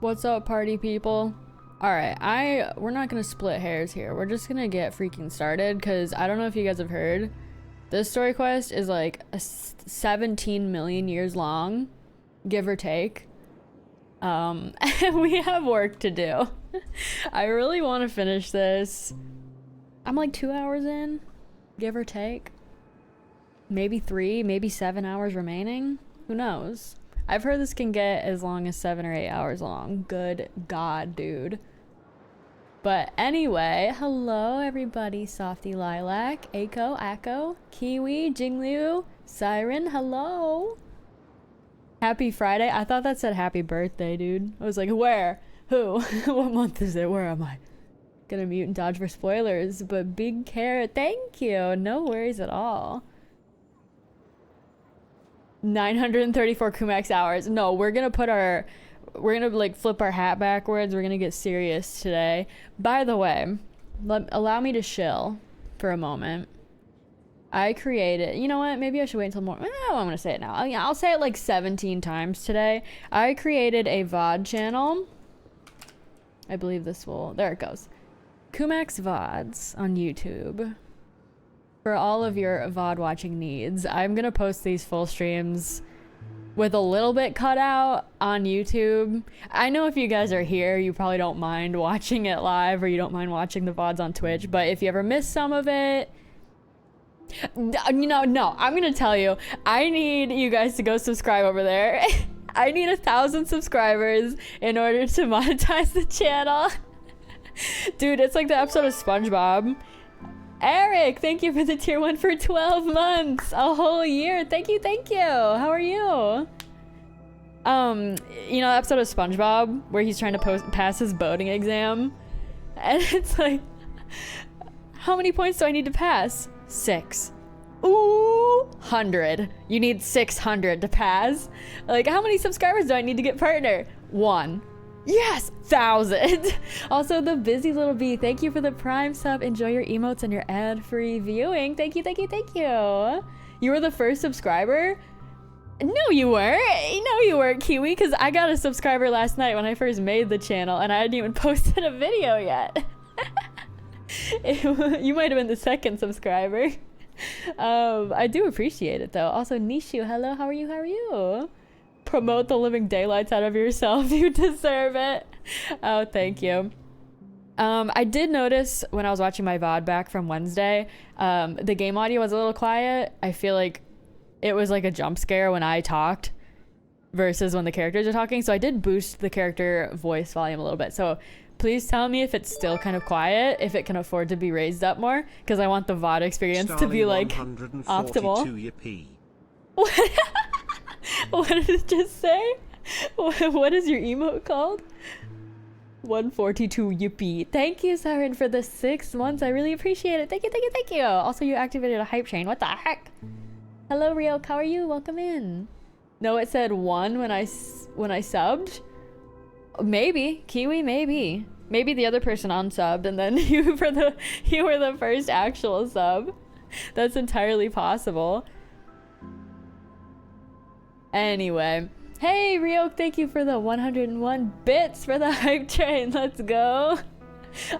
What's up, party people? Alright, we're not gonna split hairs here. We're just gonna get freaking started, because I don't know if you guys have heard. This story quest is like 17 million years long, give or take. And we have work to do. I really want to finish this. I'm like 2 hours in, give or take. Maybe 3, maybe 7 hours remaining. Who knows? I've heard this can get as long as 7 or 8 hours long. Good God, dude. But anyway, hello everybody. Softy Lilac, Ako, Kiwi, Jingliu, Siren, hello. Happy Friday. I thought that said happy birthday, dude. I was like, where? Who? What month is it? Where am I? Gonna mute and dodge for spoilers, but big care. Thank you. No worries at all. 934 Koomaxx hours. No, we're gonna like flip our hat backwards. We're gonna get serious today. By the way, allow me to shill for a moment. I created, you know what, maybe I should wait until more. I'm gonna say it now. I'll say it like 17 times today. I created a VOD channel. I believe this will, there it goes. Koomaxx VODs on YouTube. For all of your VOD watching needs. I'm gonna post these full streams with a little bit cut out on YouTube. I know if you guys are here, you probably don't mind watching it live, or you don't mind watching the VODs on Twitch, but if you ever miss some of it, you know, no, I'm gonna tell you, I need you guys to go subscribe over there. I need 1,000 subscribers in order to monetize the channel. Dude, it's like the episode of SpongeBob. Eric, thank you for the tier 1 for 12 months, a whole year. Thank you. How are you? You know, the episode of SpongeBob where he's trying to pass his boating exam, and it's like, how many points do I need to pass? 6. Ooh, 100. You need 600 to pass. Like, how many subscribers do I need to get partner? 1. Yes, 1,000. Also, the busy little bee, thank you for the prime sub. Enjoy your emotes and your ad-free viewing. Thank you. You were the first subscriber? No, you weren't. No, you weren't, Kiwi, because I got a subscriber last night when I first made the channel, and I hadn't even posted a video yet. You might have been the second subscriber. I do appreciate it, though. Also, Nishu, hello, how are you? Promote the living daylights out of yourself. You deserve it. Oh, thank you. I did notice when I was watching my VOD back from Wednesday, the game audio was a little quiet. I feel like it was like a jump scare when I talked versus when the characters are talking. So I did boost the character voice volume a little bit. So please tell me if it's still kind of quiet, if it can afford to be raised up more, because I want the VOD experience to be like optimal. What did it just say? What is your emote called? 142 yippee. Thank you, Siren, for the 6 months. I really appreciate it. Thank you. Also, you activated a hype train. What the heck? Hello, Rio. How are you? Welcome in. No, it said 1 when I subbed. Maybe Kiwi. Maybe the other person unsubbed, and then you were the first actual sub. That's entirely possible. Anyway, hey Rio, thank you for the 101 bits for the hype train. Let's go.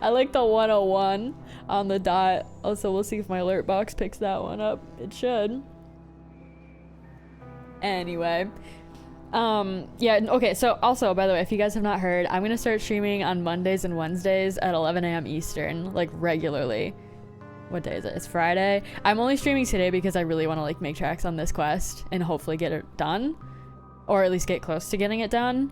I like the 101 on the dot. Also, we'll see if my alert box picks that one up. It should. Anyway, yeah, okay, so also, by the way, if you guys have not heard, I'm gonna start streaming on Mondays and Wednesdays at 11 a.m. Eastern, like regularly. What day is it? It's Friday. I'm only streaming today because I really want to like make tracks on this quest and hopefully get it done, or at least get close to getting it done.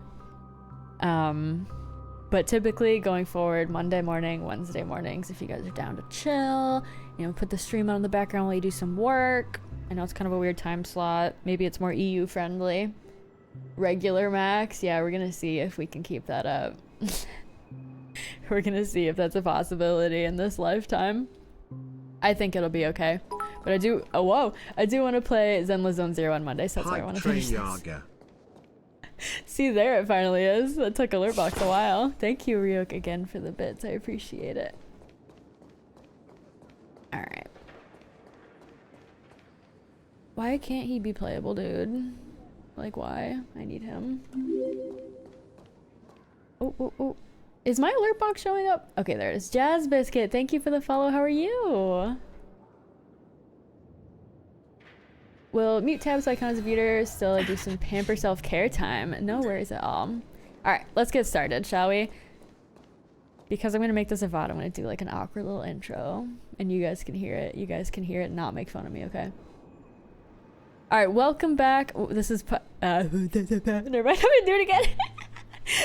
But typically going forward, Monday morning, Wednesday mornings, if you guys are down to chill, you know, put the stream on in the background while you do some work. I know it's kind of a weird time slot. Maybe it's more EU friendly. Regular max. Yeah, we're gonna see if we can keep that up. We're gonna see if that's a possibility in this lifetime. I think it'll be okay. But I do, oh whoa, I do want to play Zenless Zone Zero on Monday, so that's why I want to finish this. See, there it finally is. That took Alert Box a while. Thank you, Ryuk, again for the bits. I appreciate it. Alright. Why can't he be playable, dude? Like, why? I need him. Oh, oh, oh. Is my alert box showing up? Okay, there it is. Jazz Biscuit, thank you for the follow. How are you? Will mute tabs, icons, viewers. Still, I do some pamper self-care time. No worries at all. Alright, let's get started, shall we? Because I'm gonna make this a VOD, I'm gonna do like an awkward little intro. And you guys can hear it. You guys can hear it and not make fun of me, okay? Alright, welcome back. Oh, this is never mind, I'm gonna do it again.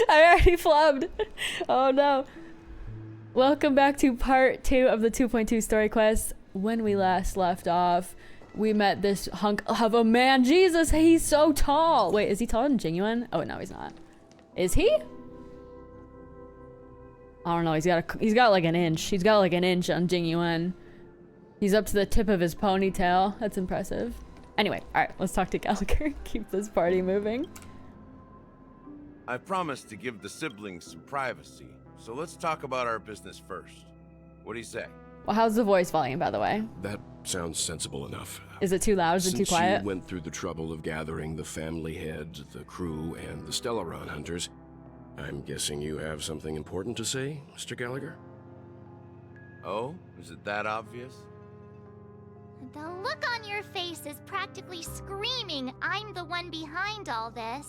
I already flubbed. Oh no. Welcome back to part 2 of the 2.2 story quest. When we last left off, we met this hunk of a man. Jesus, he's so tall. Wait, is he taller than Genuine? Oh no, he's not. Is he? I don't know. He's got like an inch. He's got like an inch on Genuine. He's up to the tip of his ponytail. That's impressive. Anyway, all right, let's talk to Gallagher. Keep this party moving. I promised to give the siblings some privacy, so let's talk about our business first. What do you say? Well, how's the voice volume, by the way? That sounds sensible enough. Is it too loud? Is it too quiet? Since you went through the trouble of gathering the family heads, the crew, and the Stellon hunters, I'm guessing you have something important to say, Mr. Gallagher? Oh, is it that obvious? The look on your face is practically screaming, I'm the one behind all this.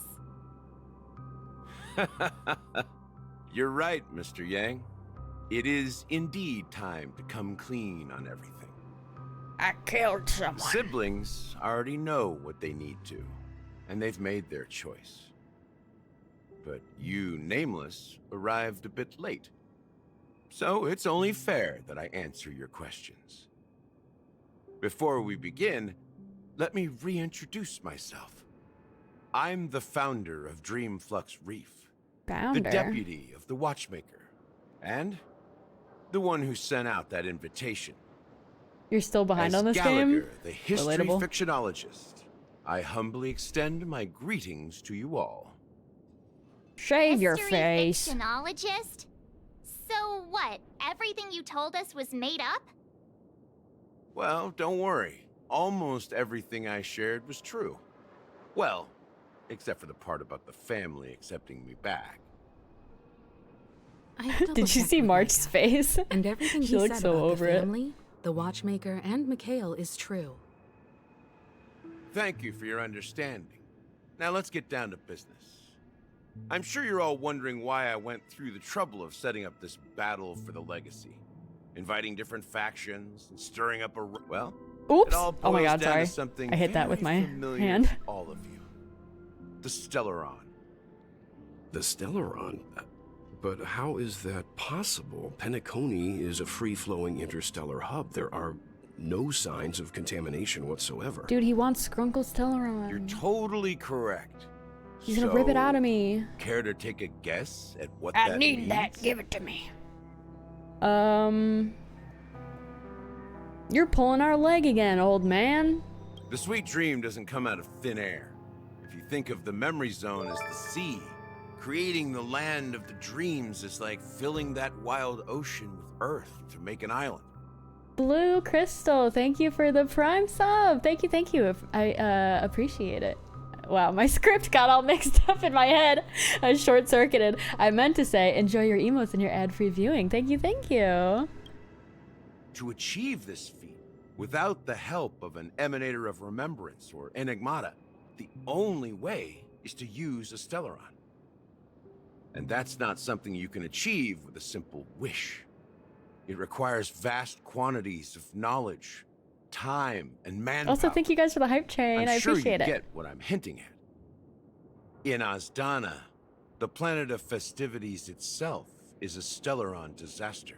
You're right, Mr. Yang. It is indeed time to come clean on everything. I killed someone. Siblings already know what they need to, and they've made their choice. But you, Nameless, arrived a bit late. So it's only fair that I answer your questions. Before we begin, let me reintroduce myself. I'm the founder of Dreamflux Reef. Founder? The deputy of the Watchmaker, and the one who sent out that invitation. You're still behind As on this Gallagher, game? the history Relatable. fictionologist, I humbly extend my greetings to you all. Shave your History face. Fictionologist? So what? Everything you told us was made up? Well, don't worry. Almost everything I shared was true. Well, except for the part about the family accepting me back. Did you see March's face? And everything She he looks said so about over the it. family, the Watchmaker, and Mikhail is true. Thank you for your understanding. Now let's get down to business. I'm sure you're all wondering why I went through the trouble of setting up this battle for the legacy. Inviting different factions and stirring up a... Well, Oops. it all Oh my boils god, down sorry. to something I hit that with very my familiar hand. to all of you. The Stellon. The Stellon? But how is that possible? Penacony is a free-flowing interstellar hub. There are no signs of contamination whatsoever. Dude, he wants Skrunkle Stellar. You're totally correct. He's gonna rip it out of So, me. Care to take a guess at what I that need means? that. Give it to me. You're pulling our leg again, old man. The sweet dream doesn't come out of thin air. If you think of the memory zone as the sea, creating the land of the dreams is like filling that wild ocean with earth to make an island. Blue Crystal, thank you for the Prime sub. Thank you. I appreciate it. Wow, my script got all mixed up in my head. I short-circuited. I meant to say, enjoy your emotes and your ad-free viewing. Thank you. To achieve this feat, without the help of an Emanator of Remembrance or Enigmata, the only way is to use a Stellon. And that's not something you can achieve with a simple wish. It requires vast quantities of knowledge, time, and manpower. Also, thank you guys for the hype train. I I'm sure appreciate you it. get what I'm hinting at. In Azdana, the planet of festivities itself is a Stellaron disaster.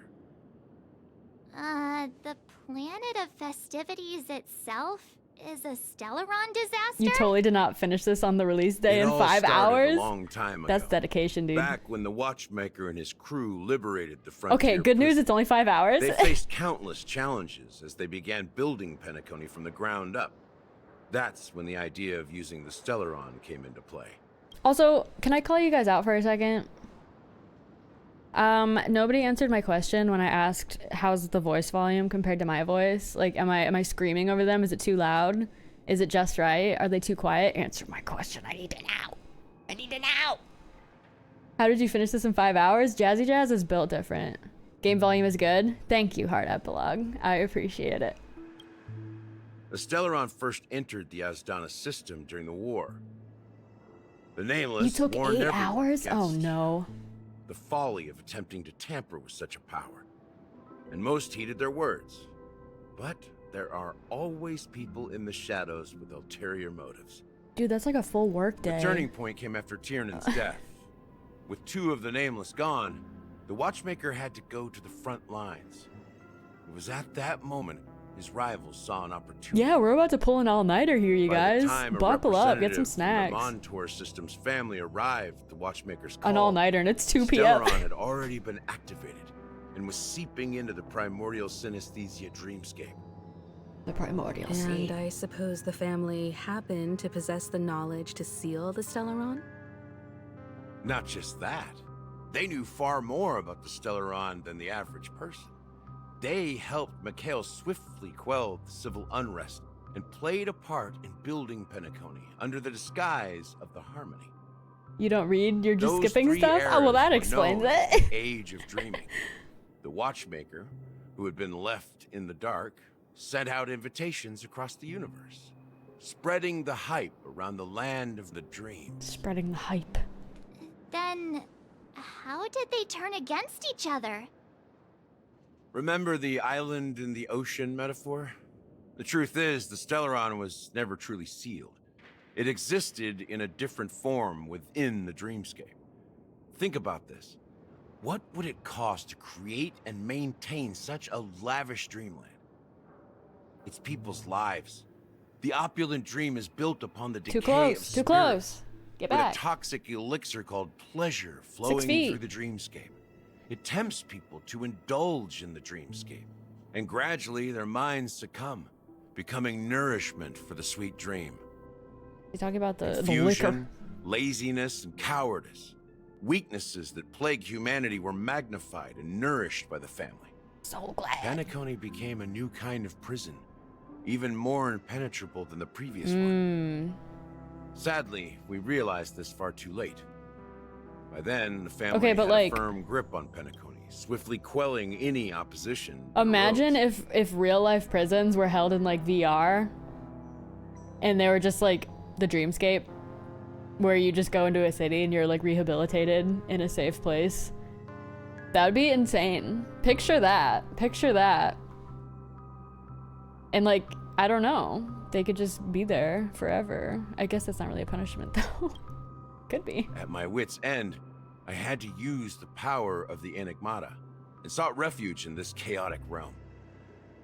The planet of festivities itself is a Stellaron disaster? You totally did not finish this on the release day It in all 5 started hours. A long time ago, That's dedication, dude. back when the Watchmaker and his crew liberated the frontier. Okay, good news, prison. it's only 5 hours. They faced countless challenges as they began building Penacony from the ground up. That's when the idea of using the Stellaron came into play. Also, can I call you guys out for a second? Nobody answered my question when I asked how's the voice volume compared to my voice. Like, am I screaming over them? Is it too loud? Is it just right? Are they too quiet? Answer my question. I need to know. I need to know. How did you finish this in 5 hours? Jazzy Jazz is built different. Game volume is good. Thank you, Heart Epilogue. I appreciate it. The Stellaron first entered the Azdana system during the war. The Nameless You took warned 8 everyone hours? Oh against no. the folly of attempting to tamper with such a power, and most heeded their words. But there are always people in the shadows with ulterior motives. Dude, that's like a full work day. The turning point came after Tiernan's death. With 2 of the Nameless gone, the Watchmaker had to go to the front lines. It was at that moment his rivals saw an opportunity. Yeah, we're about to pull an all-nighter here, you By the guys. time a Buckle up, get some representative snacks. from the Montour System's family arrived at the Watchmaker's call. An all-nighter, and it's 2 p.m. Stellaron had already been activated and was seeping into the primordial synesthesia dreamscape. The primordial And sea. I suppose the family happened to possess the knowledge to seal the Stellaron? Not just that, they knew far more about the Stellaron than the average person. They helped Mikhail swiftly quell the civil unrest and played a part in building Penacony under the disguise of the Harmony. You don't read, you're just Those skipping 3 stuff? Oh, well, that eras were explains known as it. the Age of Dreaming. The Watchmaker, who had been left in the dark, sent out invitations across the universe, spreading the hype around the land of the dreams. Spreading the hype. Then, how did they turn against each other? Remember the island in the ocean metaphor? The truth is, the Stellaron was never truly sealed. It existed in a different form within the dreamscape. Think about this. What would it cost to create and maintain such a lavish dreamland? It's people's lives. The opulent dream is built upon the decay Too close, of too spirit, close. Get with back. a toxic elixir called pleasure flowing feet. through the dreamscape. It tempts people to indulge in the dreamscape, and gradually their minds succumb, becoming nourishment for the sweet dream. You talking about the liquor? Confusion, laziness, and cowardice. Weaknesses that plague humanity were magnified and nourished by the family. So glad. Penacony became a new kind of prison, even more impenetrable than the previous one. Sadly, we realized this far too late. By then, the family Okay, but had like- a firm grip on Penacony, swiftly quelling any opposition. Imagine arose. if real life prisons were held in like VR and they were just like the dreamscape where you just go into a city and you're like rehabilitated in a safe place. That would be insane. Picture that. Picture that. And like, I don't know. They could just be there forever. I guess that's not really a punishment though. Could be. At my wit's end, I had to use the power of the Enigmata and sought refuge in this chaotic realm.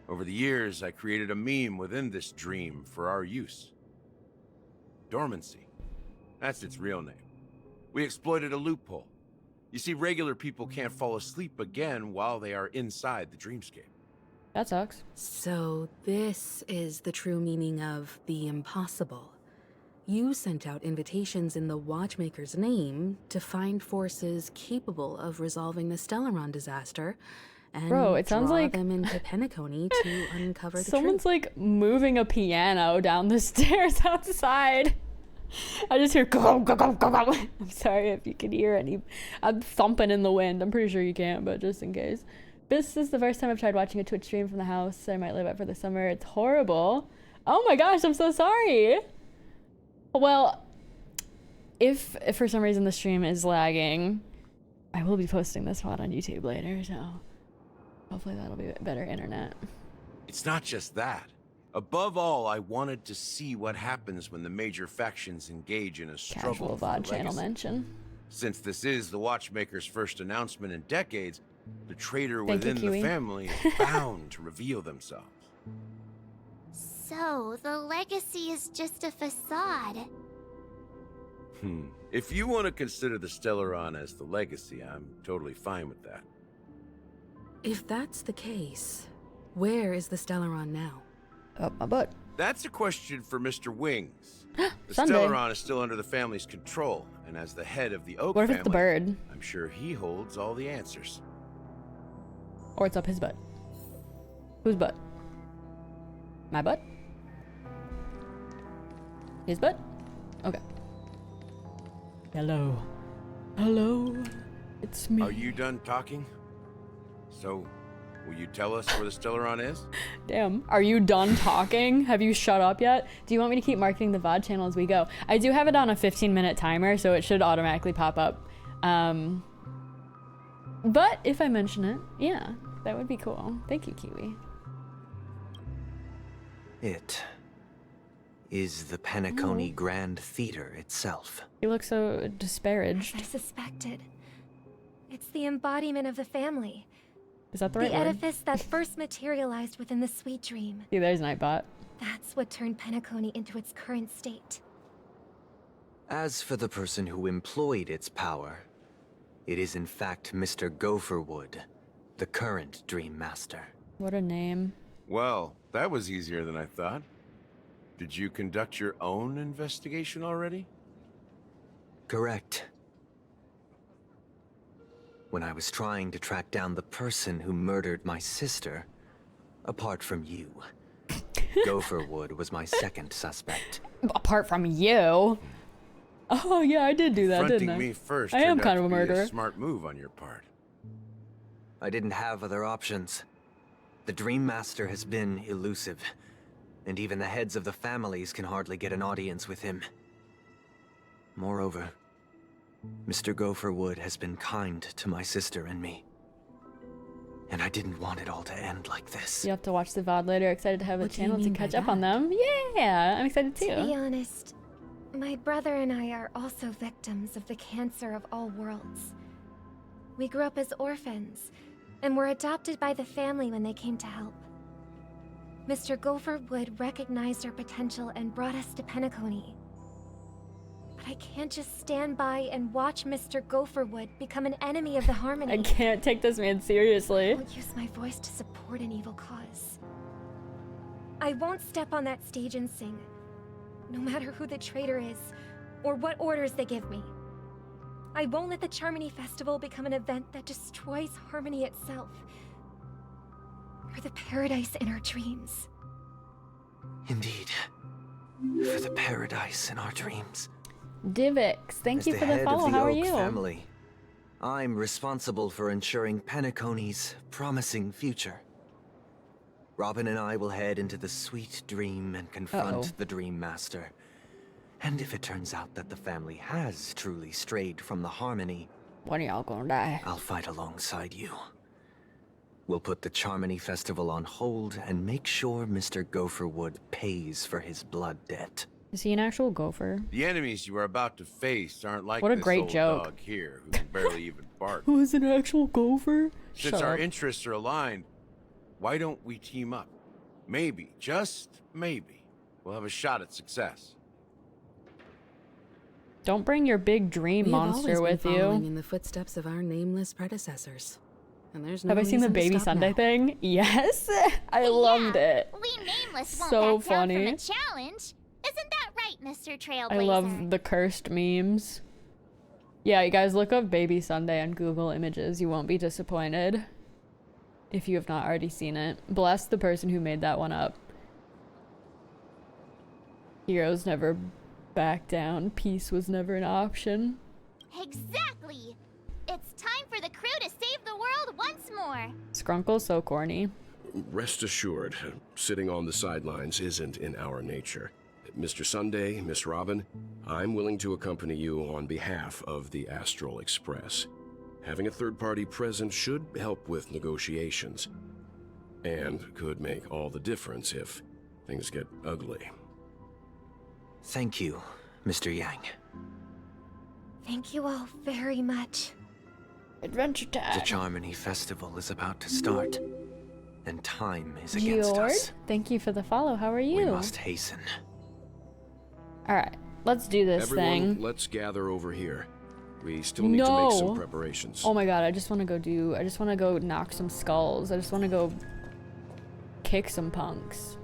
Over the years, I created a meme within this dream for our use. Dormancy. That's its real name. We exploited a loophole. You see, regular people can't fall asleep again while they are inside the dreamscape. That sucks. So this is the true meaning of the impossible. You sent out invitations in the Watchmaker's name to find forces capable of resolving the Stellaron disaster and Bro, it sounds draw like- them into Penacony to uncover the Someone's truth. like moving a piano down the stairs outside. I just hear go go go go go. I'm sorry if you can hear any. I'm thumping in the wind. I'm pretty sure you can't, but just in case. This is the first time I've tried watching a Twitch stream from the house. I might live up for the summer. It's horrible. Oh my gosh, I'm so sorry. Well, if for some reason the stream is lagging, I will be posting this one on YouTube later, so Hopefully that'll be better internet. It's not just that. Above all, I wanted to see what happens when the major factions engage in a struggle Casual for VOD the channel legacy. mention. Since this is the Watchmaker's first announcement in decades, the traitor Thank you, within Kiwi. the family is bound to reveal themselves. So, the legacy is just a facade. If you want to consider the Stellaron as the legacy, I'm totally fine with that. If that's the case, where is the Stellaron now? Up my butt. That's a question for Mr. Wings. The Sunday. Stellaron is still under the family's control, and as the head of the Oak What if family, it's the bird? I'm sure he holds all the answers. Or it's up his butt. Whose butt? My butt? His butt? Okay. Hello. Hello. It's me. Are you done talking? So, will you tell us where the Stellaron is? Damn. Are you done talking? Have you shut up yet? Do you want me to keep marketing the VOD channel as we go? I do have it on a 15-minute timer, so it should automatically pop up. But if I mention it, yeah, that would be cool. Thank you, Kiwi. It is the Penacony Grand Theater itself. You look so disparaged. As I suspected. It's the embodiment of the family. Is that the The right word? edifice that first materialized within the sweet dream. See, there's Nightbot. That's what turned Penacony into its current state. As for the person who employed its power, it is in fact Mr. Gopherwood, the current Dream Master. What a name. Well, that was easier than I thought. Did you conduct your own investigation already? Correct. When I was trying to track down the person who murdered my sister, apart from you, Gopherwood was my second suspect. Apart from you. Oh, yeah, I did do that, didn't Confronting I? me first I am turned kind out of a to be murderer. smart move on your part. I didn't have other options. The Dream Master has been elusive, and even the heads of the families can hardly get an audience with him. Moreover, Mr. Gopherwood has been kind to my sister and me. And I didn't want it all to end like this. You have to watch the VOD later. Excited to have a What do you channel to mean by catch up on that? them. Yeah, I'm excited To be too. honest, my brother and I are also victims of the cancer of all worlds. We grew up as orphans, and were adopted by the family when they came to help. Mr. Gopherwood recognized our potential and brought us to Penacony. But I can't just stand by and watch Mr. Gopherwood become an enemy of the Harmony. I can't take this man seriously. I won't use my voice to support an evil cause. I won't step on that stage and sing, no matter who the traitor is, or what orders they give me. I won't let the Charmony Festival become an event that destroys Harmony itself, or the paradise in our dreams. Indeed. For the paradise in our dreams. Divix, thank As you the for the head follow. of the How are Oak you? family, I'm responsible for ensuring Penacony's promising future. Robin and I will head into the sweet dream and confront the Dream Master. And if it turns out that the family has truly strayed from the Harmony, When are y'all gonna die? I'll fight alongside you. We'll put the Charmony Festival on hold and make sure Mr. Gopherwood pays for his blood debt. Is he an actual gopher? The enemies you are about to face aren't like What a this great old joke. dog here who can barely even bark. Who is an actual gopher? Since Shut our up. interests are aligned, why don't we team up? Maybe, just maybe, we'll have a shot at success. Don't bring your big dream We have monster always with been following you. in the footsteps of our nameless predecessors. And there's no Have I seen the reason to Baby stop Sunday now. thing? Yes, I loved it. We nameless won't So back down from funny. a challenge. Isn't that right, Mr. Trailblazer? I love the cursed memes. Yeah, you guys look up Baby Sunday on Google Images. You won't be disappointed if you have not already seen it. Bless the person who made that one up. Heroes never back down. Peace was never an option. Exactly. It's time for the crew to save the world once more. Skrunkle's so corny. Rest assured, sitting on the sidelines isn't in our nature. Mr. Sunday, Miss Robin, I'm willing to accompany you on behalf of the Astral Express. Having a third party present should help with negotiations, and could make all the difference if things get ugly. Thank you, Mr. Yang. Thank you all very much. Adventure time. The Charmony Festival is about to start, and time is against us. Thank you for the follow. How are you? We must hasten. All right, let's do this Everyone, thing. let's gather over here. We still need to make some preparations. Oh my god, I just want to go knock some skulls. I just want to go kick some punks.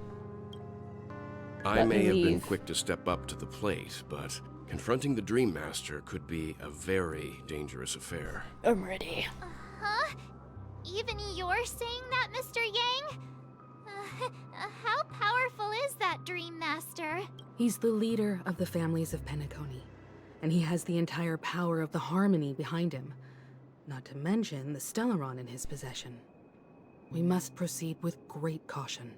I may have been quick to step up to the plate, but confronting the Dream Master could be a very dangerous affair. I'm ready. Huh? Even you're saying that, Mr. Yang? How powerful is that Dream Master? He's the leader of the families of Penacony, and he has the entire power of the Harmony behind him, not to mention the Stellaron in his possession. We must proceed with great caution.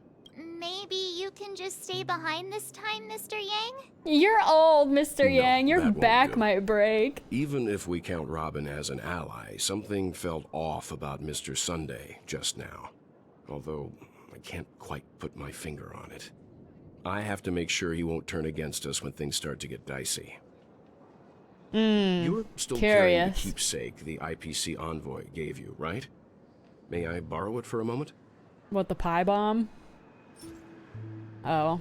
Maybe you can just stay behind this time, Mr. Yang? You're old, Mr. Yang. Your that won't back do. might break. Even if we count Robin as an ally, something felt off about Mr. Sunday just now. Although, I can't quite put my finger on it. I have to make sure he won't turn against us when things start to get dicey. You're still carrying the keepsake the IPC envoy gave you, right? May I borrow it for a moment? What, the pie bomb? Oh.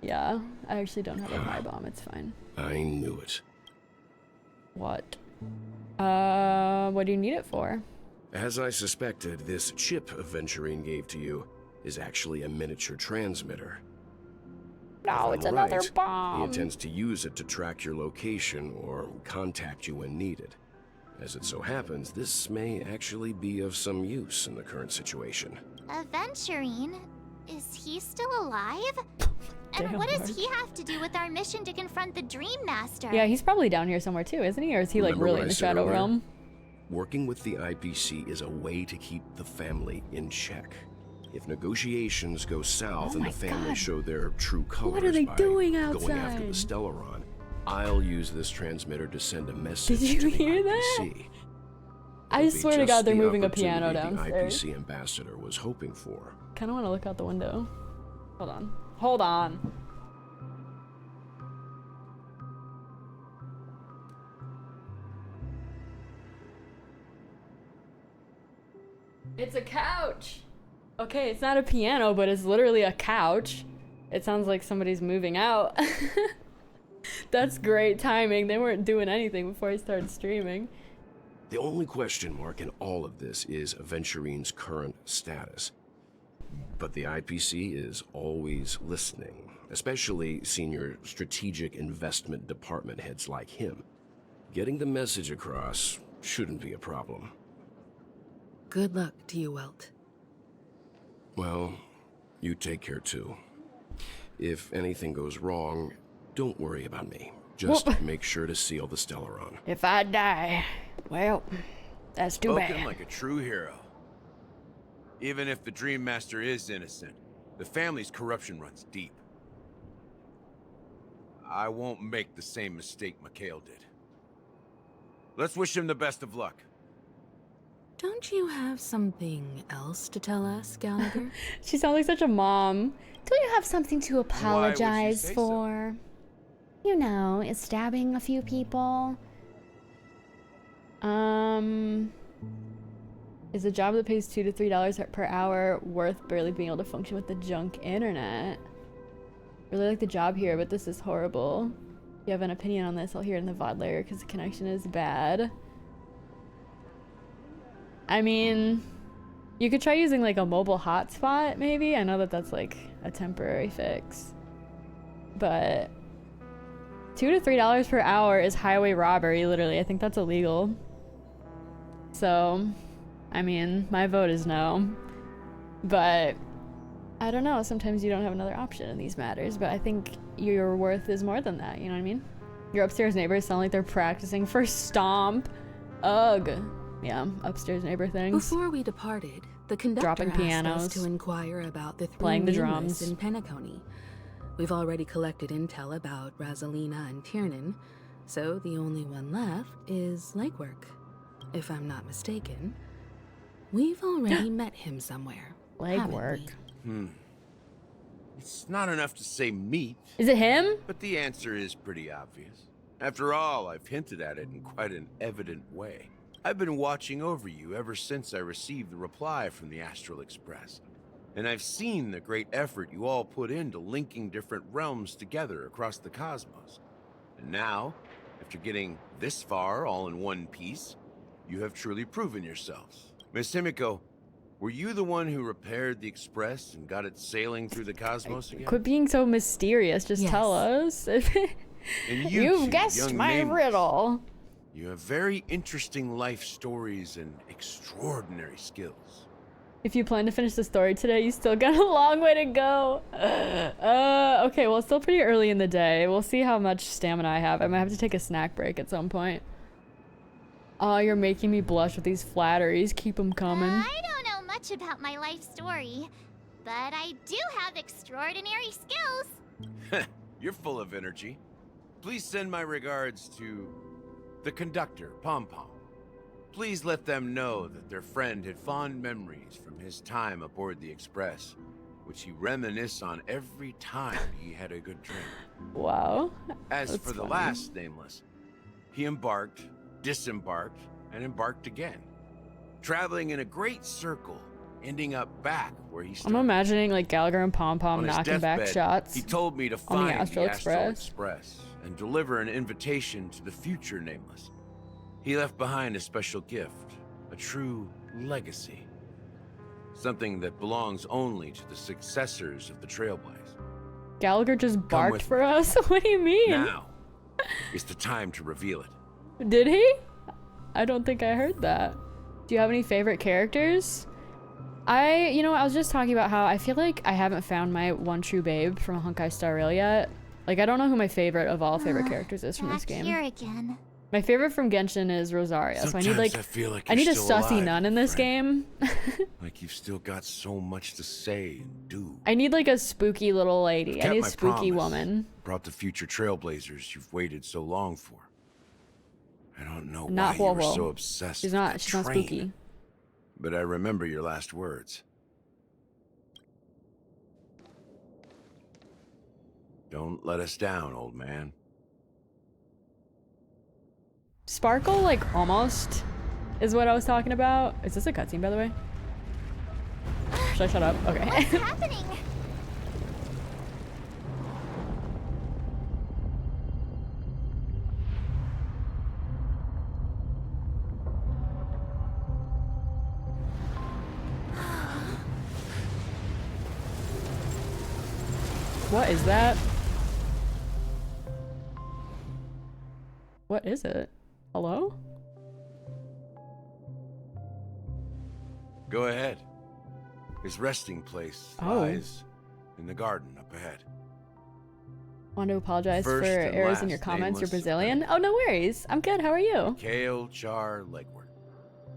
Yeah, I actually don't have a pie bomb. It's fine. I knew it. What? What do you need it for? As I suspected, this chip Aventurine gave to you is actually a miniature transmitter. No, it's another He bomb. intends to use it to track your location or contact you when needed. As it so happens, this may actually be of some use in the current situation. Aventurine? Is he still alive? And Damn, what does Mark. he have to do with our mission to confront the Dream Master? Yeah, he's probably down here somewhere too, isn't he? Or is he like Remember really what in I the said Shadow earlier? Realm? Working with the IPC is a way to keep the family in check. If negotiations go south and my the family God. show their true colors What are they by doing going after outside? the Stellaron, I'll use this transmitter to send a message Did you to the hear that? IPC. I It'll be swear to just God, they're the moving a piano opportunity downstairs. The IPC ambassador was hoping for. Kind of want to look out the window. Hold on. Hold on. It's a couch. Okay, it's not a piano, but it's literally a couch. It sounds like somebody's moving out. That's great timing. They weren't doing anything before I started streaming. The only question mark in all of this is Aventurine's current status. But the IPC is always listening, especially senior strategic investment department heads like him. Getting the message across shouldn't be a problem. Good luck to you, Welt. Well, you take care too. If anything goes wrong, don't worry about me. Just make sure to seal the Stellaron. If I die, well, that's too Spoken bad. like a true hero. Even if the Dream Master is innocent, the family's corruption runs deep. I won't make the same mistake Mikhail did. Let's wish him the best of luck. Don't you have something else to tell us, Gallagher? She sounds like such a mom. Do you have something to Why would you apologize say so? for? You know, is stabbing a few people. Is a job that pays $2 to $3 per hour worth barely being able to function with the junk internet? Really like the job here, but this is horrible. If you have an opinion on this, I'll hear it in the VOD layer because the connection is bad. I mean, you could try using like a mobile hotspot maybe. I know that that's like a temporary fix. But $2 to $3 per hour is highway robbery, literally. I think that's illegal. So, I mean, my vote is no. But I don't know, sometimes you don't have another option in these matters, but I think your worth is more than that, you know what I mean? Your upstairs neighbors sound like they're practicing for Stomp. Ugh. Yeah, upstairs neighbor things. Before we departed, the conductor Dropping asked pianos. us to inquire about the three Playing the nameless drums. in Penacony. We've already collected intel about Razalina and Tiernan, so the only one left is legwork. if I'm not mistaken. We've already met him somewhere. haven't Legwork. we? It's not enough to say meet, Is it him? but the answer is pretty obvious. After all, I've hinted at it in quite an evident way. I've been watching over you ever since I received the reply from the Astral Express. And I've seen the great effort you all put into linking different realms together across the cosmos. And now, after getting this far all in one piece, you have truly proven yourselves. Miss Himiko, were you the one who repaired the Express and got it sailing through the cosmos again? Quit being so mysterious. Just Yes. tell us. And You've two, guessed young my nameless, riddle. You have very interesting life stories and extraordinary skills. If you plan to finish the story today, you still got a long way to go. Okay, well, it's still pretty early in the day. We'll see how much stamina I have. I might have to take a snack break at some point. Oh, you're making me blush with these flatteries. Keep them coming. I don't know much about my life story, but I do have extraordinary skills. You're full of energy. Please send my regards to the conductor, Pom Pom. Please let them know that their friend had fond memories from his time aboard the Express, which he reminisced on every time he had a good drink. Wow. As That's for the funny. last nameless, he embarked, disembarked, and embarked again, traveling in a great circle, ending up back where he I'm started. imagining like Gallagher and Pom Pom On his knocking back deathbed, shots. he told me to on find the Astral Express. Express and deliver an invitation to the future nameless. He left behind a special gift, a true legacy. Something that belongs only to the successors of the Trailblaze. Gallagher just barked with for me. us? What do you mean? Now is the time to reveal it. Did he? I don't think I heard that. Do you have any favorite characters? You know, I was just talking about how I feel like I haven't found my one true babe from Honkai Star Rail yet. Like, I don't know who my favorite of all favorite characters is from this Back game. here again. My favorite from Genshin is Rosaria, so I need like Sometimes I feel like I need you're a still sussy alive, nun in this friend. game. Like you've still got so much to say and do. I need like a spooky little lady. I Kept need a my spooky promise. woman. Brought the future Trailblazers you've waited so long for. I don't know Not why you were Huohuo. so obsessed She's with not that she's not train, spooky. But I remember your last words. Don't let us down, old man. Sparkle, like, almost is what I was talking about. Is this a cutscene, by the way? Should I shut up? Okay. What's happening? What is that? What is it? Hello? Go ahead. His resting place Oh. lies in the garden up ahead. Want to apologize First for and errors in your last comments. You're nameless Brazilian. Oh, no worries. I'm good. How are you? Kale Char Legward,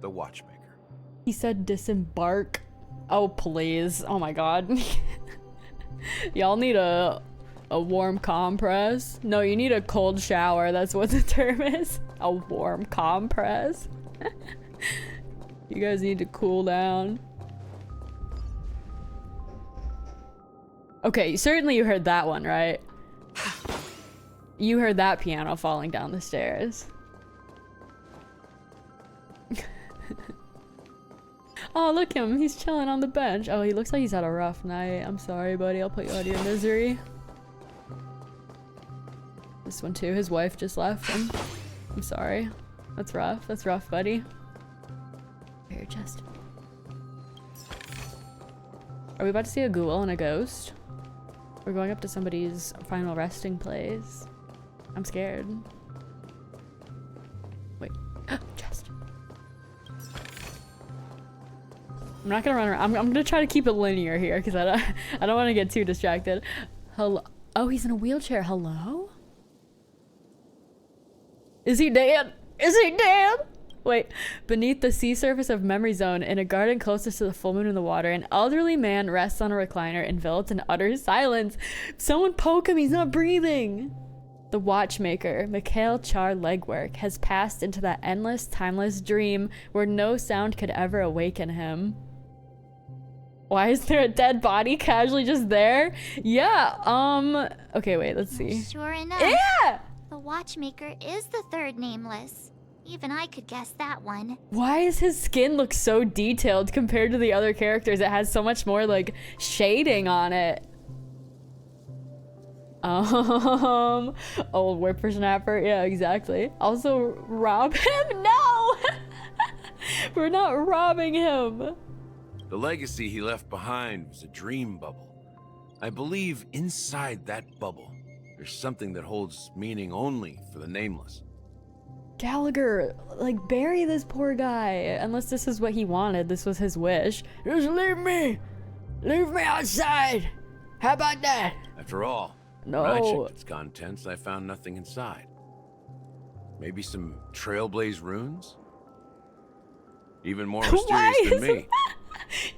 the Watchmaker. He said disembark. Oh, please. Oh my god. Y'all need a warm compress. No, you need a cold shower. That's what the term is. A warm compress. You guys need to cool down. Okay, certainly you heard that one, right? You heard that piano falling down the stairs. Oh, look him. He's chilling on the bench. Oh, he looks like he's had a rough night. I'm sorry, buddy. I'll put you out of your misery. This one too. His wife just left him. I'm sorry. That's rough. That's rough, buddy. Here, chest. Are we about to see a ghoul and a ghost? We're going up to somebody's final resting place. I'm scared. Wait. Chest. I'm not gonna run around. I'm gonna try to keep it linear here because I don't want to get too distracted. Hello. Oh, he's in a wheelchair. Hello? Is he dead? Is he dead? Wait. Beneath the sea surface of Memory Zone, in a garden closest to the full moon in the water, an elderly man rests on a recliner, enveloped in utter silence. Someone poke him. He's not breathing. The Watchmaker, Mikhail Char Legwork, has passed into that endless, timeless dream where no sound could ever awaken him. Why is there a dead body casually just there? Yeah, okay, wait, let's see. Sure enough. Yeah! The Watchmaker is the third nameless. Even I could guess that one. Why does his skin look so detailed compared to the other characters? It has so much more, like, shading on it. Old whippersnapper. Yeah, exactly. Also, rob him? No! We're not robbing him. The legacy he left behind was a dream bubble. I believe inside that bubble, there's something that holds meaning only for the nameless. Gallagher, like, bury this poor guy. Unless this is what he wanted. This was his wish. Just leave me! Leave me outside! How about that? After all, No. when I checked its contents, I found nothing inside. Maybe some Trailblaze runes? Even more mysterious than me.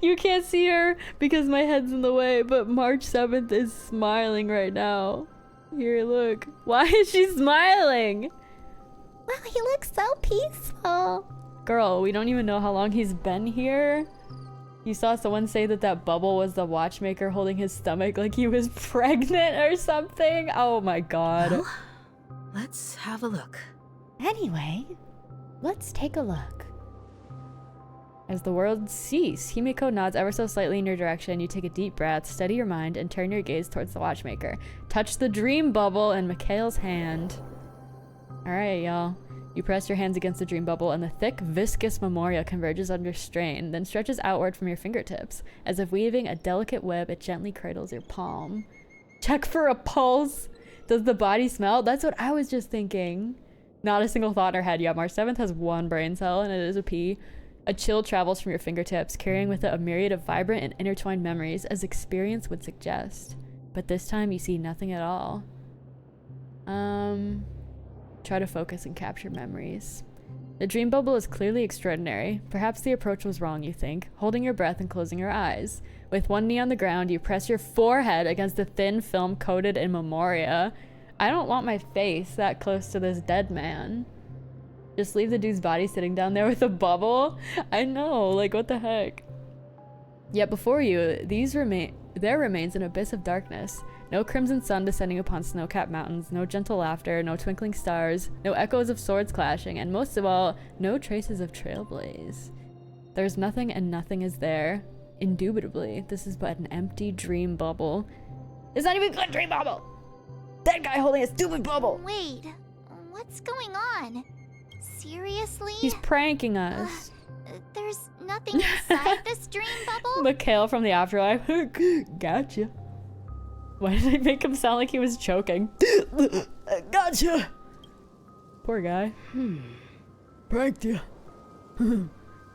You can't see her because my head's in the way, but March 7th is smiling right now. Here, look. Why is she smiling? Wow, he looks so peaceful. Girl, we don't even know how long he's been here. You saw someone say that that bubble was the Watchmaker holding his stomach like he was pregnant or something. Oh my god. Well, let's have a look. Anyway, let's take a look. As the words cease, Himiko nods ever so slightly in your direction. You take a deep breath, steady your mind, and turn your gaze towards the Watchmaker. Touch the dream bubble in Mikhail's hand. Alright, y'all. You press your hands against the dream bubble, and the thick, viscous memoria converges under strain, then stretches outward from your fingertips. As if weaving a delicate web, it gently cradles your palm. Check for a pulse! Does the body smell? That's what I was just thinking. Not a single thought in her head. Yeah, March 7th has one brain cell, and it is a P. A chill travels from your fingertips, carrying with it a myriad of vibrant and intertwined memories, as experience would suggest. But this time, you see nothing at all. Try to focus and capture memories. The dream bubble is clearly extraordinary. Perhaps the approach was wrong, you think, holding your breath and closing your eyes. With one knee on the ground, you press your forehead against the thin film coated in memoria. I don't want my face that close to this dead man. Just leave the dude's body sitting down there with a bubble? I know, like, what the heck? Yet before you, there remains an abyss of darkness. No crimson sun descending upon snow-capped mountains, no gentle laughter, no twinkling stars, no echoes of swords clashing, and most of all, no traces of Trailblaze. There's nothing and nothing is there. Indubitably, this is but an empty dream bubble. It's not even a good dream bubble! That guy holding a stupid bubble! Wait, what's going on? Seriously? He's pranking us. There's nothing inside this dream bubble? Mikhail from the afterlife. Gotcha. Why did I make him sound like he was choking? Gotcha! Poor guy. Pranked you.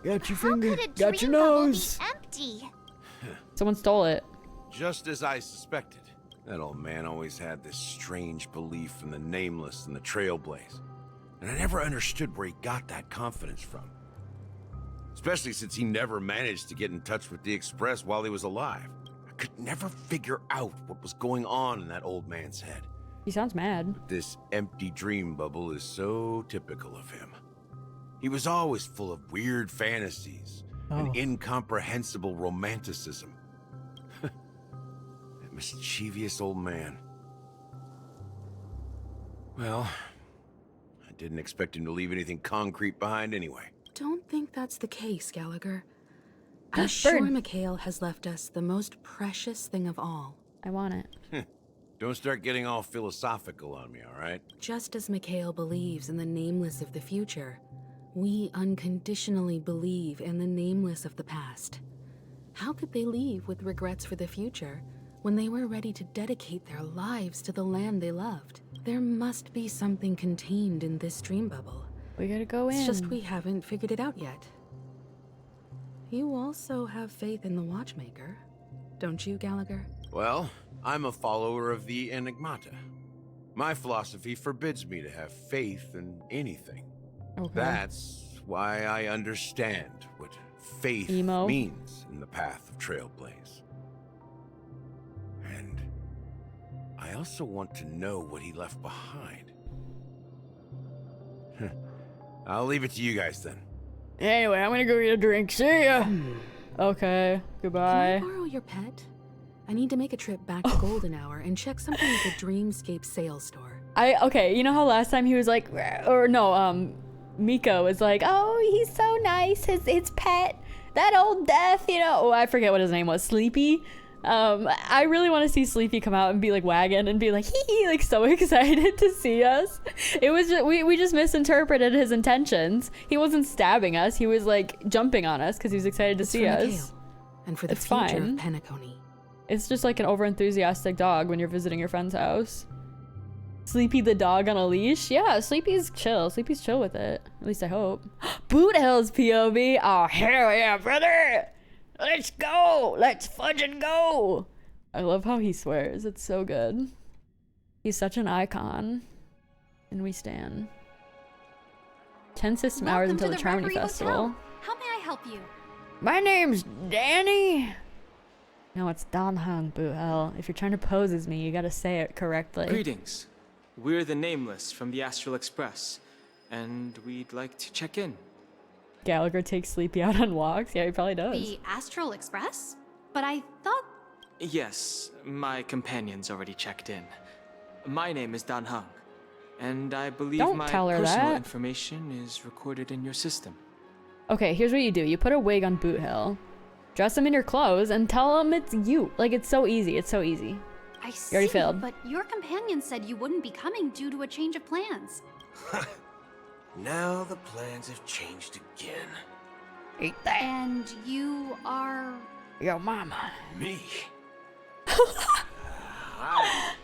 Got your finger, got your nose. How could a dream bubble be empty? Someone stole it. Just as I suspected. That old man always had this strange belief in the nameless and the Trailblaze. And I never understood where he got that confidence from. Especially since he never managed to get in touch with the Express while he was alive. I could never figure out what was going on in that old man's head. He sounds mad. This empty dream bubble is so typical of him. He was always full of weird fantasies and incomprehensible romanticism. That mischievous old man. Well, I didn't expect him to leave anything concrete behind anyway. Don't think that's the case, Gallagher. That I'm sure bird. Mikhail has left us the most precious thing of all. I want it. Don't start getting all philosophical on me, all right? Just as Mikhail believes in the nameless of the future, we unconditionally believe in the nameless of the past. How could they leave with regrets for the future when they were ready to dedicate their lives to the land they loved? There must be something contained in this dream bubble. We gotta go in. It's just we haven't figured it out yet. You also have faith in the Watchmaker, don't you, Gallagher? Well, I'm a follower of the Enigmata. My philosophy forbids me to have faith in anything. Okay. That's why I understand what faith Emo. means in the path of Trailblaze. And I also want to know what he left behind. I'll leave it to you guys then. Anyway, I'm gonna go get a drink. See ya. Okay, goodbye. Can I borrow your pet? I need to make a trip back to Golden Hour and check something at the Dreamscape sales store. Okay, you know how last time he was like, or no, Miko was like, oh, he's so nice, his pet, that old death, you know, oh, I forget what his name was, Sleepy. I really want to see Sleepy come out and be like wagging and be like, hee, like so excited to see us. It was just, we just misinterpreted his intentions. He wasn't stabbing us, he was like jumping on us because he was excited to see us. Mikhail, and for the It's future fine. of Penacony. It's just like an over-enthusiastic dog when you're visiting your friend's house. Sleepy the dog on a leash? Yeah, Sleepy's chill. Sleepy's chill with it. At least I hope. Boot Hill's POV. Oh, hell yeah, brother! Let's go! Let's fudging go! I love how he swears. It's so good. He's such an icon. And we stan. 10 system hours until the Charmony Festival. How may I help you? My name's Danny! No, it's Don Hung, Boot Hell. If you're trying to pose as me, you gotta say it correctly. Greetings. We're the Nameless from the Astral Express, and we'd like to check in. Gallagher takes Sleepy out on walks? Yeah, he probably does. The Astral Express? But I thought... Yes, my companion's already checked in. My name is Dan Hung, and I believe Don't my tell her personal that. information is recorded in your system. Okay, here's what you do. You put a wig on Boot Hill, dress him in your clothes, and tell him it's you. Like, it's so easy. It's so easy. I see, already failed. but your companion said you wouldn't be coming due to a change of plans. Now the plans have changed again. Eat that. And you are... Yo, mama. Me? I'm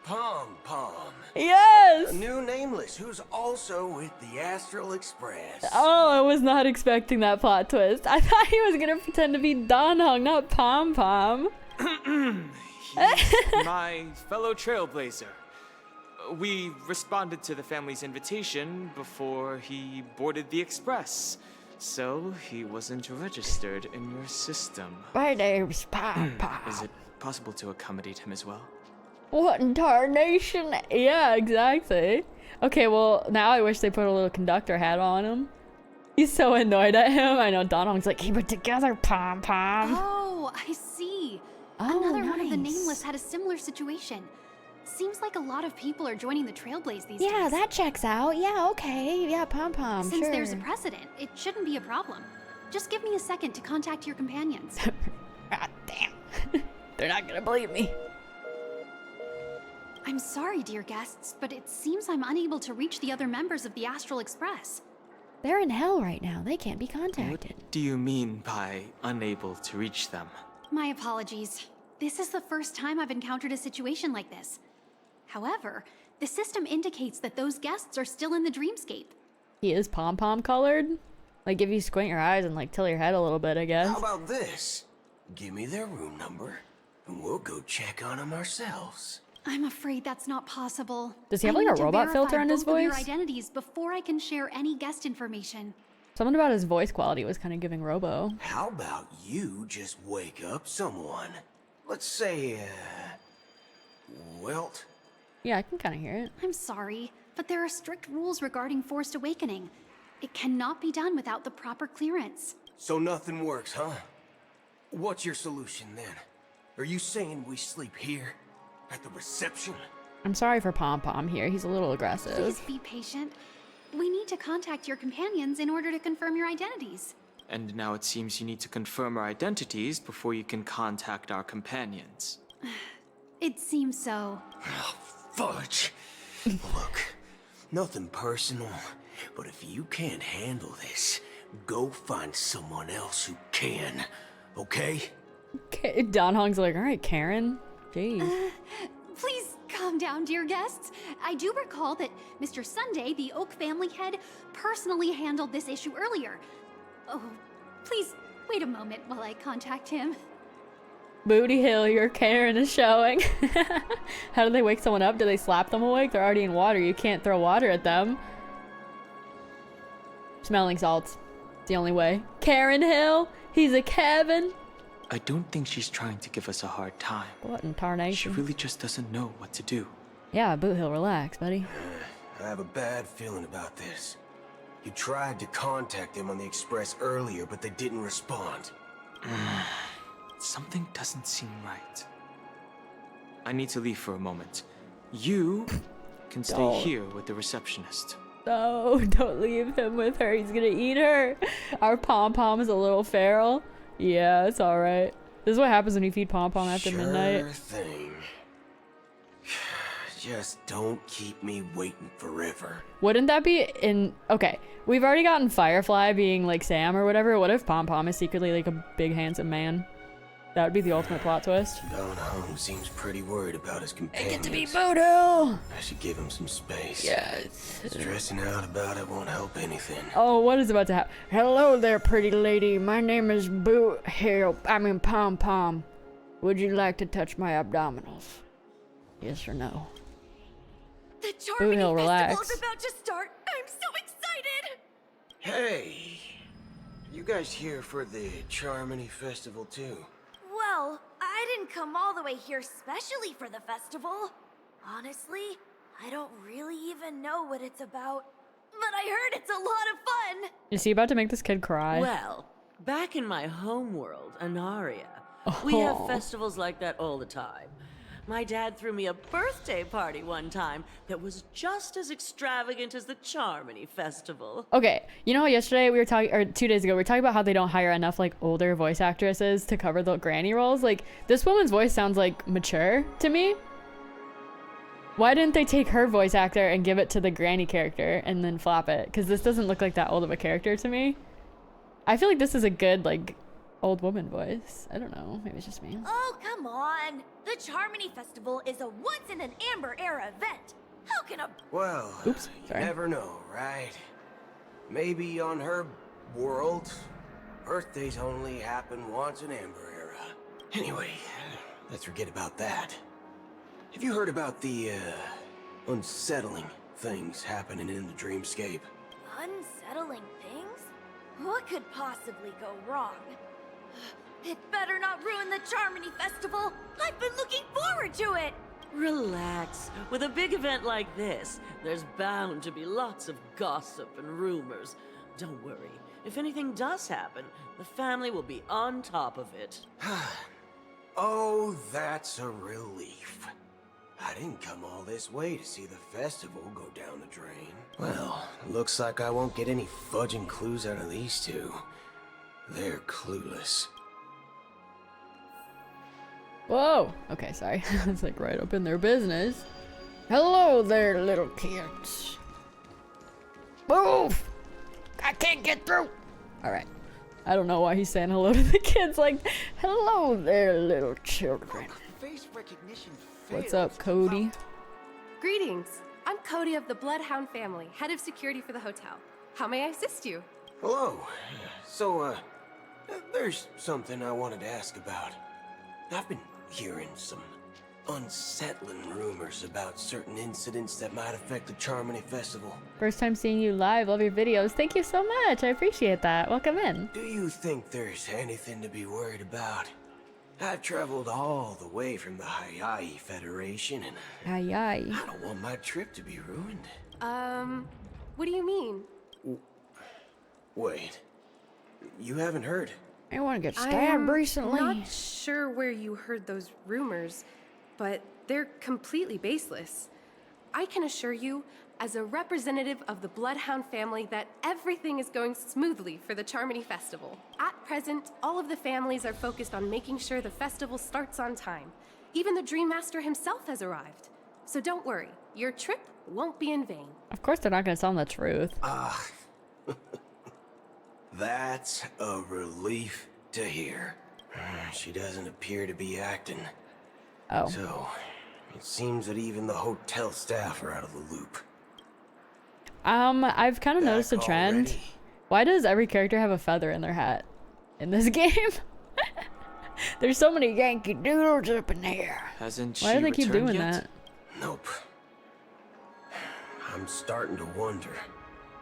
Pom Pom. Yes! A new Nameless who's also with the Astral Express. Oh, I was not expecting that plot twist. I thought he was gonna pretend to be Don Hung, not Pom Pom. He's my fellow trailblazer. We responded to the family's invitation before he boarded the express, so he wasn't registered in your system. My name's Pom Pom. Is it possible to accommodate him as well? What in tarnation? Yeah, exactly. Okay, well, now I wish they put a little conductor hat on him. He's so annoyed at him. I know Don Hong's like, keep it together, Pom Pom. Oh, I see. Oh, Another one of the nice. Nameless had a similar situation. Seems like a lot of people are joining the Trailblaze these days. Yeah, that checks out. Yeah, okay. Yeah, Pom Pom, Since sure. there's a precedent, it shouldn't be a problem. Just give me a second to contact your companions. God damn. They're not gonna believe me. I'm sorry, dear guests, but it seems I'm unable to reach the other members of the Astral Express. They're in hell right now. They can't be contacted. What do you mean by unable to reach them? My apologies. This is the first time I've encountered a situation like this. However, the system indicates that those guests are still in the Dreamscape. He is Pom Pom colored? Like, if you squint your eyes and, like, tilt your head a little bit, I guess. How about this? Give me their room number, and we'll go check on them ourselves. I'm afraid that's not possible. Does he have, I like, a need to robot filter verify on his both of your voice? identities before I can share any guest information. Something about his voice quality was kind of giving Robo. How about you just wake up someone? Let's say, Welt? Yeah, I can kind of hear it. I'm sorry, but there are strict rules regarding forced awakening. It cannot be done without the proper clearance. So nothing works, huh? What's your solution then? Are you saying we sleep here? At the reception? I'm sorry for Pom Pom here. He's a little Please aggressive. be patient. We need to contact your companions in order to confirm your identities. And now it seems you need to confirm our identities before you can contact our companions. It seems so. Oh, fudge. Look, nothing personal, but if you can't handle this, go find someone else who can, okay? Okay, Don Hong's like, all right, Karen. Jeez. Please calm down, dear guests. I do recall that Mr. Sunday, the Oak family head, personally handled this issue earlier. Oh, please wait a moment while I contact him. Booty Hill, your Karen is showing. How do they wake someone up? Do they slap them awake? They're already in water. You can't throw water at them. Smelling salts. It's the only way. Karen Hill. He's a Kevin. I don't think she's trying to give us a hard time. What in She tarnation? really just doesn't know what to do. Yeah, Boot Hill, relax, buddy. I have a bad feeling about this. You tried to contact them on the Express earlier, but they didn't respond. Something doesn't seem right. I need to leave for a moment. You can stay Don't. here with the receptionist. No, don't leave him with her. He's gonna eat her. Our Pom-Pom is a little feral. Yeah, it's alright. This is what happens when you feed Pom-Pom after midnight. Sure thing. Just don't keep me waiting forever. Wouldn't that be in... Okay, we've already gotten Firefly being like Sam or whatever. What if Pom-Pom is secretly like a big handsome man? That would be the ultimate plot twist. Don Home seems pretty worried about his I companions. get to be Boot Hill! I should give him some space. Yes. Stressing out about it won't help anything. Oh, what is about to happen? Hello there, pretty lady. My name is Boot Hill. I mean Pom-Pom. Would you like to touch my abdominals? Yes or no? The Boot Charming Hill, Festival relax. is about to start. I'm so excited. Hey! You guys here for the Charmony Festival too? Well, I didn't come all the way here specially for the festival. Honestly, I don't really even know what it's about. But I heard it's a lot of fun. Is he about to make this kid cry? Well, back in my home world, Anaria, we have Oh. festivals like that all the time. My dad threw me a birthday party one time that was just as extravagant as the Charmony Festival. Okay, you know how yesterday we were talking, or 2 days ago, we were talking about how they don't hire enough like older voice actresses to cover the granny roles? Like, this woman's voice sounds like mature to me. Why didn't they take her voice actor and give it to the granny character and then flop it? Because this doesn't look like that old of a character to me. I feel like this is a good, like, old woman voice. I don't know. Maybe it's just me. Oh, come on. The Charmony Festival is a once-in-an-Amber Era event. How can a... Well, Oops, sorry. you never know, right? Maybe on her world, birthdays only happen once in Amber Era. Anyway, let's forget about that. Have you heard about the, unsettling things happening in the Dreamscape? Unsettling things? What could possibly go wrong? It better not ruin the Charmony Festival. I've been looking forward to it. Relax. With a big event like this, there's bound to be lots of gossip and rumors. Don't worry. If anything does happen, the family will be on top of it. Oh, that's a relief. I didn't come all this way to see the festival go down the drain. Well, looks like I won't get any fudging clues out of these two. They're clueless. Whoa. Okay, sorry. It's like right up in their business. Hello there, little kids. Move! I can't get through. All right. I don't know why he's saying hello to the kids. Like, hello there, little children. Face recognition What's failed. up, Cody? Greetings. I'm Cody of the Bloodhound family, head of security for the hotel. How may I assist you? Hello. So, there's something I wanted to ask about. I've been hearing some unsettling rumors about certain incidents that might affect the Charmony Festival. First time seeing you live. Love your videos. Thank you so much. I appreciate that. Welcome in. Do you think there's anything to be worried about? I've traveled all the way from the Hayaii Federation, and Aye, aye. I don't want my trip to be ruined. What do you mean? Wait, you haven't heard? I want to get I'm stabbed recently. not sure where you heard those rumors, but they're completely baseless. I can assure you, as a representative of the Bloodhound family, that everything is going smoothly for the Charmony Festival. At present, all of the families are focused on making sure the festival starts on time. Even the Dream Master himself has arrived. So don't worry, your trip won't be in vain. Of course they're not going to tell them the truth. That's a relief to hear. She doesn't appear to be acting. Oh. So, it seems that even the hotel staff are out of the loop. I've kind of noticed a trend. already? Why does every character have a feather in their hat in this game? There's so many Yankee Doodles up in there. Hasn't Why she do they keep returned doing yet? that? Nope. I'm starting to wonder.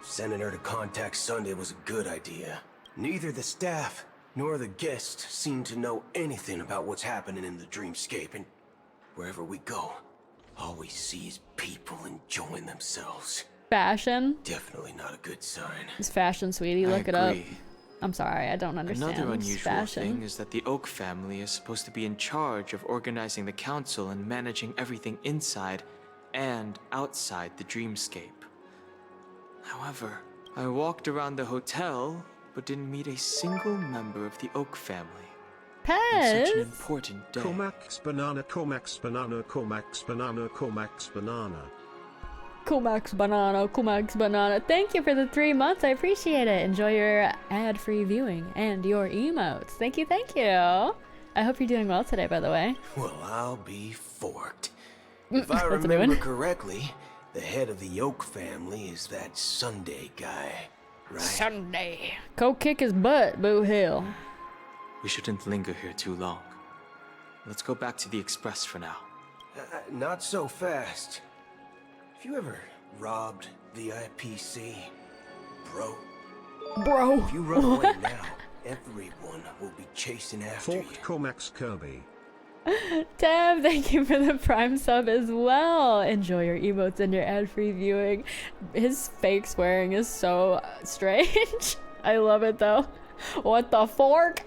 Sending her to contact Sunday was a good idea. Neither the staff nor the guests seem to know anything about what's happening in the dreamscape, and wherever we go, all we see is people enjoying themselves. Fashion? Definitely not a good sign. It's fashion, sweetie. Look it up. I'm sorry, I don't understand. Another unusual fashion. thing is that the Oak family is supposed to be in charge of organizing the council and managing everything inside and outside the dreamscape. However, I walked around the hotel, but didn't meet a single member of the Oak family. On such an important day. Koomaxx banana, Koomaxx banana, Koomaxx banana, Koomaxx banana. Koomaxx banana, Koomaxx banana. Thank you for the 3 months. I appreciate it. Enjoy your ad-free viewing and your emotes. Thank you, thank you. I hope you're doing well today, by the way. Well, I'll be forked. If I remember correctly, the head of the Oak family is that Sunday guy, right? Sunday. Go kick his butt, Boo Hill. We shouldn't linger here too long. Let's go back to the Express for now. Not so fast. Have you ever robbed the IPC, bro? Bro. If you run away now, everyone will be chasing after you. Forked Koomaxx Kirby. Tab, thank you for the Prime sub as well. Enjoy your emotes and your ad-free viewing. His fake swearing is so strange. I love it though. What the fork?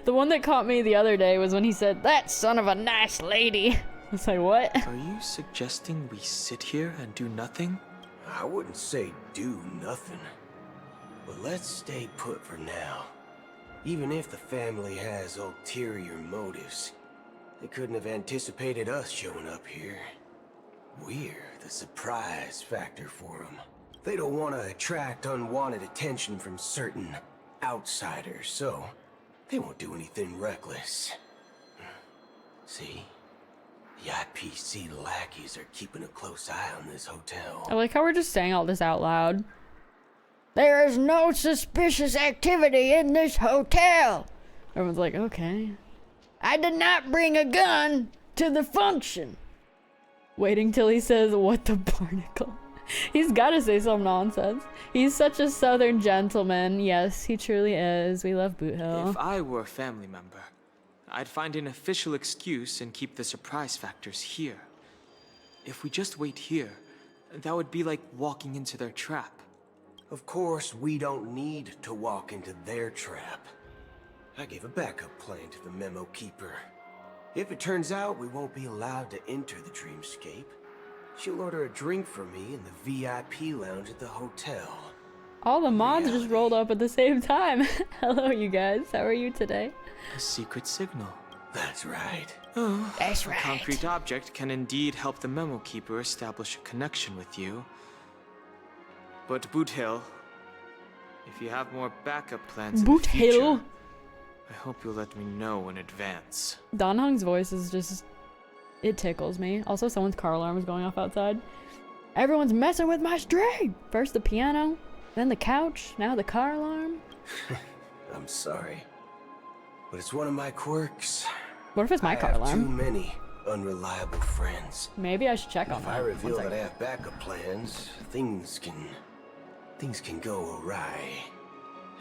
The one that caught me the other day was when he said, "That son of a nice lady." I was like, what? Are you suggesting we sit here and do nothing? I wouldn't say do nothing, but let's stay put for now. Even if the family has ulterior motives, they couldn't have anticipated us showing up here. We're the surprise factor for them. They don't want to attract unwanted attention from certain outsiders, so they won't do anything reckless. See? The IPC lackeys are keeping a close eye on this hotel. I like how we're just saying all this out loud. There is no suspicious activity in this hotel. Everyone's like, okay. I did not bring a gun to the function. Waiting till he says, "What the barnacle?" He's got to say some nonsense. He's such a southern gentleman. Yes, he truly is. We love Boot Hill. If I were a family member, I'd find an official excuse and keep the surprise factors here. If we just wait here, that would be like walking into their trap. Of course, we don't need to walk into their trap. I gave a backup plan to the memo keeper. If it turns out we won't be allowed to enter the dreamscape, she'll order a drink for me in the VIP lounge at the hotel. All the mods just rolled up at the same time. Hello, you guys. How are you today? A secret signal. That's right. Oh, that's a right. concrete object can indeed help the memo keeper establish a connection with you. But Boot Hill, if you have more backup plans in the future, I hope you'll let me know in advance. Don Hung's voice is just... it tickles me. Also, someone's car alarm is going off outside. Everyone's messing with my stream! First the piano, then the couch, now the car alarm. I'm sorry, but it's one of my quirks. What if it's my car I have alarm? too many unreliable friends. Maybe I should check on If that. I reveal that I have backup plans, things can go awry.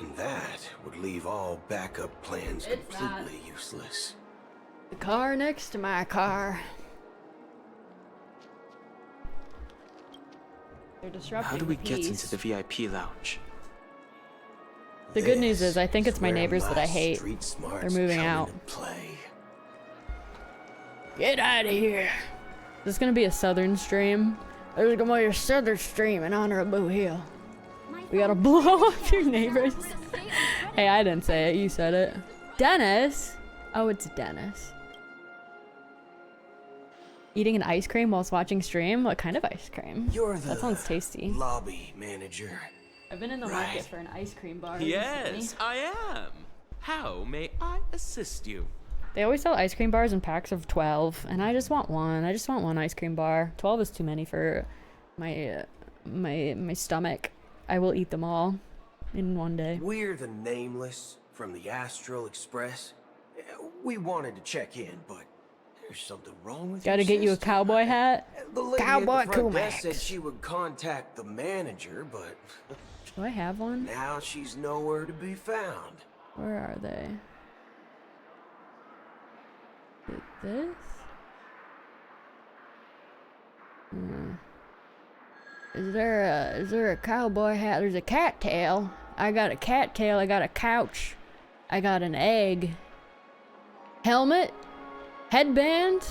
And that would leave all backup plans completely useless. The car next to my car. They're disrupting How do we the get peace. into the VIP lounge? The good news is I think it's my neighbors that I hate. They're moving out. Get out of here. This is gonna be a southern stream. There's gonna be a southern stream in honor of Boo Hill. We gotta blow up your neighbors. Hey, I didn't say it. You said it. Dennis? Oh, it's Dennis. Eating an ice cream whilst watching stream? What kind of ice cream? You're the that sounds tasty. lobby manager. I've been in the market for an ice cream bar. Yes, recently. I am. How may I assist you? They always sell ice cream bars in packs of 12, and I just want one. I just want one ice cream bar. 12 is too many for my stomach. I will eat them all in one day. We're the Nameless from the Astral Express. We wanted to check in, but there's something wrong with Gotta get you a cowboy hat. The lady Cowboy at the front desk Koomaxx. said she would contact the manager, but Do I have one? now she's nowhere to be found. Where are they? Is it this? Is there a cowboy hat? There's a cattail. I got a cattail. I got a couch. I got an egg. Helmet. Headband.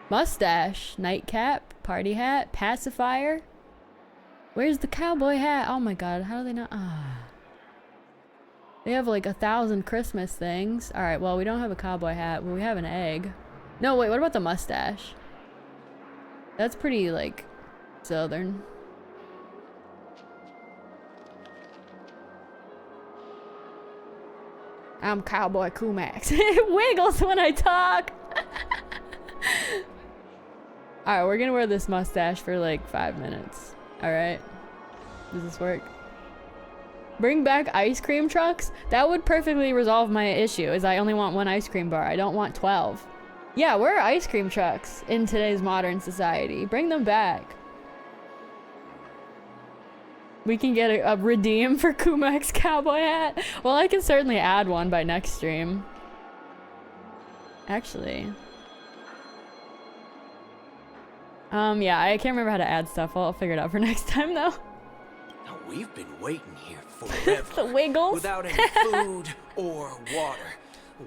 Mustache. Nightcap. Party hat. Pacifier. Where's the cowboy hat? Oh my god, how do they not? They have like 1,000 Christmas things. Alright, well, we don't have a cowboy hat, but we have an egg. No, wait, what about the mustache? That's pretty, like, southern. I'm Cowboy Koomaxx. It wiggles when I talk! Alright, we're gonna wear this mustache for like 5 minutes. Alright. Does this work? Bring back ice cream trucks? That would perfectly resolve my issue, is I only want 1 ice cream bar. I don't want 12. Yeah, where are ice cream trucks in today's modern society? Bring them back. We can get a redeem for Koomaxx cowboy hat. Well, I can certainly add one by next stream. Actually. Yeah, I can't remember how to add stuff. I'll figure it out for next time, though. Now, we've been waiting here forever. The wiggles. Without any food or water.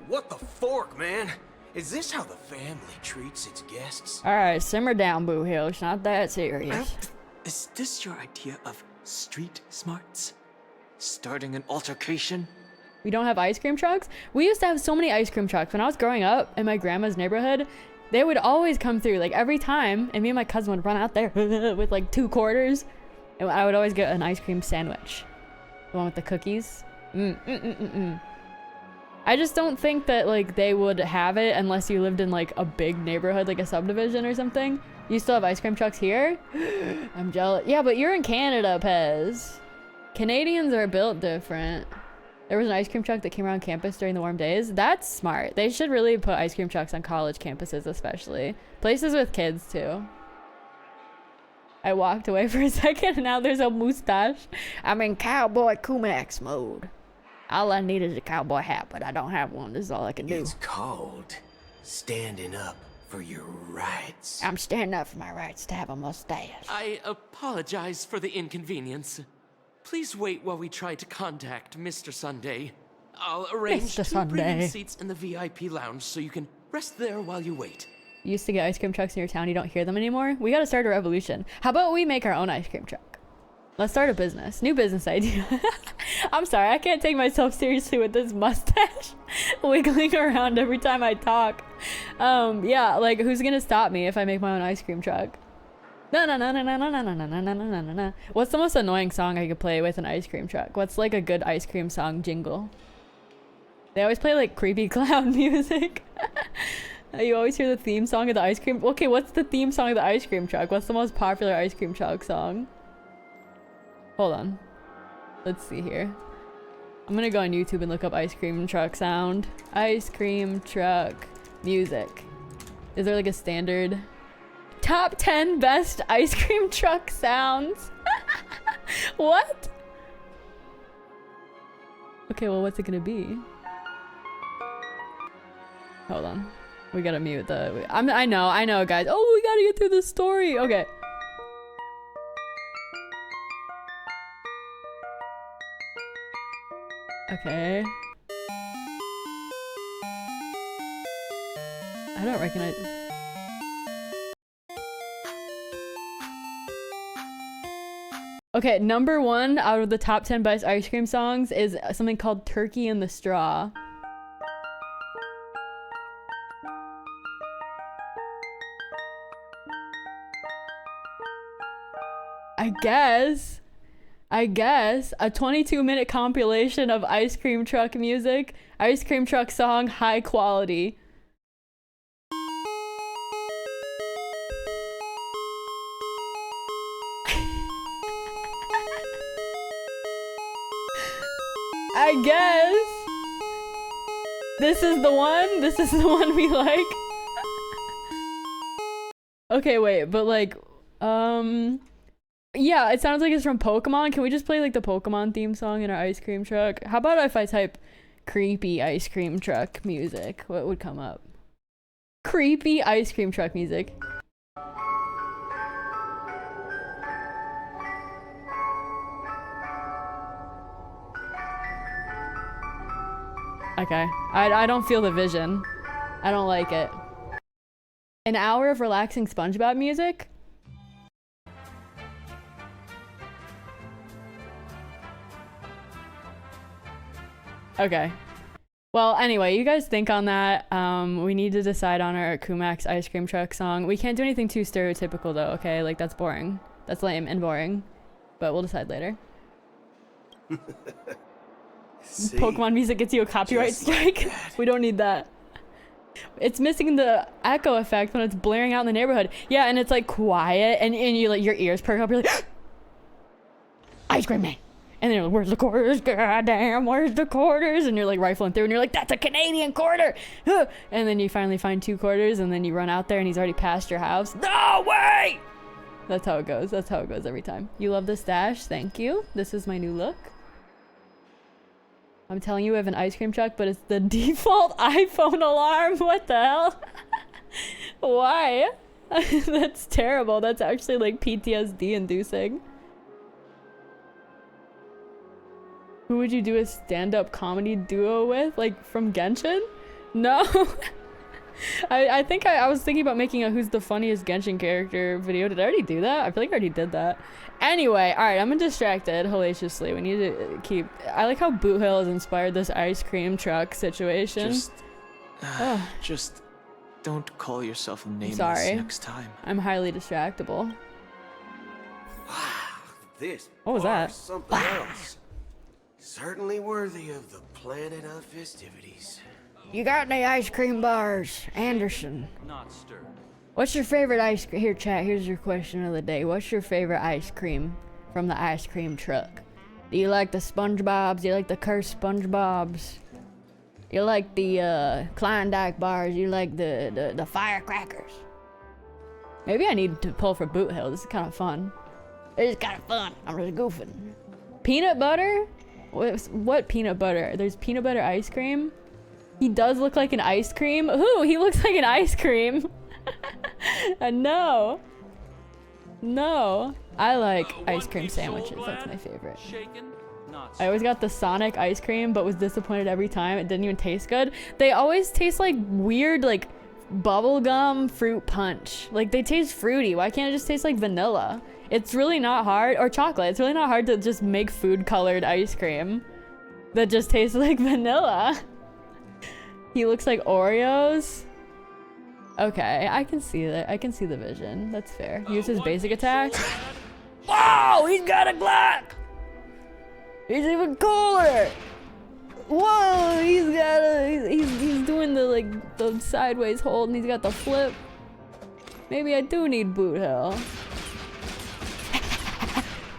What the fork, man? Is this how the family treats its guests? Alright, simmer down, Boo Hill. It's not that serious. Is this your idea of street smarts? Starting an altercation? We don't have ice cream trucks? We used to have so many ice cream trucks. When I was growing up in my grandma's neighborhood, they would always come through, like every time, and me and my cousin would run out there with like 2 quarters, and I would always get an ice cream sandwich. The one with the cookies. I just don't think that like they would have it unless you lived in like a big neighborhood, like a subdivision or something. You still have ice cream trucks here? I'm jealous. Yeah, but you're in Canada, Pez. Canadians are built different. There was an ice cream truck that came around campus during the warm days. That's smart. They should really put ice cream trucks on college campuses, especially. Places with kids, too. I walked away for a second, and now there's a mustache. I'm in Cowboy Koomaxx mode. All I need is a cowboy hat, but I don't have one. This is all I can do. It's called standing up for your rights. I'm standing up for my rights to have a mustache. I apologize for the inconvenience. Please wait while we try to contact Mr. Sunday. I'll arrange Mr. 2 Sunday. premium seats in the VIP lounge so you can rest there while you wait. You used to get ice cream trucks in your town. You don't hear them anymore? We gotta start a revolution. How about we make our own ice cream truck? Let's start a business. New business idea. I'm sorry, I can't take myself seriously with this mustache wiggling around every time I talk. Yeah, like who's gonna stop me if I make my own ice cream truck? No. What's the most annoying song I could play with an ice cream truck? What's like a good ice cream song jingle? They always play like creepy clown music. You always hear the theme song of the ice cream. Okay, what's the theme song of the ice cream truck? What's the most popular ice cream truck song? Hold on. Let's see here. I'm gonna go on YouTube and look up ice cream truck sound. Ice cream truck music. Is there like a standard? Top 10 best ice cream truck sounds. What? Okay, well, what's it gonna be? Hold on. We gotta mute the... I know, guys. Oh, we gotta get through this story. Okay. Okay. I don't recognize... Okay, number 1 out of the top 10 best ice cream songs is something called Turkey in the Straw. I guess a 22-minute compilation of ice cream truck music, ice cream truck song, high quality. I guess this is the one. This is the one we like. Okay, wait, but like, Yeah, it sounds like it's from Pokemon. Can we just play like the Pokemon theme song in our ice cream truck? How about if I type creepy ice cream truck music? What would come up? Creepy ice cream truck music. Okay. I don't feel the vision. I don't like it. An hour of relaxing SpongeBob music? Okay. Well, anyway, you guys think on that. We need to decide on our Koomaxx ice cream truck song. We can't do anything too stereotypical though, okay? Like that's boring. That's lame and boring. But we'll decide later. See, Pokemon music gets you a copyright strike. Like we don't need that. It's missing the echo effect when it's blaring out in the neighborhood. Yeah, and it's like quiet and you like your ears perk up, you're like ice cream man. And then you're like, where's the quarters? God damn, where's the quarters? And you're like rifling through and you're like, that's a Canadian quarter. And then you finally find 2 quarters and then you run out there and he's already past your house. No way! That's how it goes. That's how it goes every time. You love the stash? Thank you. This is my new look. I'm telling you, I have an ice cream truck, but it's the default iPhone alarm. What the hell? Why? That's terrible. That's actually like PTSD inducing. Who would you do a stand-up comedy duo with? Like from Genshin? No. I think I was thinking about making a who's the funniest Genshin character video. Did I already do that? I feel like I already did that. Anyway, alright, I'm distracted hellaciously. We need to keep... I like how Boot Hill has inspired this ice cream truck situation. Just don't call yourself nameless Sorry. next time. I'm highly distractible. This What was that? Something else. Certainly worthy of the planet of festivities. You got any ice cream bars, Anderson? Not stirred. What's your favorite ice cream? Here, chat, here's your question of the day. What's your favorite ice cream from the ice cream truck? Do you like the SpongeBobs? Do you like the cursed SpongeBobs? You like the Klondike bars? You like the firecrackers? Maybe I need to pull for Boot Hill. This is kind of fun. It's kind of fun. I'm just goofing. Peanut butter? What peanut butter? There's peanut butter ice cream? He does look like an ice cream? Who? He looks like an ice cream. No. No. I like ice cream sandwiches. That's my favorite. I always got the Sonic ice cream, but was disappointed every time. It didn't even taste good. They always taste like weird, like bubblegum fruit punch. Like they taste fruity. Why can't it just taste like vanilla? It's really not hard, or chocolate. It's really not hard to just make food colored ice cream that just tastes like vanilla. He looks like Oreos. Okay, I can see that. I can see the vision. That's fair. Use his basic attack. Whoa, he's got a Glock! He's even cooler! Whoa, he's got a... He's doing the, like, the sideways hold, and he's got the flip. Maybe I do need Boot Hill.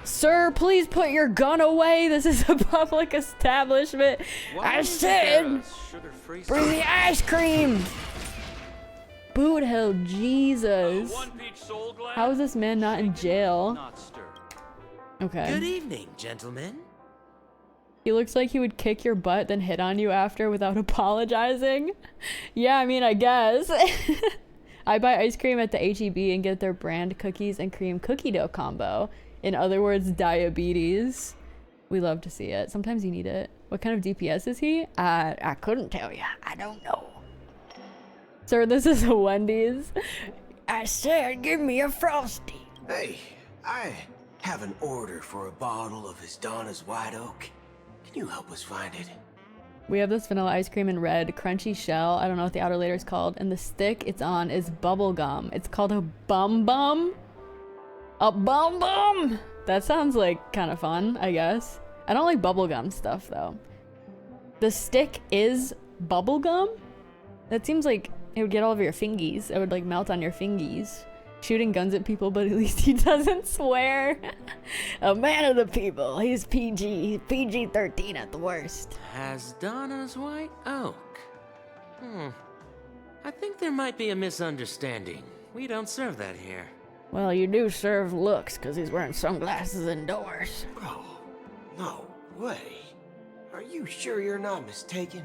Sir, please put your gun away. This is a public establishment. I said, bring the ice cream. Boot Hill, Jesus. How is this man not in jail? Okay. Good evening, gentlemen. He looks like he would kick your butt, then hit on you after without apologizing. Yeah, I mean, I guess. I buy ice cream at the H-E-B and get their brand cookies and cream cookie dough combo. In other words, diabetes. We love to see it. Sometimes you need it. What kind of DPS is he? I couldn't tell you. I don't know. Sir, this is a Wendy's. I said, give me a Frosty. Hey, I have an order for a bottle of His Donna's White Oak. Can you help us find it? We have this vanilla ice cream in red, crunchy shell. I don't know what the outer layer is called. And the stick it's on is bubble gum. It's called a bum bum. A bum bum. That sounds like kind of fun, I guess. I don't like bubblegum stuff though. The stick is bubblegum? That seems like it would get all over your fingies. It would like melt on your fingies. Shooting guns at people, but at least he doesn't swear. A man of the people. He's PG. He's PG-13 at the worst. Has Donna's White Oak? I think there might be a misunderstanding. We don't serve that here. Well, you do serve looks because he's wearing sunglasses indoors. Oh, no way. Are you sure you're not mistaken?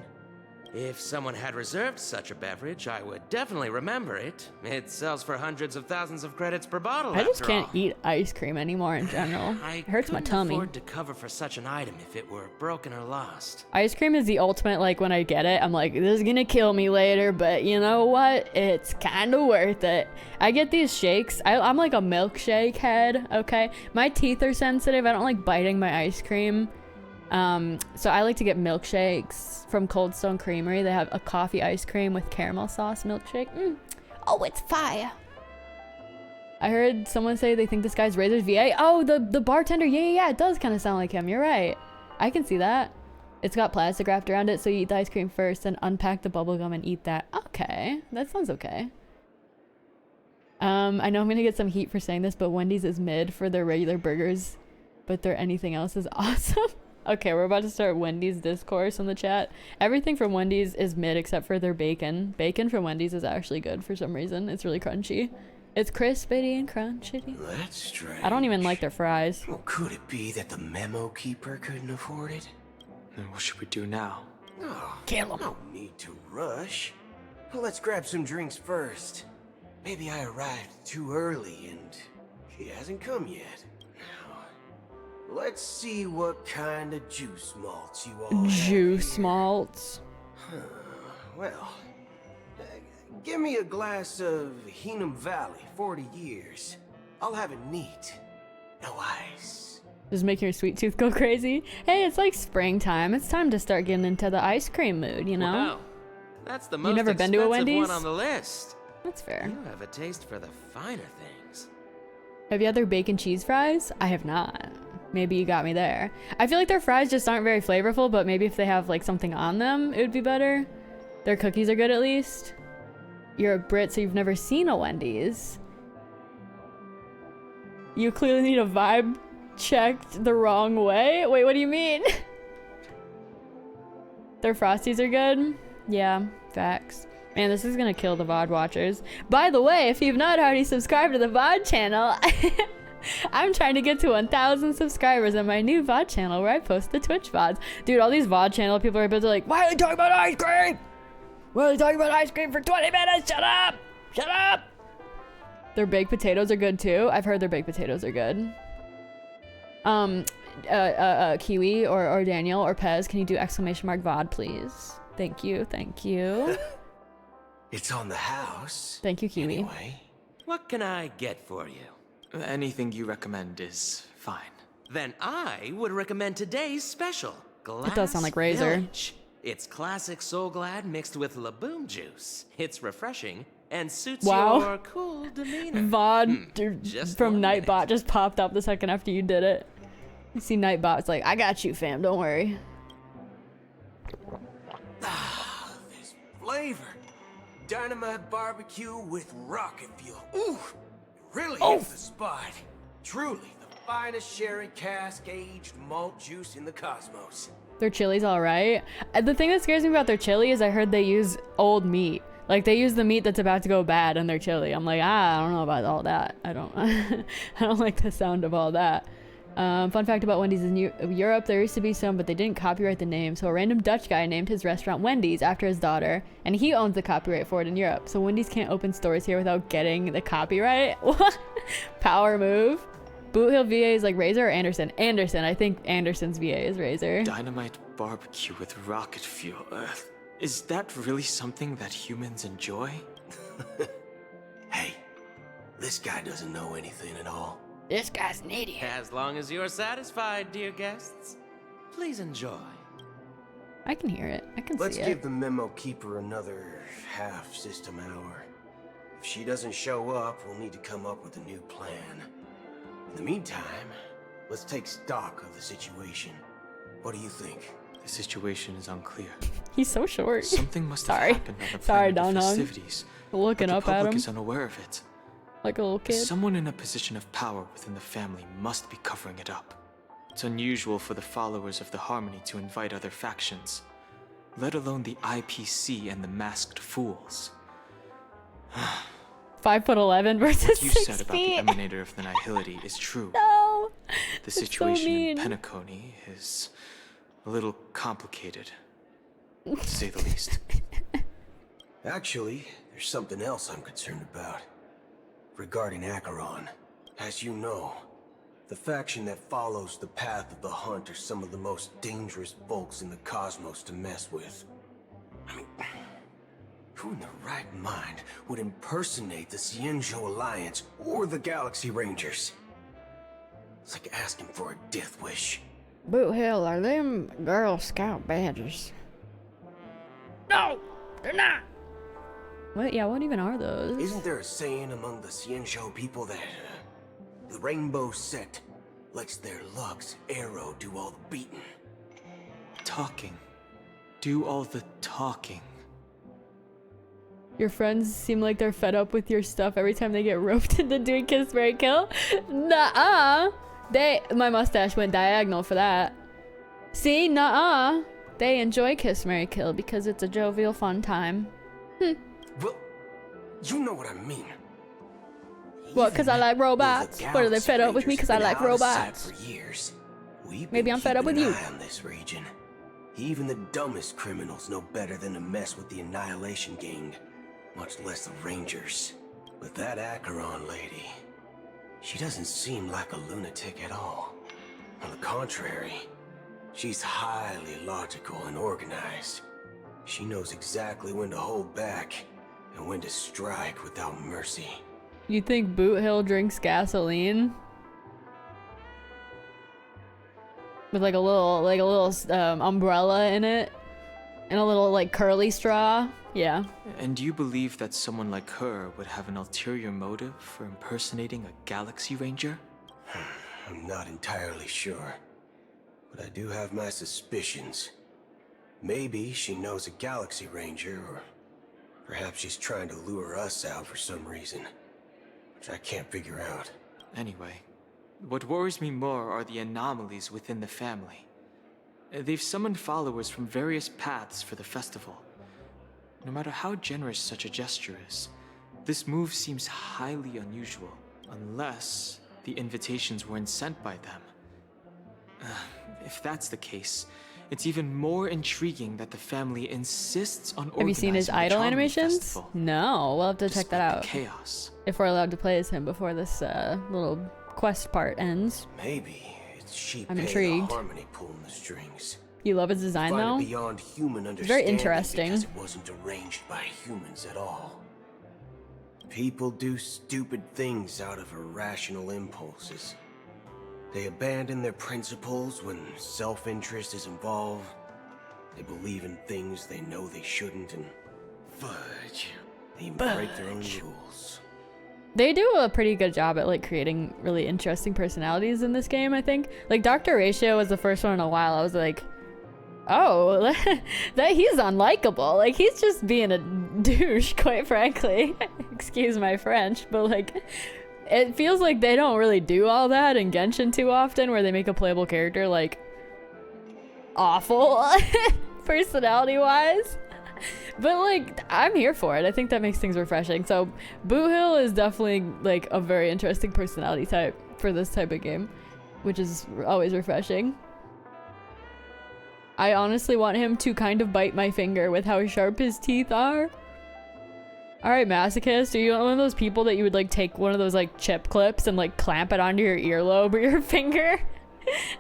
If someone had reserved such a beverage, I would definitely remember it. It sells for hundreds of thousands of credits per bottle. I just after can't all. eat ice cream anymore in general. It hurts my tummy. I couldn't afford to cover for such an item if it were broken or lost. Ice cream is the ultimate, like, when I get it, I'm like, this is gonna kill me later, but you know what? It's kind of worth it. I get these shakes. I'm like a milkshake head, okay? My teeth are sensitive. I don't like biting my ice cream. So I like to get milkshakes from Cold Stone Creamery. They have a coffee ice cream with caramel sauce milkshake. Oh, it's fire. I heard someone say they think this guy's Razor's VA. Oh, the bartender. Yeah, it does kind of sound like him. You're right. I can see that. It's got plastic wrapped around it, so you eat the ice cream first, then unpack the bubble gum and eat that. Okay, that sounds okay. I know I'm gonna get some heat for saying this, but Wendy's is mid for their regular burgers, but their anything else is awesome. Okay, we're about to start Wendy's discourse in the chat. Everything from Wendy's is mid except for their bacon. Bacon from Wendy's is actually good for some reason. It's really crunchy. It's crispity and crunchy. That's strange. I don't even like their fries. Well, could it be that the memo keeper couldn't afford it? Then what should we do now? Oh, kill him. No need to rush. Well, let's grab some drinks first. Maybe I arrived too early and he hasn't come yet. Let's see what kind of juice malts you all have Juice here. malts. Well, give me a glass of Heenum Valley, 40 years. I'll have it neat. No ice. Just making your sweet tooth go crazy. Hey, it's like springtime. It's time to start getting into the ice cream mood, you know? Wow. That's the most You never been to a expensive Wendy's? one on the list. That's fair. You have a taste for the finer things. Have you had their bacon cheese fries? I have not. Maybe you got me there. I feel like their fries just aren't very flavorful, but maybe if they have like something on them, it would be better. Their cookies are good at least. You're a Brit, so you've never seen a Wendy's. You clearly need a vibe checked the wrong way. Wait, what do you mean? Their Frosties are good? Yeah, facts. Man, this is gonna kill the VOD watchers. By the way, if you've not already subscribed to the VOD channel, I'm trying to get to 1,000 subscribers on my new VOD channel where I post the Twitch VODs. Dude, all these VOD channel people are busy like, why are they talking about ice cream? Why are they talking about ice cream for 20 minutes? Shut up! Shut up! Their baked potatoes are good too. I've heard their baked potatoes are good. Kiwi or Daniel or Pez, can you do exclamation mark VOD, please? Thank you, thank you. It's on the house. Thank you, Kiwi. Anyway. What can I get for you? Anything you recommend is fine. Then I would recommend today's special, Glass It does sound like Razor. Village. It's classic Soul Glad mixed with Laboom juice. It's refreshing and suits Wow. your cool demeanor. VOD just from 1 minute. Nightbot just popped up the second after you did it. You see Nightbot's like, I got you, fam, don't worry. This flavor. Dynamite barbecue with rocket fuel. Ooh, really hits the spot. Truly the finest sherry cask aged malt juice in the cosmos. Their chili's alright. The thing that scares me about their chili is I heard they use old meat. Like, they use the meat that's about to go bad in their chili. I'm like, I don't know about all that. I don't I don't like the sound of all that. Fun fact about Wendy's in Europe, there used to be some, but they didn't copyright the name. So a random Dutch guy named his restaurant Wendy's after his daughter, and he owns the copyright for it in Europe. So Wendy's can't open stores here without getting the copyright. Power move. Boot Hill VA is like Razor or Anderson? Anderson. I think Anderson's VA is Razor. Dynamite barbecue with rocket fuel. Is that really something that humans enjoy? Hey, this guy doesn't know anything at all. This guy's an idiot. As long as you're satisfied, dear guests, please enjoy. I can hear it. I can Let's see give it. the memo keeper another half system hour. If she doesn't show up, we'll need to come up with a new plan. In the meantime, let's take stock of the situation. What do you think? The situation is unclear. He's so short. Something must have happened on the Sorry, plan of the Don-Hong. festivities. Looking but up the at public him is unaware of it. like a little kid. Someone in a position of power within the family must be covering it up. It's unusual for the followers of the Harmony to invite other factions, let alone the IPC and the Masked Fools. 5'11" versus What you 6 said about feet. the Emanator of the Nihility is true. No. The so situation in mean. Penacony is a little complicated, to say the least. Actually, there's something else I'm concerned about. Regarding Acheron. As you know, the faction that follows the path of the hunt are some of the most dangerous folks in the cosmos to mess with. I mean, who in their right mind would impersonate the Xianzhou Alliance or the Galaxy Rangers? It's like asking for a death wish. Boot Hill, are them Girl Scout badges? No, they're not. What? Yeah, what even are those? Isn't there a saying among the Xianzhou people that the Rainbow Sect lets their lugs arrow do all the beating? Talking. Do all the talking. Your friends seem like they're fed up with your stuff every time they get roped into doing Kiss, Marry, Kill. Nuh-uh. My mustache went diagonal for that. See, nuh-uh. They enjoy Kiss, Marry, Kill because it's a jovial, fun time. Well, you know what I mean. What, because I like robots? What, are they fed up with me because I like robots? For years. We've Maybe I'm fed up with you. On this region. Even the dumbest criminals know better than to mess with the Annihilation Gang, much less the Rangers. But that Acheron lady, she doesn't seem like a lunatic at all. On the contrary, she's highly logical and organized. She knows exactly when to hold back and when to strike without mercy. You think Boot Hill drinks gasoline? With like a little umbrella in it? And a little like curly straw? Yeah. And do you believe that someone like her would have an ulterior motive for impersonating a Galaxy Ranger? I'm not entirely sure, but I do have my suspicions. Maybe she knows a Galaxy Ranger, or perhaps she's trying to lure us out for some reason, which I can't figure out. Anyway, what worries me more are the anomalies within the family. They've summoned followers from various paths for the festival. No matter how generous such a gesture is, this move seems highly unusual, unless the invitations weren't sent by them. If that's the case, it's even more intriguing that the family insists on organizing. Have you seen his idol animations? Festival, no, we'll have to check that out. Chaos. If we're allowed to play as him before this little quest part ends. Maybe it's I'm intrigued. Harmony pulling the strings. You love his design though? Beyond human it's very interesting. Because it wasn't arranged by humans at all. People do stupid things out of irrational impulses. They abandon their principles when self-interest is involved. They believe in things they know they shouldn't, and fudge. They even break their own rules. They do a pretty good job at like creating really interesting personalities in this game, I think. Like Dr. Ratio was the first one in a while. I was like, oh, that he's unlikable. Like he's just being a douche, quite frankly. Excuse my French, but like it feels like they don't really do all that in Genshin too often, where they make a playable character like awful personality wise. But like I'm here for it. I think that makes things refreshing. So Boo Hill is definitely like a very interesting personality type for this type of game, which is always refreshing. I honestly want him to kind of bite my finger with how sharp his teeth are. Alright, Masochist, are you one of those people that you would like take one of those like chip clips and like clamp it onto your earlobe or your finger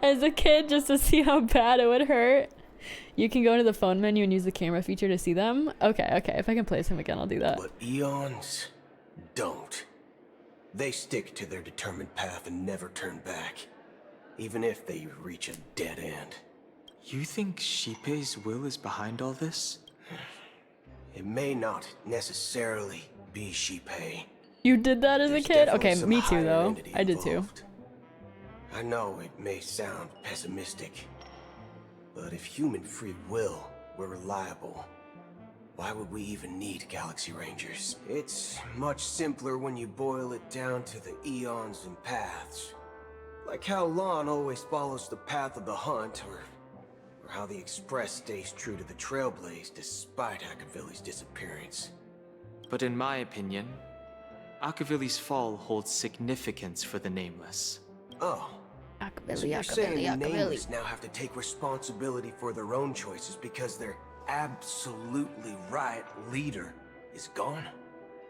as a kid just to see how bad it would hurt? You can go into the phone menu and use the camera feature to see them. Okay, if I can play as him again, I'll do that. But Eons don't. They stick to their determined path and never turn back, even if they reach a dead end. You think Shippei's will is behind all this? It may not necessarily be Shippei. You did that as a kid? Okay, me too though. I did too. I know it may sound pessimistic, but if human free will were reliable, why would we even need Galaxy Rangers? It's much simpler when you boil it down to the eons and paths. Like how Lon always follows the path of the hunt, or how the Express stays true to the Trailblaze despite Akavilli's disappearance. But in my opinion, Akavili's fall holds significance for the Nameless. Oh. So you're saying the Nameless now have to take responsibility for their own choices because their absolutely right leader is gone?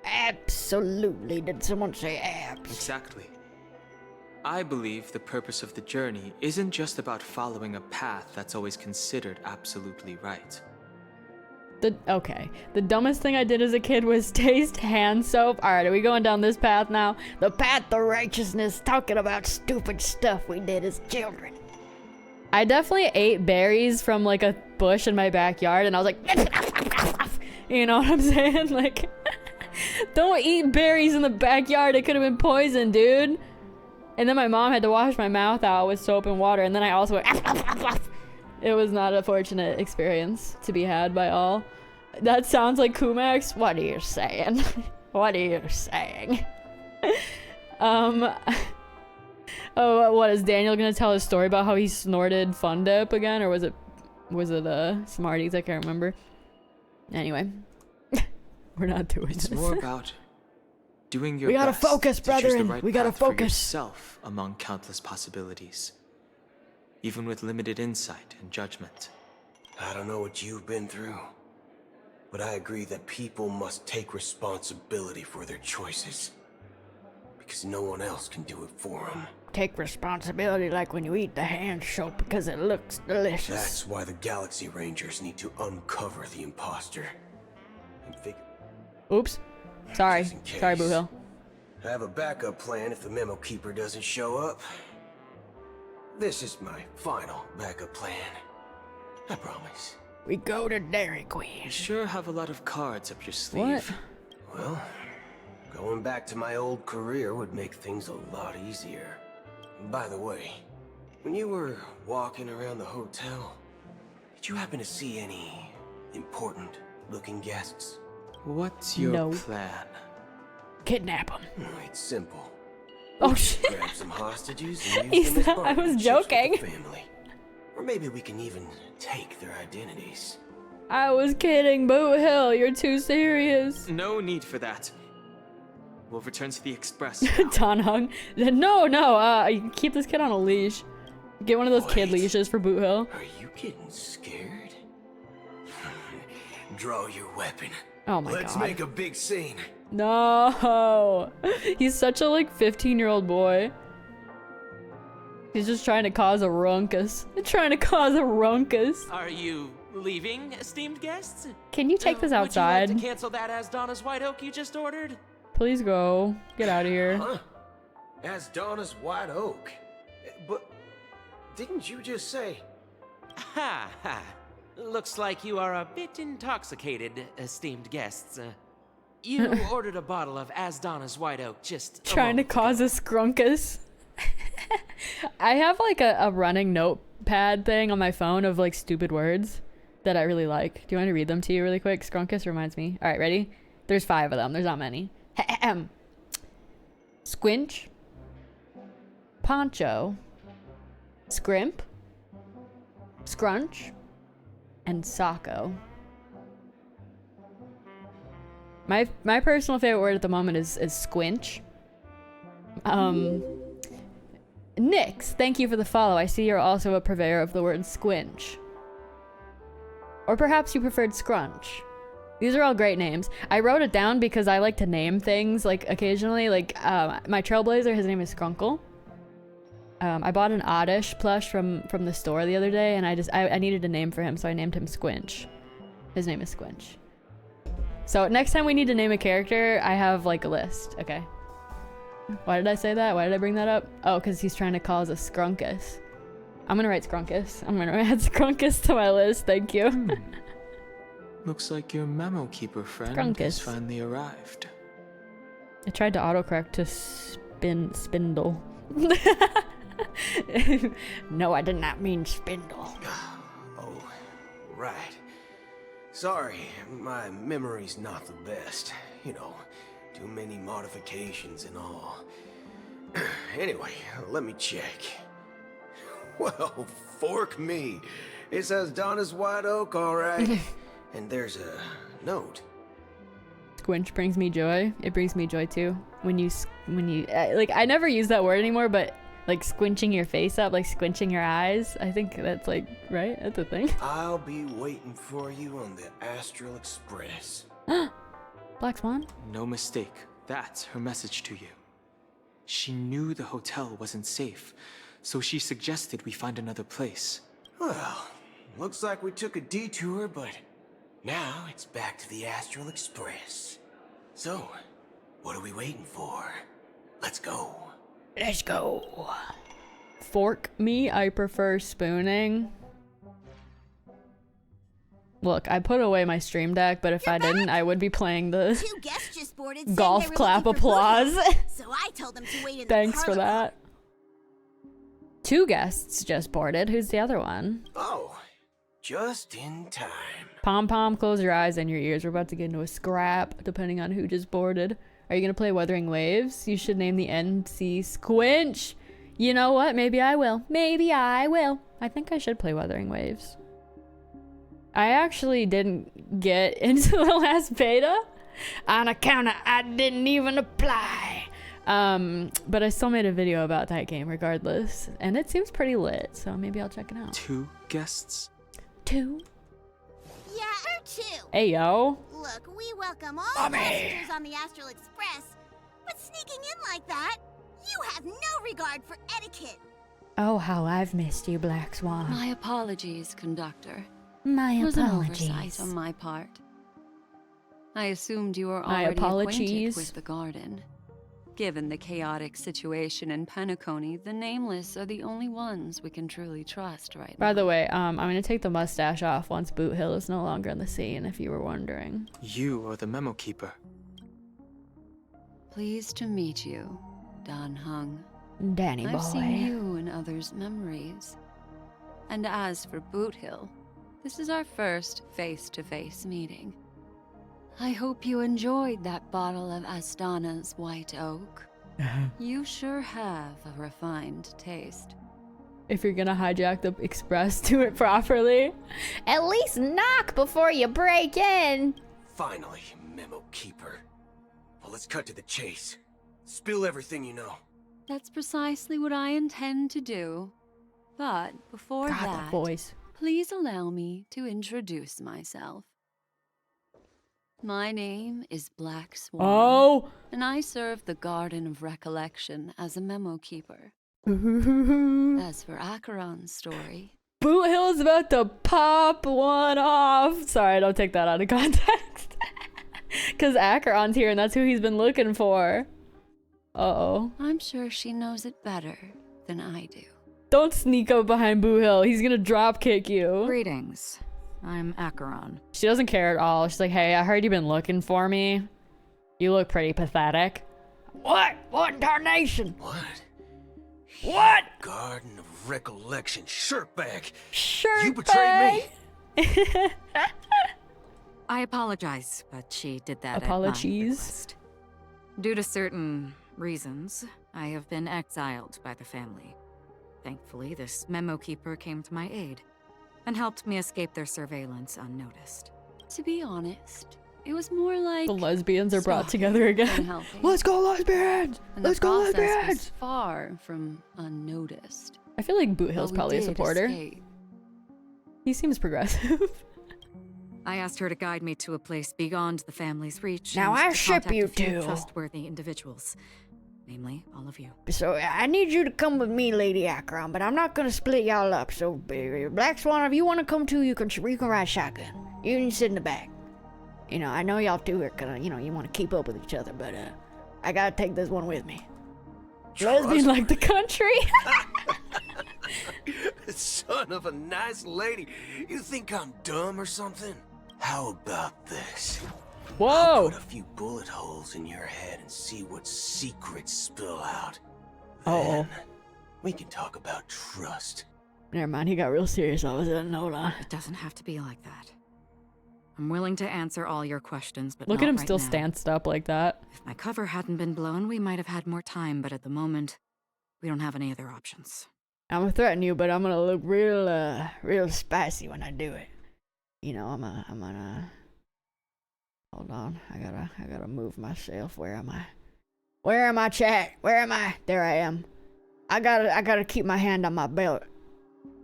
Absolutely. Did someone say abs? Exactly. I believe the purpose of the journey isn't just about following a path that's always considered absolutely right. Okay. The dumbest thing I did as a kid was taste hand soap. Alright, are we going down this path now? The path to righteousness, talking about stupid stuff we did as children. I definitely ate berries from like a bush in my backyard and I was like, you know what I'm saying? Like, don't eat berries in the backyard. It could have been poison, dude. And then my mom had to wash my mouth out with soap and water and then I also went, it was not a fortunate experience to be had by all. That sounds like Koomaxx. What are you saying? What are you saying? Oh, what is Daniel gonna tell his story about how he snorted Fun Dip again, or was it Smarties? I can't remember. Anyway, we're not doing this. It's more about doing your We gotta best focus, to choose the brethren. right We gotta path for focus. yourself among countless possibilities, even with limited insight and judgment. I don't know what you've been through, but I agree that people must take responsibility for their choices. Because no one else can do it for them. Take responsibility like when you eat the hand soap because it looks delicious. That's why the Galaxy Rangers need to uncover the imposter. And figure... Oops. Sorry. Sorry, Boo Hill. I have a backup plan if the Memo Keeper doesn't show up. This is my final backup plan. I promise. We go to Dairy Queen. You sure have a lot of cards up your sleeve. What? Well, going back to my old career would make things a lot easier. By the way, when you were walking around the hotel, did you happen to see any important looking guests? What's your plan? Kidnap them. It's simple. Oh shit. Grab some hostages and use them as I bargaining was chips with the joking. family. Or maybe we can even take their identities. I was kidding, Boo Hill. You're too serious. No need for that. We'll return to the Express. Don Hung. No. You keep this kid on a leash. Get one of those kid leashes for Boot Hill. Are you getting scared? Draw your weapon. Oh my Let's god. make a big scene. No. He's such a like 15-year-old boy. He's just trying to cause a ruckus. Are you leaving, esteemed guests? Can you take this outside? Would you like to cancel that as Donna's White Oak you just ordered? Please go. Get out of here. Huh? As Donna's White Oak. But didn't you just say... Ha ha. Looks like you are a bit intoxicated, esteemed guests. You ordered a bottle of As Donna's White Oak just Trying to cause a scrunkus. I have like a running notepad thing on my phone of like stupid words that I really like. Do you want me to read them to you really quick? Scrunkus reminds me. All right, ready? There's 5 of them. There's not many. Squinch. Poncho. Scrimp. Scrunch. And Socko. My personal favorite word at the moment is squinch. Nyx, thank you for the follow. I see you're also a purveyor of the word squinch. Or perhaps you preferred scrunch. These are all great names. I wrote it down because I like to name things like occasionally. Like my Trailblazer, his name is Skrunkle. I bought an Oddish plush from the store the other day, and I needed a name for him, so I named him Squinch. His name is Squinch. So next time we need to name a character, I have like a list. Okay. Why did I say that? Why did I bring that up? Oh, because he's trying to cause a scrunkus. I'm gonna write scrunkus. I'm gonna add scrunkus to my list. Thank you. Looks like your Memo Keeper friend has finally arrived. I tried to autocorrect to spindle. No, I did not mean spindle. Oh, right. Sorry, my memory's not the best. You know, too many modifications and all. Anyway, let me check. Well, fork me. It says Donna's White Oak, all right. And there's a note. Squinch brings me joy. It brings me joy too. When you like, I never use that word anymore, but like squinching your face up, like squinching your eyes. I think that's like, right? That's a thing. I'll be waiting for you on the Astral Express. Black Swan? No mistake. That's her message to you. She knew the hotel wasn't safe, so she suggested we find another place. Well, looks like we took a detour, but now it's back to the Astral Express. So, what are we waiting for? Let's go. Let's go. Fork me, I prefer spooning. Look, I put away my stream deck, but if I didn't, I would be playing the Two guests just boarded, saying golf they were clap looking for applause. booze, so I told them to wait in Thanks the for that. 2 guests just boarded. Who's the other one? Oh, just in time. Pom Pom, close your eyes and your ears. We're about to get into a scrap, depending on who just boarded. Are you gonna play Wuthering Waves? You should name the NC Squinch. You know what? Maybe I will. Maybe I will. I think I should play Wuthering Waves. I actually didn't get into the last beta on account of I didn't even apply. But I still made a video about that game regardless, and it seems pretty lit, so maybe I'll check it out. 2 guests? 2? Yeah, or 2. Hey, yo. Look, we welcome all passengers on the Astral Express, but sneaking in like that, you have no regard for etiquette. Oh, how I've missed you, Black Swan. My apologies, conductor. My It was an apologies. oversight on my part. I assumed you were My already apologies. acquainted with the garden. Given the chaotic situation in Penacony, the Nameless are the only ones we can truly trust right By now. the way, I'm gonna take the mustache off once Boot Hill is no longer in the scene, if you were wondering. You are the memo keeper. Pleased to meet you, Dan Hung. Danny I've boy. seen you in others' memories. And as for Boot Hill, this is our first face-to-face meeting. I hope you enjoyed that bottle of Astana's White Oak. You sure have a refined taste. If you're gonna hijack the express, do it properly. At least knock before you break in. Finally, memo keeper. Well, let's cut to the chase. Spill everything you know. That's precisely what I intend to do. But before God, that, that voice. please allow me to introduce myself. My name is Black Swan. Oh! And I serve the Garden of Recollection as a memo keeper. As for Acheron's story, Boot Hill is about to pop one off. Sorry, don't take that out of context. Because Acheron's here and that's who he's been looking for. Uh-oh. I'm sure she knows it better than I do. Don't sneak up behind Boot Hill. He's gonna drop kick you. Greetings. I'm Acheron. She doesn't care at all. She's like, hey, I heard you've been looking for me. You look pretty pathetic. What? What in tarnation? What? What? Garden of Recollection, shirtbag. Shirtbag. You betrayed me. I apologize, but she did that Apologies. at my request. Due to certain reasons, I have been exiled by the family. Thankfully, this memo keeper came to my aid and helped me escape their surveillance unnoticed. To be honest, it was more like The lesbians are brought stalking together than again. helping. Let's go lesbians! And Let's the go process lesbians! was far from unnoticed. I feel like Boot Hill's But we probably a did supporter. escape. He seems progressive. I asked her to guide me to a place beyond the family's reach. Now and I to ship contact you a few two. trustworthy individuals, namely all of you. So I need you to come with me, Lady Acheron, but I'm not gonna split y'all up. So Black Swan, if you want to come too, you can ride shotgun. You can sit in the back. You know, I know y'all two are gonna, you want to keep up with each other, but I gotta take this one with me. Lesbian like the country. Son of a nice lady. You think I'm dumb or something? How about this? Whoa! I'll put a few bullet holes in your head and see what secrets spill out. Then we can talk about trust. Never mind, he got real serious all of a sudden. Hold on. It doesn't have to be like that. I'm willing to answer all your questions, but Look not at him right still now. stanced up like that. If my cover hadn't been blown, we might have had more time, but at the moment, we don't have any other options. I'm gonna threaten you, but I'm gonna look real spicy when I do it. You know, I'm gonna Hold on. I gotta move myself. Where am I? Where am I, chat? Where am I? There I am. I gotta keep my hand on my belt.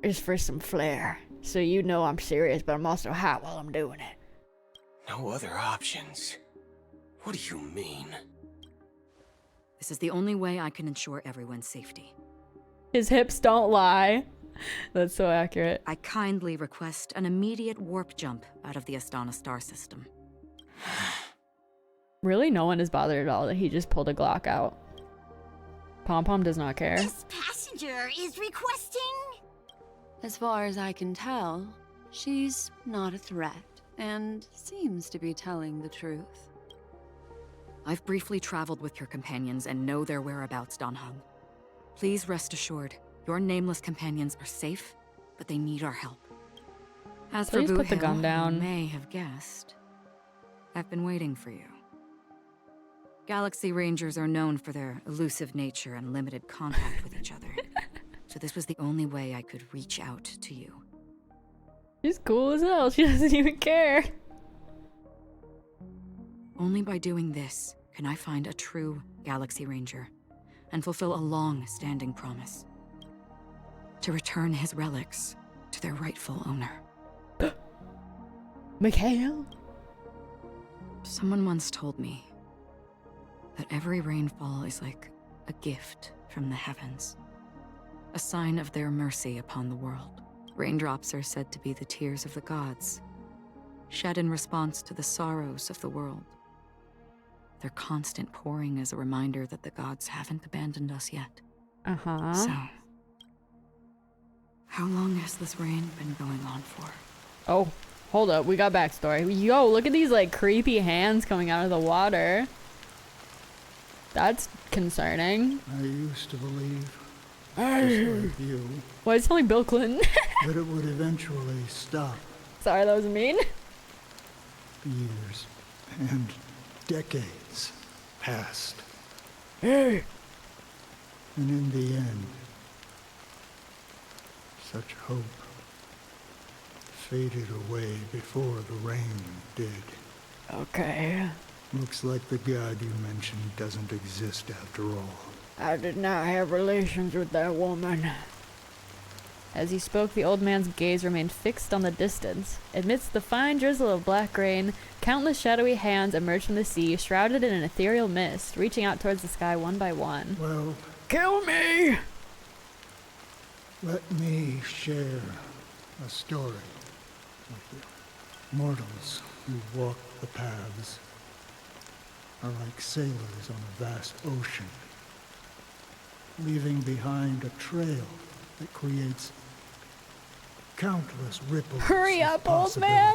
Just for some flair. So you know I'm serious, but I'm also hot while I'm doing it. No other options. What do you mean? This is the only way I can ensure everyone's safety. His hips don't lie. That's so accurate. I kindly request an immediate warp jump out of the Astana star system. Really, no one is bothered at all that he just pulled a Glock out. Pom Pom does not care. This passenger is requesting. As far as I can tell, she's not a threat and seems to be telling the truth. I've briefly traveled with your companions and know their whereabouts, Dan Heng. Please rest assured, your nameless companions are safe, but they need our help. As Please for put the Boot gun Hill, down. You may have guessed. I've been waiting for you. Galaxy Rangers are known for their elusive nature and limited contact with each other. So this was the only way I could reach out to you. She's cool as hell. She doesn't even care. Only by doing this can I find a true Galaxy Ranger and fulfill a long-standing promise. To return his relics to their rightful owner. Mikhail? Someone once told me that every rainfall is like a gift from the heavens. A sign of their mercy upon the world. Raindrops are said to be the tears of the gods, shed in response to the sorrows of the world. Their constant pouring is a reminder that the gods haven't abandoned us yet. Uh-huh. So, how long has this rain been going on for? Oh, hold up. We got backstory. Yo, look at these like creepy hands coming out of the water. That's concerning. I used to believe, just like you, Why is it only Bill Clinton? that it would eventually stop. Sorry, that was mean. Years and decades passed. Hey. And in the end, such hope faded away before the rain did. Okay. Looks like the god you mentioned doesn't exist after all. I did not have relations with that woman. As he spoke, the old man's gaze remained fixed on the distance. Amidst the fine drizzle of black rain, countless shadowy hands emerged from the sea, shrouded in an ethereal mist, reaching out towards the sky one by one. Well, kill me! Let me share a story with you. Mortals who walk the paths are like sailors on a vast ocean, leaving behind a trail that creates countless ripples. Hurry up, old man!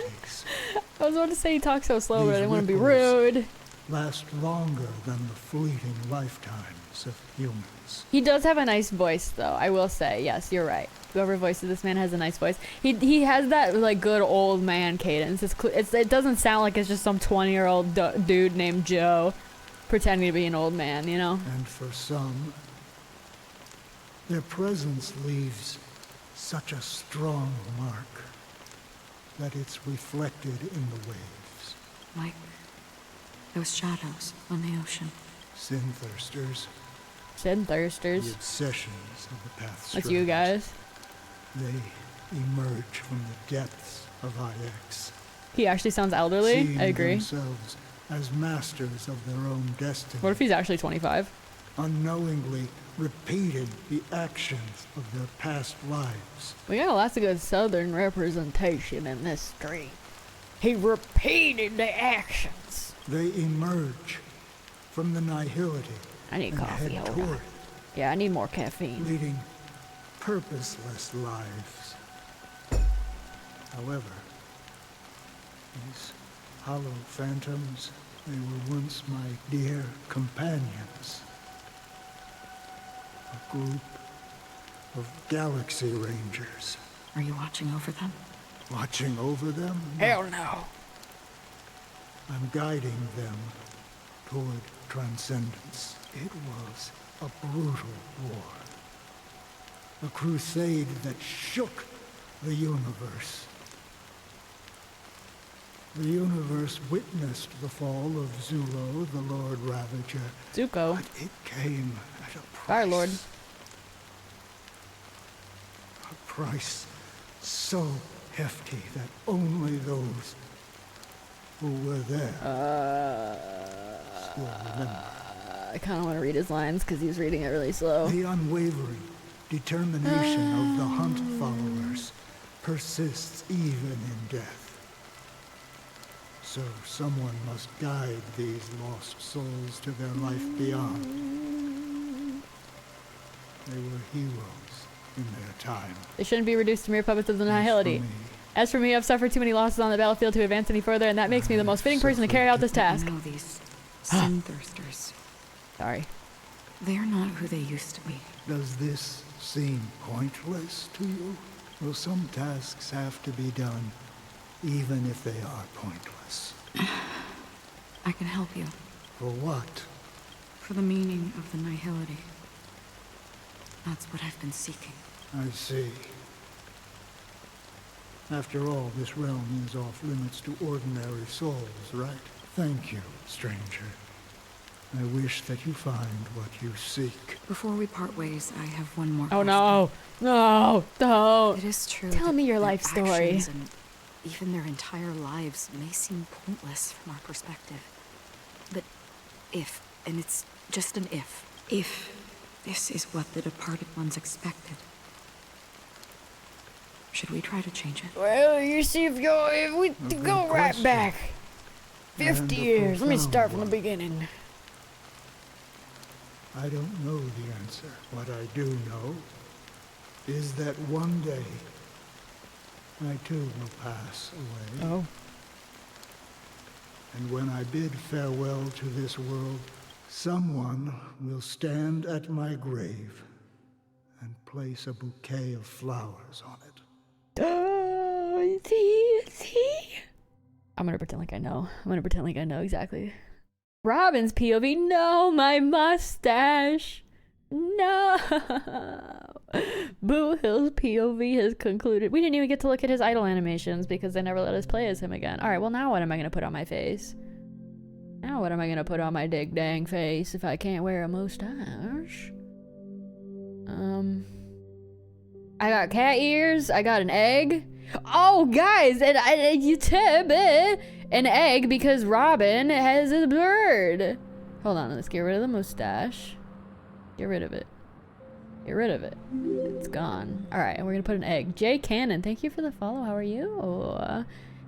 I was about to say he talks so slow, but I didn't want to be rude. Last longer than the fleeting lifetimes of humans. He does have a nice voice, though. I will say, yes, you're right. Whoever voices this man has a nice voice. He has that like good old man cadence. It doesn't sound like it's just some 20-year-old dude named Joe pretending to be an old man, you know. And for some, their presence leaves such a strong mark that it's reflected in the waves. Like those shadows on the ocean. Sin-thirsters. Sin-thirsters. The obsessions of the path's That's you guys. They emerge from the depths of IX. He actually sounds elderly. Seeing I agree. themselves as masters of their own destiny. What if he's actually 25? Unknowingly repeated the actions of their past lives. We got lots of good southern representation in this stream. He repeated the actions. They emerge from the nihility. I need coffee. Head Hold on. toward, Yeah, I need more caffeine. leading purposeless lives. However, these hollow phantoms, they were once my dear companions. A group of Galaxy Rangers. Are you watching over them? Watching over them? Hell no. I'm guiding them toward transcendence. It was a brutal war. A crusade that shook the universe. The universe witnessed the fall of Zulo, the Lord Ravager. Zuko. But it came at a price. Fire Lord. A price so hefty that only those who were there still remember. I kind of want to read his lines because he's reading it really slow. The unwavering determination of the Hunt followers persists even in death. So someone must guide these lost souls to their life beyond. They were heroes in their time. They shouldn't be reduced to mere puppets of the nihility. As for me, I've suffered too many losses on the battlefield to advance any further, and that makes me the most fitting person to carry out this task. You know these sin thirsters. Sorry. They're not who they used to be. Does this seem pointless to you? Well, some tasks have to be done, even if they are pointless. I can help you. For what? For the meaning of the nihility. That's what I've been seeking. I see. After all, this realm is off limits to ordinary souls, right? Thank you, stranger. I wish that you find what you seek. Before we part ways, I have one more Oh question. no. No, don't. It is true. Tell me your their life story. actions and even their entire lives may seem pointless from our perspective. But if, and it's just an if this is what the departed ones expected, should we try to change it? Well, you see if we go right question. back 50 And a years. Let me profound start from the one. beginning. I don't know the answer. What I do know is that one day I too will pass away. Oh. And when I bid farewell to this world, someone will stand at my grave and place a bouquet of flowers on it. See? I'm gonna pretend like I know. I'm gonna pretend like I know exactly. Robin's POV. No, my mustache. No. Boo Hill's POV has concluded. We didn't even get to look at his idle animations because they never let us play as him again. Alright, well now what am I gonna put on my face? Now what am I gonna put on my dig dang face if I can't wear a mustache? I got cat ears. I got an egg. Oh, guys, and an egg because Robin has a bird. Hold on, let's get rid of the mustache. Get rid of it. Get rid of it. It's gone. All right, and we're gonna put an egg. Jay Cannon, thank you for the follow. How are you?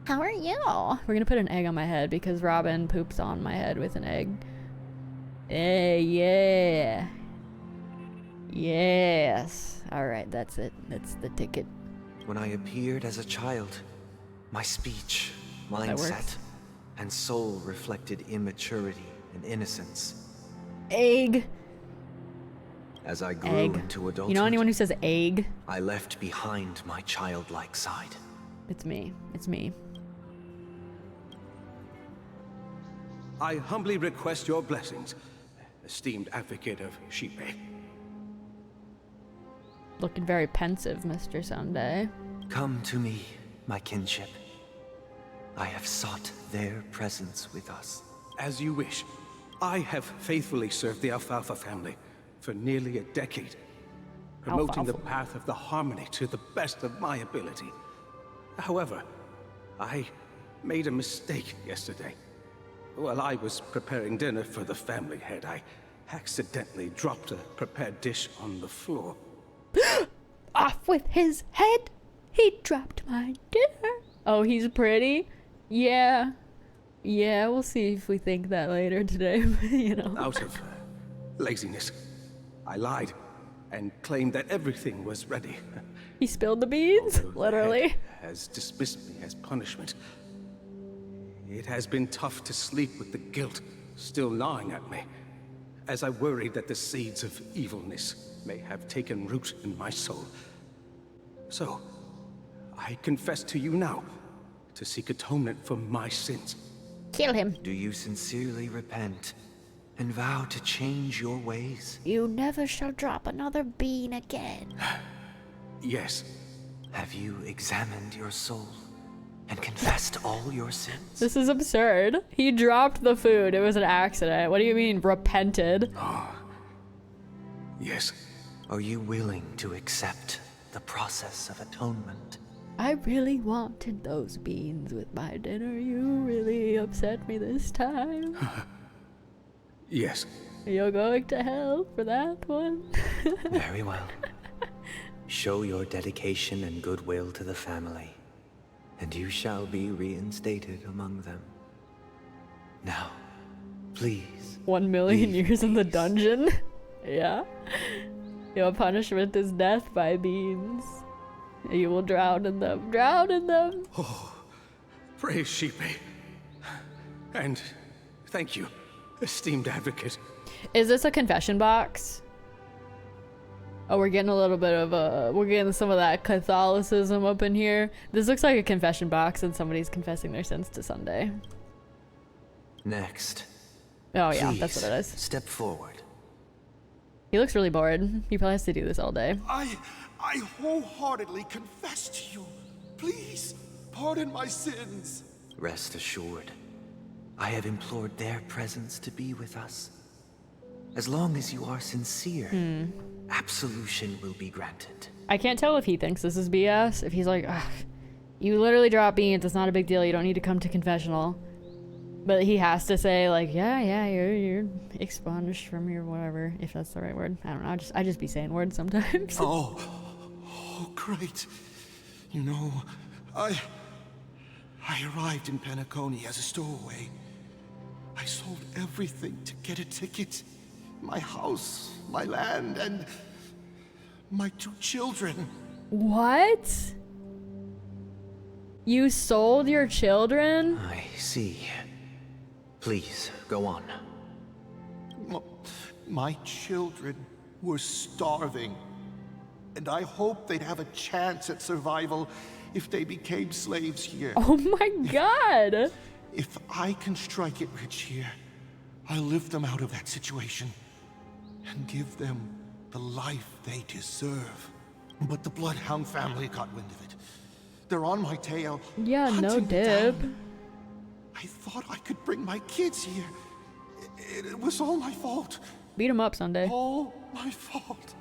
How are you? We're gonna put an egg on my head because Robin poops on my head with an egg. Yeah. Yes. All right, that's it. That's the ticket. When I appeared as a child, my speech, mindset, and soul reflected immaturity and innocence. Egg. As I grew Egg. into adulthood, You know anyone who says egg? I left behind my childlike side. It's me. It's me. I humbly request your blessings, esteemed advocate of Shipe. Looking very pensive, Mr. Sunday. Come to me, my kinship. I have sought their presence with us. As you wish. I have faithfully served the Alfalfa family for nearly a decade, promoting the path of the harmony to the best of my ability. However, I made a mistake yesterday. While I was preparing dinner for the family head, I accidentally dropped a prepared dish on the floor. Off with his head! He dropped my dinner! Oh, he's pretty? Yeah. Yeah, we'll see if we think that later today, you know. Out of laziness, I lied and claimed that everything was ready. He spilled the beans? Literally. Has dismissed me as punishment. It has been tough to sleep with the guilt still gnawing at me, as I worried that the seeds of evilness may have taken root in my soul. So, I confess to you now, to seek atonement for my sins. Kill him. Do you sincerely repent and vow to change your ways? You never shall drop another bean again. Yes. Have you examined your soul? and confessed all your sins? This is absurd. He dropped the food. It was an accident. What do you mean, repented? Yes. Are you willing to accept the process of atonement? I really wanted those beans with my dinner. You really upset me this time. Yes. You're going to hell for that one. Very well. Show your dedication and goodwill to the family, and you shall be reinstated among them. Now, please. 1 million years in the dungeon? Yeah. Your punishment is death by beans. You will drown in them. Drown in them. Oh, praise Sheepy. And thank you, esteemed advocate. Is this a confession box? Oh, we're getting a little bit of we're getting some of that Catholicism up in here. This looks like a confession box and somebody's confessing their sins to Sunday. Next. Oh yeah, Please, that's what it is. Step forward. He looks really bored. He probably has to do this all day. I wholeheartedly confess to you. Please, pardon my sins. Rest assured, I have implored their presence to be with us. As long as you are sincere, absolution will be granted. I can't tell if he thinks this is BS. If he's like, ugh, you literally drop beans. It's not a big deal. You don't need to come to confessional. But he has to say like, yeah, you're expunged from your whatever, if that's the right word. I don't know. I just be saying words sometimes. Oh, great. You know, I arrived in Penacony as a stowaway. I sold everything to get a ticket. My house, my land, and my 2 children. What? You sold your children? I see. Please, go on. My children were starving, and I hoped they'd have a chance at survival if they became slaves here. Oh my god! If I can strike it rich here, I'll lift them out of that situation and give them the life they deserve. But the Bloodhound family got wind of it. They're on my tail. Yeah, no hunting me dip. down. I thought I could bring my kids here. It was all my fault. Beat him up Sunday. All my fault.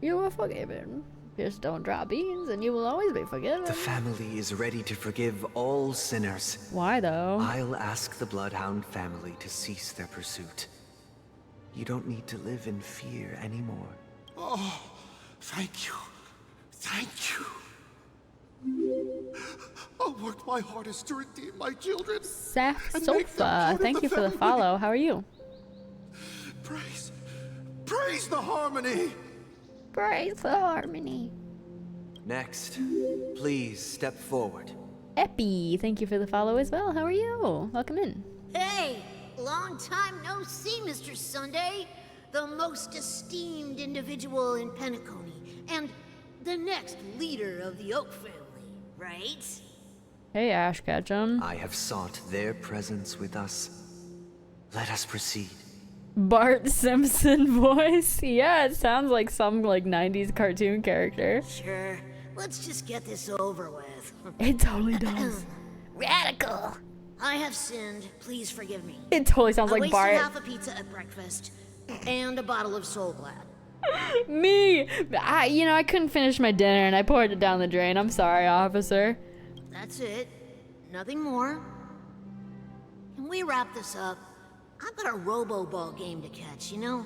You are forgiven. Just don't drop beans and you will always be forgiven. The family is ready to forgive all sinners. Why though? I'll ask the Bloodhound family to cease their pursuit. You don't need to live in fear anymore. Oh, thank you. Thank you. I'll work my hardest to redeem my children. Seth and make them Sofa, part of thank the you for the family. follow. How are you? Praise the harmony. Praise the harmony. Next, please step forward. Epi, thank you for the follow as well. How are you? Welcome in. Hey, long time no see, Mr. Sunday. The most esteemed individual in Penacony, and the next leader of the Oak family, right? Hey, Ash Ketchum. I have sought their presence with us. Let us proceed. Bart Simpson voice? Yeah, it sounds like some 90s cartoon character. Sure. Let's just get this over with. It totally does. Radical. I have sinned. Please forgive me. It totally sounds like I Bart. wasted half a pizza at breakfast and a bottle of Soul Glad. Me! I couldn't finish my dinner and I poured it down the drain. I'm sorry, officer. That's it. Nothing more. Can we wrap this up? I've got a robo-ball game to catch, you know?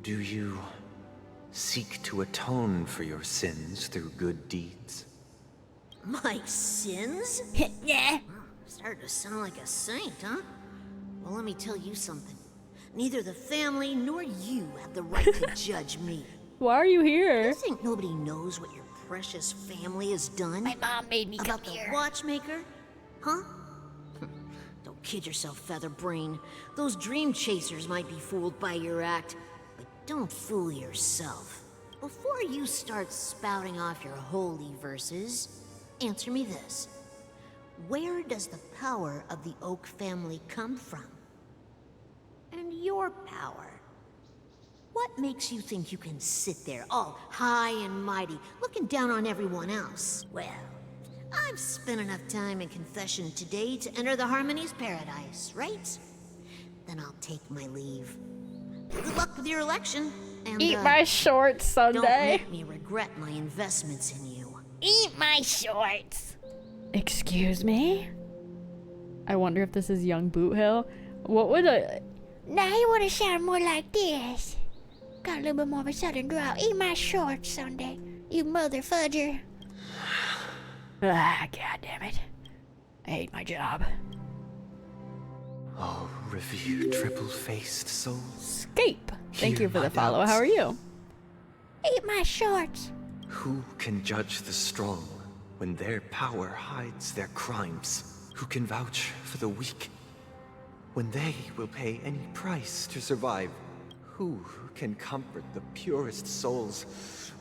Do you seek to atone for your sins through good deeds? My sins? Yeah. Starting to sound like a saint, huh? Well, let me tell you something. Neither the family nor you have the right to judge me. Why are you here? You think nobody knows what your precious family has done? My mom made me about the Watchmaker? Huh? Don't kid yourself, Featherbrain. Those dream chasers might be fooled by your act, but don't fool yourself. Before you start spouting off your holy verses, answer me this. Where does the power of the Oak family come from? And your power? What makes you think you can sit there all high and mighty, looking down on everyone else? Well, I've spent enough time in confession today to enter the Harmony's paradise, right? Then I'll take my leave. Good luck with your election. And, Eat my shorts, Sunday. Don't make me regret my investments in you. Eat my shorts. Excuse me? I wonder if this is young Boot Hill. What would a... Now you want to sound more like this. Got a little bit more of a southern drawl. Eat my shorts, Sunday. You mother fudger. Ah, god damn it. I hate my job. Oh, revere triple-faced souls. Escape. Thank you for my the follow. doubts. How are you? Eat my shorts. Who can judge the strong when their power hides their crimes? Who can vouch for the weak when they will pay any price to survive? Who can comfort the purest souls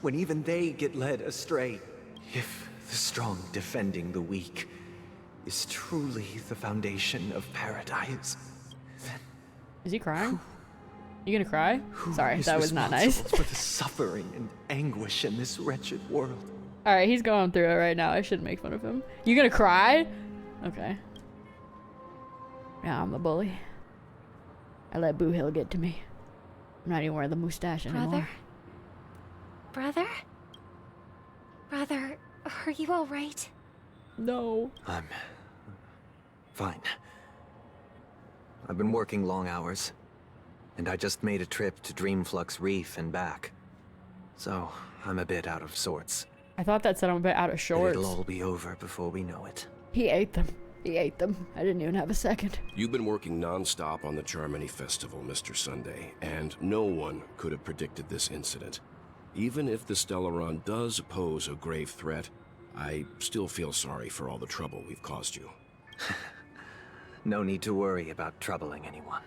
when even they get led astray? If the strong defending the weak is truly the foundation of paradise, then is he crying? You gonna cry? Sorry, is that was not nice. responsible for the suffering and anguish in this wretched world? Alright, he's going through it right now. I shouldn't make fun of him. You gonna cry? Okay. Yeah, I'm the bully. I let Boo Hill get to me. I'm not even wearing the mustache anymore. Brother? Brother, are you alright? No. I'm fine. I've been working long hours, and I just made a trip to Dreamflux Reef and back. So, I'm a bit out of sorts. I thought that said I'm a bit out of shorts. It'll all be over before we know it. He ate them. He ate them. I didn't even have a second. You've been working non-stop on the Charmony Festival, Mr. Sunday, and no one could have predicted this incident. Even if the Stellaron does pose a grave threat, I still feel sorry for all the trouble we've caused you. No need to worry about troubling anyone.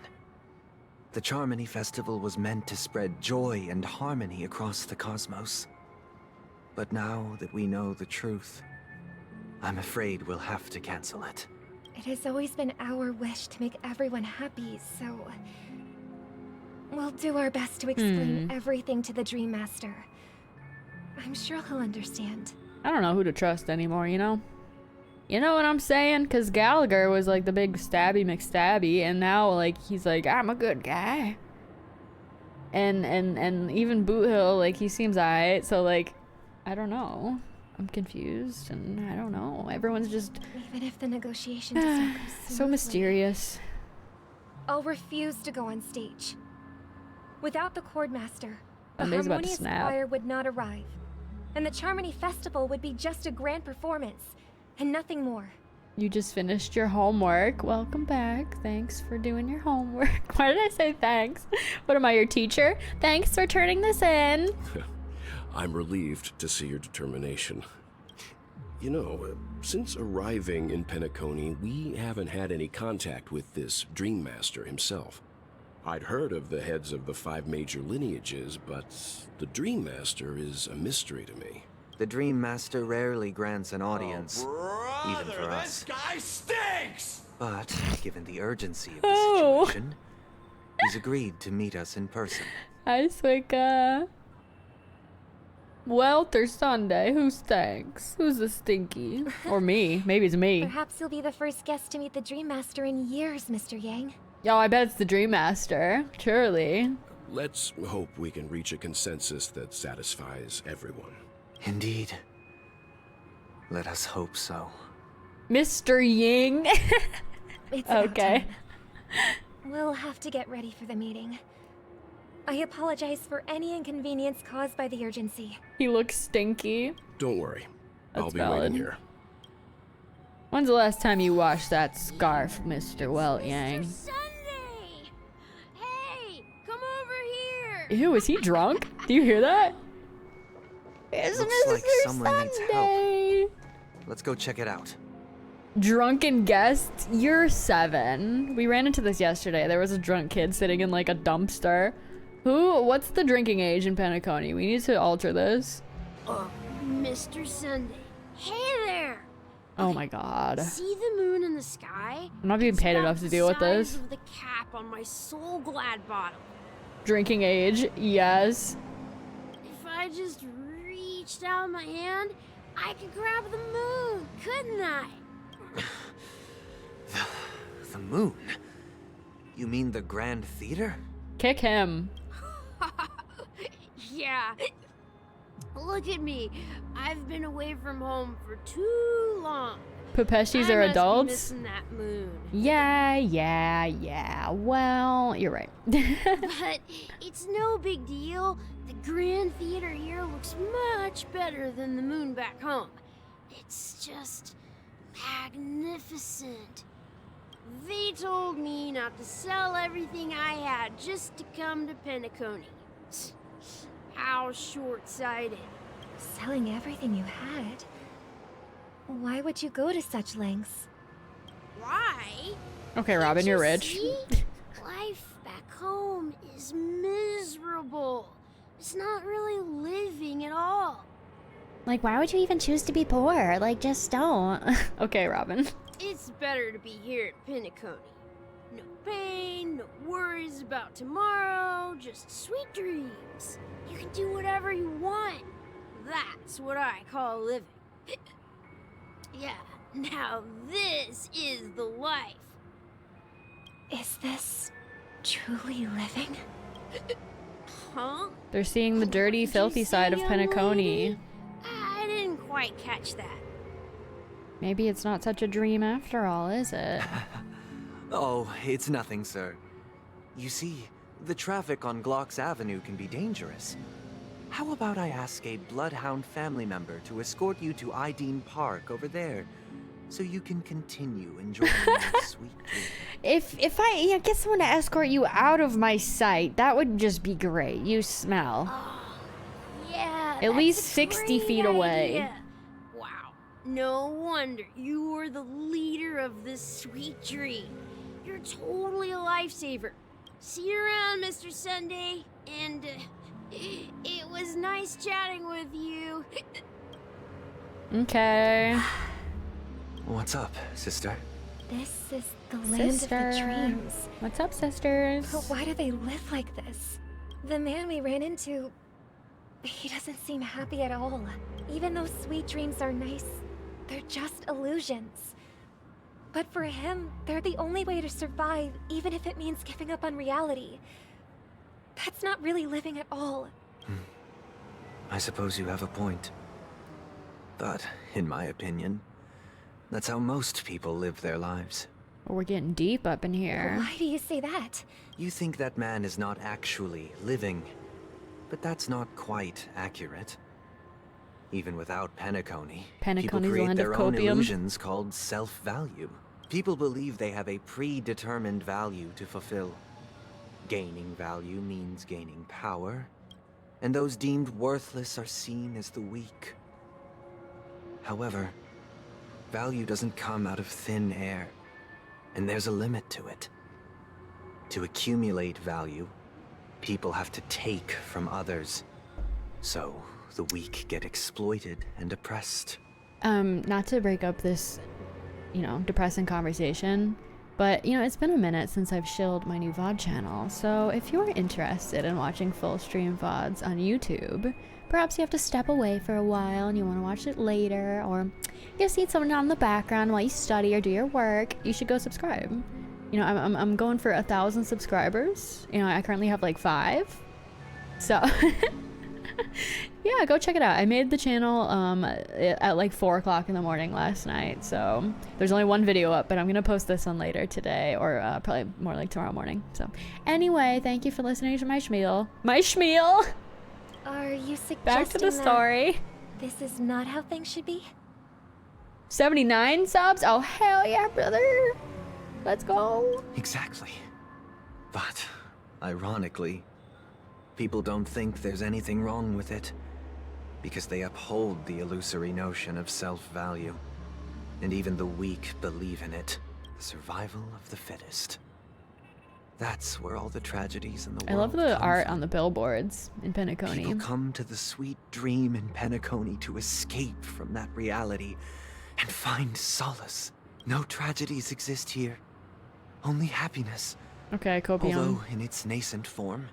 The Charmony Festival was meant to spread joy and harmony across the cosmos. But now that we know the truth, I'm afraid we'll have to cancel it. It has always been our wish to make everyone happy, so... we'll do our best to explain everything to the Dream Master. I'm sure he'll understand. I don't know who to trust anymore, you know? You know what I'm saying? Because Gallagher was like the big stabby McStabby, and now like he's like, I'm a good guy. And even Boot Hill, like he seems alright, so like, I don't know. I'm confused, and I don't know. Everyone's just... Even if the negotiation doesn't go so smoothly, mysterious. I'll refuse to go on stage. Without the Chordmaster, the Sunday's about to Harmonious snap. Choir would not arrive. And the Charmony Festival would be just a grand performance, and nothing more. You just finished your homework. Welcome back. Thanks for doing your homework. Why did I say thanks? What am I, your teacher? Thanks for turning this in. I'm relieved to see your determination. You know, since arriving in Penacony, we haven't had any contact with this Dream Master himself. I'd heard of the heads of the 5 major lineages, but the Dream Master is a mystery to me. The Dream Master rarely grants an audience, even for us. This guy stinks! But, given the urgency of the situation, he's agreed to meet us in person. Hi, Swika. Welter Sunday, who stinks? Who's the stinky? Or me. Maybe it's me. Perhaps you'll be the first guest to meet the Dream Master in years, Mr. Yang. Yo, I bet it's the Dream Master. Surely. Let's hope we can reach a consensus that satisfies everyone. Indeed. Let us hope so. Mr. Ying. It's about Okay. time. We'll have to get ready for the meeting. I apologize for any inconvenience caused by the urgency. He looks stinky. Don't worry. I'll That's be valid. waiting here. When's the last time you washed that scarf, Mr. Welt Yang? Sunday! Hey, come over here! Ew, is he drunk? Do you hear that? It's Looks Mr. like someone needs Sunday. Let's go check it out. Drunken guests, you're 7. We ran into this yesterday. There was a drunk kid sitting in like a dumpster. What's the drinking age in Penacony? We need to alter this. Mr. Sunday. Hey there! Oh my god. See the moon in the sky? I'm not being paid enough to deal with this. Size of the cap on my Soul Glad bottle. Drinking age, yes. If I just reached out my hand I could grab the moon, couldn't I? The moon? You mean the Grand Theater? Kick him. Yeah. Look at me. I've been away from home for too long. Pupeshis I are must be adults? missing that moon. Yeah. Well, you're right. But it's no big deal. The Grand Theater here looks much better than the moon back home. It's just magnificent. They told me not to sell everything I had just to come to Penacony. How short-sighted. Selling everything you had? Why would you go to such lengths? Why? Okay, Robin, you're rich. See? Life back home is miserable. It's not really living at all. Like, why would you even choose to be poor? Like, just don't. Okay, Robin. It's better to be here at Penacony. No pain, no worries about tomorrow, just sweet dreams. You can do whatever you want. That's what I call living. Yeah, now this is the life. Is this truly living? Huh? They're seeing the dirty, filthy side of Penacony. I didn't quite catch that. Maybe it's not such a dream after all, is it? Oh, it's nothing, sir. You see, the traffic on Glock's Avenue can be dangerous. How about I ask a Bloodhound family member to escort you to Ideen Park over there, so you can continue enjoying your sweet dreams? If I get someone to escort you out of my sight, that would just be great. You smell. Yeah, At least 60 feet away. Idea. Wow, no wonder you were the leader of this sweet dream. You're totally a lifesaver. See you around, Mr. Sunday, and it was nice chatting with you. Okay. What's up, sister? This is the land of the dreams. What's up, sisters? But why do they live like this? The man we ran into, he doesn't seem happy at all. Even though sweet dreams are nice, they're just illusions. But for him, they're the only way to survive, even if it means giving up on reality. That's not really living at all. I suppose you have a point. But, in my opinion, that's how most people live their lives. We're getting deep up in here. Why do you say that? You think that man is not actually living, but that's not quite accurate. Even without Penacony, people create their own illusions called self-value. People believe they have a predetermined value to fulfill. Gaining value means gaining power, and those deemed worthless are seen as the weak. However, value doesn't come out of thin air, and there's a limit to it. To accumulate value, people have to take from others. So, the weak get exploited and oppressed. Not to break up this, depressing conversation, but, it's been a minute since I've shilled my new VOD channel, so if you're interested in watching full stream VODs on YouTube, perhaps you have to step away for a while and you want to watch it later, or you just need someone on in the background while you study or do your work, you should go subscribe. I'm going for 1,000 subscribers. I currently have like 5. So, yeah, go check it out. I made the channel at like 4 o'clock in the morning last night, so there's only one video up, but I'm gonna post this one later today, or probably more like tomorrow morning. So anyway, thank you for listening to my schmeal. Are you suggesting Back to the story. This is not how things should be? 79 subs? Oh hell yeah, brother. Let's go. Exactly. But, ironically, people don't think there's anything wrong with it, because they uphold the illusory notion of self-value. And even the weak believe in it. The survival of the fittest. That's where all the tragedies in the world I love the come art from. on the billboards in Penacony. People come to the sweet dream in Penacony to escape from that reality and find solace. No tragedies exist here. Only happiness. Okay, copium. Although in its nascent form,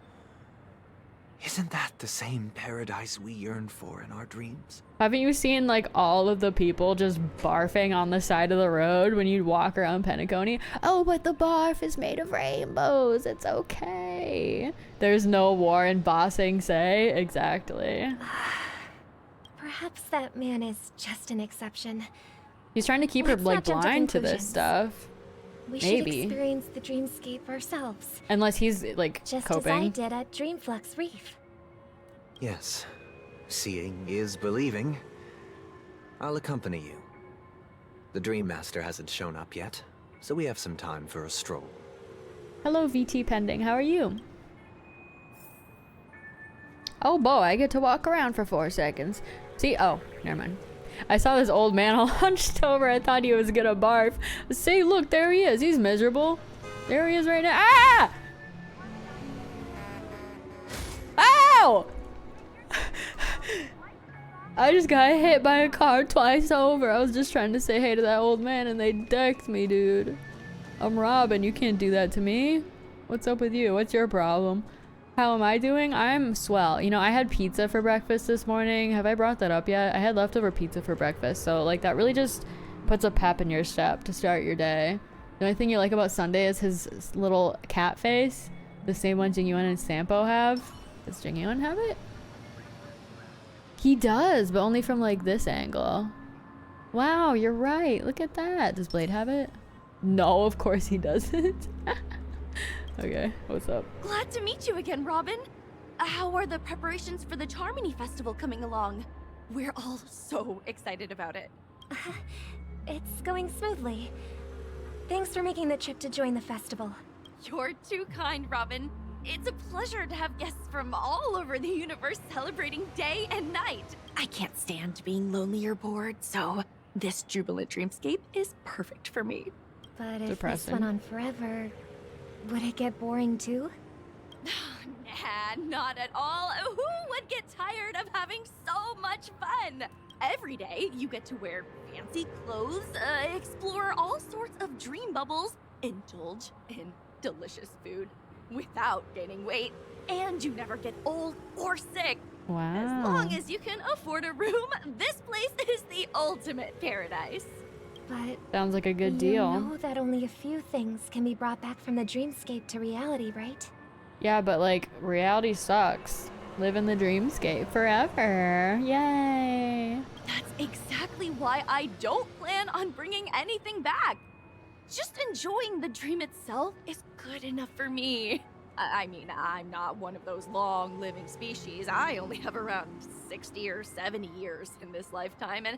Isn't that the same paradise we yearn for in our dreams? Haven't you seen like all of the people just barfing on the side of the road when you walk around Penacony? Oh, but the barf is made of rainbows. It's okay. There's no war in Bossing Say. Exactly. Perhaps that man is just an exception. He's trying to keep her Let's like not jump to blind to this conclusions. stuff. We Maybe. should experience the dreamscape ourselves. Unless he's like Just coping. as I did at Dreamflux Reef. Yes. Seeing is believing. I'll accompany you. The Dream Master hasn't shown up yet, so we have some time for a stroll. Hello, VT Pending. How are you? Oh boy, I get to walk around for 4 seconds. See? Oh, never mind. I saw this old man all hunched over. I thought he was gonna barf. See, look, there he is. He's miserable. There he is right now. Ah! Ow! I just got hit by a car twice over. I was just trying to say hey to that old man and they decked me, dude. I'm Robin. You can't do that to me. What's up with you? What's your problem? How am I doing? I'm swell. You know, I had pizza for breakfast this morning. Have I brought that up yet? I had leftover pizza for breakfast. So, like, that really just puts a pep in your step to start your day. The only thing you like about Sunday is his little cat face. The same one Jingyuan and Sampo have. Does Jingyuan have it? He does, but only from, like, this angle. Wow, you're right. Look at that. Does Blade have it? No, of course he doesn't. Okay, what's up? Glad to meet you again, Robin. How are the preparations for the Charmony Festival coming along? We're all so excited about it. It's going smoothly. Thanks for making the trip to join the festival. You're too kind, Robin. It's a pleasure to have guests from all over the universe celebrating day and night. I can't stand being lonely or bored, so this jubilant dreamscape is perfect for me. But if Depressing. this went on forever, would it get boring too? Nah, not at all. Who would get tired of having so much fun? Every day, you get to wear fancy clothes, explore all sorts of dream bubbles, indulge in delicious food without gaining weight, and you never get old or sick. Wow. As long as you can afford a room, this place is the ultimate paradise. But Sounds like a good deal. you know that only a few things can be brought back from the dreamscape to reality, right? Yeah, but like, reality sucks. Live in the dreamscape forever. Yay. That's exactly why I don't plan on bringing anything back. Just enjoying the dream itself is good enough for me. I mean, I'm not one of those long-living species. I only have around 60 or 70 years in this lifetime, and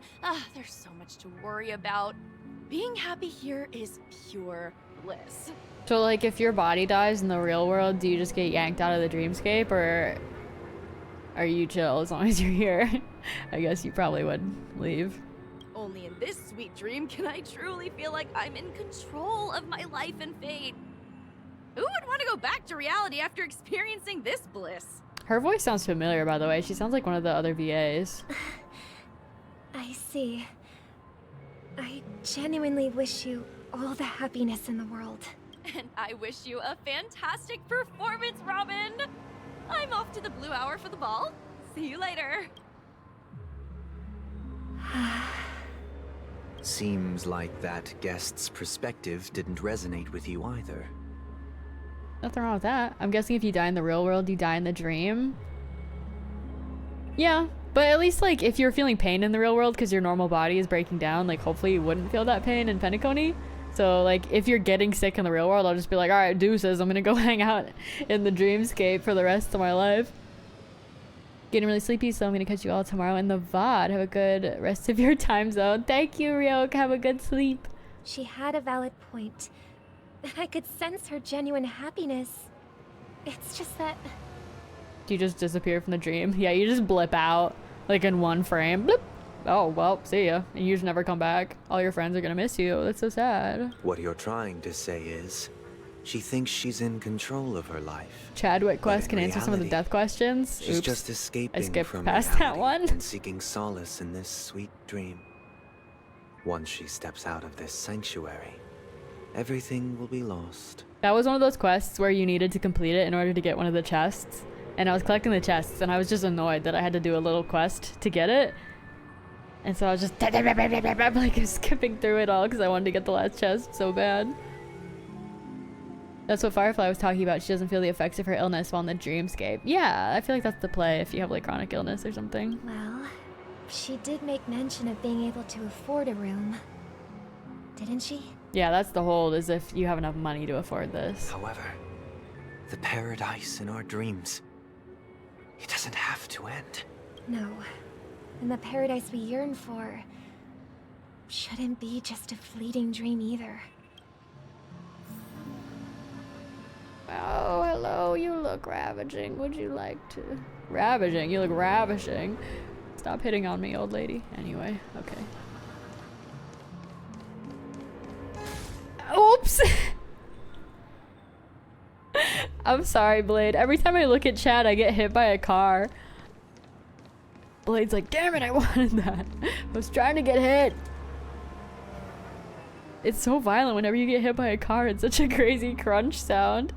there's so much to worry about. Being happy here is pure bliss. So like, if your body dies in the real world, do you just get yanked out of the dreamscape, or are you chill as long as you're here? I guess you probably would leave. Only in this sweet dream can I truly feel like I'm in control of my life and fate. Who would want to go back to reality after experiencing this bliss? Her voice sounds familiar, by the way. She sounds like one of the other VAs. I see. I genuinely wish you all the happiness in the world. And I wish you a fantastic performance, Robin! I'm off to the Blue Hour for the ball. See you later. Seems like that guest's perspective didn't resonate with you either. Nothing wrong with that. I'm guessing if you die in the real world, you die in the dream. Yeah, but at least like if you're feeling pain in the real world because your normal body is breaking down, like hopefully you wouldn't feel that pain in Penacony. So like if you're getting sick in the real world, I'll just be like, all right, deuces, I'm gonna go hang out in the dreamscape for the rest of my life. Getting really sleepy, so I'm gonna catch you all tomorrow in the VOD. Have a good rest of your time zone. Thank you, Ryok. Have a good sleep. She had a valid point. I could sense her genuine happiness. It's just that... Do you just disappear from the dream? Yeah, you just blip out, like in one frame. Blip. Oh, well, see ya. And you just never come back. All your friends are gonna miss you. That's so sad. What you're trying to say is, she thinks she's in control of her life. Chadwick Quest can answer some of the death questions. She's Oops. just escaping I skipped from past reality that one. and seeking solace in this sweet dream. Once she steps out of this sanctuary, everything will be lost. That was one of those quests where you needed to complete it in order to get one of the chests. and I was collecting the chests, and I was just annoyed that I had to do a little quest to get it. And so I was just like skipping through it all because I wanted to get the last chest so bad. That's what Firefly was talking about. She doesn't feel the effects of her illness while in the dreamscape. Yeah, I feel like that's the play if you have like chronic illness or something. Well, she did make mention of being able to afford a room, didn't she? Yeah, that's the hold, is if you have enough money to afford this. However, the paradise in our dreams, it doesn't have to end. No. And the paradise we yearn for shouldn't be just a fleeting dream either. Oh, hello, you look ravaging. Would you like to... Ravaging? You look ravishing. Stop hitting on me, old lady. Anyway, okay. Oops! I'm sorry, Blade. Every time I look at chat, I get hit by a car. Blade's like, damn it, I wanted that. I was trying to get hit. It's so violent whenever you get hit by a car. It's such a crazy crunch sound.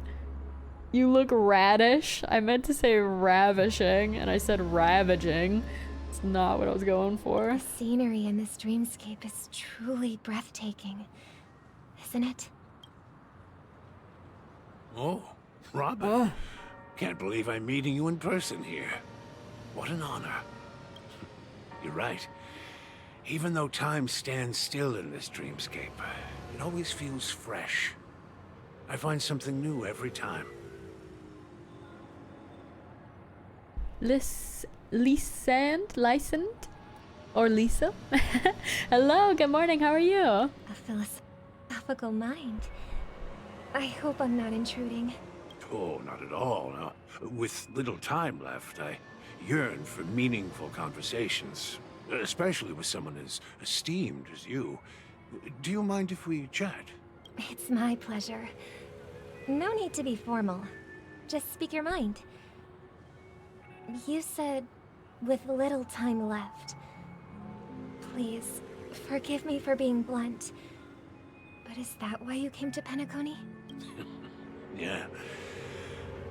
You look radish. I meant to say ravishing, and I said ravaging. It's not what I was going for. The scenery in this dreamscape is truly breathtaking, isn't it? Oh, Robin. Can't believe I'm meeting you in person here. What an honor. You're right. Even though time stands still in this dreamscape, it always feels fresh. I find something new every time. Lysand? Or Lisa? Hello, good morning, how are you? A philosophical mind. I hope I'm not intruding. Oh, not at all. No. With little time left, I yearn for meaningful conversations, especially with someone as esteemed as you. Do you mind if we chat? It's my pleasure. No need to be formal. Just speak your mind. You said, with little time left. Please, forgive me for being blunt. But is that why you came to Penacony? Yeah.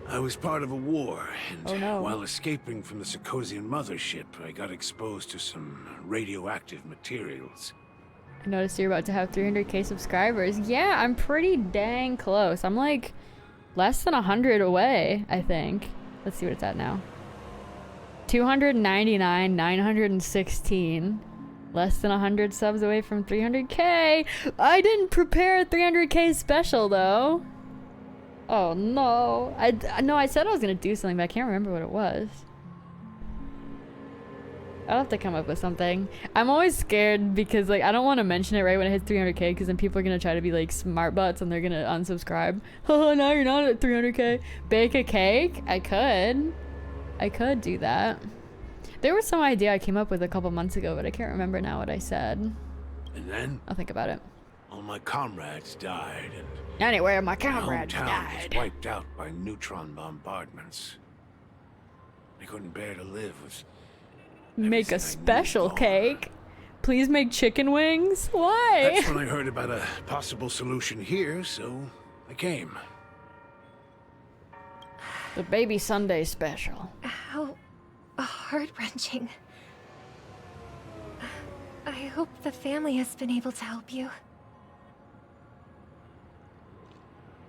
I was part of a war, and oh, no. While escaping from the Sarkosian mothership, I got exposed to some radioactive materials. I noticed you're about to have 300k subscribers. Yeah, I'm pretty dang close. I'm like less than 100 away, I think. Let's see what it's at now. 299, 916. Less than 100 subs away from 300k. I didn't prepare a 300k special though. Oh no. I said I was gonna do something, but I can't remember what it was. I'll have to come up with something. I'm always scared because like I don't want to mention it right when it hits 300k because then people are gonna try to be like smart butts and they're gonna unsubscribe. Oh, now you're not at 300k. Bake a cake? I could do that. There was some idea I came up with a couple months ago, but I can't remember now what I said. And then I'll think about it. All my comrades died, and anyway, my comrades my hometown died. was wiped out by neutron bombardments. I couldn't bear to live with. Make a special cake. Please make chicken wings. Why? That's when I heard about a possible solution here, so I came. The baby Sunday special. How heart-wrenching. I hope the family has been able to help you.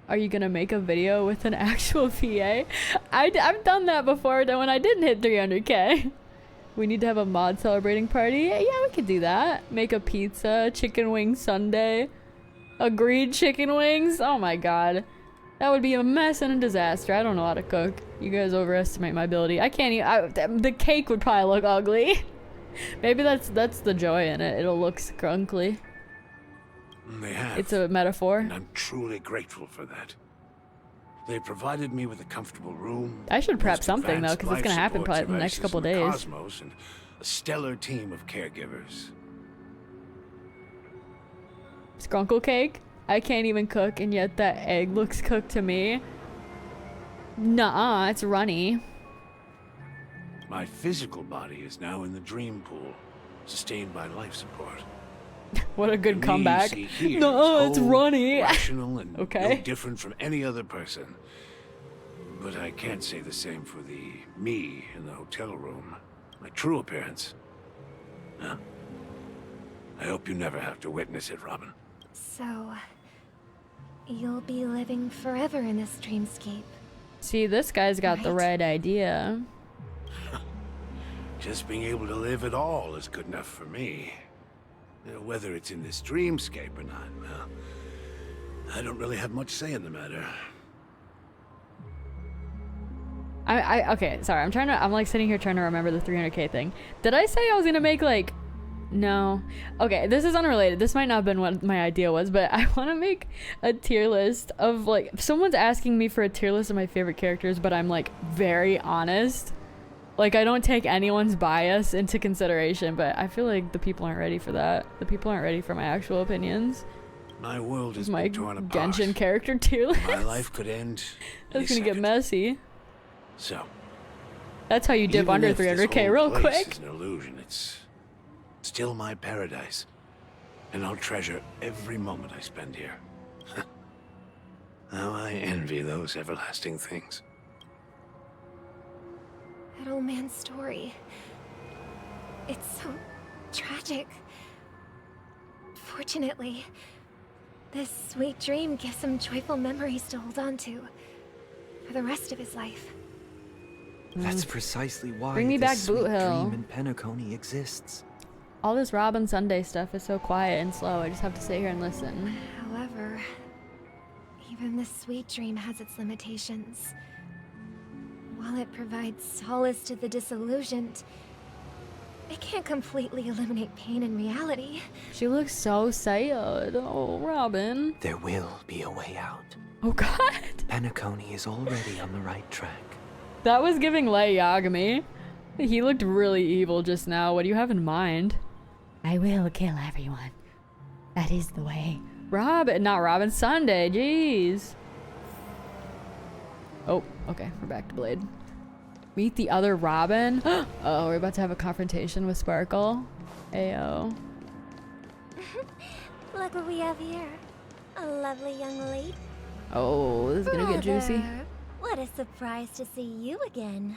Are you gonna make a video with an actual PA? I've done that before when I didn't hit 300k. We need to have a mod celebrating party. Yeah, we could do that. Make a pizza, chicken wing sundae. Agreed chicken wings? Oh my god. That would be a mess and a disaster. I don't know how to cook. You guys overestimate my ability. I can't even. The cake would probably look ugly. Maybe that's the joy in it. It'll look scrunkly. They have. It's a metaphor. And I'm truly grateful for that. They provided me with a comfortable room. I should prep something though, because it's gonna happen probably in the next couple days. Cosmos and a stellar team of caregivers. Scrunkle cake? I can't even cook, and yet that egg looks cooked to me. Nuh-uh, it's runny. My physical body is now in the dream pool, sustained by life support. What a good And comeback. me, see No, it's whole, runny. Rational and okay. no different from any other person. But I can't say the same for the me in the hotel room. My true appearance. Huh? I hope you never have to witness it, Robin. So, you'll be living forever in this dreamscape. See, this guy's got the right idea. Just being able to live at all is good enough for me. You know, whether it's in this dreamscape or not, well, I don't really have much say in the matter. Okay, sorry, I'm like sitting here trying to remember the 300k thing. Did I say I was gonna make like, no. Okay, this is unrelated. This might not have been what my idea was, but I want to make a tier list of like, someone's asking me for a tier list of my favorite characters, but I'm like very honest. Like, I don't take anyone's bias into consideration, but I feel like the people aren't ready for that. The people aren't ready for my actual opinions. My world is my torn apart. Genshin character tier list. My life could end. That's gonna get messy. So. That's how you dip even under if this 300k whole real place quick. is an illusion. It's still my paradise, and I'll treasure every moment I spend here. How I envy those everlasting things. That old man's story. It's so tragic. Fortunately, this sweet dream gives him joyful memories to hold on to for the rest of his life. That's precisely why Bring me this back sweet Boot Hill. dream in Penacony exists. All this Robin Sunday stuff is so quiet and slow. I just have to sit here and listen. However, even this sweet dream has its limitations. While it provides solace to the disillusioned, it can't completely eliminate pain in reality. She looks so sad. Oh, Robin. There will be a way out. Oh, God. Penacony is already on the right track. That was giving Lei Yagami. He looked really evil just now. What do you have in mind? I will kill everyone. That is the way. Not Robin Sunday. Jeez. Oh, okay. We're back to Blade. Meet the other Robin. Oh, we're about to have a confrontation with Sparkle. Ayo. Look what we have here. A lovely young lady. Oh, this is gonna get juicy. What a surprise to see you again.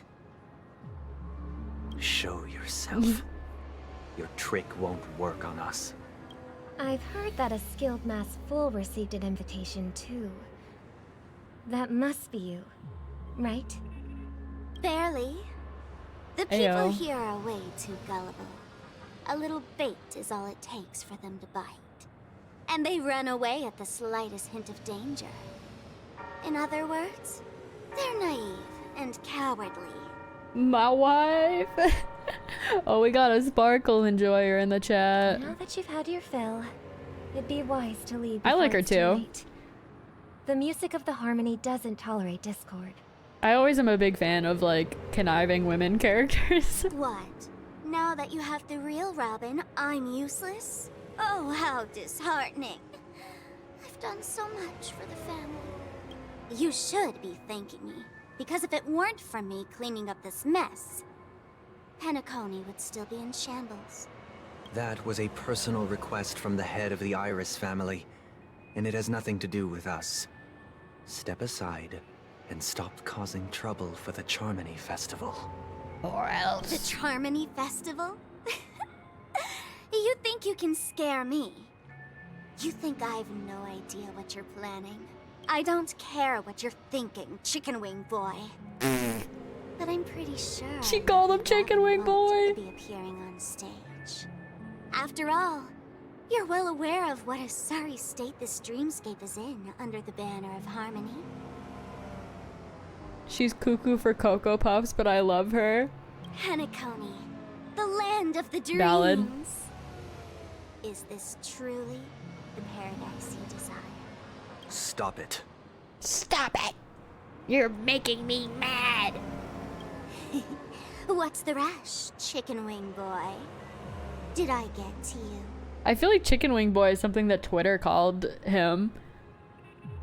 Show yourself. Your trick won't work on us. I've heard that a skilled masked fool received an invitation too. That must be you, right? Barely. The people Ayo. here are way too gullible. A little bait is all it takes for them to bite. And they run away at the slightest hint of danger. In other words, they're naive and cowardly. My wife. Oh, we got a Sparkle enjoyer in the chat. Now that you've had your fill, it'd be wise to leave. I like before her it's too. late. The music of the harmony doesn't tolerate discord. I always am a big fan of like conniving women characters. What? Now that you have the real Robin, I'm useless? Oh, how disheartening. I've done so much for the family. You should be thanking me, because if it weren't for me cleaning up this mess, Penacony would still be in shambles. That was a personal request from the head of the Iris family, and it has nothing to do with us. Step aside and stop causing trouble for the Charmony Festival. Or else. The Charmony Festival? You think you can scare me? You think I have no idea what you're planning? I don't care what you're thinking, Chicken Wing Boy. But I'm pretty sure She called him Chicken Wing Boy. to be appearing on stage. After all, you're well aware of what a sorry state this dreamscape is in under the banner of harmony. She's cuckoo for Cocoa Puffs, but I love her. Penacony, the land of the dreams. Ballad. Is this truly the paradise you desire? Stop it. Stop it! You're making me mad! What's the rush, Chicken Wing Boy? Did I get to you? I feel like Chicken Wing Boy is something that Twitter called him.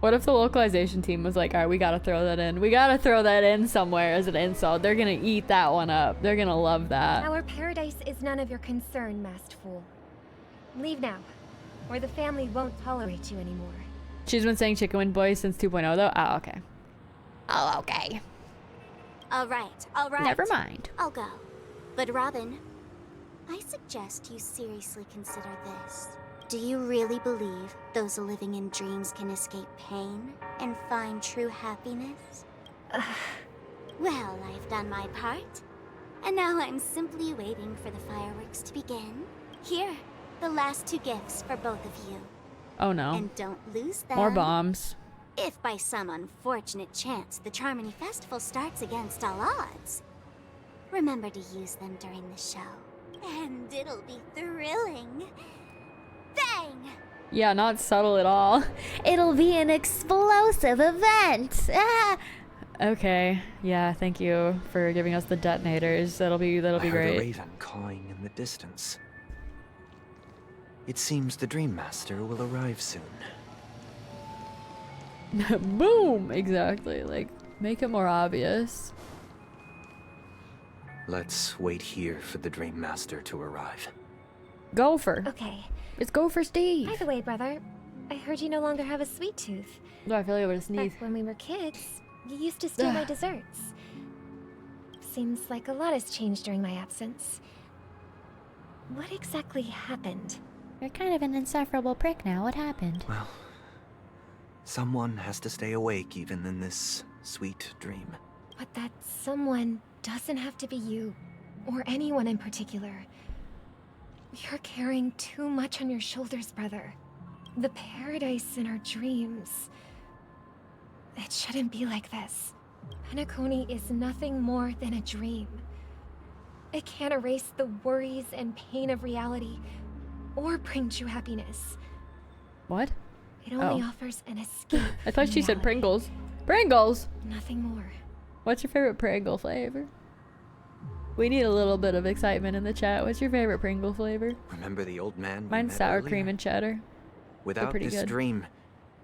What if the localization team was like, alright, we gotta throw that in. We gotta throw that in somewhere as an insult. They're gonna eat that one up. They're gonna love that. Our paradise is none of your concern, masked fool. Leave now, or the family won't tolerate you anymore. She's been saying Chicken Wing Boy since 2.0 though? Oh, okay. Oh, okay. All right. Never mind. I'll go. But Robin, I suggest you seriously consider this. Do you really believe those living in dreams can escape pain and find true happiness? Well, I've done my part. And now I'm simply waiting for the fireworks to begin. Here, the last 2 gifts for both of you. Oh no. And don't lose them. More bombs. If by some unfortunate chance the Charmony Festival starts against all odds, remember to use them during the show. And it'll be thrilling. Bang! Yeah, not subtle at all. It'll be an explosive event. Ah! Okay. Yeah, thank you for giving us the detonators. That'll be I heard a great. raven cawing in the distance. It seems the Dream Master will arrive soon. Boom! Exactly. Like, make it more obvious. Let's wait here for the Dream Master to arrive. Gopher. Okay. It's Gopher Steve. By the way, brother, I heard you no longer have a sweet tooth. No, I feel like I'm gonna sneeze. Back when we were kids, you used to steal my desserts. Seems like a lot has changed during my absence. What exactly happened? You're kind of an insufferable prick now. What happened? Well, someone has to stay awake even in this sweet dream. But that someone doesn't have to be you, or anyone in particular. You're carrying too much on your shoulders, brother. The paradise in our dreams. It shouldn't be like this. Penacony is nothing more than a dream. It can't erase the worries and pain of reality, or bring true happiness. What? It only offers an escape. I thought she said Pringles. Pringles! Nothing more. What's your favorite Pringle flavor? We need a little bit of excitement in the chat. What's your favorite Pringle flavor? Remember the old man we Mine's met sour earlier? cream and cheddar. They're Without pretty this good. dream,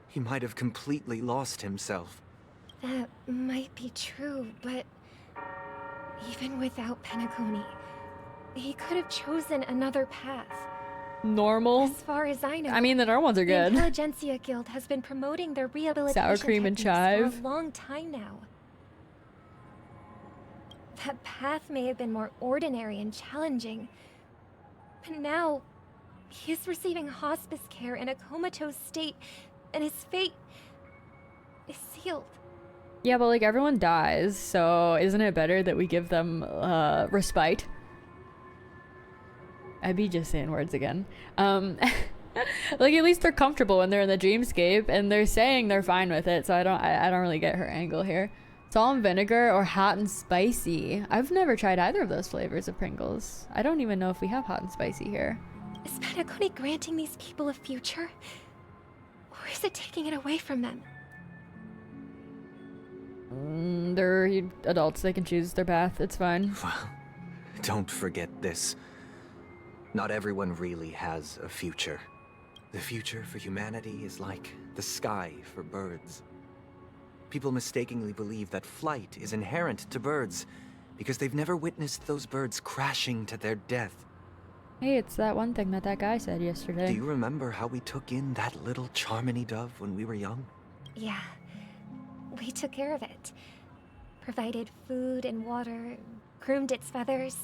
he might have completely lost himself. That might be true, but even without Penacony, he could have chosen another path. Normal? As far as I know, I mean, the normal ones are the good. Intelligentsia Guild has been promoting their rehabilitation Sour cream and techniques chive. for a long time now. That path may have been more ordinary and challenging, but now he's receiving hospice care in a comatose state, and his fate is sealed. Yeah, but like everyone dies, so isn't it better that we give them respite? I'd be just saying words again. Like at least they're comfortable when they're in the dreamscape, and they're saying they're fine with it. So I don't really get her angle here. Salt and vinegar or hot and spicy. I've never tried either of those flavors of Pringles. I don't even know if we have hot and spicy here. Is Penacony granting these people a future? Or is it taking it away from them? They're adults. They can choose their path. It's fine. Well, don't forget this. Not everyone really has a future. The future for humanity is like the sky for birds. People mistakenly believe that flight is inherent to birds because they've never witnessed those birds crashing to their death. Hey, it's that one thing that guy said yesterday. Do you remember how we took in that little Charmony dove when we were young? Yeah. We took care of it. Provided food and water, groomed its feathers.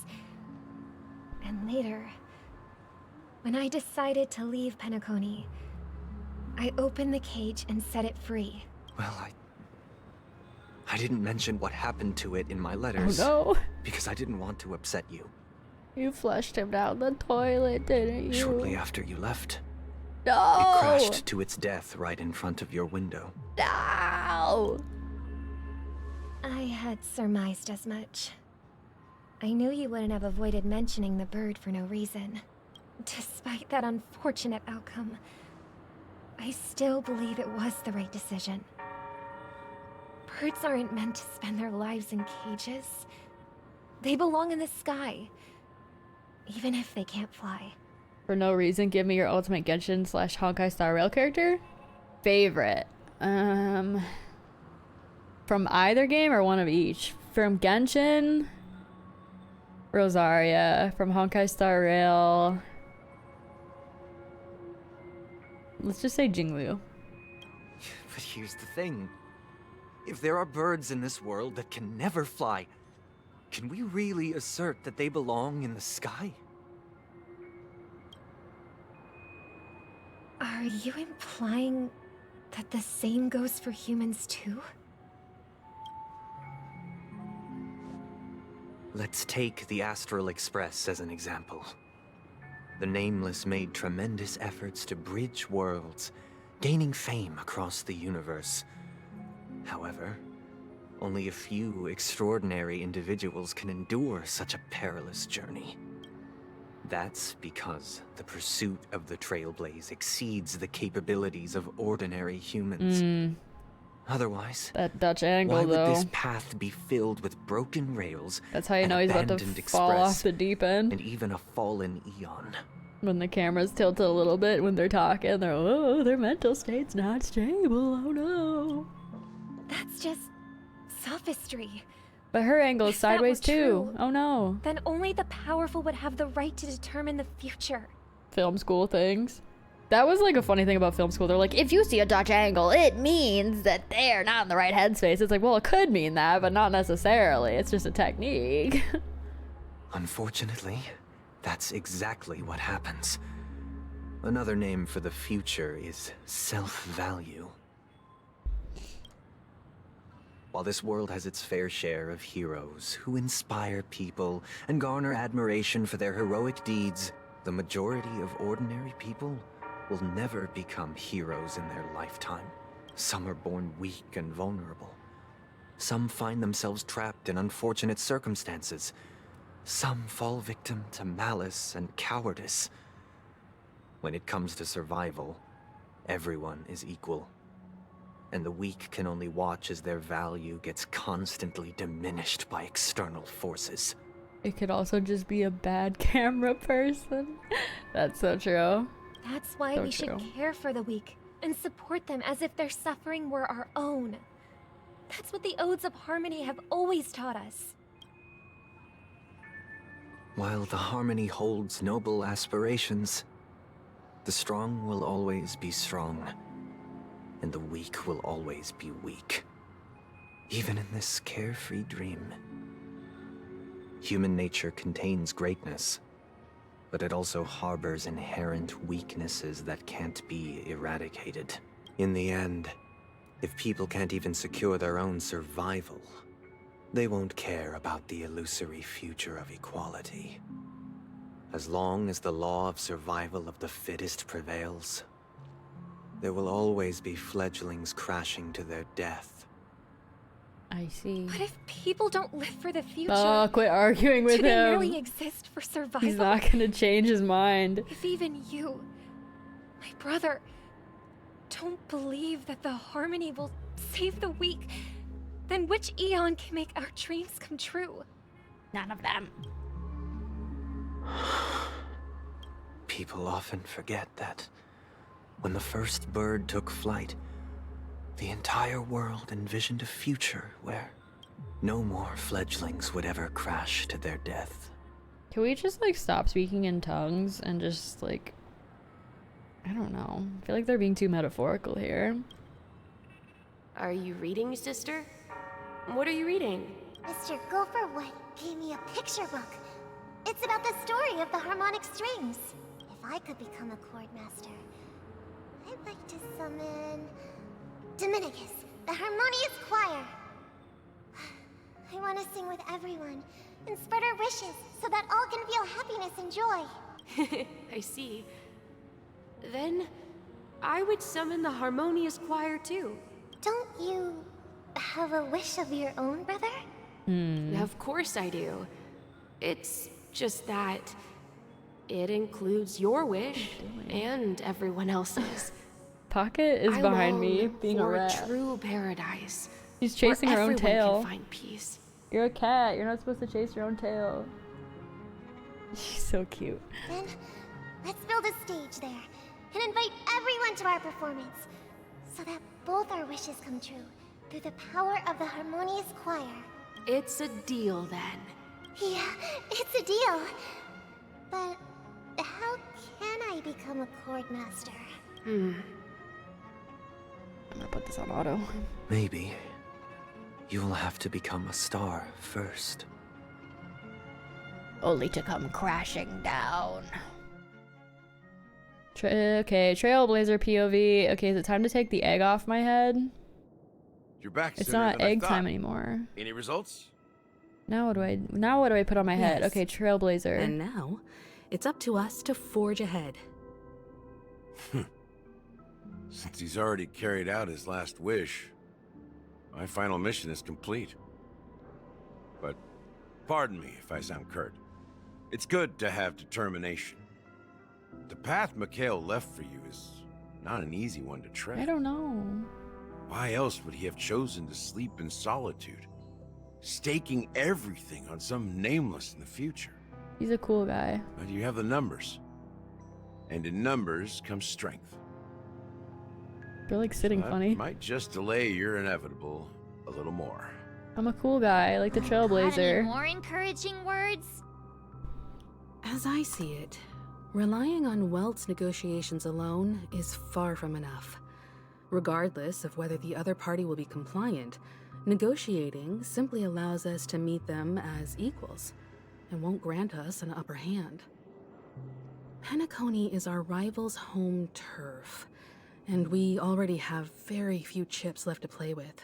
And later, when I decided to leave Penacony, I opened the cage and set it free. Well, I didn't mention what happened to it in my letters. Oh no. Because I didn't want to upset you. You flushed him down the toilet, didn't you? Shortly after you left, No! it crashed to its death right in front of your window. No! I had surmised as much. I knew you wouldn't have avoided mentioning the bird for no reason. Despite that unfortunate outcome, I still believe it was the right decision. Birds aren't meant to spend their lives in cages. They belong in the sky, even if they can't fly. For no reason, give me your ultimate Genshin / Honkai Star Rail character? Favorite. From either game or one of each? From Genshin, Rosaria. From Honkai Star Rail, let's just say Jinglu. But here's the thing. If there are birds in this world that can never fly, Can we really assert that they belong in the sky? Are you implying that the same goes for humans too? Let's take the Astral Express as an example. The Nameless made tremendous efforts to bridge worlds, gaining fame across the universe. However, only a few extraordinary individuals can endure such a perilous journey. That's because the pursuit of the Trailblaze exceeds the capabilities of ordinary humans. Otherwise, that Dutch angle, why would though. this path be filled with broken rails? That's how you an know he's about to abandoned fall express, off the deep end. and even a fallen Eon. When the camera's tilted a little bit when they're talking, they're, oh, their mental state's not stable, oh no. That's just sophistry. But her angle is If that were sideways too. true, Oh no. Then only the powerful would have the right to determine the future. Film school things. That was like a funny thing about film school. They're like, if you see a Dutch angle, it means that they're not in the right headspace. It's like, well, it could mean that, but not necessarily. It's just a technique. Unfortunately, that's exactly what happens. Another name for the future is self-value. While this world has its fair share of heroes who inspire people and garner admiration for their heroic deeds, the majority of ordinary people will never become heroes in their lifetime. Some are born weak and vulnerable. Some find themselves trapped in unfortunate circumstances. Some fall victim to malice and cowardice. When it comes to survival, everyone is equal. And the weak can only watch as their value gets constantly diminished by external forces. It could also just be a bad camera person. That's so true. That's why So we true. should care for the weak and support them as if their suffering were our own. That's what the Odes of Harmony have always taught us. While the Harmony holds noble aspirations, the strong will always be strong, and the weak will always be weak. Even in this carefree dream. Human nature contains greatness, but it also harbors inherent weaknesses that can't be eradicated. In the end, if people can't even secure their own survival, they won't care about the illusory future of equality. As long as the law of survival of the fittest prevails, there will always be fledglings crashing to their death. I see. But if people don't live for the future, Oh, quit arguing with do they him. merely exist for survival? He's not gonna change his mind. If even you, my brother, don't believe that the Harmony will save the weak, then which Eon can make our dreams come true? None of them. People often forget that when the first bird took flight, the entire world envisioned a future where no more fledglings would ever crash to their death. Can we just like stop speaking in tongues and just like, I don't know. I feel like they're being too metaphorical here. Are you reading, sister? What are you reading? Mr. Gopherwood gave me a picture book. It's about the story of the harmonic strings. If I could become a chord master, I'd like to summon Dominicus, the harmonious choir. I want to sing with everyone and spread our wishes so that all can feel happiness and joy. I see. Then, I would summon the harmonious choir too. Don't you have a wish of your own, brother? Of course I do. It's just that it includes your wish and everyone else's. Pocket is I behind long me, being a for rat. true paradise. She's chasing where her own everyone tail. Can find peace. You're a cat. You're not supposed to chase your own tail. She's so cute. Then, let's build a stage there and invite everyone to our performance so that both our wishes come true through the power of the harmonious choir. It's a deal then. Yeah, it's a deal. But how can I become a chord master? I'm gonna put this on auto. Maybe you'll have to become a star first. only to come crashing down. Okay, Trailblazer POV. Okay, is it time to take the egg off my head? You're back. It's sooner not than I egg thought. time anymore. Any results? Now what do I put on my head? Yes. Okay, Trailblazer. And now, it's up to us to forge ahead. Since he's already carried out his last wish, my final mission is complete. But pardon me if I sound curt. It's good to have determination. The path Mikhail left for you is not an easy one to tread. I don't know. Why else would he have chosen to sleep in solitude, staking everything on some nameless in the future? He's a cool guy. But you have the numbers. And in numbers comes strength. You're like sitting That funny. might just delay your inevitable a little more. I'm a cool guy. I like the Got Trailblazer. any more encouraging words? As I see it, relying on Welt's negotiations alone is far from enough. Regardless of whether the other party will be compliant, negotiating simply allows us to meet them as equals and won't grant us an upper hand. Penacony is our rival's home turf, and we already have very few chips left to play with.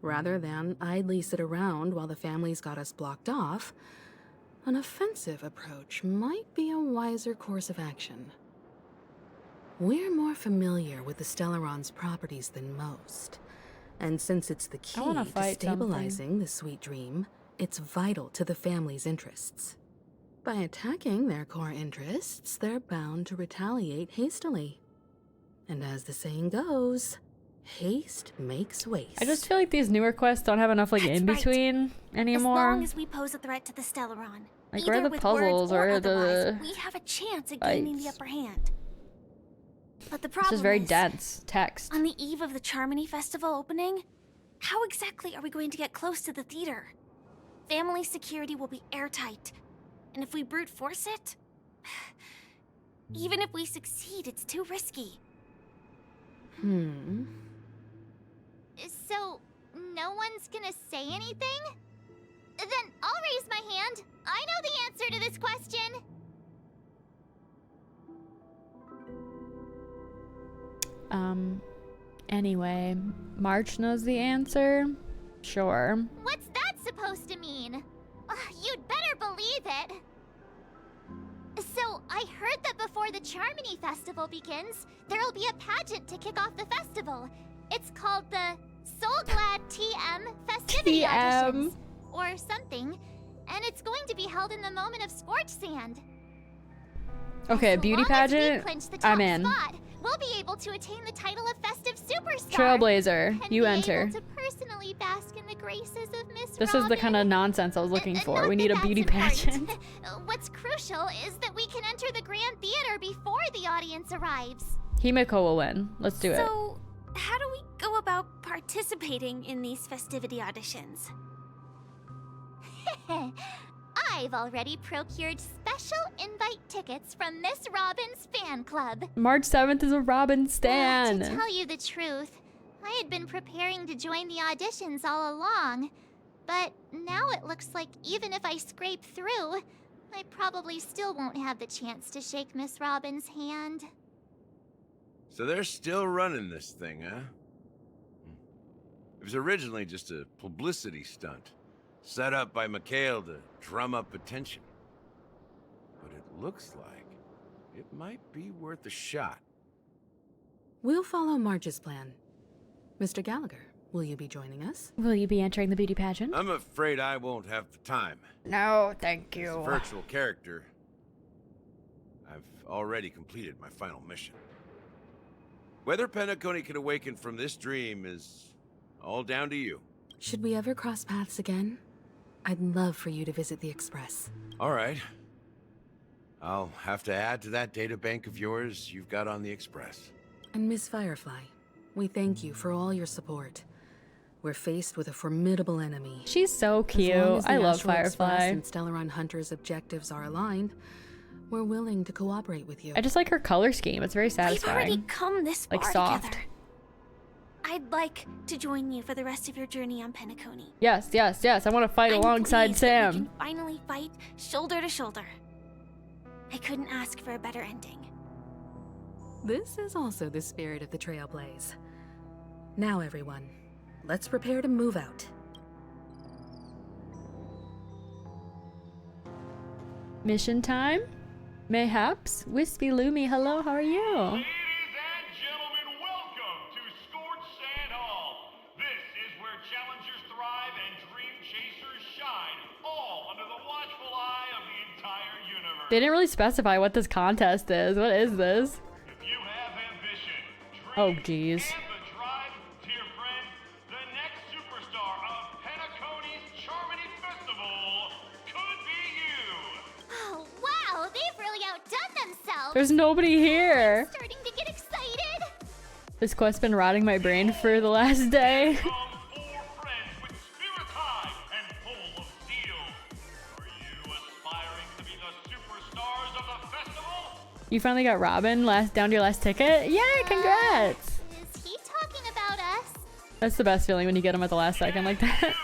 Rather than idly sit around while the family's got us blocked off, an offensive approach might be a wiser course of action. We're more familiar with the Stellaron's properties than most, and since it's the key wanna to fight stabilizing the sweet dream, it's vital to the family's interests. By attacking their core interests, they're bound to retaliate hastily. And as the saying goes, haste makes waste. I just feel like these newer quests don't have enough like in between anymore. As long as we pose a threat to the Stellaron, Like, either where are the with puzzles words or or the otherwise, we have a chance at gaining the fights? upper hand. But the problem This is very dense text. on the eve of the Charmony Festival opening, how exactly are we going to get close to the theater? Family security will be airtight, and if we brute force it, even if we succeed, it's too risky. So, no one's gonna say anything? Then I'll raise my hand. I know the answer to this question. Anyway, March knows the answer. Sure. What's that supposed to mean? You'd better believe it. So, I heard that before the Charmony Festival begins, there'll be a pageant to kick off the festival. It's called the Soul Glad TM Festivity Auditions, or something, and it's going to be held in the moment of Scorch Sand. Okay, beauty pageant. I'm in. Spot, we'll be able to attain the title of Festive Superstar. Trailblazer, and you be enter. Able to personally bask in the graces of Miss This is the kind of nonsense I was looking for. We need a beauty pageant. What's crucial is that we can enter the Grand Theater before the audience arrives. Himiko will win. Let's do it. So, how do we go about participating in these festivity auditions? I've already procured special invite tickets from Miss Robin's fan club. March 7th is a Robin stan. To tell you the truth, I had been preparing to join the auditions all along. But now it looks like even if I scrape through, I probably still won't have the chance to shake Miss Robin's hand. So they're still running this thing, huh? It was originally just a publicity stunt, set up by Mikhail to drum up attention. But it looks like it might be worth a shot. We'll follow Marge's plan. Mr. Gallagher, will you be joining us? Will you be entering the beauty pageant? I'm afraid I won't have the time. No, thank As you. a virtual character, I've already completed my final mission. Whether Penacony can awaken from this dream is all down to you. Should we ever cross paths again? I'd love for you to visit the Express. All right. I'll have to add to that data bank of yours you've got on the Express. And Miss Firefly, we thank you for all your support. We're faced with a formidable enemy. She's so cute. As long as the I love Astral Express Firefly. and Stellaron Hunter's objectives are aligned, we're willing to cooperate with you. I just like her color scheme. It's very We've already satisfying. come this far Like soft. together. I'd like to join you for the rest of your journey on Penacony. Yes, yes, yes. I want to fight alongside Pleased that we Sam. can finally fight shoulder to shoulder. I couldn't ask for a better ending. This is also the spirit of the Trailblaze. Now, everyone, let's prepare to move out. Mission time? Mayhaps? Wispy Loomy, hello, how are you? They didn't really specify what this contest is. What is this? Oh, jeez. Oh, wow, they've really outdone themselves. There's nobody here. I'm starting to get excited. This quest's been rotting my brain for the last day. You finally got Robin down to your last ticket? Yay, congrats! Is he talking about us? That's the best feeling when you get them at the last second like that.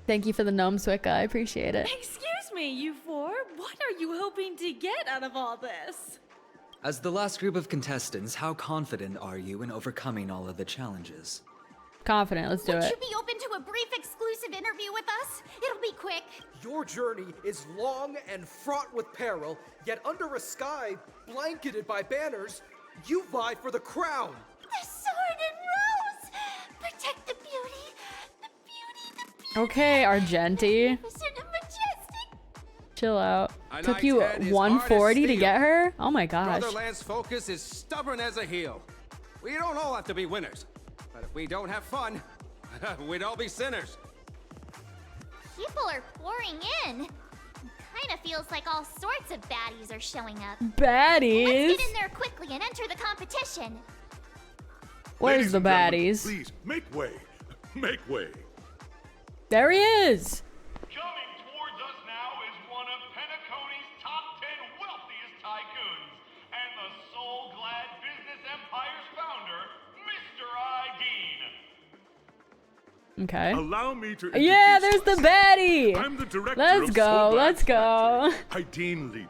Thank you for the gnome Swicka, I appreciate it. Excuse me, you four. What are you hoping to get out of all this? As the last group of contestants, how confident are you in overcoming all of the challenges? Confident, let's do Would it. you be open to a brief exclusive interview with us? It'll be quick. Your journey is long and fraught with peril, yet under a sky blanketed by banners, you vie for the crown. The sword and rose! Protect the beauty, the beauty. Okay, Argenti. Magnificent and majestic. Chill out. A Took you knight is 140 to hard as get steel. her? Oh my gosh. Brother Lance Focus is stubborn as a heel. We don't all have to be winners. But if we don't have fun, we'd all be sinners. People are pouring in. Kind of feels like all sorts of baddies are showing up. Baddies? Let's get in there quickly and enter the competition. Where's the baddies? Please, make way. Make way. There he is. Coming towards us now is one of Penacony's top 10 wealthiest tycoons and the soul-glad business empire's founder, Mr. Dean. Okay. Allow me to Yeah, there's the baddie. I'm the director Let's of go, Soul let's go. Dean Lida.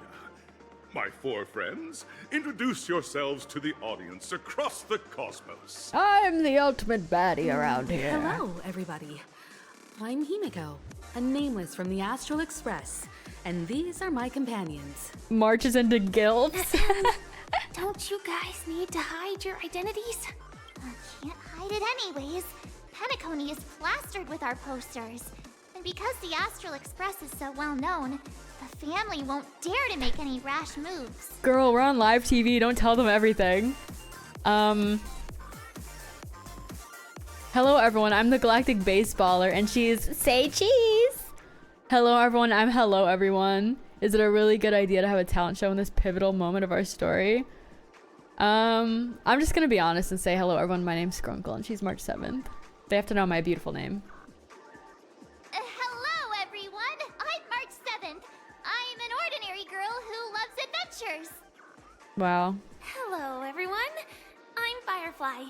My four friends, introduce yourselves to the audience across the cosmos. I'm the ultimate baddie around here. Hello, everybody. I'm Himiko, a nameless from the Astral Express, and these are my companions. Marches into guilds. Don't you guys need to hide your identities? Can't hide it anyways. Penacony is plastered with our posters. And because the Astral Express is so well known, the family won't dare to make any rash moves. Girl, we're on live TV. Don't tell them everything. Hello, everyone. I'm the Galactic Baseballer, and she's Say Cheese. Hello, everyone. I'm Hello, everyone. Is it a really good idea to have a talent show in this pivotal moment of our story? I'm just gonna be honest and say hello, everyone. My name's Skrunkle, and she's March 7th. They have to know my beautiful name. Hello, everyone. I'm March 7th. I'm an ordinary girl who loves adventures. Wow. Hello, everyone. I'm Firefly.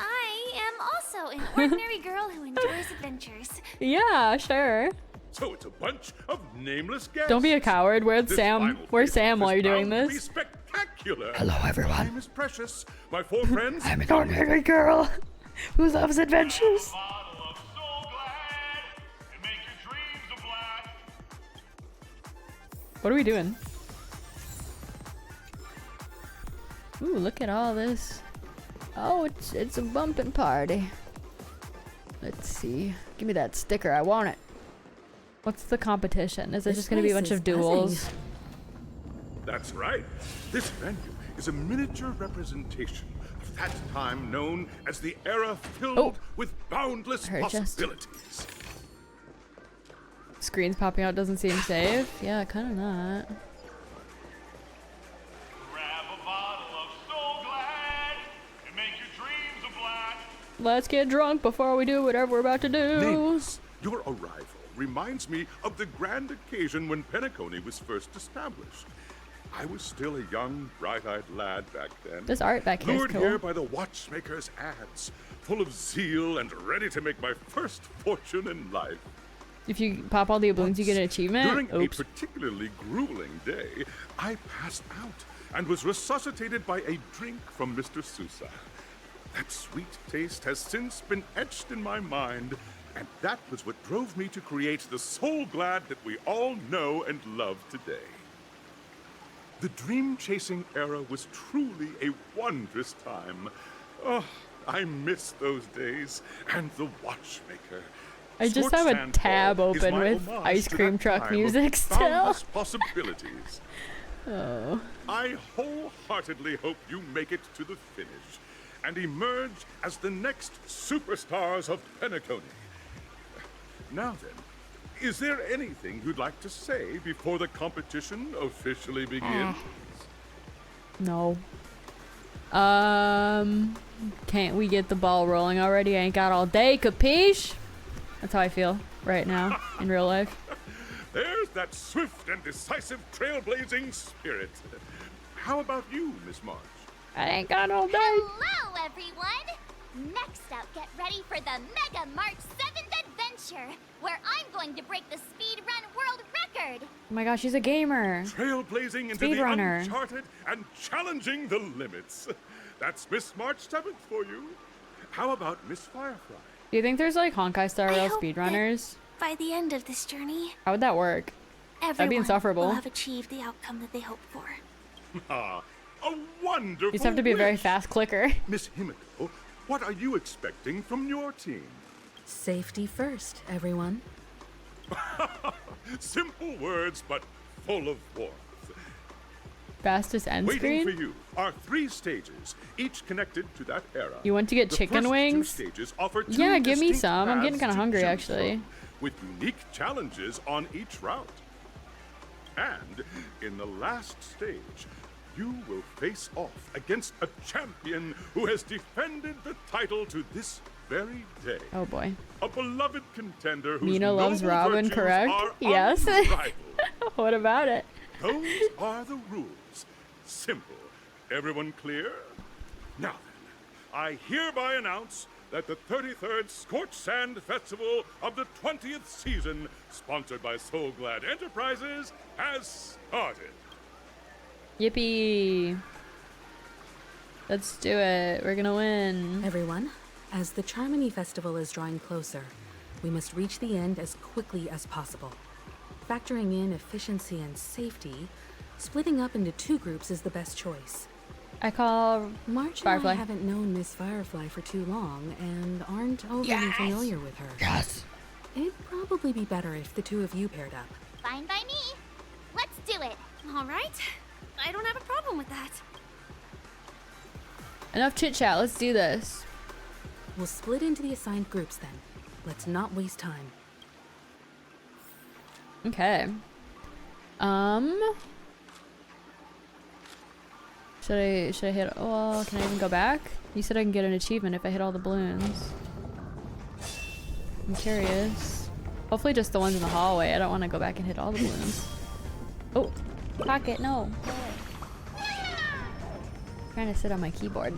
I am also an ordinary girl who enjoys adventures. Yeah, sure. So it's a bunch of nameless guests. Don't be a coward. Where's This Sam? final Where's Sam while you're doing bound to be this? spectacular. Hello, everyone. Time is precious. My four friends. I'm an ordinary girl who loves adventures. What are we doing? Ooh, look at all this. Oh, it's a bumpin' party. Let's see. Give me that sticker. I want it. What's the competition? Is it This just going to be a place bunch is of duels? buzzing. That's right. This venue is a miniature representation of that time known as the era filled with boundless Her chest. possibilities. Screens popping out doesn't seem safe. Yeah, kind of not. Let's get drunk before we do whatever we're about to do. Nameless, your arrival reminds me of the grand occasion when Penacony was first established. I was still a young, bright-eyed lad back then. This art back here is lured cool. here by the Watchmaker's ads, full of zeal and ready to make my first fortune in life. If you pop all the balloons, you get an achievement. During Oops. a particularly grueling day, I passed out and was resuscitated by a drink from Mr. Sousa. That sweet taste has since been etched in my mind, and that was what drove me to create the Soul Glad that we all know and love today. The dream-chasing era was truly a wondrous time. Oh, I miss those days, and the Watchmaker. I just have a tab open with ice cream truck music still. Boundless possibilities. Oh. I wholeheartedly hope you make it to the finish and emerge as the next superstars of Penacony. Now then, is there anything you'd like to say before the competition officially begins? No. Can't we get the ball rolling already? I ain't got all day, capiche? That's how I feel right now in real life. There's that swift and decisive trailblazing spirit. How about you, Miss March? I ain't got all day. Hello, everyone! Next up, get ready for the Mega March 7th Adventure, where I'm going to break the speedrun world record! Oh my gosh, she's a gamer. Trailblazing into the Speedrunner. uncharted and challenging the limits. That's Miss March 7th for you. How about Miss Firefly? Do you think there's like Honkai style I rail hope speedrunners? By the end of this journey, How would that work? That'd be everyone insufferable. will have achieved the outcome that they hoped for. Ah, a wonderful You just have to be a very wish. fast clicker. Miss Himiko, what are you expecting from your team? Safety first, everyone. Simple words, but full of warmth. Fastest end Waiting screen? for you are 3 stages, each connected to that era. You want to get The chicken first wings? 2 stages offer 2 Yeah, give me distinct some. I'm getting paths kind of to hungry choose actually. from, with unique challenges on each route. And in the last stage, you will face off against a champion who has defended the title to this very day. Oh boy. A beloved contender whose Mina loves noble Robin, virtues correct? are Yes. unrivaled. What about it? Those are the rules. Simple. Everyone clear? Now then, I hereby announce that the 33rd Scorched Sand Festival of the 20th season, sponsored by Soul Glad Enterprises, has started. Yippee. Let's do it. We're gonna win. Everyone, as the Charmony Festival is drawing closer, we must reach the end as quickly as possible. Factoring in efficiency and safety, splitting up into 2 groups is the best choice. I call March Firefly. and I haven't known Miss Firefly for too long and aren't overly Yes! familiar with her. Yes. It'd probably be better if the 2 of you paired up. Fine by me. Let's do it. All right. I don't have a problem with that. Enough chit chat. Let's do this. We'll split into the assigned groups then. Let's not waste time. Okay. Should I hit? Oh, can I even go back? You said I can get an achievement if I hit all the balloons. I'm curious. Hopefully just the ones in the hallway. I don't want to go back and hit all the balloons. Oh, pocket, no. I'm trying to sit on my keyboard.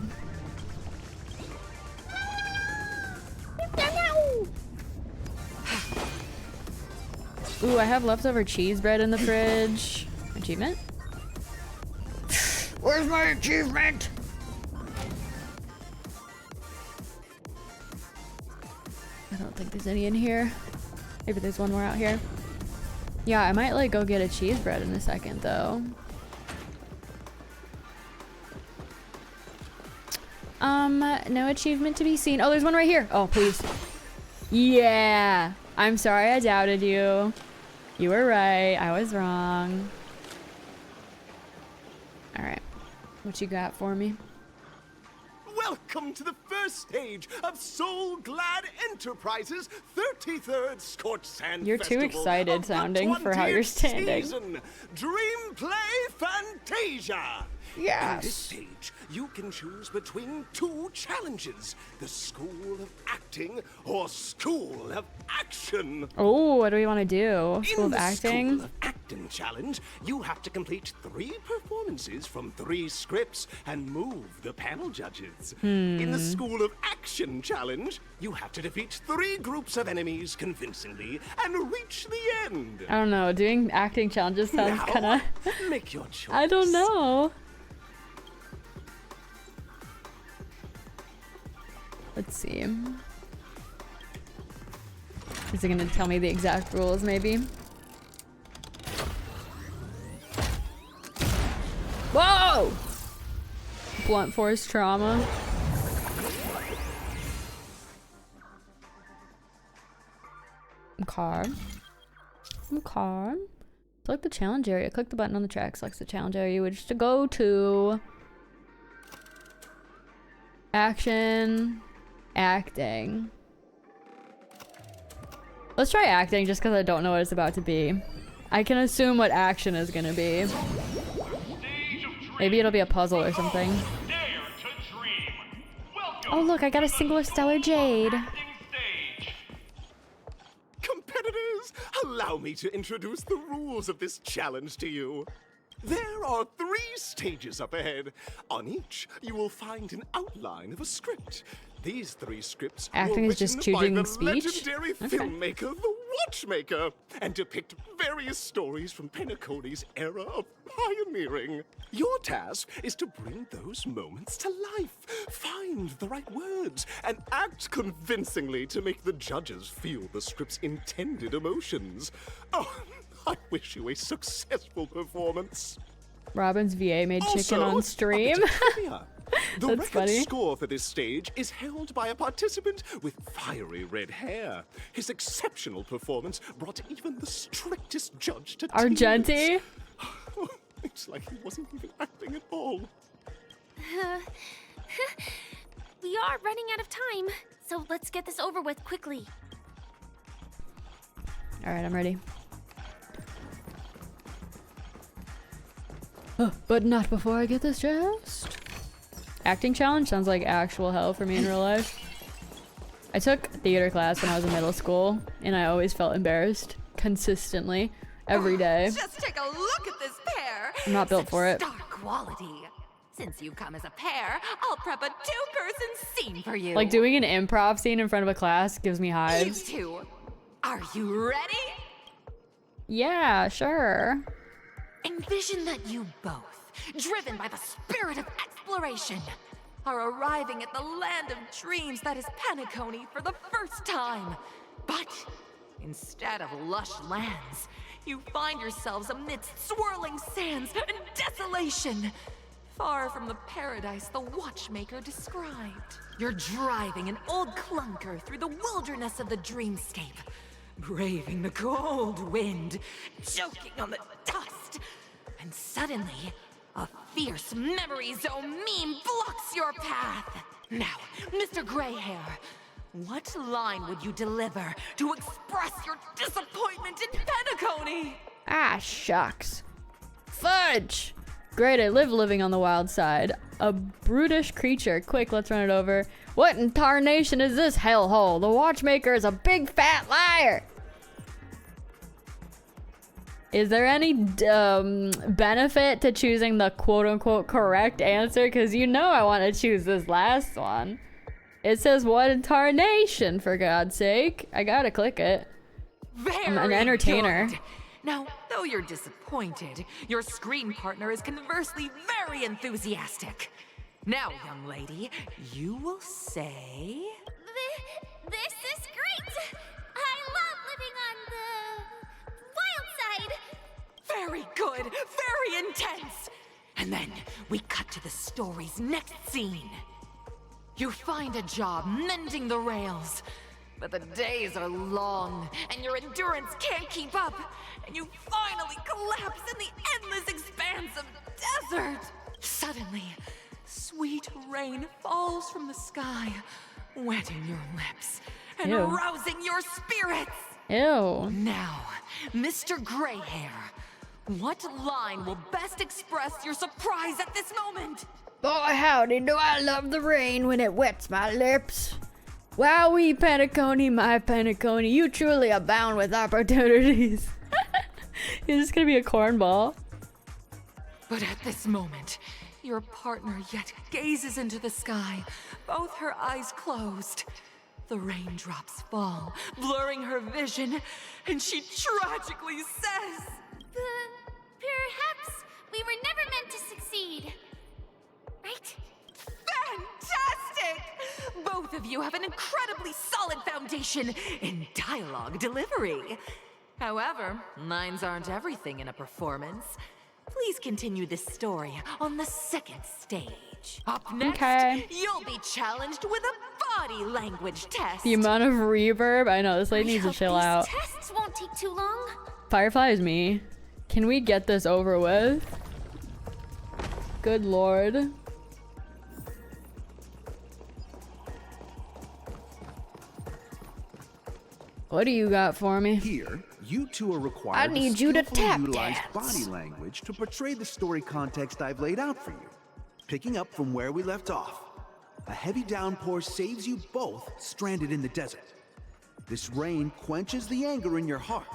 Ooh, I have leftover cheese bread in the fridge. Achievement? Where's my achievement? I don't think there's any in here. Maybe there's one more out here. Yeah, I might like go get a cheese bread in a second though. No achievement to be seen. Oh, there's one right here. Oh, please. Yeah. I'm sorry I doubted you. You were right. I was wrong. All right. What you got for me? welcome to the first stage of Soul Glad Enterprises' 33rd Scorched Sand You're too Festival excited of the sounding for how you're 20th standing. Season. Dream Play Fantasia! Yes. In this stage, you can choose between two challenges: the School of Acting or School of Action. Oh, what do we want to do? School In of the Acting? School of Acting challenge, you have to complete 3 performances from 3 scripts and move the panel judges. In the School of Action challenge, you have to defeat 3 groups of enemies convincingly and reach the end. I don't know. Doing acting challenges sounds Now, kind of... make your choice. I don't know. Let's see. Is it gonna tell me the exact rules, maybe? Whoa! Blunt force trauma. Okay. Okay. Select the challenge area. Click the button on the track. Select the challenge area you wish to go to. Action. Acting. Let's try acting just because I don't know what it's about to be. I can assume what action is gonna be. Maybe it'll be a puzzle or something. Oh look, I got a singular stellar jade. Competitors, allow me to introduce the rules of this challenge to you. There are 3 stages up ahead. On each, you will find an outline of a script. These 3 scripts Acting were is just written by choosing the speech? legendary Okay. filmmaker, the Watchmaker, and depict various stories from Penacony's era of pioneering. Your task is to bring those moments to life, find the right words, and act convincingly to make the judges feel the script's intended emotions. Oh, I wish you a successful performance. Robin's VA made chicken Also, on stream. The That's record funny. score for this stage is held by a participant with fiery red hair. His exceptional performance brought even the strictest judge to tears. Argenti? It's like he wasn't even acting at all. We are running out of time, so let's get this over with quickly. Alright, I'm ready. But not before I get this chest. Acting challenge sounds like actual hell for me in real life. I took theater class when I was in middle school, and I always felt embarrassed. Consistently. Every day. Just take a look at this pair. I'm not built for it. Star quality. Since you've come as a pair, I'll prep a 2-person scene for you. Like doing an improv scene in front of a class gives me You hives. two, are you ready? Yeah, sure. Envision that you both, driven by the spirit of exploration, are arriving at the land of dreams that is Penacony for the first time. But instead of lush lands, you find yourselves amidst swirling sands and desolation, far from the paradise the Watchmaker described. You're driving an old clunker through the wilderness of the dreamscape, braving the cold wind, choking on the dust, and suddenly, a fierce memory zone meme blocks your path. Now, Mr. Greyhair, what line would you deliver to express your disappointment in Penacony? Ah, shucks. Fudge! Great, I live living on the wild side. A brutish creature. Quick, let's run it over. What in tarnation is this hellhole? The Watchmaker is a big fat liar! Is there any benefit to choosing the quote-unquote correct answer? Because you know I want to choose this last one. It says what in tarnation, for God's sake. I gotta click it. I'm an entertainer. Good. Now, though you're disappointed, your screen partner is conversely very enthusiastic. Now, young lady, you will say... This is great! I love living on the wild side! Very good, very intense! And then we cut to the story's next scene. You find a job mending the rails, but the days are long and your endurance can't keep up, and you finally collapse in the endless expanse of desert. Suddenly, Sweet rain falls from the sky, wetting your lips and Ew. rousing your spirits. Ew. Now, Mr. Greyhair, what line will best express your surprise at this moment? Boy, howdy, do I love the rain when it wets my lips. Wowee, Penacony, my Penacony, you truly abound with opportunities. Is this gonna be a cornball? But at this moment, your partner yet gazes into the sky, both her eyes closed. The raindrops fall, blurring her vision, and she tragically says, Perhaps we were never meant to succeed. Right? Fantastic! Both of you have an incredibly solid foundation in dialogue delivery. However, lines aren't everything in a performance. Please continue this story on the second stage. Up next, you'll be challenged with a body language test. The amount of reverb. I know, this lady needs to chill out. Tests won't take too long. Firefly is me. Can we get this over with? Good lord. What do you got for me? Here, you two are required I need you to skillfully tap utilize dance. body language to portray the story context I've laid out for you. Picking up from where we left off, a heavy downpour saves you both stranded in the desert. This rain quenches the anger in your heart.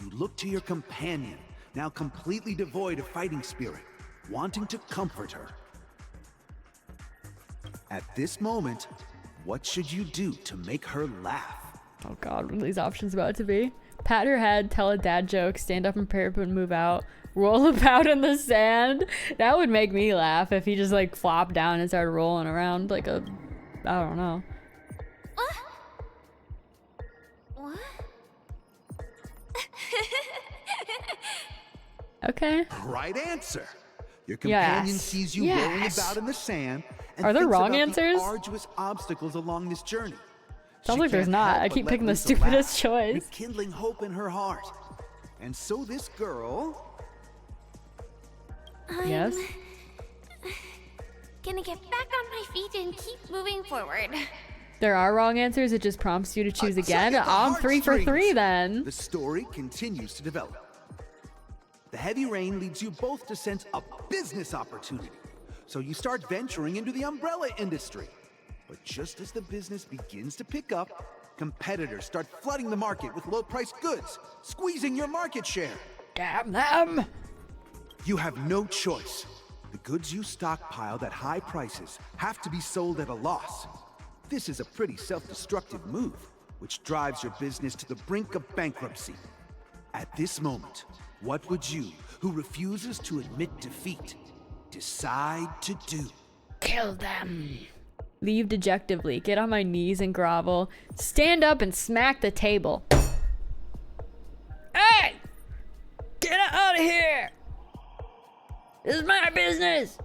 You look to your companion, now completely devoid of fighting spirit, wanting to comfort her. At this moment, what should you do to make her laugh? Oh god, what are these options about to be? Pat her head, tell a dad joke, stand up and prepare and move out, roll about in the sand. That would make me laugh if he just like flopped down and started rolling around like a, I don't know. What? Okay. Right answer. Your companion Yes. sees you Yes. rolling about in the sand and Are there thinks wrong about answers? the arduous obstacles along this journey. Sounds She like there's can't not. help I but keep let picking the loose a stupidest laugh, choice. rekindling hope in her heart. And so this girl... Yes? Gonna get back on my feet and keep moving forward. There are wrong answers, it just prompts you to choose again. tug at the I'm 3 for 3 heartstrings. then. The story continues to develop. The heavy rain leads you both to sense a business opportunity. So you start venturing into the umbrella industry. But just as the business begins to pick up, competitors start flooding the market with low-priced goods, squeezing your market share. Damn them! You have no choice. The goods you stockpiled at high prices have to be sold at a loss. This is a pretty self-destructive move, which drives your business to the brink of bankruptcy. At this moment, what would you, who refuses to admit defeat, decide to do? Kill them. Leave dejectively, get on my knees and grovel, stand up and smack the table. Hey! Get out of here! This is my business!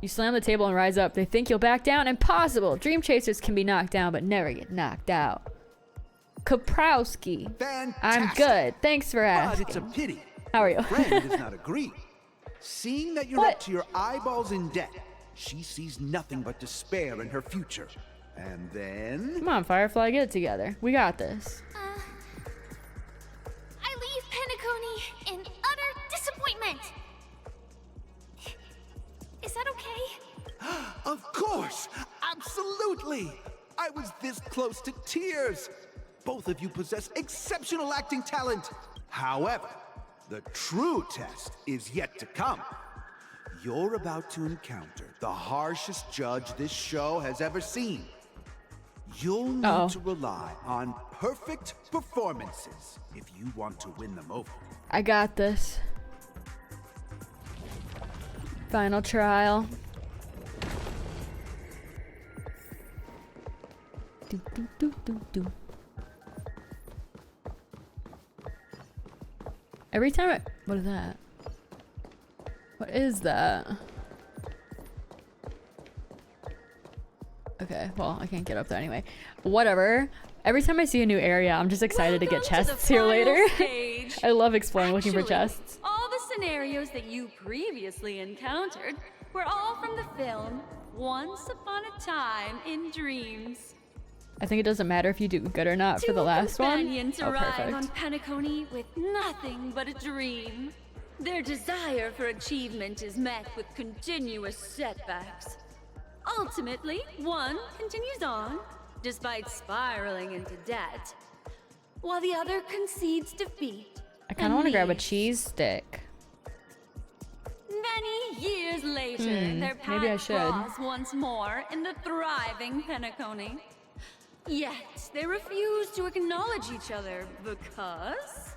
You slam the table and rise up. They think you'll back down? Impossible! Dream chasers can be knocked down, but never get knocked out. Kaprowski. I'm good. Thanks for But asking. it's a pity. How are you? Your friend does not agree. Seeing that you're up to your eyeballs in debt, she sees nothing but despair in her future. And then... Come on, Firefly, get it together. We got this. I leave Penacony in utter disappointment. Is that okay? Of course! Absolutely! I was this close to tears! Both of you possess exceptional acting talent! However, the true test is yet to come. You're about to encounter the harshest judge this show has ever seen. You'll need to rely on perfect performances if you want to win them over. I got this. Final trial. Do, do, do, do, do. Every time I... What is that? What is that? Okay, well, I can't get up there anyway. Whatever. Every time I see a new area, I'm just excited to get chests here later. I love exploring, looking for chests. All the scenarios that you previously encountered were all from the film once upon a time in dreams. I think it doesn't matter if you do good or not for the last one. Companions Oh, arrive on perfect. Penacony with nothing but a dream. Their desire for achievement is met with continuous setbacks. Ultimately, one continues on, despite spiraling into debt, while the other concedes defeat. I kind of want to grab a cheese stick. Many years later, their maybe I paths should. cross once more in the thriving Penacony. Yet, they refuse to acknowledge each other because...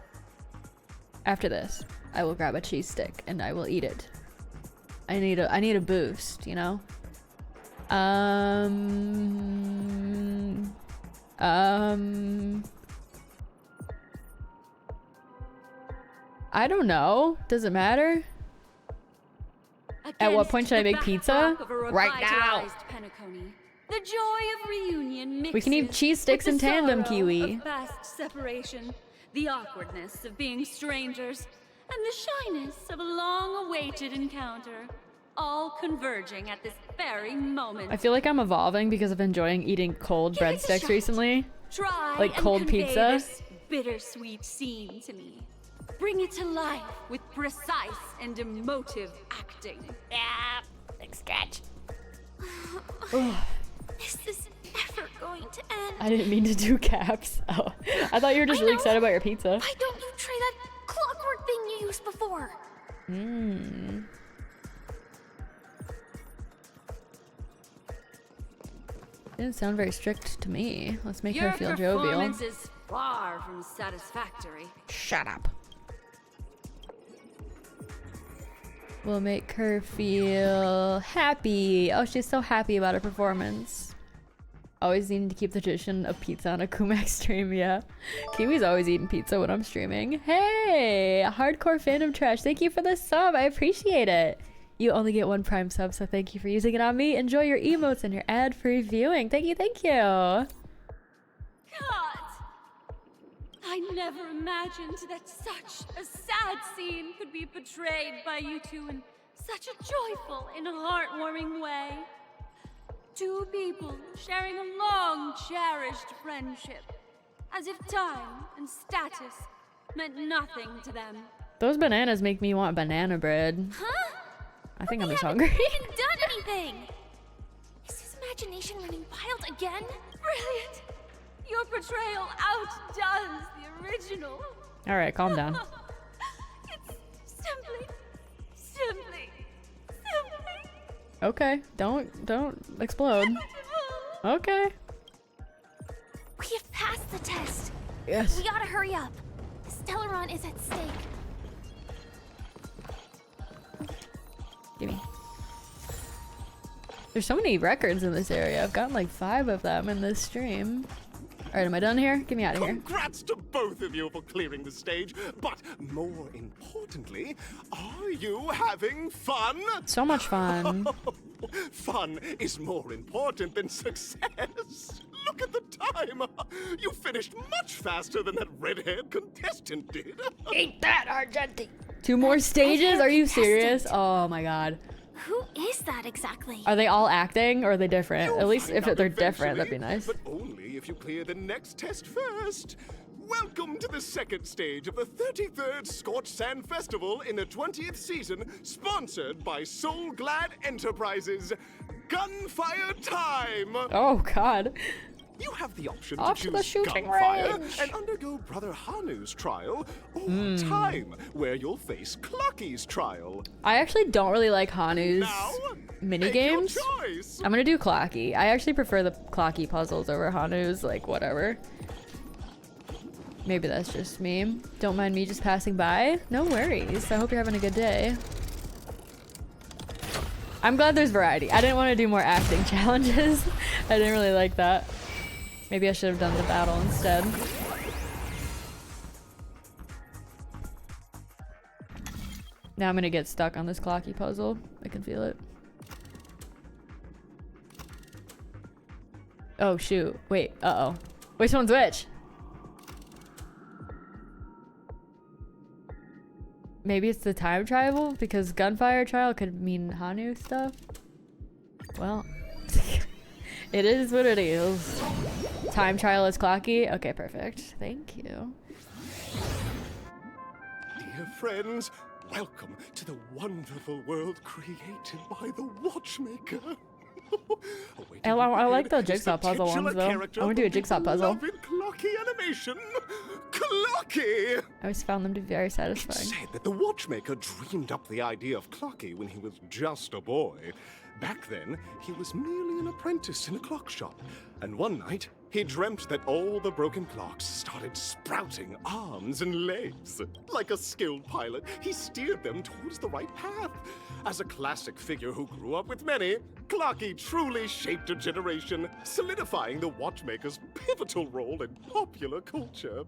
After this, I will grab a cheese stick and I will eat it. I need a boost, you know? I don't know. Does it matter? At what point should I make pizza? Right now. Penacony, the joy of reunion mixes We can eat cheese sticks with in the tandem, sorrow Kiwi. of past separation, the awkwardness of being strangers, and the shyness of a long-awaited encounter, all converging at this very moment. I feel like I'm evolving because of enjoying eating cold Give it a breadsticks shot. recently. Try Like and cold convey pizza. this bittersweet scene to me. Bring it to life with precise and emotive acting. Yeah, like scratch. This is never going to end. I didn't mean to do caps. Oh, I thought you were just really excited about your pizza. Why don't you try that clockwork thing you used before? Didn't sound very strict to me. Let's make Your her feel jovial. performance is far from satisfactory. Shut up. We'll make her feel happy. Oh, she's so happy about her performance. Always needing to keep the tradition of pizza on a Koomaxx stream, yeah. Kiwi's always eating pizza when I'm streaming. Hey, hardcore fandom trash. Thank you for the sub. I appreciate it. You only get one Prime sub, so thank you for using it on me. Enjoy your emotes and your ad-free viewing. Thank you, thank you. God! I never imagined that such a sad scene could be portrayed by you two in such a joyful and heartwarming way. Two people sharing a long cherished friendship, as if time and status meant nothing to them. Those bananas make me want banana bread. Huh? I think I'm just hungry. We haven't done anything! Is his imagination running wild again? Brilliant! Your portrayal outdoes the original. All right, calm down. It's simply. Okay, don't explode. Okay. We have passed the test. Yes. We gotta hurry up. The Stellon is at stake. Gimme. There's so many records in this area. I've gotten like 5 of them in this stream. All right, am I done here? Get me out of here. Congrats to both of you for clearing the stage, but more importantly, are you having fun? So much fun. Fun is more important than success. Look at the time. You finished much faster than that red-haired contestant did. Eat that, Argenti. 2 more stages? Are you serious? Oh my god. Who is that exactly? Are they all acting or are they different? You'll At least find if out they're different, that'd be eventually, nice. But only if you clear the next test first. Welcome to the second stage of the 33rd Scorched Sand Festival in the 20th season, sponsored by Soul Glad Enterprises. Gunfire time! Oh god. You have the option Off to to the choose shooting Gunfire range. and undergo Brother Hanu's trial, or Time, where you'll face Clocky's trial. I actually don't really like Hanu's Now, mini make your games. choice. I'm gonna do Clocky. I actually prefer the Clocky puzzles over Hanu's, like whatever. Maybe that's just me. Don't mind me just passing by. No worries. I hope you're having a good day. I'm glad there's variety. I didn't want to do more acting challenges. I didn't really like that. Maybe I should have done the battle instead. Now I'm gonna get stuck on this Clocky puzzle. I can feel it. Oh shoot. Wait, uh-oh. Which one's which? Maybe it's the time travel? Because gunfire trial could mean Hanu stuff? Well, it is what it is. Time trial is clocky. Okay, perfect. Thank you. Dear friends, welcome to the wonderful world created by the Watchmaker. I like the jigsaw puzzle ones though. I want to do a jigsaw puzzle. Clocky animation. Clocky! I always found them to be very satisfying. It's said that the Watchmaker dreamed up the idea of Clocky when he was just a boy. Back then, he was merely an apprentice in a clock shop. And one night, he dreamt that all the broken clocks started sprouting arms and legs. Like a skilled pilot, he steered them towards the right path. As a classic figure who grew up with many, Clocky truly shaped a generation, solidifying the Watchmaker's pivotal role in popular culture.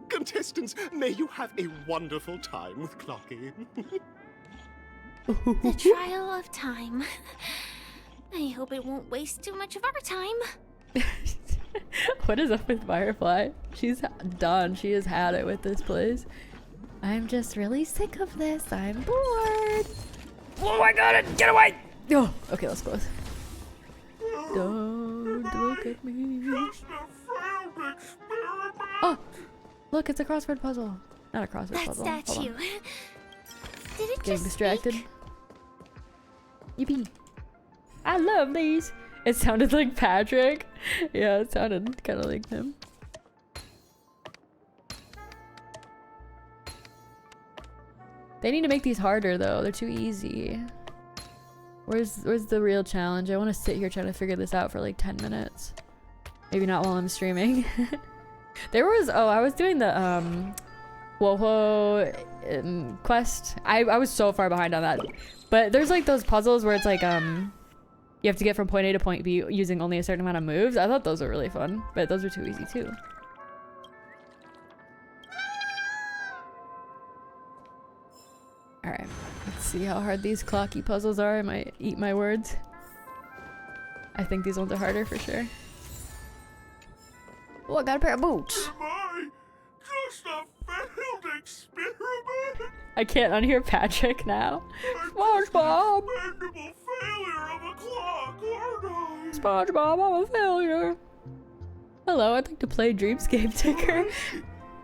Contestants, may you have a wonderful time with Clocky. The trial of time. I hope it won't waste too much of our time. What is up with Firefly? She's done. She has had it with this place. I'm just really sick of this. I'm bored. Oh my god, get away! Oh, okay, let's close. Don't look at me. Oh, look, it's a crossword puzzle. Not a crossword puzzle. That statue. Did it Getting just distracted. Yippee. I love these. It sounded like Patrick. Yeah, it sounded kind of like him. They need to make these harder though. They're too easy. Where's the real challenge? I want to sit here trying to figure this out for like 10 minutes. Maybe not while I'm streaming. There was, oh, I was doing the Woho quest. I was so far behind on that. But there's like those puzzles where it's like you have to get from point A to point B using only a certain amount of moves. I thought those were really fun, but those are too easy too. Alright, let's see how hard these clocky puzzles are. I might eat my words. I think these ones are harder for sure. Oh, I got a pair of boots. Am I just a failed experiment? I can't unhear Patrick now. SpongeBob! Expendable failure of a clock, aren't I? SpongeBob, I'm a failure. Hello, I'd like to play Dreamscape Ticker.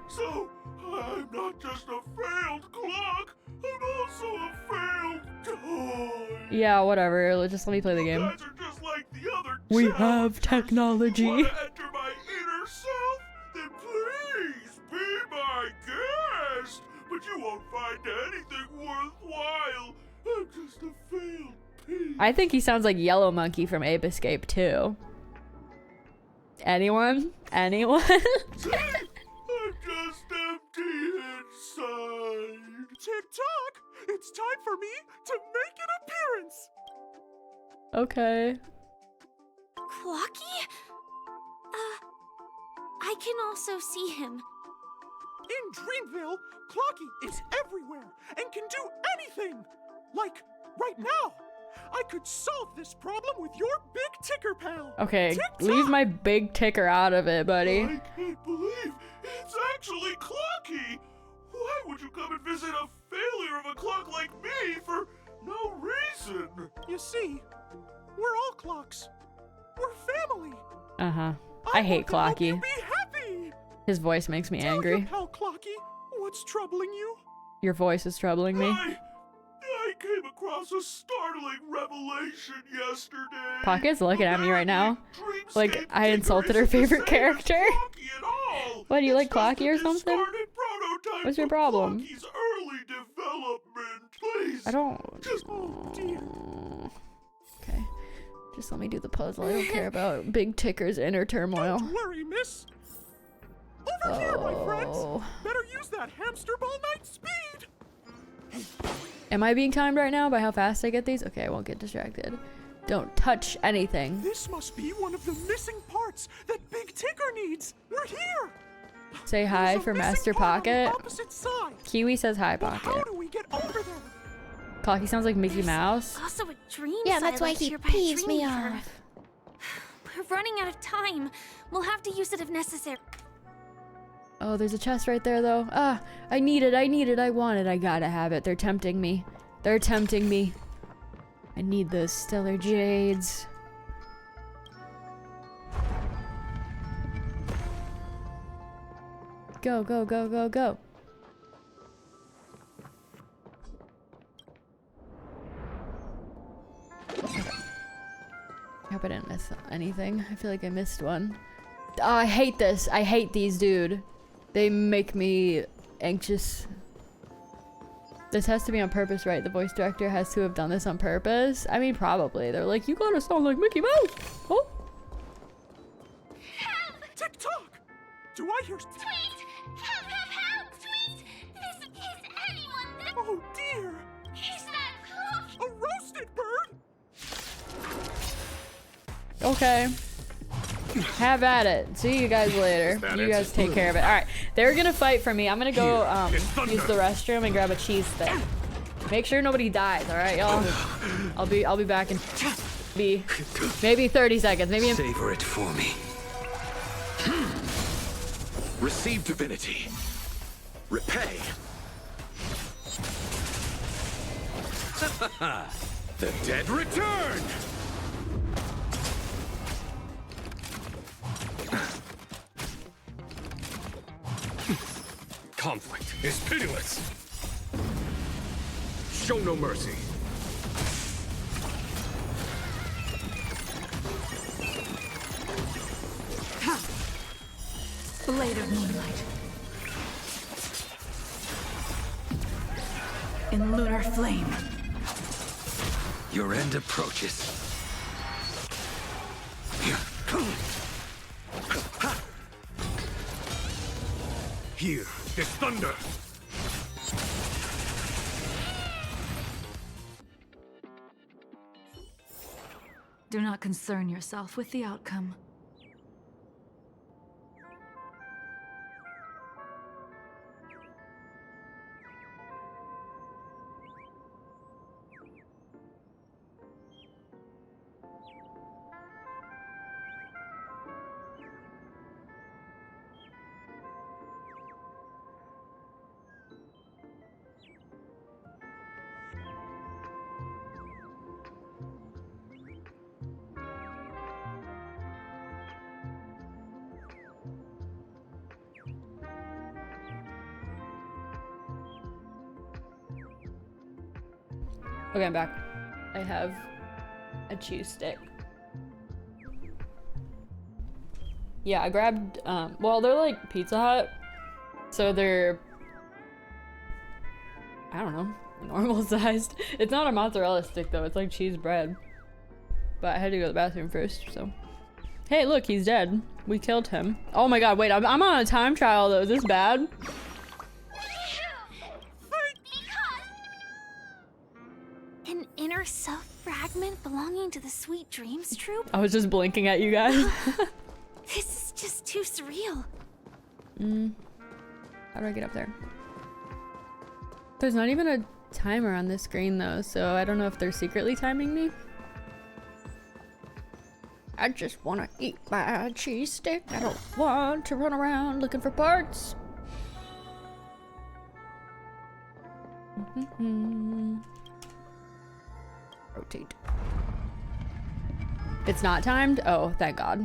So, I'm not just a failed clock, I'm also a failed toy. Yeah, whatever. Just let me play the game. You guys are just like the other We have technology. Want to enter my inner self? Then please be my guest. But you won't find anything worthwhile. I'm just a failed piece. I think he sounds like Yellow Monkey from Ape Escape too. Anyone? Anyone? I'm just empty inside. Tick-tock! It's time for me to make an appearance! Okay. Clocky? I can also see him. In Dreamville, Clocky is everywhere and can do anything! Like, right now! I could solve this problem with your big ticker pal! Okay, Tick-tock! leave my big ticker out of it, buddy. I can't believe it's actually Clocky. Why would you come and visit a failure of a clock like me for no reason? You see, we're all clocks. We're family. Uh-huh. I hate Clocky. Be happy. His voice makes me Tell angry. your pal Clocky what's troubling you. Your voice is troubling me. I came across a startling revelation yesterday. Pocket's looking at me right now. Like, I insulted her favorite character. What, do you like Clocky or something? What's your problem? Early development, please. I don't... Just... Okay. Just let me do the puzzle. I don't care about big ticker's inner turmoil. Don't worry, miss. Over here, my friends. Better use that hamster ball night speed. Am I being timed right now by how fast I get these? Okay, I won't get distracted. Don't touch anything. This must be one of the missing parts that Big Ticker needs. We're here. Say hi for Master Pocket. Kiwi says hi, Pocket. How do we get over there? Clocky sounds like Mickey Mouse. Also a dream Yeah, that's why silence he here by a peeves me dream off. We're running out of time. We'll have to use it if necessary. Oh, there's a chest right there, though. Ah, I need it, I want it, I gotta have it. They're tempting me. They're tempting me. I need those stellar jades. Go, go, go, go, go. I hope I didn't miss anything. I feel like I missed one. Oh, I hate this. I hate these, dude. They make me anxious. This has to be on purpose, right? The voice director has to have done this on purpose. I mean, probably. They're like, you gotta sound like Mickey Mouse. Oh. Tick-tock! Do I hear... Tweet! Help, help, help! Tweet! Is anyone there? Oh, dear! Is that hoof? A roasted bird? Okay. Have at it. See you guys later. You guys take care of it. Alright. They're gonna fight for me. I'm gonna go use the restroom and grab a cheese stick. Make sure nobody dies, alright, y'all? I'll be back in maybe 30 seconds. Maybe in savor it for me. Receive divinity. Repay. The dead return. Conflict is pitiless. Show no mercy. Blade of moonlight. In lunar flame. Your end approaches. Here is thunder. Do not concern yourself with the outcome. Okay, I'm back. I have a cheese stick. Yeah, I grabbed, well, they're like Pizza Hut. So they're, I don't know, normal sized. It's not a mozzarella stick though, it's like cheese bread. But I had to go to the bathroom first, so. Hey, look, he's dead. We killed him. Oh my god, wait, I'm on a time trial though. Is this bad? An inner self fragment belonging to the Sweet Dreams troupe? I was just blinking at you guys. This is just too surreal. How do I get up there? There's not even a timer on this screen though, so I don't know if they're secretly timing me. I just want to eat my cheese stick. I don't want to run around looking for parts. Rotate. It's not timed? Oh, thank God.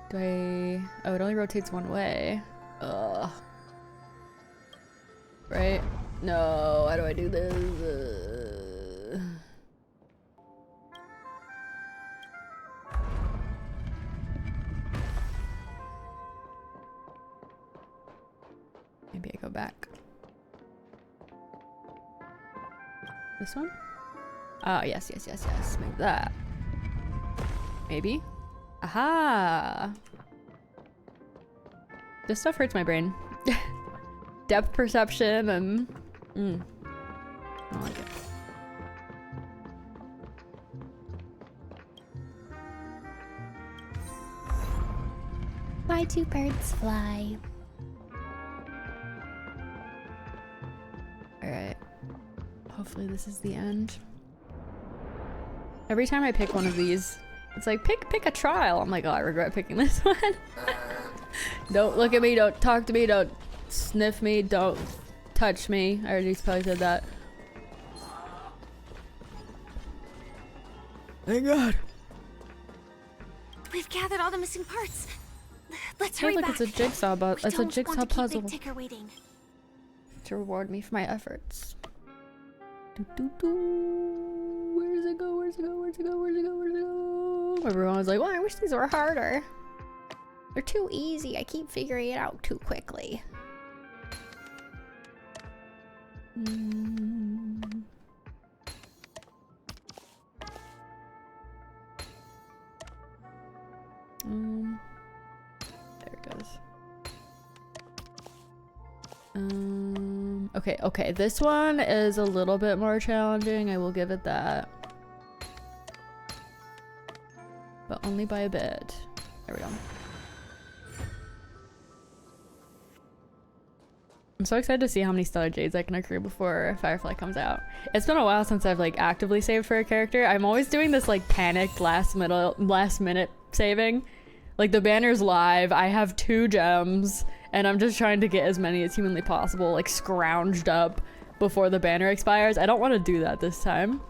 Do I... Oh, it only rotates one way. Ugh. Right? No, how do I do this? Maybe I go back. This one? Oh, yes, yes, yes, yes. Maybe that. Maybe? Aha! This stuff hurts my brain. Depth perception and... I don't like it. Why do birds fly? Alright. Hopefully this is the end. Every time I pick one of these, it's like, pick a trial. I'm like, oh, I regret picking this one. Don't look at me, don't talk to me, don't sniff me, don't touch me. I already probably said that. Thank God. We've gathered all the missing parts. Let's Hey, hurry look, back. it's a jigsaw, but it's a jigsaw puzzle Big Ticker waiting. to reward me for my efforts. Where does it go? Where's it go? Where's it go? Where's it go? Where's it go? Everyone was like, well, I wish these were harder. They're too easy. I keep figuring it out too quickly. There it goes. Okay, this one is a little bit more challenging. I will give it that. But only by a bit. There we go. I'm so excited to see how many Stellar Jades I can accrue before Firefly comes out. It's been a while since I've like actively saved for a character. I'm always doing this like panicked last minute saving. Like the banner's live, I have 2 gems, and I'm just trying to get as many as humanly possible like scrounged up before the banner expires. I don't want to do that this time.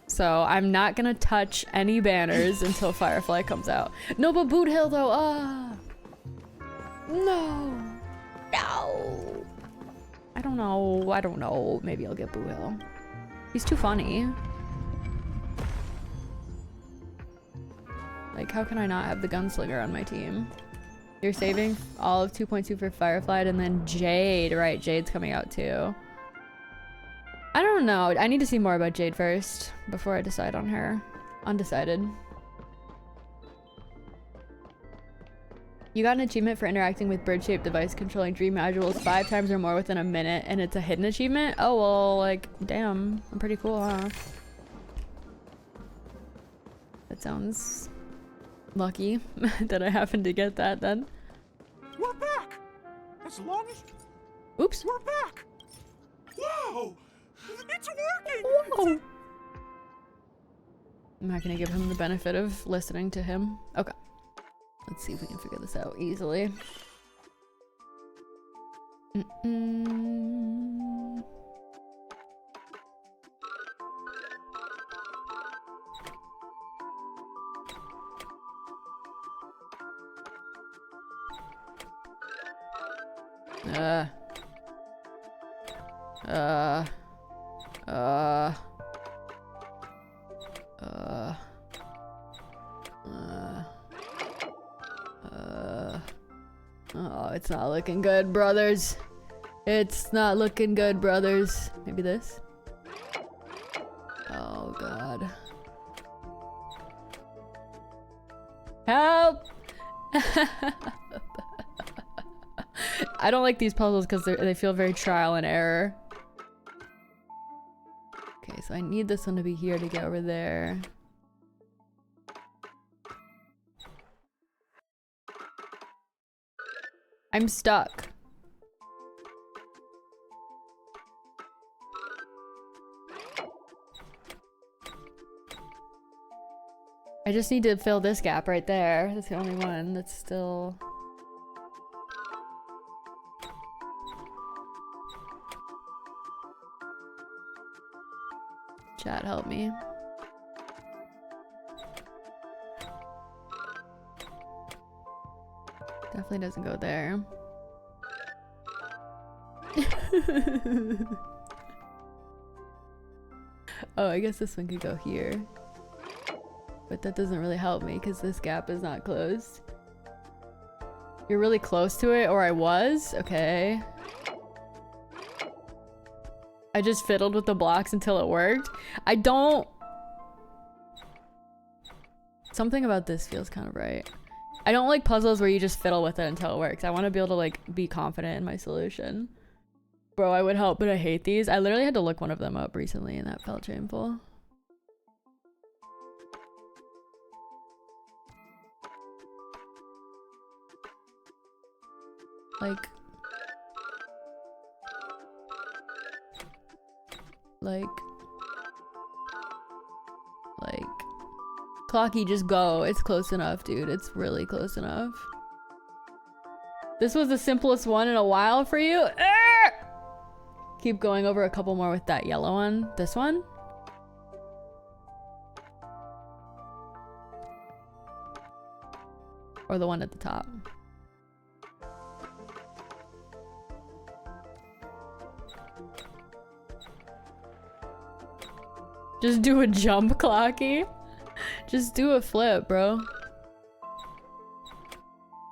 So I'm not gonna touch any banners until Firefly comes out. No, but Boot Hill though, no. No. I don't know. Maybe I'll get Boo Hill. He's too funny. Like, how can I not have the gunslinger on my team? You're saving all of 2.2 for Firefly and then Jade. Right, Jade's coming out too. I don't know. I need to see more about Jade first before I decide on her. Undecided. You got an achievement for interacting with bird-shaped device controlling dream modules 5 times or more within a minute, and it's a hidden achievement? Oh, well, like, damn. I'm pretty cool, huh? That sounds lucky that I happened to get that then. We're back! As long as... Oops. We're back! Whoa! It's working! Whoa! I'm not gonna give him the benefit of listening to him. Okay. Let's see if we can figure this out easily. Oh, it's not looking good, brothers. It's not looking good, brothers. Maybe this? Oh, God. Help! I don't like these puzzles because they feel very trial and error. Okay, so I need this one to be here to get over there. I'm stuck. I just need to fill this gap right there. That's the only one that's still... Chat, help me. Definitely doesn't go there. Oh, I guess this one could go here. But that doesn't really help me because this gap is not closed. You're really close to it, or I was? Okay. I just fiddled with the blocks until it worked. I don't... Something about this feels kind of right. I don't like puzzles where you just fiddle with it until it works. I want to be able to like be confident in my solution. Bro, I would help, but I hate these. I literally had to look one of them up recently and that felt shameful. Like Clocky, just go. It's close enough, dude. It's really close enough. This was the simplest one in a while for you. Keep going over a couple more with that yellow one. This one? Or the one at the top. Just do a jump, Clocky. Just do a flip, bro.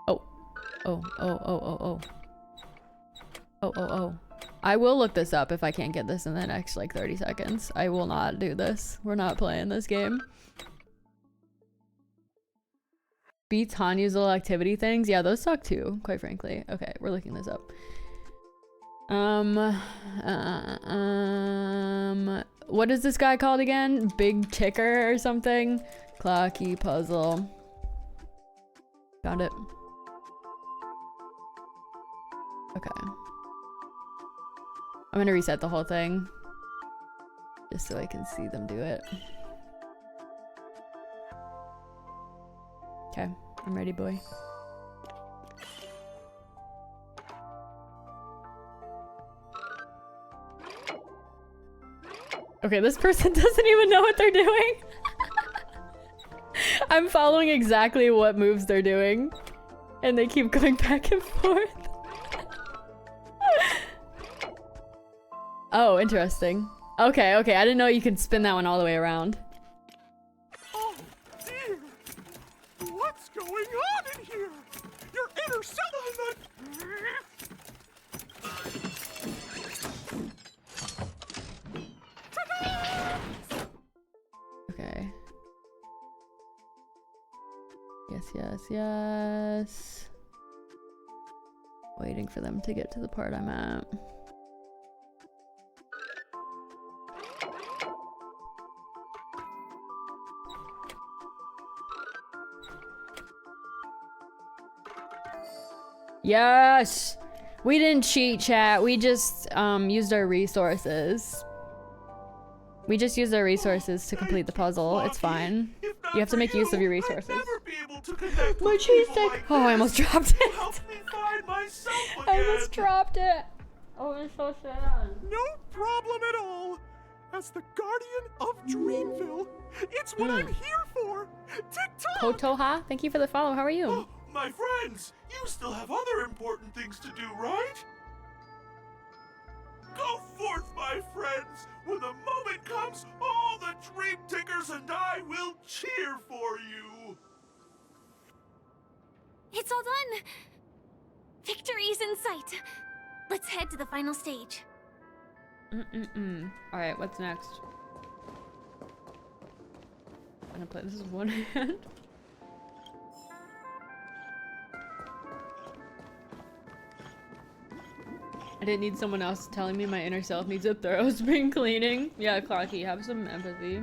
Oh. Oh, oh, oh, oh, oh. Oh, oh, oh. I will look this up if I can't get this in the next, like, 30 seconds. I will not do this. We're not playing this game. Beats Hanya's little activity things. Yeah, those suck too, quite frankly. Okay, we're looking this up. What is this guy called again? Big Ticker or something? Clocky puzzle. Found it. Okay. I'm gonna reset the whole thing. Just so I can see them do it. Okay, I'm ready, boy. Okay, this person doesn't even know what they're doing. I'm following exactly what moves they're doing. And they keep going back and forth. Oh, interesting. Okay, okay, I didn't know you could spin that one all the way around. Oh, dear. What's going on in here? Your inner settlement. Okay. Yes, yes, yes. Waiting for them to get to the part I'm at. Yes! We didn't cheat, chat. We just used our resources. We just used our resources to complete the puzzle. It's fine. You have to make use of your resources. My cheese stick! Oh, I almost dropped it. I almost dropped it. Oh, it's so sad. No problem at all. As the guardian of Dreamville, it's what I'm here for. Tick-tock! Kotoha, thank you for the follow. How are you? Oh, my friends, you still have other important things to do, right? Go forth, my friends. When the moment comes, all the dream tickers and I will cheer for you. It's all done. Victory's in sight. Let's head to the final stage. Alright, what's next? I'm gonna play this with one hand. I didn't need someone else telling me my inner self needs a thorough spring cleaning. Yeah, Clocky, have some empathy.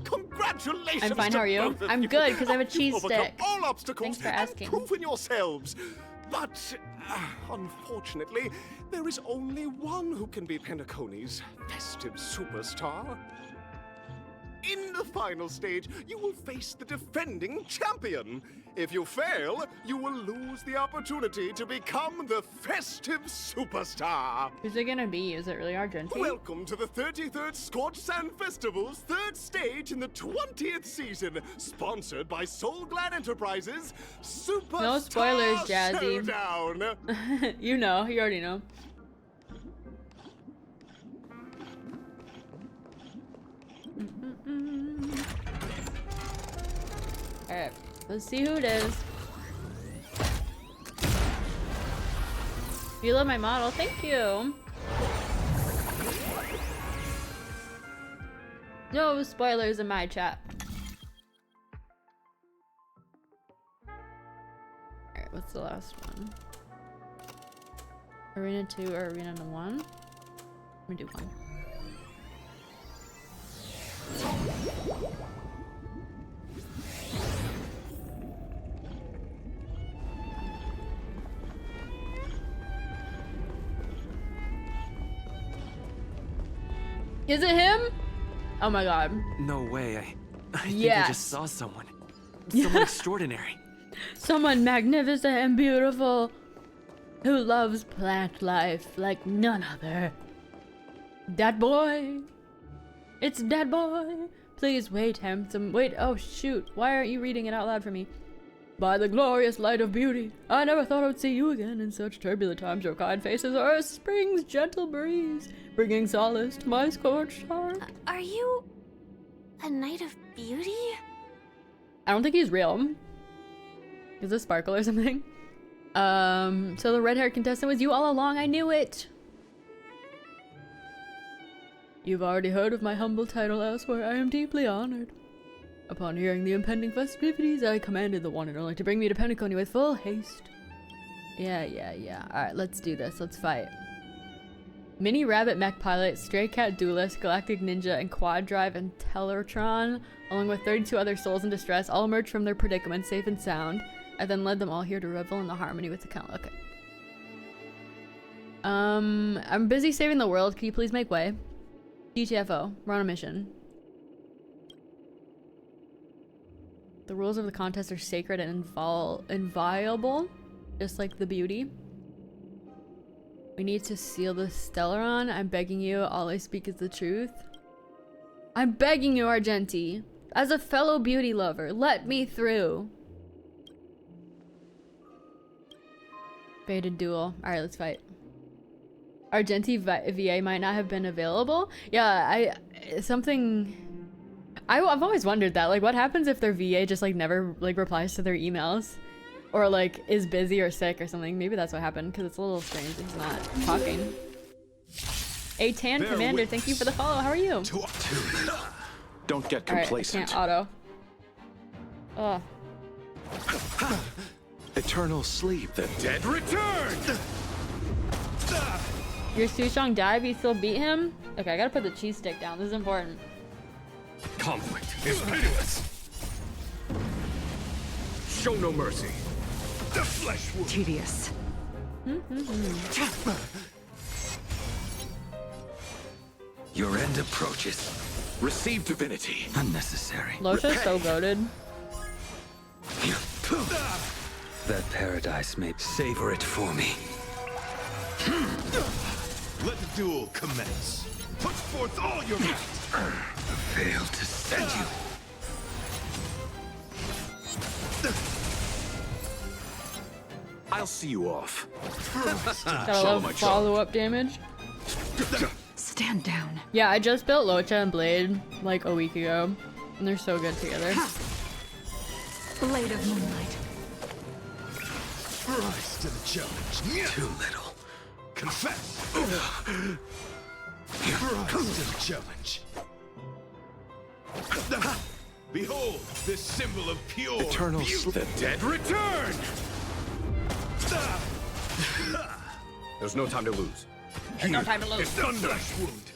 Congratulations! I'm fine, how are you? I'm good, because I have a cheese stick. All obstacles. Thanks for asking. And proven yourselves. But, unfortunately, there is only one who can be Penacony's festive superstar. In the final stage, you will face the defending champion. If you fail, you will lose the opportunity to become the festive superstar. Who's it gonna be? Is it really Argentina? Welcome to the 33rd Scorched Sand Festival's third stage in the 20th season, sponsored by Soul Glad Enterprises. Superstar No spoilers, Jazzy. Showdown. You know, you already know. Alright, let's see who it is. You love my model, thank you. No spoilers in my chat. Alright, what's the last one? Arena 2 or Arena 1? Let me do 1. Is it him? Oh my god. No way. I think Yes. I just saw someone. Someone extraordinary. Someone magnificent and beautiful who loves plant life like none other. That boy. It's that boy. Please wait, handsome. Wait, oh shoot. Why aren't you reading it out loud for me? By the glorious light of beauty, I never thought I would see you again in such turbulent times. Your kind faces are a spring's gentle breeze, bringing solace to my scorched heart. Are you a knight of beauty? I don't think he's real. Is this Sparkle or something? So the red-haired contestant was you all along. I knew it. You've already heard of my humble title elsewhere. I am deeply honored. Upon hearing the impending festivities, I commanded the one and only to bring me to Penacony with full haste. Yeah. Alright, let's do this. Let's fight. Mini Rabbit Mech Pilot, Stray Cat Duelist, Galactic Ninja, and Quad Drive and Tellertron, along with 32 other souls in distress, all emerged from their predicament safe and sound. I then led them all here to revel in the harmony with the count. Okay. I'm busy saving the world. Can you please make way? GTFO. We're on a mission. The rules of the contest are sacred and inviolable, just like the beauty. We need to seal the stellon. I'm begging you. All I speak is the truth. I'm begging you, Argenti. As a fellow beauty lover, let me through. Fated duel. Alright, let's fight. Argenti VA might not have been available. Yeah, I've always wondered that. Like, what happens if their VA just like never like replies to their emails, or like is busy or sick or something? Maybe that's what happened, because it's a little strange. He's not talking. A Tan Commander, thank you for the follow. How are you? Don't get complacent. Alright, I can't auto. Ugh. Eternal sleep. The dead return. Your Sushong died, but you still beat him? Okay, I gotta put the cheese stick down. This is important. Conflict is pitiless. Show no mercy. The flesh wound. Tedious. Your end approaches. Receive divinity. Unnecessary. Locha's so goated. That paradise may savor it for me. Let the duel commence. Put forth all your might. Fail to send you. I'll see you off. Gotta love follow-up damage. Stand down. Yeah, I just built Locha and Blade like a week ago, and they're so good together. Blade of Moonlight. Rise to the challenge. Too little. Confess. Rise to the challenge. Behold this symbol of pure Eternal sleep. The dead return. There's no time to lose. There's no time to lose. It's the flesh wound.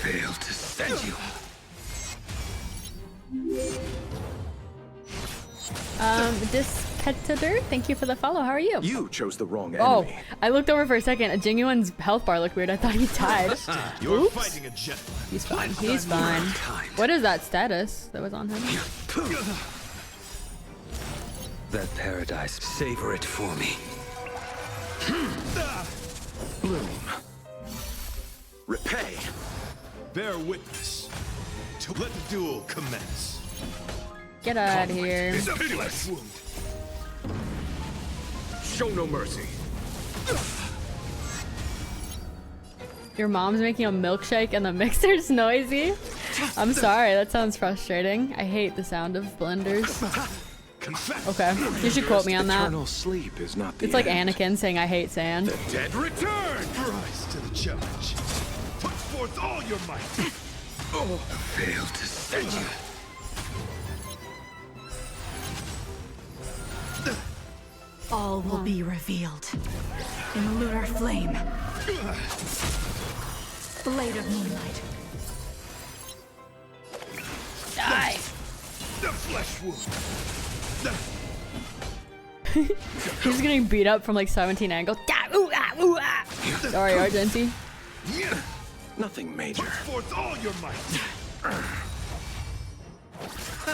Fail to send you. Discatator, thank you for the follow. How are you? You chose the wrong enemy. Oh, I looked over for a second. A Genuine's health bar looked weird. I thought he died. You're Oops. fighting a gentleman. He's fine. He's fine. What is that status that was on him? That paradise, savor it for me. Bloom. Repay. Bear witness. To let the duel commence. Get out of here. It's a flesh wound. Show no mercy. Your mom's making a milkshake and the mixer's noisy. I'm sorry, that sounds frustrating. I hate the sound of blenders. Okay, you should quote me on that. Eternal sleep is not the It's like end. Anakin saying I hate sand. The dead return. Rise to the challenge. Put forth all your might. Fail to send you. All will be revealed in lunar flame. Blade of Moonlight. Die! The flesh wound. He's getting beat up from like 17 angles. Sorry, Argenti. Nothing major. Put forth all your might.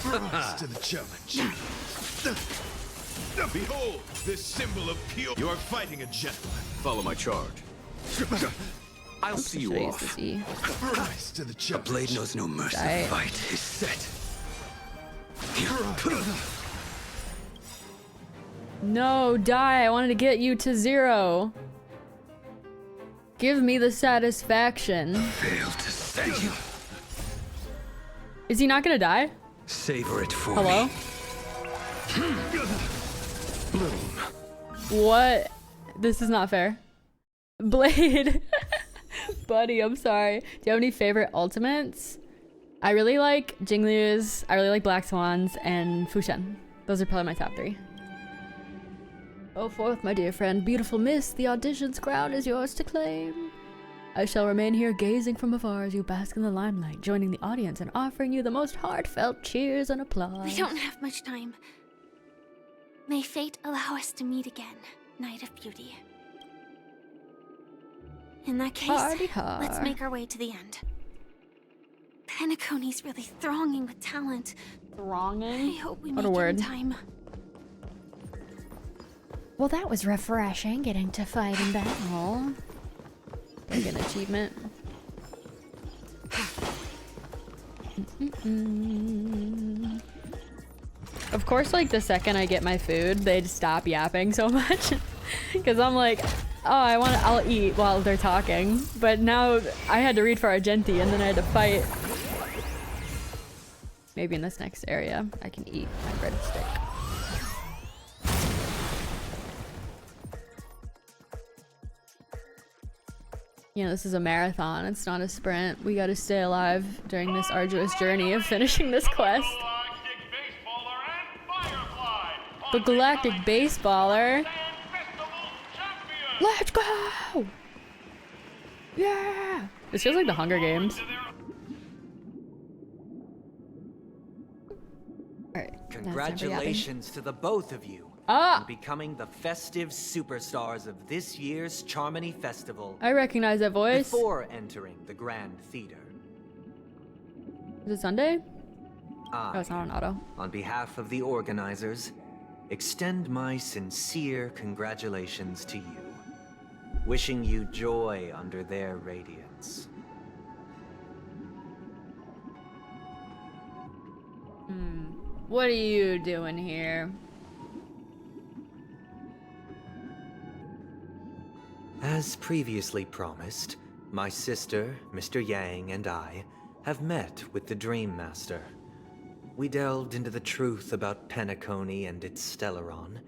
Rise to the challenge. Behold this symbol of pure. You are fighting a gentleman. Follow my charge. I'll see you off. Rise to the A challenge. blade knows no mercy. Die. Fight is set. No, die. I wanted to get you to 0. Give me the satisfaction. Fail to send you. Is he not gonna die? Savor it for Hello? me. Bloom. What? This is not fair. Blade. Buddy, I'm sorry. Do you have any favorite ultimates? I really like Jingliu's, I really like Black Swan's, and Fushen. Those are probably my top 3. Go forth, my dear friend. Beautiful miss, the audition's crown is yours to claim. I shall remain here gazing from afar as you bask in the limelight, joining the audience and offering you the most heartfelt cheers and applause. We don't have much time. May fate allow us to meet again, Knight of Beauty. In that case, let's make our way to the end. Penacony's really thronging with talent. Thronging? I hope we What make a it word. in time. Well, that was refreshing, getting to fight in battle. Like an achievement. Of course, like the second I get my food, they'd stop yapping so much. Because I'm like, oh, I'll eat while they're talking. But now I had to read for Argenti and then I had to fight. Maybe in this next area, I can eat my breadstick. You know, this is a marathon, it's not a sprint. We gotta stay alive during this arduous journey of finishing this quest. The Galactic Baseballer. Let's go! Yeah! This feels like the Hunger Games. Alright. Congratulations to the both of you on becoming the festive superstars of this year's Charmony Festival. I recognize that voice. Before entering the Grand Theater, Is it Sunday? Oh, it's not on auto. on behalf of the organizers, extend my sincere congratulations to you, wishing you joy under their radiance. What are you doing here? As previously promised, my sister, Mr. Yang, and I have met with the Dream Master. We delved into the truth about Penacony and its stellon,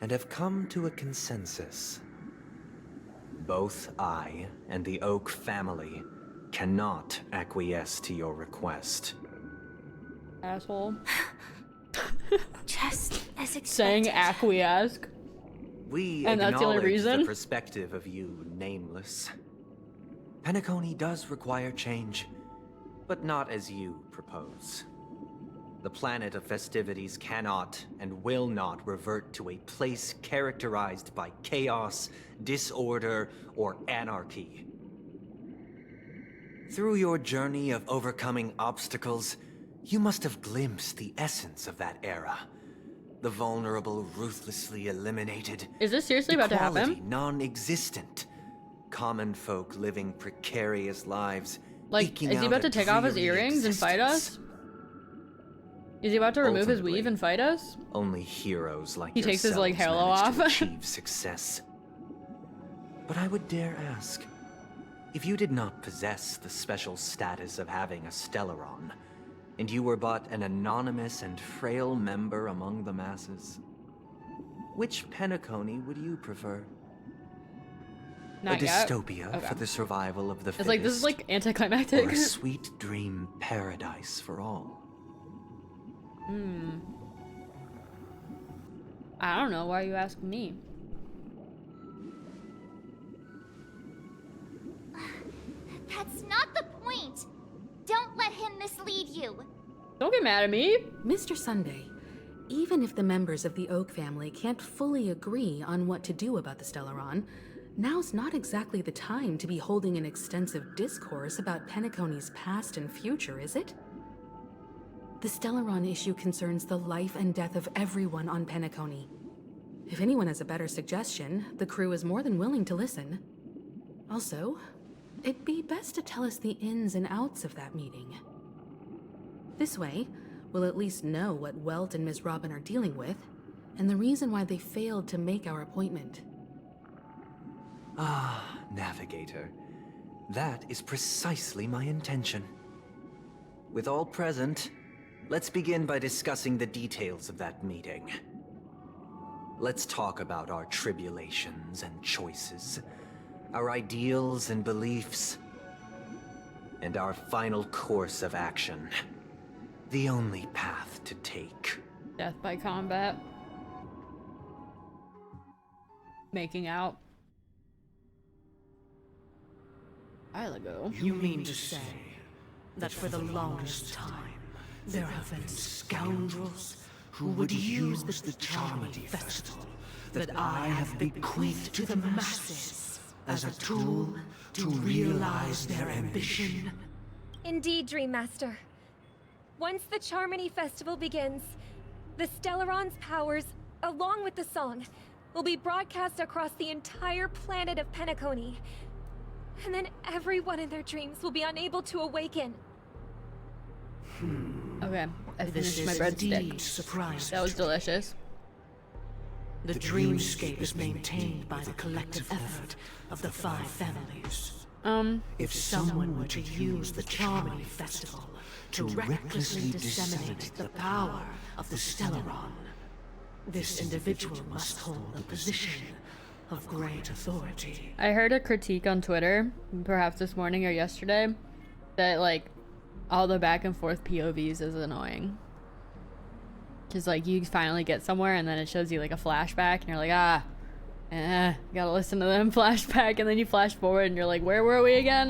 and have come to a consensus. Both I and the Oak family cannot acquiesce to your request. Asshole. Just as expected. Saying acquiesce. We And that's the only acknowledge reason? the perspective of you, Nameless. Penacony does require change, but not as you propose. The planet of festivities cannot and will not revert to a place characterized by chaos, disorder, or anarchy. Through your journey of overcoming obstacles, you must have glimpsed the essence of that era. The vulnerable ruthlessly eliminated. Is this seriously about to happen? Equality non-existent. Common folk living precarious lives. Like, eking is he out about a to take off his dreary earrings and fight us? Is he about to remove his weave and fight us? Only heroes like He takes his, like, yourselves halo manage to off. achieve success. But I would dare ask, if you did not possess the special status of having a stellon, and you were but an anonymous and frail member among the masses, which Penacony would you prefer? Not a yet. dystopia Okay. for the survival of the It's fittest, like, this is like anticlimactic. or a sweet dream paradise for all? I don't know. Why are you asking me? That's not the point. Don't let him mislead you. Don't get mad at me. Mr. Sunday, even if the members of the Oak family can't fully agree on what to do about the stellon, now's not exactly the time to be holding an extensive discourse about Penacony's past and future, is it? The stellon issue concerns the life and death of everyone on Penacony. If anyone has a better suggestion, the crew is more than willing to listen. Also, it'd be best to tell us the ins and outs of that meeting. This way, we'll at least know what Welt and Ms. Robin are dealing with, and the reason why they failed to make our appointment. Ah, Navigator. That is precisely my intention. With all present, let's begin by discussing the details of that meeting. Let's talk about our tribulations and choices, our ideals and beliefs, and our final course of action. The only path to take. Death by combat. Making out. While ago. You mean to say that for the longest time, there have been scoundrels who would use the Charmony Festival that I have bequeathed to the masses as a tool to realize their ambition? Indeed, Dreammaster. Once the Charmony Festival begins, the Stellaron's powers, along with the song, will be broadcast across the entire planet of Penacony. And then everyone in their dreams will be unable to awaken. Okay, I finished my breadstick. That was delicious. The dreamscape is maintained by the collective effort of the 5 families. If someone were to use the Charmony Festival to recklessly disseminate the power of the Stellaron, this individual must hold a position of great authority. I heard a critique on Twitter, perhaps this morning or yesterday, that like all the back and forth POVs is annoying. Cause like you finally get somewhere and then it shows you like a flashback and you're like, gotta listen to them flashback, and then you flash forward and you're like, where were we again?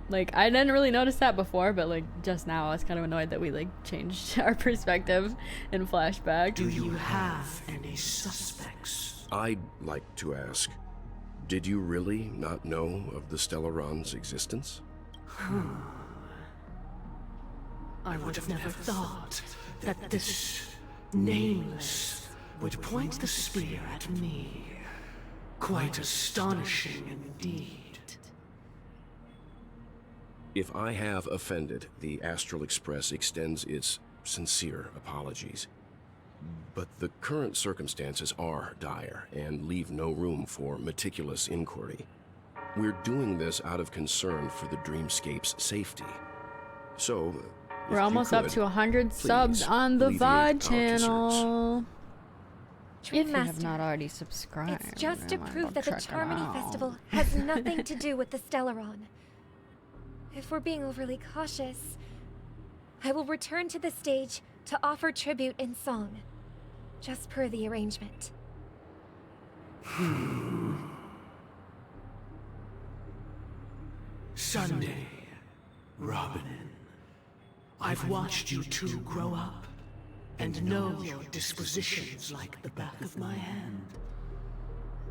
Like I didn't really notice that before, but like just now I was kind of annoyed that we like changed our perspective in flashback. Do you have any suspects? I'd like to ask, did you really not know of the Stellaron's existence? I would have never thought that this nameless would point the spear at me. Quite astonishing indeed. If I have offended, the Astral Express extends its sincere apologies. But the current circumstances are dire and leave no room for meticulous inquiry. We're doing this out of concern for the Dreamscape's safety. So, we're almost up to 100 subs on the VOD channel. If you have not already subscribed, it's just to prove that the Charmony Festival has nothing to do with the Stellaron. If we're being overly cautious, I will return to the stage to offer tribute in song, just per the arrangement. Sunday, Robin, I've watched you two grow up and know your dispositions like the back of my hand.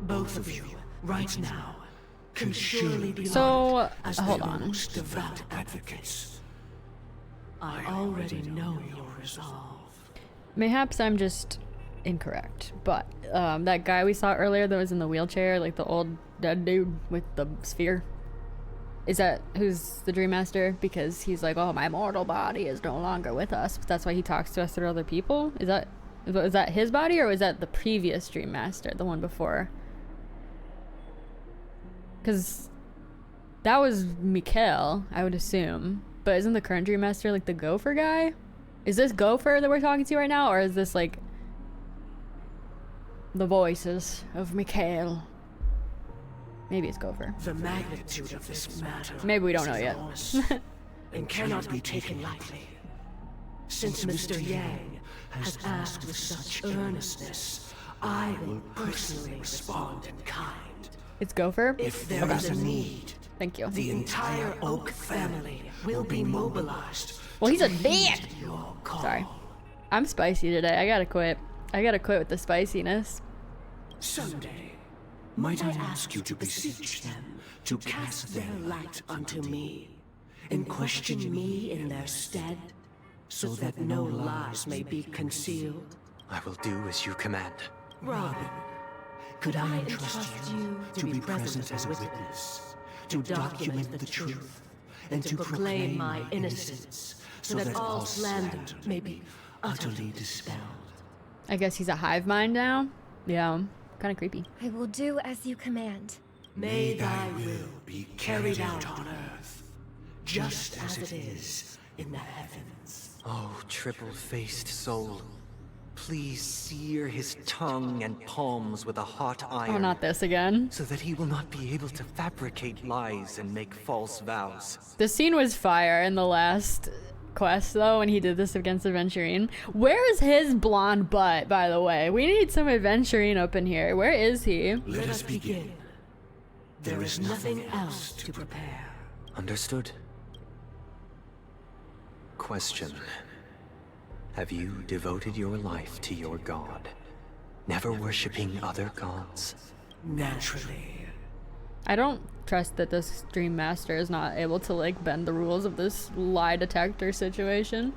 Both of you, right now, can surely be loved as their most devout advocates. I already know your resolve. Mayhaps I'm just incorrect, but that guy we saw earlier that was in the wheelchair, like the old dead dude with the sphere, is that who's the Dreammaster? Because he's like, oh, my mortal body is no longer with us. That's why he talks to us through other people. Is that his body, or was that the previous Dreammaster, the one before? Because that was Mikhail, I would assume. But isn't the current Dreammaster like the Gopher guy? Is this Gopher that we're talking to right now, or is this like the voices of Mikhail? Maybe it's Gopher. The magnitude of this matter. Maybe we don't know yet. And cannot be taken lightly. Since Mr. Yang has asked with such earnestness, I will personally respond in kind. It's Gopher? If there is a need, thank you. The entire Oak family will be mobilized. Well, he's a man. Sorry. I'm spicy today. I gotta quit. I gotta quit with the spiciness. Sunday, might I ask you to beseech them to cast their light unto me, and question me in their stead, so that no lies may be concealed? I will do as you command. Robin, could I entrust you to be present as a witness to document the truth, and to proclaim my innocence, so that all slander may be utterly dispelled. I guess he's a hive mind now? Yeah, kind of creepy. I will do as you command. May thy will be carried out on earth, just as it is in the heavens. Oh, triple-faced soul. Please sear his tongue and palms with a hot iron. Oh, not this again. So that he will not be able to fabricate lies and make false vows. The scene was fire in the last quest, though, when he did this against Aventurine. Where is his blonde butt, by the way? We need some Aventurine up in here. Where is he? Let us begin. There is nothing else to prepare. Understood. Question. Have you devoted your life to your god, never worshipping other gods? Naturally. I don't trust that this Dream Master is not able to, like, bend the rules of this lie detector situation.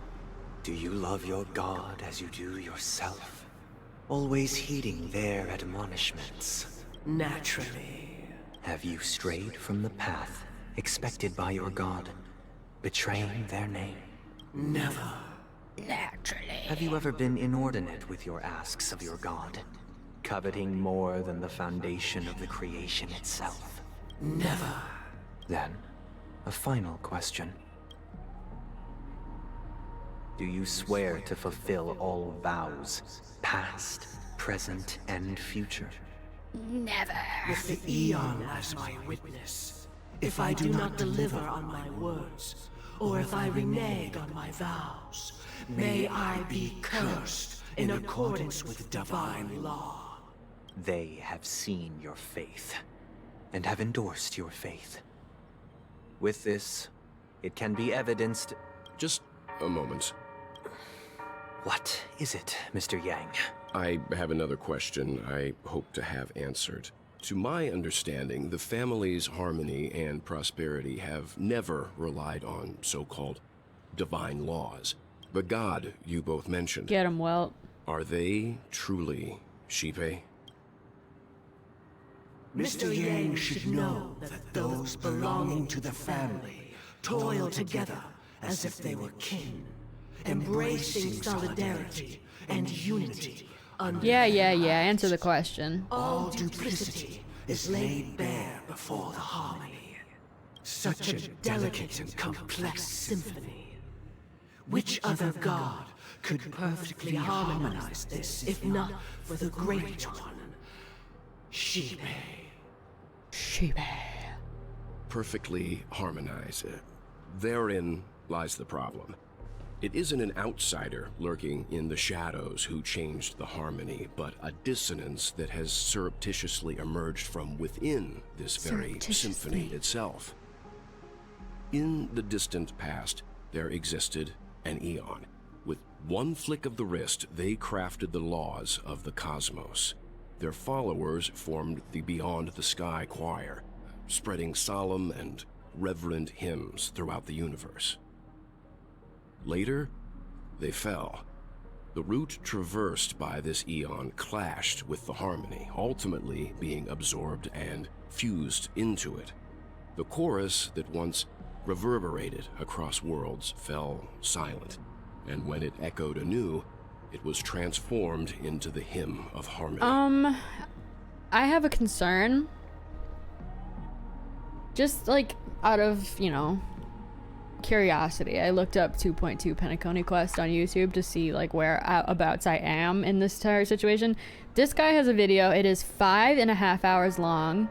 Do you love your god as you do yourself? Always heeding their admonishments? Naturally. Have you strayed from the path expected by your god, betraying their name? Never. Naturally. Have you ever been inordinate with your asks of your god, coveting more than the foundation of the creation itself? Never. Then, a final question. Do you swear to fulfill all vows, past, present, and future? Never. With the Eon as my witness, if I do not deliver on my words, or if I renege on my vows, may I be cursed in accordance with divine law. They have seen your faith, and have endorsed your faith. With this, it can be evidenced... Just a moment. What is it, Mr. Yang? I have another question I hope to have answered. To my understanding, the family's harmony and prosperity have never relied on so-called divine laws. The god you both mentioned. Get him, Welt. Are they truly Shipe? Mr. Yang should know that those belonging to the family toil together as if they were kin, embracing solidarity and unity. Yeah. Answer the question. All duplicity is laid bare before the harmony. Such a delicate and complex symphony. Which other god could perfectly harmonize this, if not for the great one? Shipe. Perfectly harmonized. Therein lies the problem. It isn't an outsider lurking in the shadows who changed the harmony, but a dissonance that has surreptitiously emerged from within this very symphony itself. In the distant past, there existed an Eon. With one flick of the wrist, they crafted the laws of the cosmos. Their followers formed the Beyond the Sky Choir, spreading solemn and reverent hymns throughout the universe. Later, they fell. The route traversed by this Eon clashed with the harmony, ultimately being absorbed and fused into it. The chorus that once reverberated across worlds fell silent, and when it echoed anew, it was transformed into the hymn of harmony. I have a concern. Just, like, out of, curiosity, I looked up 2.2 Penacony quest on YouTube to see, like, whereabouts I am in this entire situation. This guy has a video. It is 5.5 hours long.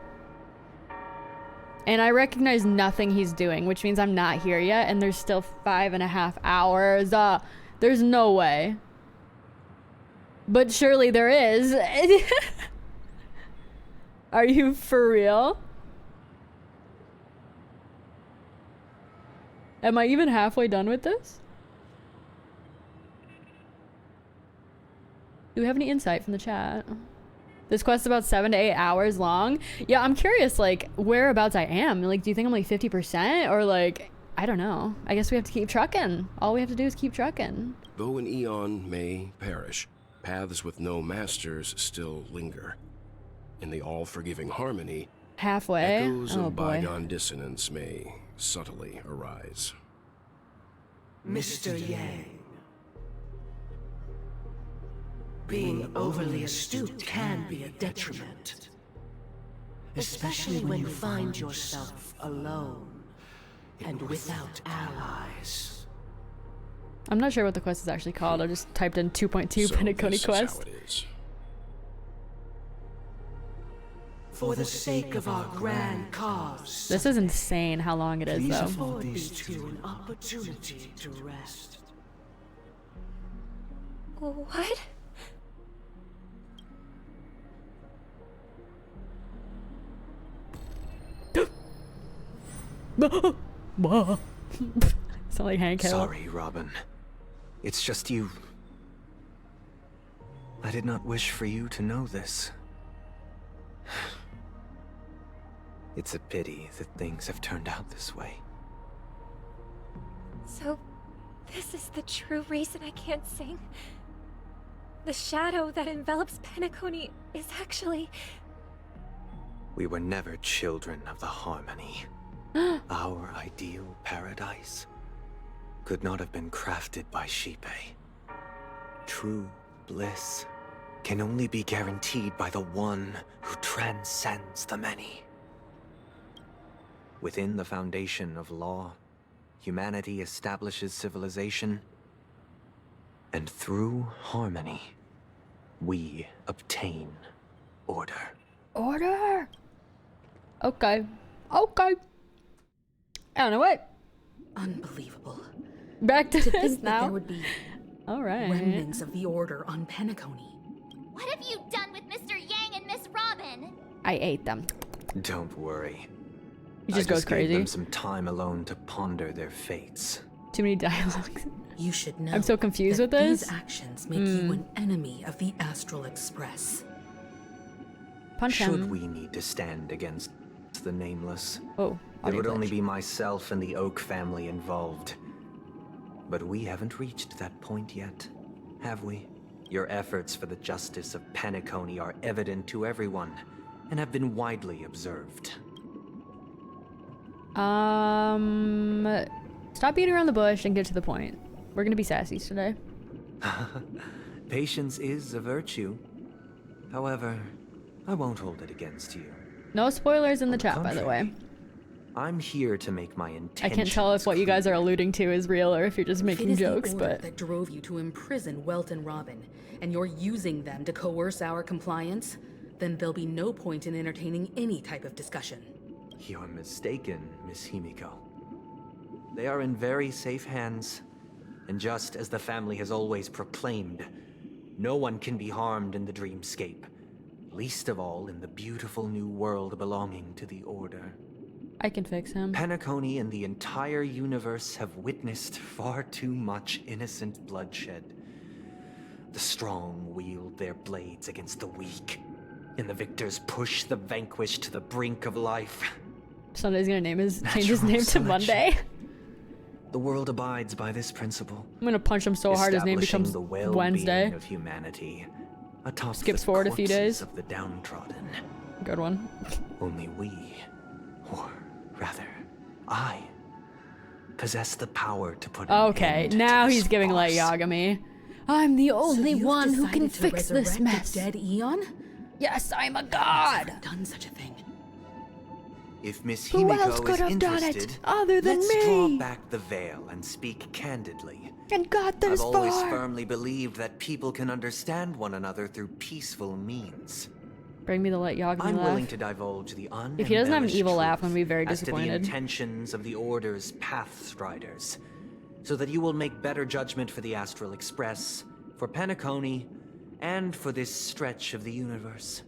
And I recognize nothing he's doing, which means I'm not here yet, and there's still 5.5 hours. There's no way. But surely there is. Are you for real? Am I even halfway done with this? Do we have any insight from the chat? This quest is about 7 to 8 hours long. Yeah, I'm curious, like, whereabouts I am. Like, do you think I'm like 50%? Or like, I don't know. I guess we have to keep trucking. All we have to do is keep trucking. Though an Eon may perish, paths with no masters still linger. In the all-forgiving harmony, Halfway? Echoes Oh of boy. bygone dissonance may subtly arise. Mr. Yang. Being overly astute can be a detriment. Especially when you find yourself alone and without allies. I'm not sure what the quest is actually called. I just typed in 2.2 So Penacony this is quest. how it is. For the sake of our grand cause, This is insane how long it is, please though. afford these two an opportunity to rest. What? Sound like Hank Hill. Sorry, Robin. It's just you. I did not wish for you to know this. It's a pity that things have turned out this way. So, this is the true reason I can't sing? The shadow that envelops Penacony is actually... We were never children of the harmony. Our ideal paradise could not have been crafted by Xipe. True bliss can only be guaranteed by the one who transcends the many. Within the foundation of law, humanity establishes civilization, and through harmony, we obtain order. Order! Okay. Okay. I don't know what. Unbelievable. Back to To this think that now. there would be Alright. remnants of the order on Penacony. What have you done with Mr. Yang and Miss Robin? I ate them. Don't worry. He just I goes gave crazy. them some time alone to ponder their fates. Too many dialogues. You should know. I'm so confused that with this. These actions make you an enemy of the Astral Express. Punch Should him. we need to stand against the Nameless, Oh, it would audio only glitch. be myself and the Oak family involved. But we haven't reached that point yet, have we? Your efforts for the justice of Penacony are evident to everyone, and have been widely observed. Stop beating around the bush and get to the point. We're gonna be sassy today. Patience is a virtue. However, I won't hold it against you. No spoilers in the chat, by the way. I'm here to make my I intentions can't tell if what you guys are alluding to is real or if you're just If it making is jokes, the order but that drove you to imprison Welt and Robin, and you're using them to coerce our compliance, then there'll be no point in entertaining any type of discussion. You're mistaken, Miss Himiko. They are in very safe hands, and just as the family has always proclaimed, no one can be harmed in the Dreamscape, least of all in the beautiful new world belonging to the Order. I can fix him. Penacony and the entire universe have witnessed far too much innocent bloodshed. The strong wield their blades against the weak, and the victors push the vanquished to the brink of life. Sunday's gonna change his Natural name to selection. Monday. The world abides by this principle. I'm gonna punch him so hard his name Establishing becomes the well-being Wednesday. of humanity, atop Skips the forward a few corpses days. of the downtrodden. Good one. Only we, or rather, I, possess the power to put an Okay, end now to he's this giving farce. light Yagami. I'm the only you've one who can decided to fix this resurrect a mess. dead Eon? Yes, I'm a I've god. never done such a thing. If Miss Who Himiko else could is have done it interested, other than let's draw me? back the veil and speak candidly. And got this I've always far. firmly believed that people can understand one another through peaceful means. Bring me the light Yagami I'm laugh. willing to divulge the If he doesn't have an unembellished evil laugh, I'm truth gonna be very as to the disappointed. intentions of the Order's Pathstriders, so that you will make better judgment for the Astral Express, for Penacony, and for this stretch of the universe.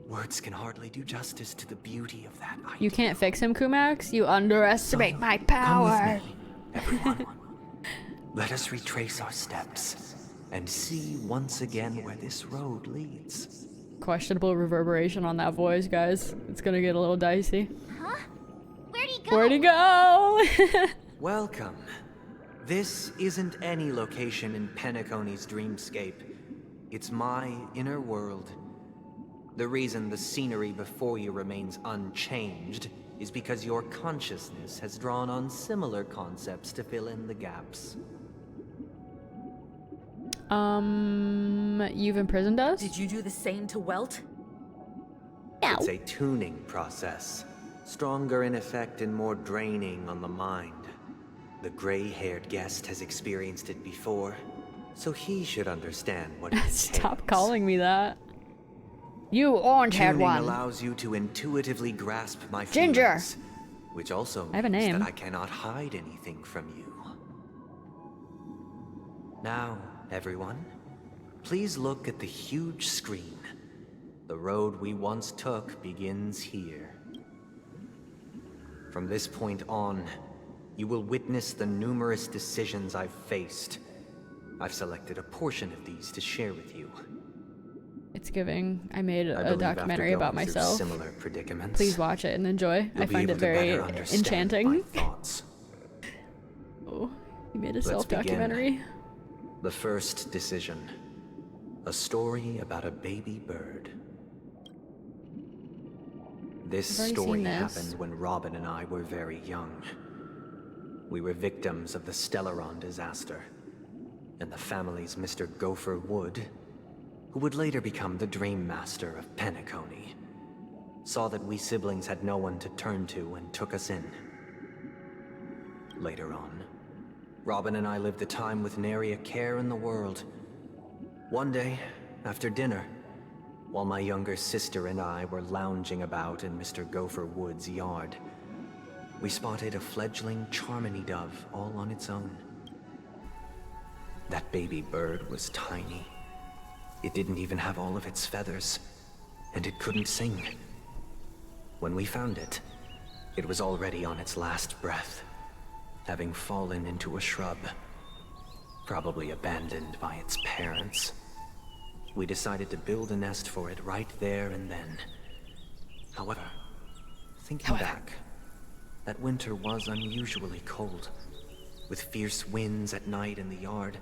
Words can hardly do justice to the beauty of that idea. You can't fix him, Koomaxx. You underestimate my Come power. with me, everyone. Let us retrace our steps and see once again where this road leads. Questionable reverberation on that voice, guys. It's gonna get a little dicey. Huh? Where'd he go? Where'd he go? Welcome. This isn't any location in Penacony's dreamscape. It's my inner world. The reason the scenery before you remains unchanged is because your consciousness has drawn on similar concepts to fill in the gaps. You've imprisoned us? Did you do the same to Welt? No. It's a tuning process. Stronger in effect and more draining on the mind. The gray-haired guest has experienced it before, so he should understand what it entails. Stop calling me that. You orange-haired one. Tuning allows you to intuitively grasp my Ginger. feelings, which also I have a means name. that I cannot hide anything from you. Now, everyone, please look at the huge screen. The road we once took begins here. From this point on, you will witness the numerous decisions I've faced. I've selected a portion of these to share with you. It's giving. I made I a believe documentary after about going through myself. Similar predicaments, Please watch it and enjoy. you'll I be find able it to very better understand enchanting. my thoughts. Oh, you made a Let's self-documentary. begin. The first decision. A story about a baby bird. This I've already story seen this. happened when Robin and I were very young. We were victims of the Stellon disaster, and the family's Mr. Gopher Wood, who would later become the Dream Master of Penacony, saw that we siblings had no one to turn to and took us in. Later on, Robin and I lived a time with nary a care in the world. One day, after dinner, while my younger sister and I were lounging about in Mr. Gopher Wood's yard, we spotted a fledgling Charmony dove all on its own. That baby bird was tiny. It didn't even have all of its feathers, and it couldn't sing. When we found it, it was already on its last breath, having fallen into a shrub, probably abandoned by its parents. We decided to build a nest for it right there and then. However, thinking back, that winter was unusually cold, with fierce winds at night in the yard,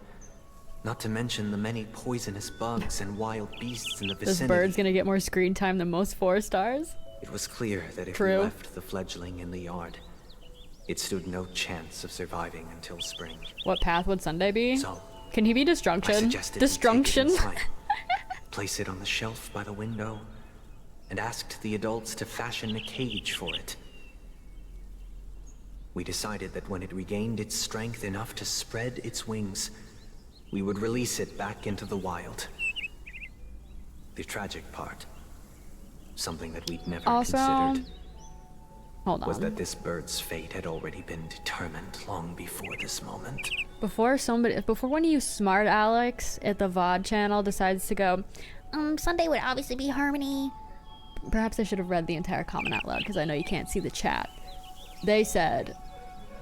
not to mention the many poisonous bugs and wild beasts in the This vicinity. bird's gonna get more screen time than most 4-stars. It was clear that if True. we left the fledgling in the yard, it stood no chance of surviving until spring. What path would Sunday be? So, Can he be I disjunction? suggested we take it Disjunction? inside, place it on the shelf by the window, and asked the adults to fashion a cage for it. We decided that when it regained its strength enough to spread its wings, we would release it back into the wild. The tragic part, something that we'd never Also, considered, hold was on. that this bird's fate had already been determined long before this moment. Before one of you smart Alex at the VOD channel decides to go, Sunday would obviously be Harmony. perhaps I should have read the entire comment out loud because I know you can't see the chat. They said,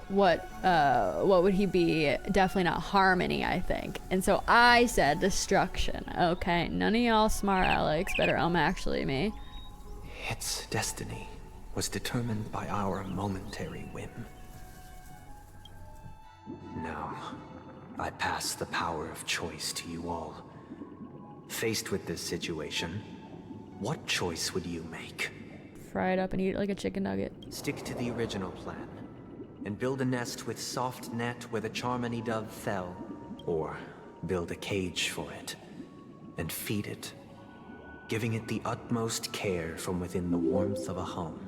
what would he be? Definitely not Harmony, I think. And so I said destruction. Okay, none of y'all smart Alex better actually me. Its destiny was determined by our momentary whim. Now, I pass the power of choice to you all. Faced with this situation, what choice would you make? Fry it up and eat it like a chicken nugget. Stick to the original plan, and build a nest with soft net where the Charmony dove fell, or build a cage for it, and feed it, giving it the utmost care from within the warmth of a home.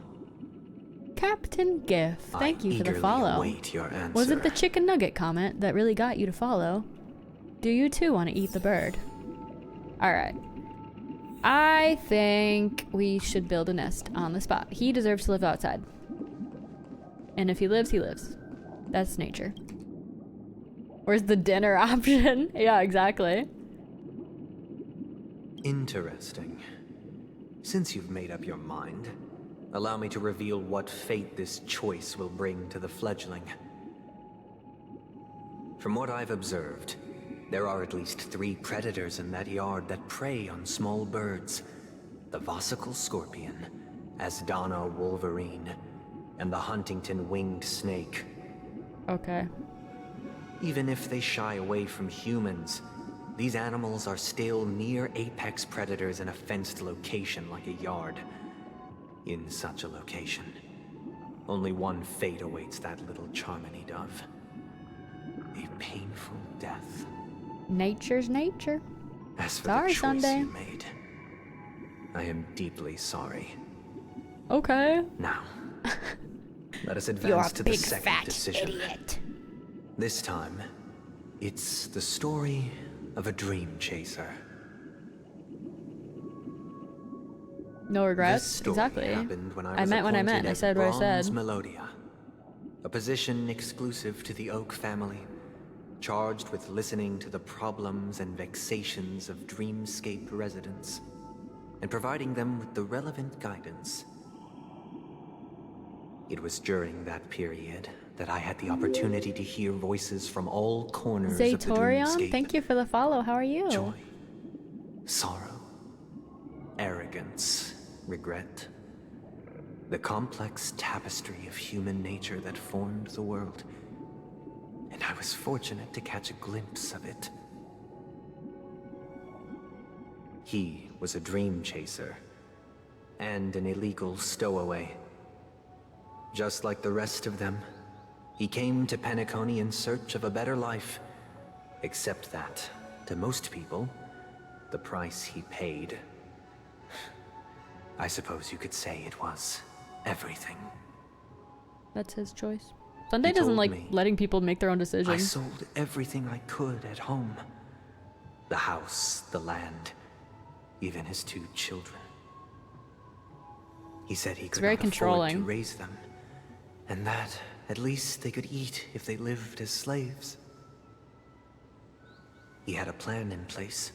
Captain Gif, thank you for the eagerly follow. await your answer. Was it the chicken nugget comment that really got you to follow? Do you too want to eat the bird? Alright. I think we should build a nest on the spot. He deserves to live outside. And if he lives, he lives. That's nature. Where's the dinner option? Yeah, exactly. Interesting. Since you've made up your mind, allow me to reveal what fate this choice will bring to the fledgling. From what I've observed, there are at least 3 predators in that yard that prey on small birds. The Vossical Scorpion, Asdana Wolverine, and the Huntington Winged Snake. Okay. Even if they shy away from humans, These animals are still near apex predators in a fenced location like a yard. In such a location, only one fate awaits that little Charmony dove. A painful death. Nature's nature. As for Sorry, the choice Sunday. you made, I am deeply sorry. Okay. Now, let us You're advance a to the big second fat decision. idiot. This time, it's the story of a dream chaser. No regrets. This story Exactly. happened when I was meant what I appointed meant. I as said what I Bronze said. Melodia, a position exclusive to the Oak family, charged with listening to the problems and vexations of Dreamscape residents, and providing them with the relevant guidance. It was during that period that I had the opportunity to hear voices from all corners of the Zaytorion, Dreamscape. thank you for the follow. How are you? Joy, sorrow, arrogance, regret. The complex tapestry of human nature that formed the world. And I was fortunate to catch a glimpse of it. He was a dream chaser, and an illegal stowaway. Just like the rest of them, he came to Penacony in search of a better life. Except that, to most people, the price he paid, I suppose you could say it was everything. That's his choice. Sunday He doesn't told like me letting people make their own I decisions. sold everything I could at home. The house, the land, even his 2 children. He said he could very not afford controlling. to raise them, and that at least they could eat if they lived as slaves. He had a plan in place.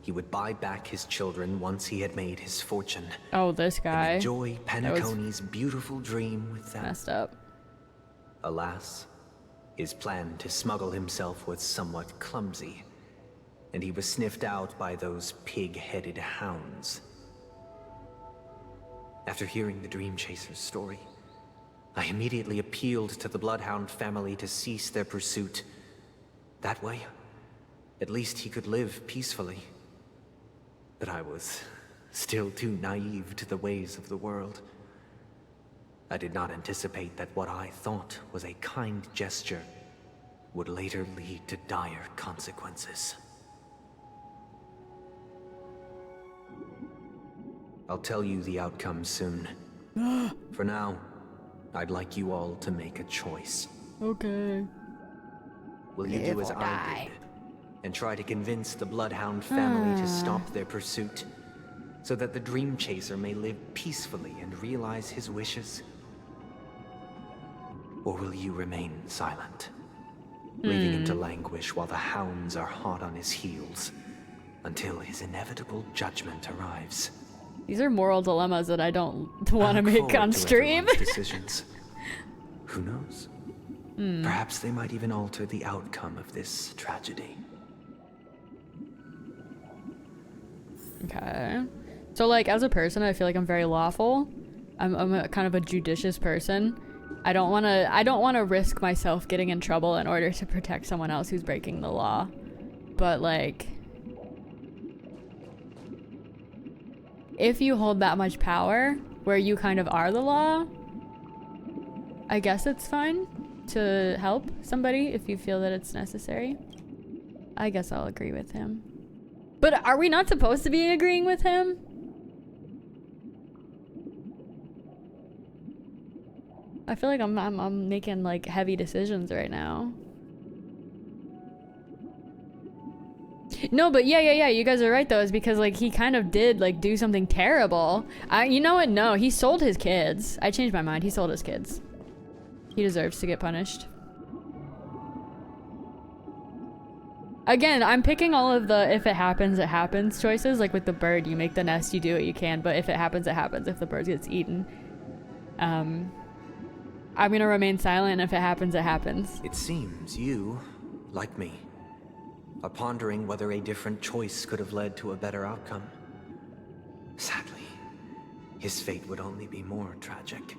He would buy back his children once he had made his fortune. Oh, this guy. And enjoy That was Penacony's beautiful dream with them. messed up. Alas, his plan to smuggle himself was somewhat clumsy, and he was sniffed out by those pig-headed hounds. After hearing the Dream Chaser's story, I immediately appealed to the Bloodhound family to cease their pursuit. That way, at least he could live peacefully. But I was still too naive to the ways of the world. I did not anticipate that what I thought was a kind gesture would later lead to dire consequences. I'll tell you the outcome soon. For now, I'd like you all to make a choice. Okay. Will you do as I did and try to convince the Bloodhound family to stop their pursuit, so that the Dream Chaser may live peacefully and realize his wishes? Or will you remain silent, leaving him to languish while the hounds are hot on his heels, until his inevitable judgment arrives? These are moral dilemmas that I don't want to I look make forward on to stream. everyone's decisions. Who knows? Perhaps they might even alter the outcome of this tragedy. Okay. So, like, as a person, I feel like I'm very lawful. I'm a kind of a judicious person. I don't want to risk myself getting in trouble in order to protect someone else who's breaking the law. But, like, if you hold that much power where you kind of are the law, I guess it's fine to help somebody if you feel that it's necessary. I guess I'll agree with him. But are we not supposed to be agreeing with him? I feel like I'm making like heavy decisions right now. No, but yeah, you guys are right though. It's because like he kind of did like do something terrible. You know what? No, he sold his kids. I changed my mind. He sold his kids. He deserves to get punished. Again, I'm picking all of the if it happens, it happens choices. Like with the bird, you make the nest, you do what you can. But if it happens, it happens. If the bird gets eaten. I'm gonna remain silent. If it happens, it happens. It seems you, like me, are pondering whether a different choice could have led to a better outcome. Sadly, his fate would only be more tragic.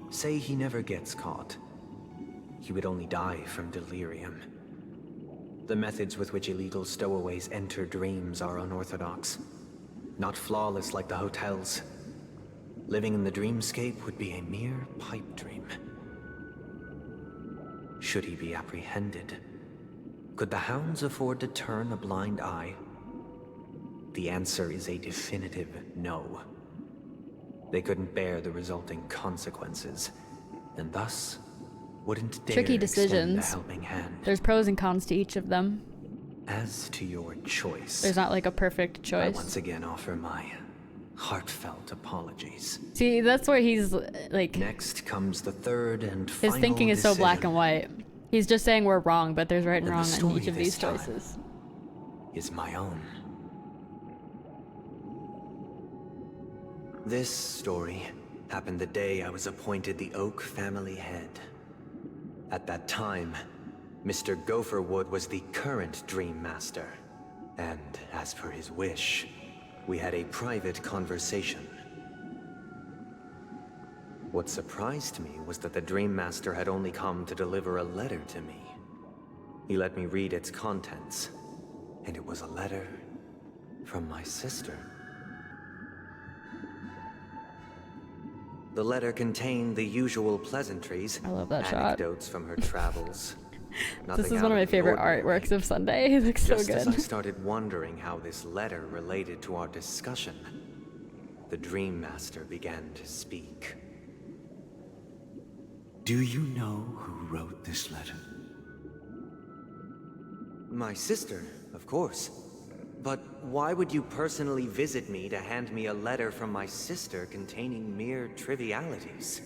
Say he never gets caught. He would only die from delirium. The methods with which illegal stowaways enter dreams are unorthodox. Not flawless like the hotels. Living in the dreamscape would be a mere pipe dream. Should he be apprehended? Could the hounds afford to turn a blind eye? The answer is a definitive no. They couldn't bear the resulting consequences, and thus wouldn't dare Tricky extend decisions. a helping hand. There's pros and cons to each of them. As to your choice, There's not like a perfect I choice. once again offer my heartfelt apologies. See, that's where he's like, Next comes the third and his final thinking is so black decision. and white. He's just saying we're wrong, but there's right and And the wrong in story each of this these time choices. Is my own. This story happened the day I was appointed the Oak family head. At that time, Mr. Gopherwood was the current Dream Master, and as per his wish, we had a private conversation. What surprised me was that the Dream Master had only come to deliver a letter to me. He let me read its contents, and it was a letter from my sister. The letter contained the usual pleasantries, I love that shot. anecdotes from her travels. This is one of my favorite artworks of Sunday. It looks so Just as I good. started wondering how this letter related to our discussion, the Dream Master began to speak. Do you know who wrote this letter? My sister, of course. But why would you personally visit me to hand me a letter from my sister containing mere trivialities?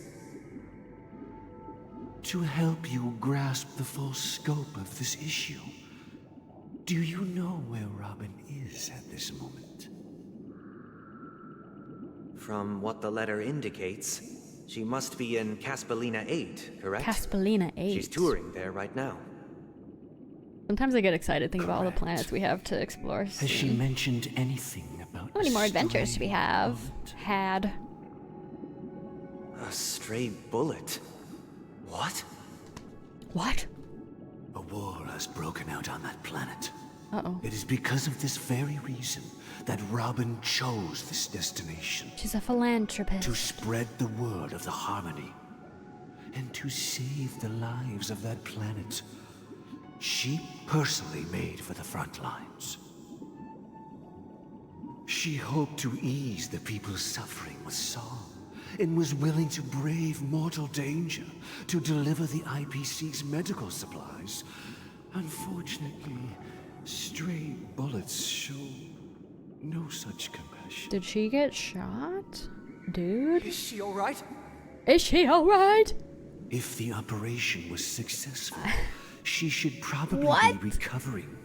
To help you grasp the full scope of this issue. Do you know where Robin is at this moment? From what the letter indicates, she must be in Caspelina 8, correct? Caspelina 8. She's touring there right now. Sometimes I get excited thinking about all the planets we have to explore. Has she mentioned anything about How many more adventures do we have? Had. A stray bullet. What? What? A war has broken out on that planet. Uh-oh. It is because of this very reason that Robin chose this destination. She's a philanthropist. To spread the word of the harmony. And to save the lives of that planet. She personally made for the front lines. She hoped to ease the people's suffering with song, and was willing to brave mortal danger to deliver the IPC's medical supplies. Unfortunately, stray bullets show no such compassion. Did she get shot? Dude? Is she alright? Is she alright? If the operation was successful, she should probably What? be recovering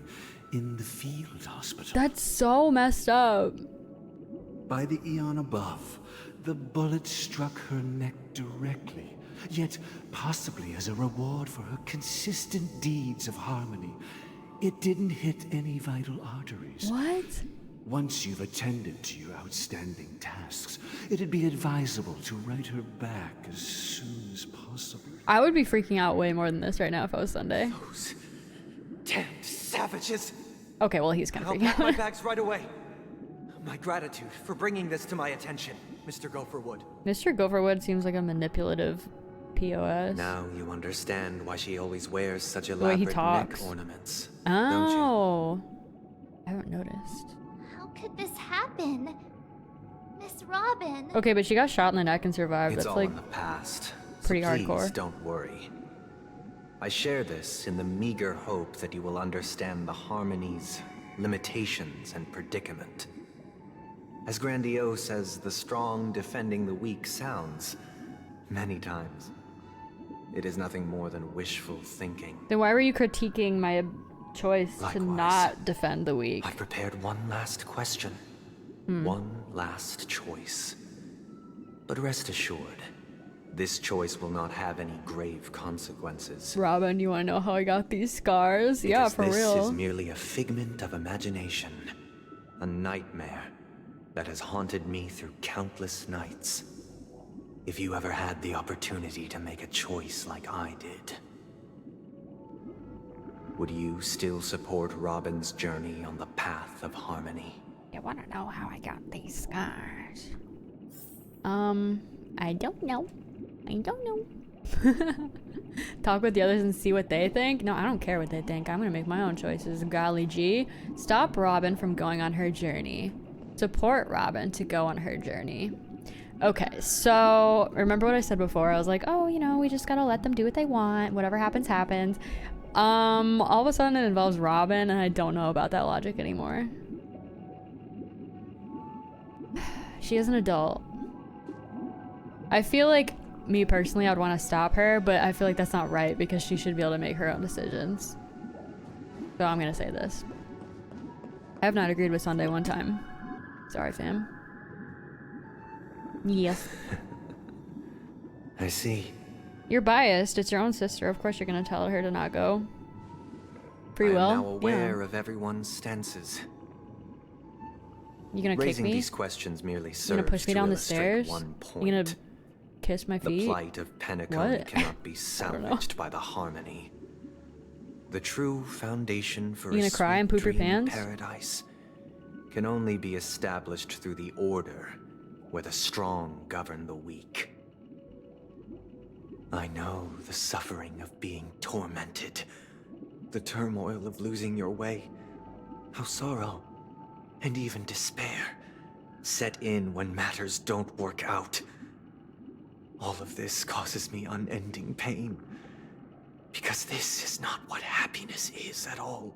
in the field hospital. That's so messed up. By the eon above, the bullet struck her neck directly, yet possibly as a reward for her consistent deeds of harmony. It didn't hit any vital arteries. What? Once you've attended to your outstanding tasks, it'd be advisable to write her back as soon as possible. I would be freaking out way more than this right now if I was Sunday. Those damned savages! Okay, well, he's kind of I'll freaking pack my out. bags right away. My gratitude for bringing this to my attention, Mr. Gopherwood. Mr. Gopherwood seems like a manipulative POS. Now you understand why she always wears such The way he elaborate neck talks. ornaments, don't Oh. I haven't noticed. How could this happen? Miss Robin. Okay, but she got shot in the neck and survived. you? It's That's all like in the past. pretty so please hardcore. Don't worry. I share this in the meager hope that you will understand the harmony's limitations and predicament. As grandiose as the strong defending the weak sounds, many times, it is nothing more than wishful thinking. Then why were you critiquing my choice to Likewise. not defend the weak? I've prepared one last question. One last choice. But rest assured, this choice will not have any grave consequences. Robin, you want to know how I got these scars? Yeah, Because for this real. is merely a figment of imagination. A nightmare that has haunted me through countless nights. If you ever had the opportunity to make a choice like I did. would you still support Robin's journey on the path of harmony? You wanna know how I got these scars? I don't know. I don't know. Talk with the others and see what they think? No, I don't care what they think. I'm gonna make my own choices. Golly gee. Stop Robin from going on her journey. Support Robin to go on her journey. Okay, so remember what I said before? I was like, oh, you know, we just gotta let them do what they want. Whatever happens, happens. All of a sudden it involves Robin, and I don't know about that logic anymore. She is an adult. I feel like, me personally, I'd want to stop her, but I feel like that's not right because she should be able to make her own decisions. So I'm gonna say this. I have not agreed with Sunday one time. Sorry, fam. Yes. I see. You're biased. It's your own sister. Of course you're gonna tell her to not go. Free will? I am now aware of everyone's stances. You gonna Raising kick me? these questions merely serves You gonna push me to down the illustrate stairs? one point. You gonna kiss my feet? The plight of Penacony What? cannot be salvaged by the harmony. The true foundation for You gonna a cry and sweet poop your dream pants? paradise can only be established through the order where the strong govern the weak. I know the suffering of being tormented, the turmoil of losing your way, how sorrow and even despair set in when matters don't work out. All of this causes me unending pain, because this is not what happiness is at all.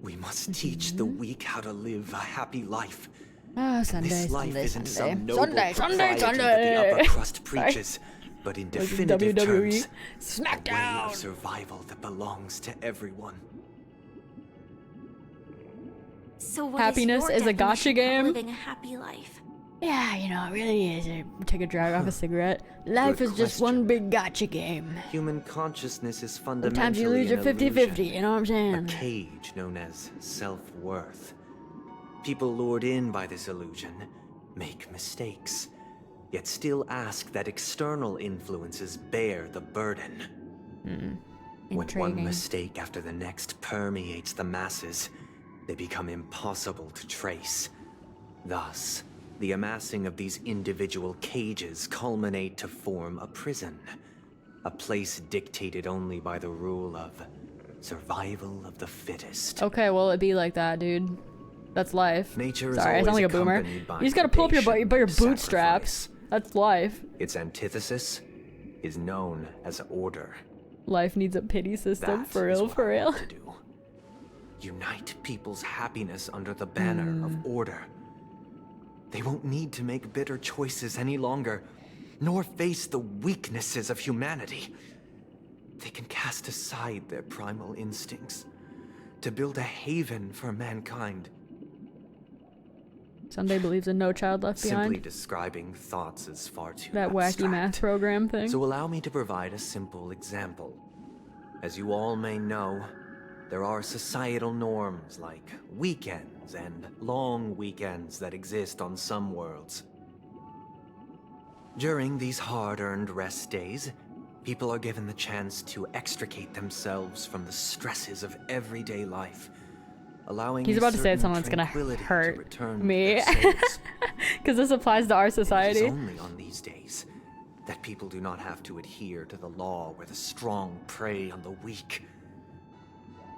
We must teach the weak how to live a happy life. Oh, Sunday, This life Sunday, isn't Sunday. some noble Sunday, propriety Sunday, that the upper crust Sorry. preaches, but in Like definitive WWE. terms, a way Smackdown. of survival that belongs to everyone. So what Happiness your is a definition gotcha of game? Living a happy life. Yeah, you know, it really is. I take a drag off a cigarette. Life Good is just one big gotcha game. Human consciousness is fundamentally Sometimes you lose your an 50-50, illusion, you know what I'm saying? a cage known as self-worth. People lured in by this illusion make mistakes, yet still ask that external influences bear the burden. When one Intriguing. mistake after the next permeates the masses, they become impossible to trace. Thus, the amassing of these individual cages culminate to form a prison. A place dictated only by the rule of survival of the fittest. Okay, well, it'd be like that, dude. That's life. Nature is Sorry, I sound always like a boomer. accompanied by You just gotta pull up your, predation, your bootstraps. That's life. Its antithesis is known as order. Life needs a pity system, That for is real, what for I real. want to do. Unite people's happiness under the banner of order. They won't need to make bitter choices any longer, nor face the weaknesses of humanity. They can cast aside their primal instincts to build a haven for mankind. Sunday believes in No Child Left Simply Behind. describing thoughts is far too That wacky abstract. math program thing. So allow me to provide a simple example. As you all may know, there are societal norms like weekends and long weekends that exist on some worlds. During these hard-earned rest days, people are given the chance to extricate themselves from the stresses of everyday life, allowing He's a about to say certain something that's gonna tranquility to hurt return to me. their souls. Because this applies to our It is society. only on these days that people do not have to adhere to the law where the strong prey on the weak.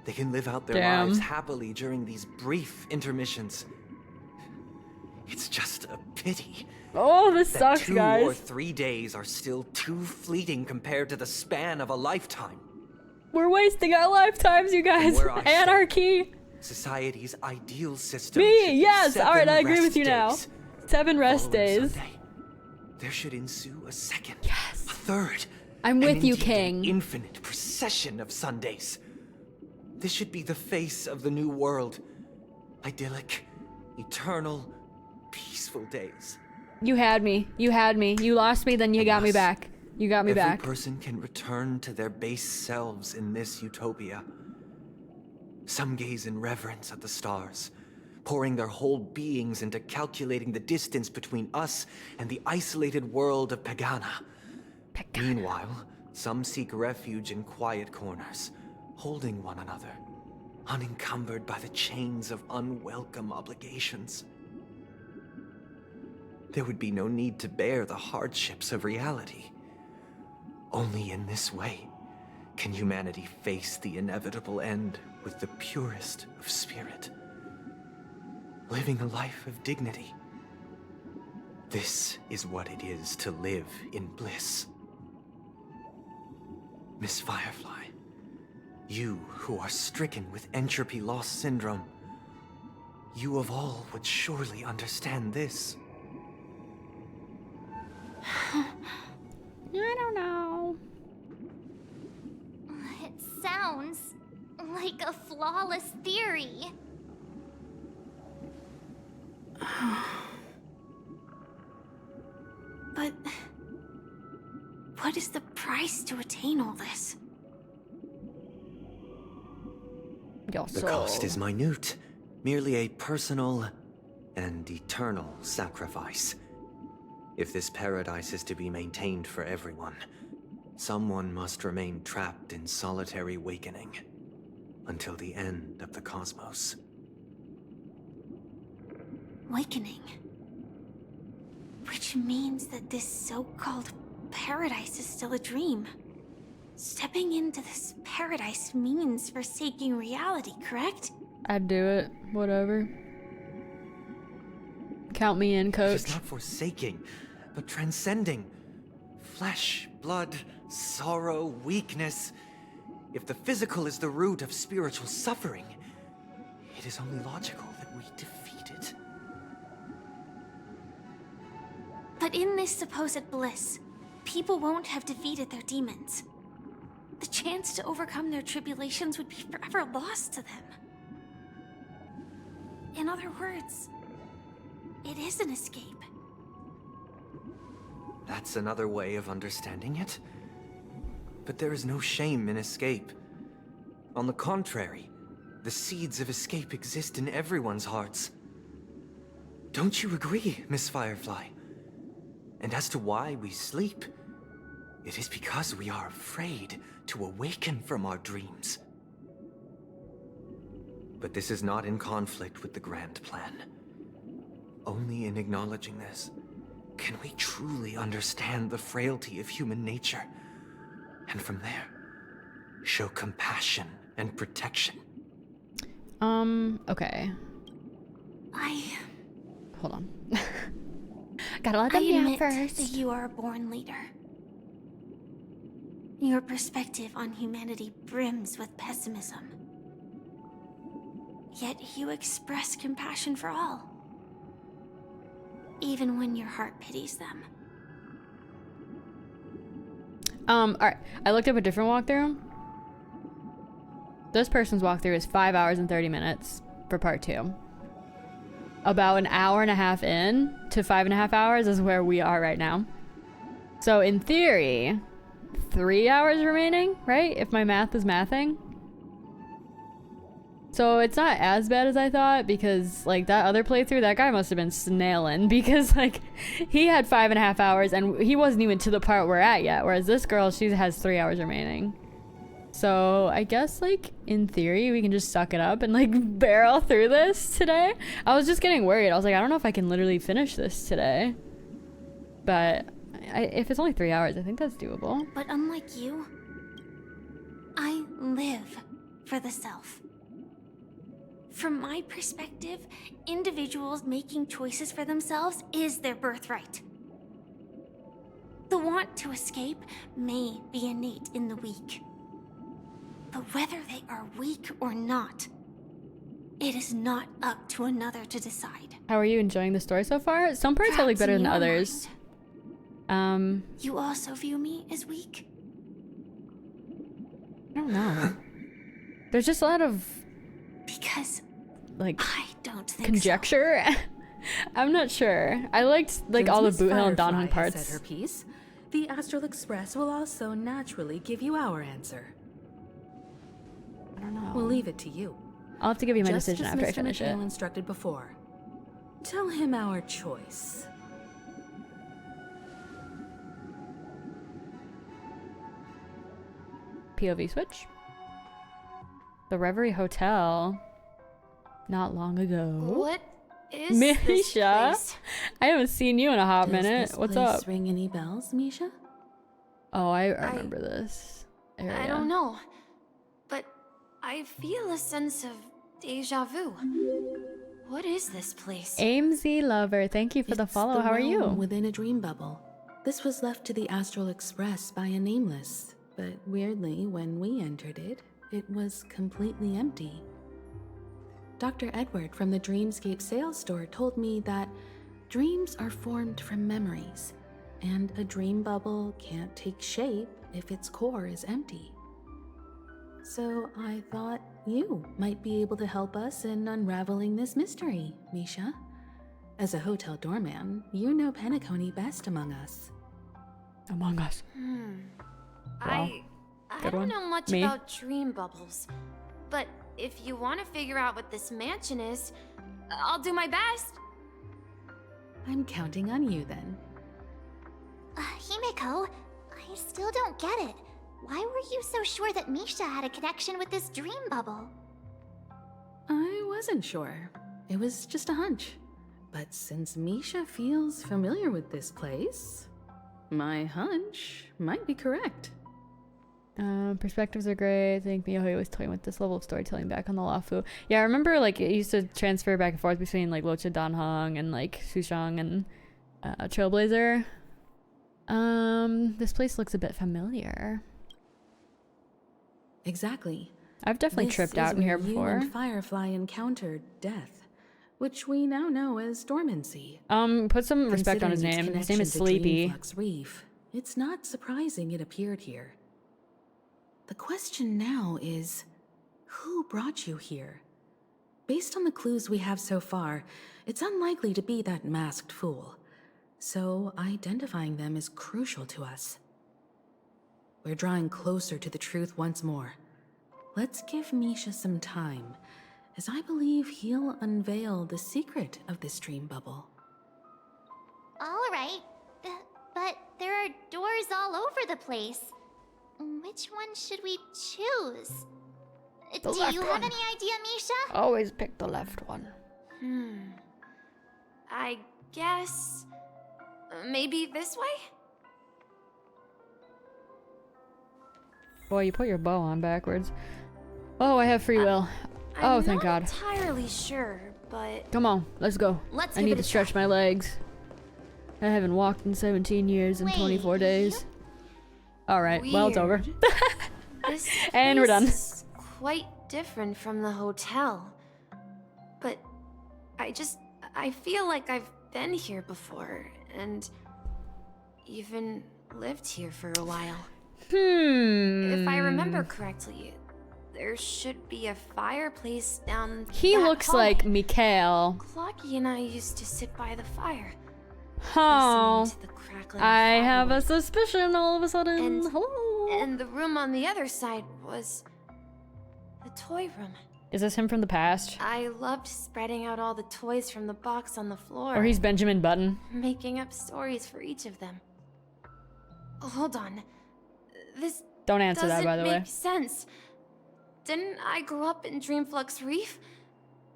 They can live out their Damn. lives happily during these brief intermissions. It's just a pity. Oh, this that sucks, 2 guys. or 3 days are still too fleeting compared to the span of a lifetime. We're wasting our lifetimes, you guys. where I Anarchy. Society's ideal system. should Me, be yes. 7 Alright, I agree rest with you now. days. 7 rest Following days. Sunday, there should ensue a second, a third. I'm and with you, indeed King. An infinite procession of Sundays. This should be the face of the new world. Idyllic, eternal, peaceful days. You had me. You had me. You lost me, then you got me back. You got me Every back. person can return to their base selves in this utopia. Some gaze in reverence at the stars, pouring their whole beings into calculating the distance between us and the isolated world of Pagana. Meanwhile, Some seek refuge in quiet corners, holding one another, unencumbered by the chains of unwelcome obligations. There would be no need to bear the hardships of reality. Only in this way can humanity face the inevitable end with the purest of spirit, living a life of dignity. This is what it is to live in bliss. Miss Firefly, you who are stricken with entropy loss syndrome, you of all would surely understand this. I don't know. It sounds like a flawless theory. But what is the price to attain all this? The cost is minute, merely a personal and eternal sacrifice. If this paradise is to be maintained for everyone, someone must remain trapped in solitary awakening until the end of the cosmos. Awakening. Which means that this so-called paradise is still a dream. Stepping into this paradise means forsaking reality, correct? I'd do it. Whatever. Count me in, coach. It is not forsaking, but transcending. Flesh, blood, sorrow, weakness. If the physical is the root of spiritual suffering, it is only logical that we defeat it. But in this supposed bliss, people won't have defeated their demons. The chance to overcome their tribulations would be forever lost to them. In other words, it is an escape. That's another way of understanding it. But there is no shame in escape. On the contrary, the seeds of escape exist in everyone's hearts. Don't you agree, Miss Firefly? And as to why we sleep, it is because we are afraid to awaken from our dreams. But this is not in conflict with the grand plan. Only in acknowledging this can we truly understand the frailty of human nature, and from there, show compassion and protection. Okay. Hold on. Gotta let them down first. That you are a born leader. Your perspective on humanity brims with pessimism. Yet you express compassion for all. Even when your heart pities them. Alright. I looked up a different walkthrough. This person's walkthrough is 5 hours and 30 minutes for part 2. About an hour and a half in to 5.5 hours is where we are right now. So in theory, 3 hours remaining, right? If my math is mathing. So it's not as bad as I thought, because like that other playthrough, that guy must have been snailing, because like he had 5.5 hours and he wasn't even to the part we're at yet. Whereas this girl, she has 3 hours remaining. So I guess like in theory, we can just suck it up and like barrel through this today. I was just getting worried. I was like, I don't know if I can literally finish this today. But if it's only 3 hours, I think that's doable. But unlike you, I live for the self. From my perspective, individuals making choices for themselves is their birthright. The want to escape may be innate in the weak. But whether they are weak or not, it is not up to another to decide. How are you enjoying the story so far? Some parts I like better than others. You also view me as weak? I don't know. There's just a lot of like I don't think conjecture. So. I'm not sure. I liked like Since all the Miss Boot Hill and Firefly Donhung parts. has said her piece, the Astral Express will also naturally give you our answer. I don't know. We'll leave it to you. I'll have to give you my Just decision as after I Mr. finish it. McHale instructed before. Tell him our choice. POV switch. The Reverie Hotel. Not long ago. What is Misha? this place? I haven't seen you in a hot Does minute. this What's place up? ring any bells, Misha? Oh, I remember this area. I don't know, but I feel a sense of deja vu. What is this place? AimZ Lover, thank you for the follow. How are you? Within a dream bubble. This was left to the Astral Express by a nameless, but weirdly, when we entered it, it was completely empty. Dr. Edward from the Dreamscape sales store told me that dreams are formed from memories, and a dream bubble can't take shape if its core is empty. So I thought you might be able to help us in unraveling this mystery, Misha. As a hotel doorman, you know Penacony best among us. Among us. Wow. I don't know much about dream bubbles, but if you want to figure out what this mansion is, I'll do my best. I'm counting on you then. Himeko, I still don't get it. Why were you so sure that Misha had a connection with this dream bubble? I wasn't sure. It was just a hunch. But since Misha feels familiar with this place, my hunch might be correct. Perspectives are great. I think Miyohi was toying with this level of storytelling back on the Lafu. Yeah, I remember like it used to transfer back and forth between like Locha Danhong and like Sushang and Trailblazer. This place looks a bit familiar. Exactly. I've definitely tripped out in here before. You and Firefly encountered death, which we now know as dormancy. Put some respect on his name. His name is Sleepy. Dreamflux Reef, it's not surprising it appeared here. The question now is, who brought you here? Based on the clues we have so far, it's unlikely to be that masked fool. So identifying them is crucial to us. We're drawing closer to the truth once more. Let's give Misha some time, as I believe he'll unveil the secret of this dream bubble. All right, but there are doors all over the place. Which one should we choose? Do you have any idea, Misha? Always pick the left one. I guess maybe this way? Boy, you put your bow on backwards. Oh, I have free will. Oh, thank God. I'm not entirely sure, but Come on, let's go. Let's I give need it to a stretch my legs. I haven't walked in 17 years and 24 days. All right, well, it's over. This And we're done. place is quite different from the hotel. But I feel like I've been here before and even lived here for a while. If I remember correctly, there should be a fireplace down He that looks hallway. like Mikhail. Clocky and I used to sit by the fire. Oh, crackling I of have a firewood. suspicion all of a sudden. And the room on the other side was the toy room. Is this him from the past? I loved spreading out all the toys from the box on the floor. Or he's Benjamin Button? Making up stories for each of them. Hold on. This Don't answer that, doesn't by the way. make sense. Didn't I grow up in Dreamflux Reef?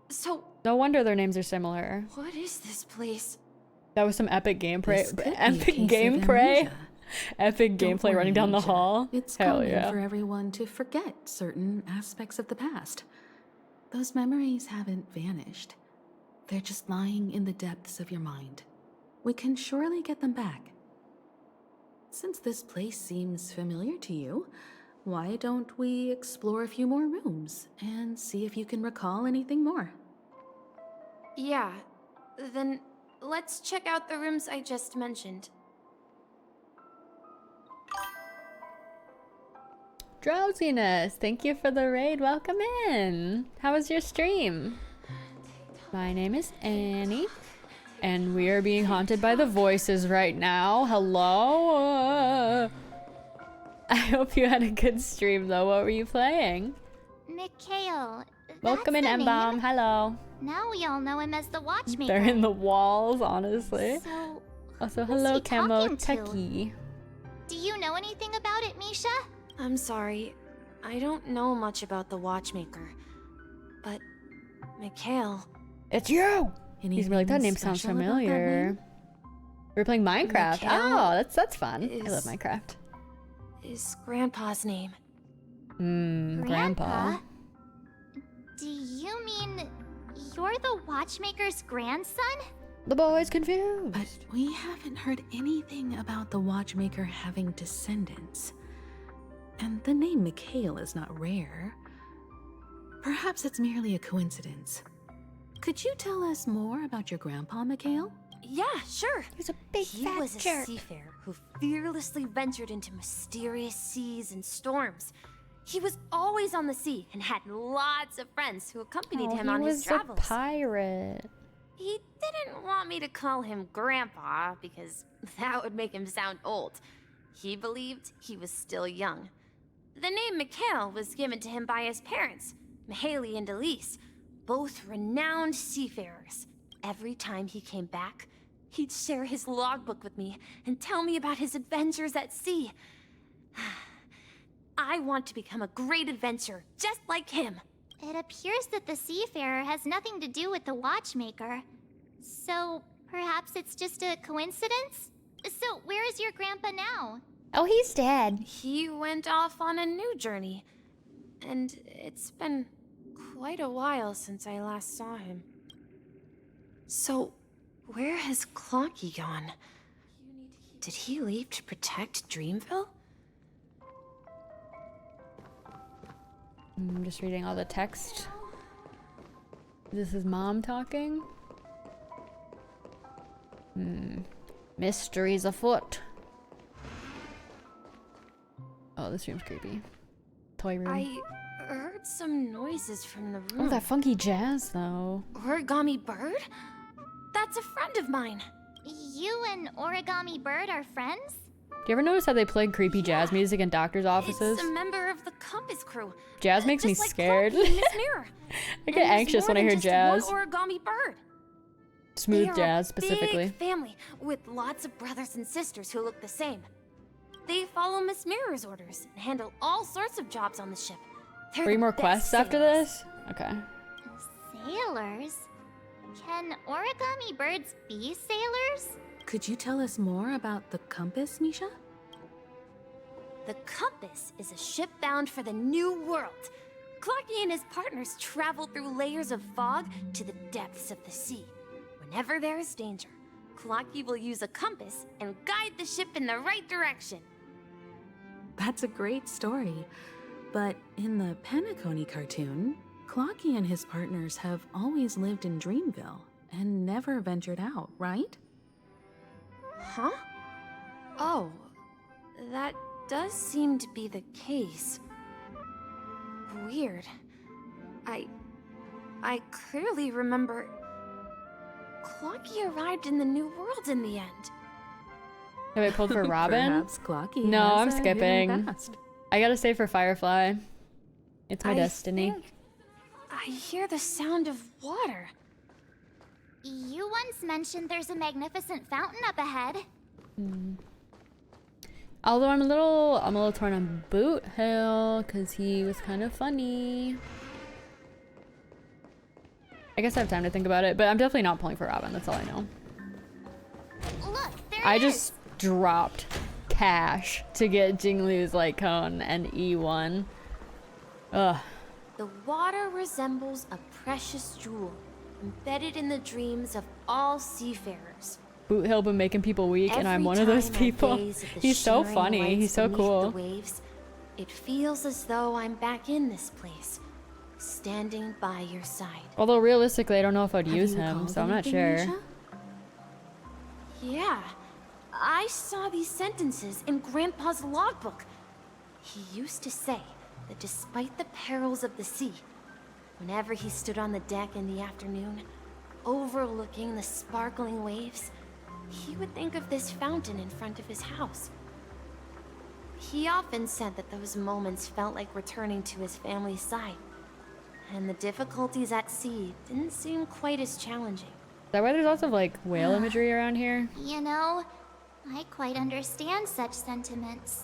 So No wonder their names are similar. what is this place? That was some epic gameplay. This could be a Epic case of gameplay. amnesia. Epic Don't gameplay worry, running down the Misha. hall. It's Hell common yeah. for everyone to forget certain aspects of the past. Those memories haven't vanished. They're just lying in the depths of your mind. We can surely get them back. Since this place seems familiar to you, why don't we explore a few more rooms and see if you can recall anything more? Yeah, then let's check out the rooms I just mentioned. Drowsiness, thank you for the raid. Welcome in. How was your stream? My name is Annie, and we are being haunted by the voices right now. Hello. I hope you had a good stream, though. What were you playing? Mikhail. Welcome in, that's the M-Bomb. name? Hello. Now we all know him as the Watchmaker. They're in the walls, honestly. So, Also, who's hello, he Camo talking to? Techie. do you know anything about it, Misha? I'm sorry. I don't know much about the Watchmaker, but Mikhail... It's you! He's like, that name sounds familiar. We're playing Minecraft. Mikhail Oh, that's fun. I love Minecraft. Is Grandpa's name. Grandpa. Do you mean you're the Watchmaker's grandson? The boy's confused. But we haven't heard anything about the Watchmaker having descendants. And the name Mikhail is not rare. Perhaps it's merely a coincidence. Could you tell us more about your grandpa, Mikhail? Yeah, sure. He's a big fat was a jerk. seafarer who fearlessly ventured into mysterious seas and storms. He was always on the sea and had lots of friends who accompanied him on his travels. He was a pirate. He didn't want me to call him Grandpa because that would make him sound old. He believed he was still young. The name Mikhail was given to him by his parents, Mihaly and Elise, both renowned seafarers. Every time he came back, he'd share his logbook with me and tell me about his adventures at sea. I want to become a great adventurer, just like him. It appears that the seafarer has nothing to do with the Watchmaker. So, perhaps it's just a coincidence? So, where is your grandpa now? Oh, he's dead. He went off on a new journey. And it's been quite a while since I last saw him. So, where has Clocky gone? Did he leave to protect Dreamville? I'm just reading all the text. This is Mom talking. Mysteries afoot. Oh, this room's creepy. Toy room. I heard some noises from the room. Oh, that funky jazz, though. Origami Bird? That's a friend of mine. You and Origami Bird are friends? Do you ever notice how they play creepy jazz music in doctors' offices? It's a member of the Compass crew. Jazz makes me like scared. Clocky and Miss Mirror. I get anxious when I hear jazz. One Origami Bird. Smooth They are jazz, a specifically. big family with lots of brothers and sisters who look the same. They follow Miss Mirror's orders and handle all sorts of jobs on the ship. They're 3 the more best quests after sailors. this? Okay. Sailors? Can Origami Birds be sailors? Could you tell us more about the compass, Misha? The Compass is a ship bound for the New World. Clocky and his partners travel through layers of fog to the depths of the sea. Whenever there is danger, Clocky will use a compass and guide the ship in the right direction. That's a great story. But in the Penacony cartoon, Clocky and his partners have always lived in Dreamville and never ventured out, right? Huh? Oh, that does seem to be the case. Weird. I clearly remember Clocky arrived in the New World in the end. Have I pulled for Robin? Perhaps Clocky No, I'm has a hidden skipping. past. I gotta stay for Firefly. It's my destiny. think I hear the sound of water. You once mentioned there's a magnificent fountain up ahead. Although I'm a little torn on Boot Hill because he was kind of funny. I guess I have time to think about it, but I'm definitely not pulling for Robin. That's all I know. Look, there I it just dropped cash to get Jinglu's light cone and E1. Ugh. The water resembles a precious jewel embedded in the dreams of all seafarers. Boot Hill been making people weak, and I'm one of those people. He's so funny. He's so cool. The waves, it feels as though I'm back in this place, standing by your side. Although realistically, I don't know if I'd use you him, called so I'm not anything, sure. Misha? Yeah, I saw these sentences in Grandpa's logbook. He used to say that despite the perils of the sea, whenever he stood on the deck in the afternoon, overlooking the sparkling waves, he would think of this fountain in front of his house. He often said that those moments felt like returning to his family's side, and the difficulties at sea didn't seem quite as challenging. Is that why there's lots of like whale imagery around here? You know, I quite understand such sentiments.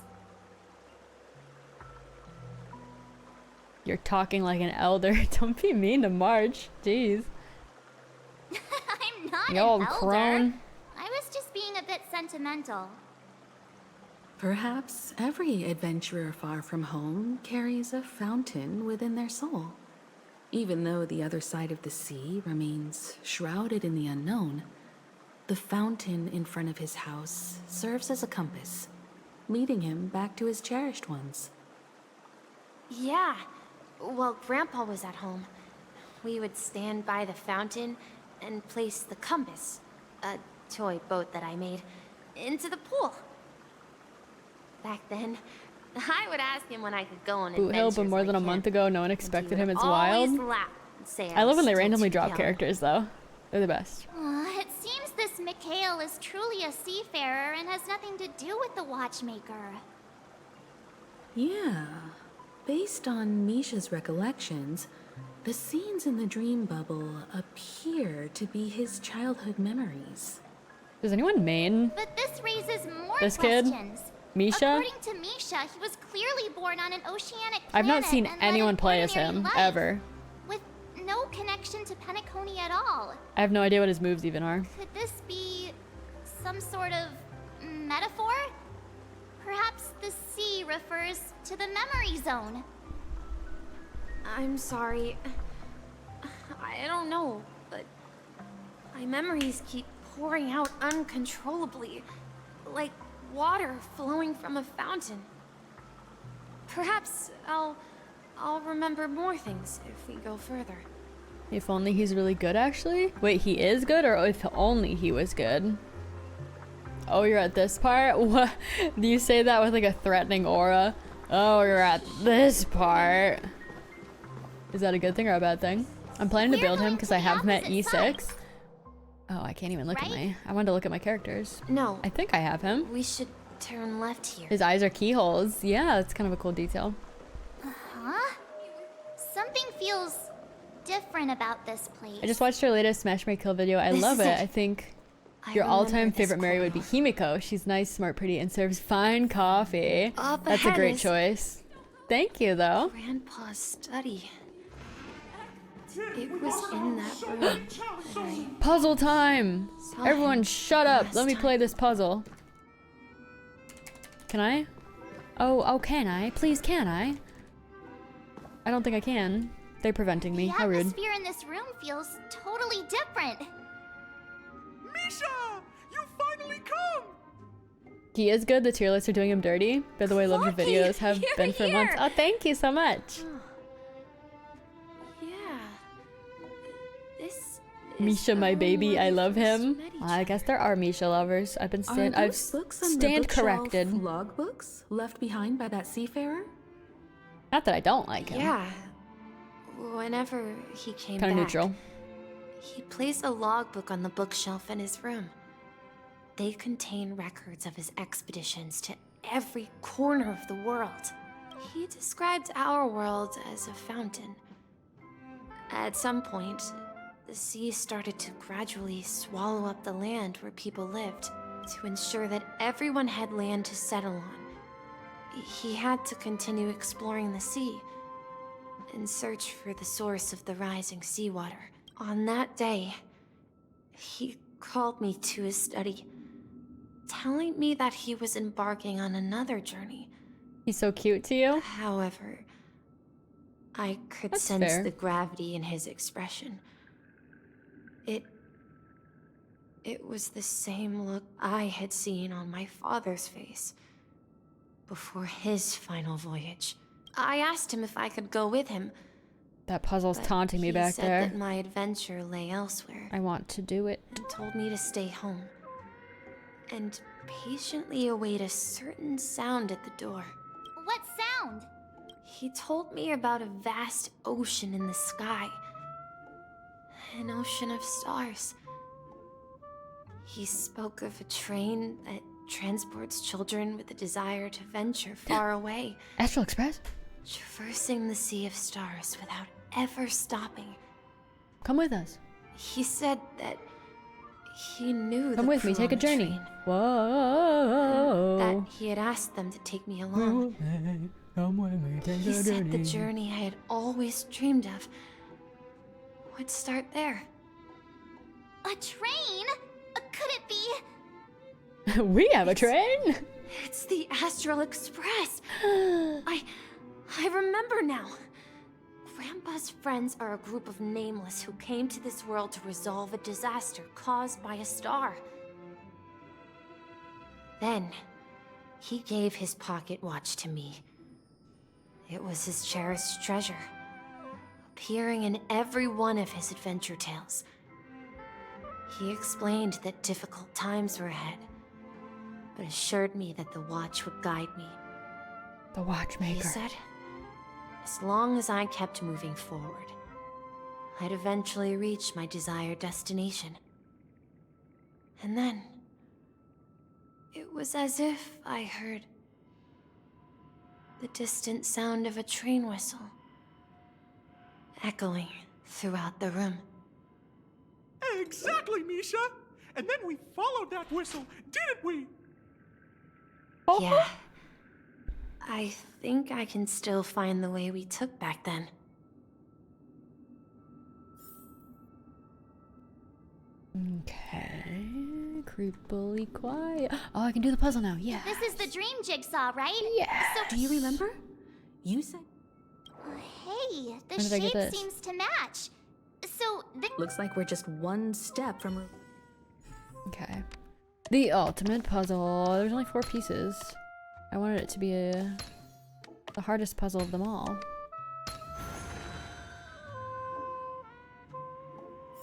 You're talking like an elder. Don't be mean to March. Jeez. I'm not You an old elder. crone. I was just being a bit sentimental. Perhaps every adventurer far from home carries a fountain within their soul. Even though the other side of the sea remains shrouded in the unknown, the fountain in front of his house serves as a compass, leading him back to his cherished ones. Yeah. While Grandpa was at home, we would stand by the fountain and place the compass, a toy boat that I made, into the pool. Back then, I would ask him when I could go on Boot Hill, adventures but more than a like month him. ago, no one expected him. It's Always wild. laugh and say I love was when they still randomly too drop young. characters, though. They're the best. It seems this Mikhail is truly a seafarer and has nothing to do with the Watchmaker. Yeah. Based on Misha's recollections, the scenes in the dream bubble appear to be his childhood memories. Does anyone main But this raises more this kid? questions. Misha? According to Misha, he was clearly born on an oceanic planet I've not seen and led anyone an play as ordinary him, life, ever. with no connection to Penacony at all. I have no idea what his moves even are. Could this be some sort of metaphor? Perhaps the sea refers to the memory zone. I'm sorry. I don't know, but my memories keep pouring out uncontrollably, like water flowing from a fountain. Perhaps I'll remember more things if we go further. If only he's really good, actually? Wait, he is good, or if only he was good? Oh, you're at this part? What? Do you say that with like a threatening aura? Oh, you're at this part. Is that a good thing or a bad thing? I'm planning to build him because I have him at E6. Oh, I can't even look at my... I wanted to look at my characters. No. I think I have him. We should turn left here. His eyes are keyholes. Yeah, that's kind of a cool detail. Huh? Something feels different about this place. I just watched her latest Smash My Kill video. I This love is it. it. I think I your remember all-time this favorite Mary would be Himiko. She's nice, smart, pretty, and serves fine coffee. Up That's a ahead great is choice. Thank you, though. Grandpa's study. It was in that room. and Puzzle time! Saw Everyone him shut up! last Let me time. play this puzzle. Can I? Oh, can I? Please, can I? I don't think I can. They're preventing me. The How rude. atmosphere in this room feels totally different. Misha! You finally come! He is good. The tier lists are doing him dirty. By the way, love your videos. Have you're been for months. here. Oh, thank you so much. Yeah. This Misha, my baby, I love him. I guess there are Misha lovers. I've been Are I've those books on the stand bookshelf corrected. logbooks left behind by that seafarer? Not that I don't like him. Yeah. Whenever he came Kind of back, neutral. he placed a logbook on the bookshelf in his room. They contain records of his expeditions to every corner of the world. He described our world as a fountain. At some point, the sea started to gradually swallow up the land where people lived to ensure that everyone had land to settle on. He had to continue exploring the sea and search for the source of the rising seawater. On that day, he called me to his study, telling me that he was embarking on another journey. He's so cute to you. However, I could That's sense fair. the gravity in his expression. It was the same look I had seen on my father's face before his final voyage. I asked him if I could go with him. That puzzle's but taunting me he back said there. that my adventure lay elsewhere. I want to do it. And told me to stay home and patiently await a certain sound at the door. What sound? He told me about a vast ocean in the sky. An ocean of stars. He spoke of a train that transports children with a desire to venture far away. Astral Express? Traversing the sea of stars without ever stopping. Come with us. He said that He knew Come the with me, crew take a on the journey. train, Whoa. that he had asked them to take me along. Come with me, take He a said the journey. journey I had always dreamed of would start there. A train? Could it be? We have a train? It's the Astral Express. I remember now. Grandpa's friends are a group of nameless who came to this world to resolve a disaster caused by a star. Then, he gave his pocket watch to me. It was his cherished treasure, appearing in every one of his adventure tales. He explained that difficult times were ahead, but assured me that the watch would guide me. The Watchmaker. He said, as long as I kept moving forward, I'd eventually reach my desired destination. And then, it was as if I heard the distant sound of a train whistle, echoing throughout the room. Exactly, Misha! And then we followed that whistle, didn't we? Yeah. I think I can still find the way we took back then. Okay. Creepily quiet. Oh, I can do the puzzle now. Yeah. This is the dream jigsaw, right? Yeah. So, Do you remember? You said... hey, the When did I get shape this? seems to match. So, Looks like we're just one step from... Okay. The ultimate puzzle. There's only 4 pieces. I wanted it to be the hardest puzzle of them all.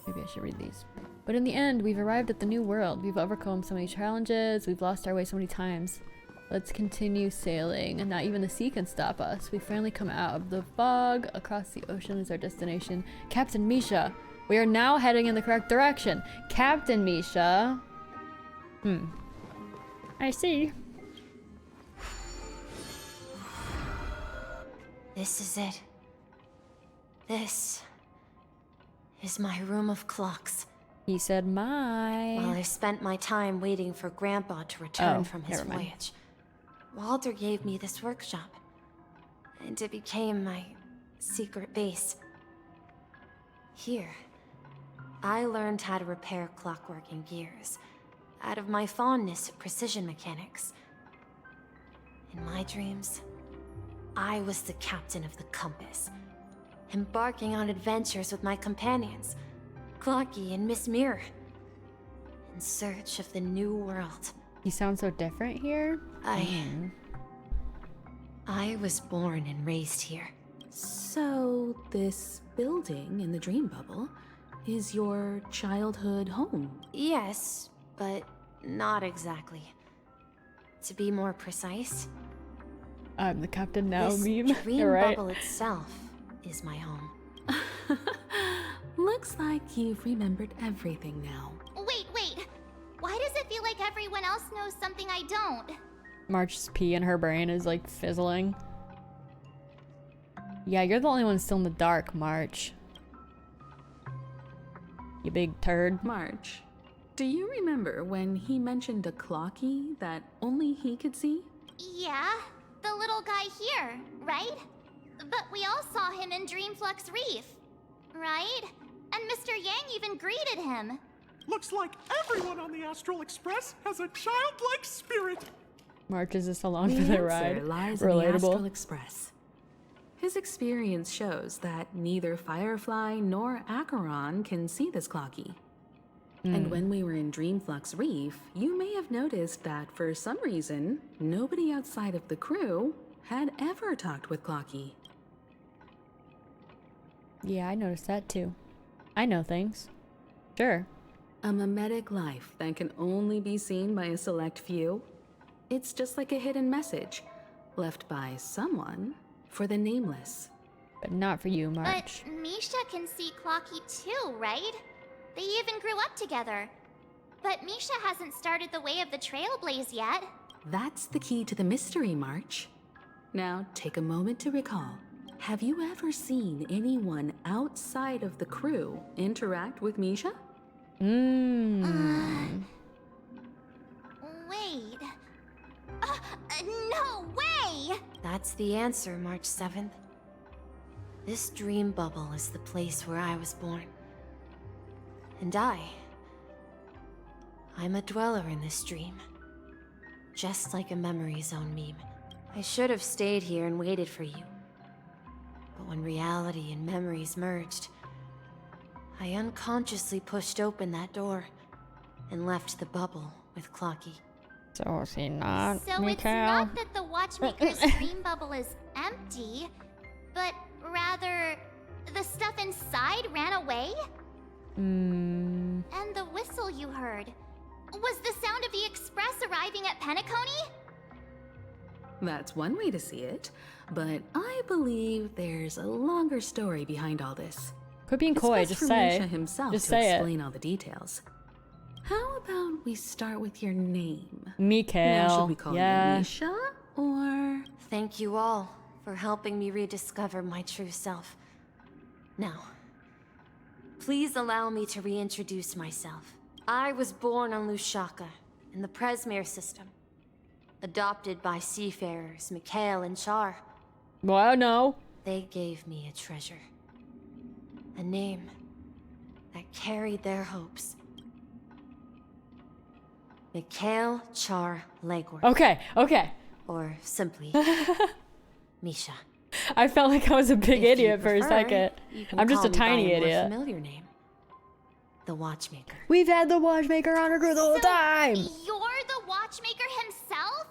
Maybe I should read these. But in the end, we've arrived at the new world. We've overcome so many challenges. We've lost our way so many times. Let's continue sailing, and not even the sea can stop us. We've finally come out of the fog. Across the ocean is our destination. Captain Misha, we are now heading in the correct direction. Captain Misha. I see. This is it. This is my room of clocks. He said my. While I spent my time waiting for Grandpa to return Oh, from his never mind. voyage, Walter gave me this workshop, and it became my secret base. Here, I learned how to repair clockwork and gears, out of my fondness of precision mechanics. In my dreams, I was the captain of the compass, embarking on adventures with my companions, Clocky and Miss Mirror, in search of the new world. You sound so different here. I was born and raised here. So, this building in the dream bubble is your childhood home? Yes, but not exactly. To be more precise, I'm the captain now, this meme. dream You're right. bubble itself is my home. Looks like you've remembered everything now. wait. Why does it feel like everyone else knows something I don't? March's pee in her brain is like fizzling. Yeah, you're the only one still in the dark, March. You big turd. March, do you remember when he mentioned a clocky that only he could see? Yeah, the little guy here, right? But we all saw him in Dreamflux Reef, right? And Mr. Yang even greeted him. Looks like everyone on the Astral Express has a childlike spirit. March is just along The for the answer ride. lies in the Astral Relatable. Express. His experience shows that neither Firefly nor Acheron can see this clocky. And when we were in Dreamflux Reef, you may have noticed that for some reason, nobody outside of the crew had ever talked with Clocky. Yeah, I noticed that too. I know things. Sure. A mimetic life that can only be seen by a select few. It's just like a hidden message left by someone for the nameless. But not for you, March. But Misha can see Clocky too, right? They even grew up together. But Misha hasn't started the way of the Trailblaze yet. That's the key to the mystery, March. Now, take a moment to recall. Have you ever seen anyone outside of the crew interact with Misha? Wait. No way! That's the answer, March 7th. This dream bubble is the place where I was born. And I'm a dweller in this dream. Just like a memory zone meme. I should have stayed here and waited for you. But when reality and memories merged, I unconsciously pushed open that door and left the bubble with Clocky. So is he not, So it's not that the Watchmaker's dream bubble is empty, but rather the stuff inside ran away? And the whistle you heard was the sound of the express arriving at Penacony? That's one way to see it, but I believe there's a longer story behind all this. Quit being coy, It's just best for say. Misha himself Just to say it. explain all the details. How about we start with your name? Now, should Mikael. we call Yeah. you Misha, or...? Thank you all for helping me rediscover my true self. Now, please allow me to reintroduce myself. I was born on Lushaka, in the Presmere system. Adopted by seafarers Mikael and Char. Well, no. They gave me a treasure. A name that carried their hopes. Mikael Char Legworth. Okay, okay. Or simply, Misha. I felt like I was a big If you idiot for a prefer, second. you can I'm just call a me by tiny a more idiot. familiar name. The Watchmaker. We've had the Watchmaker on our crew the whole time. You're the Watchmaker himself?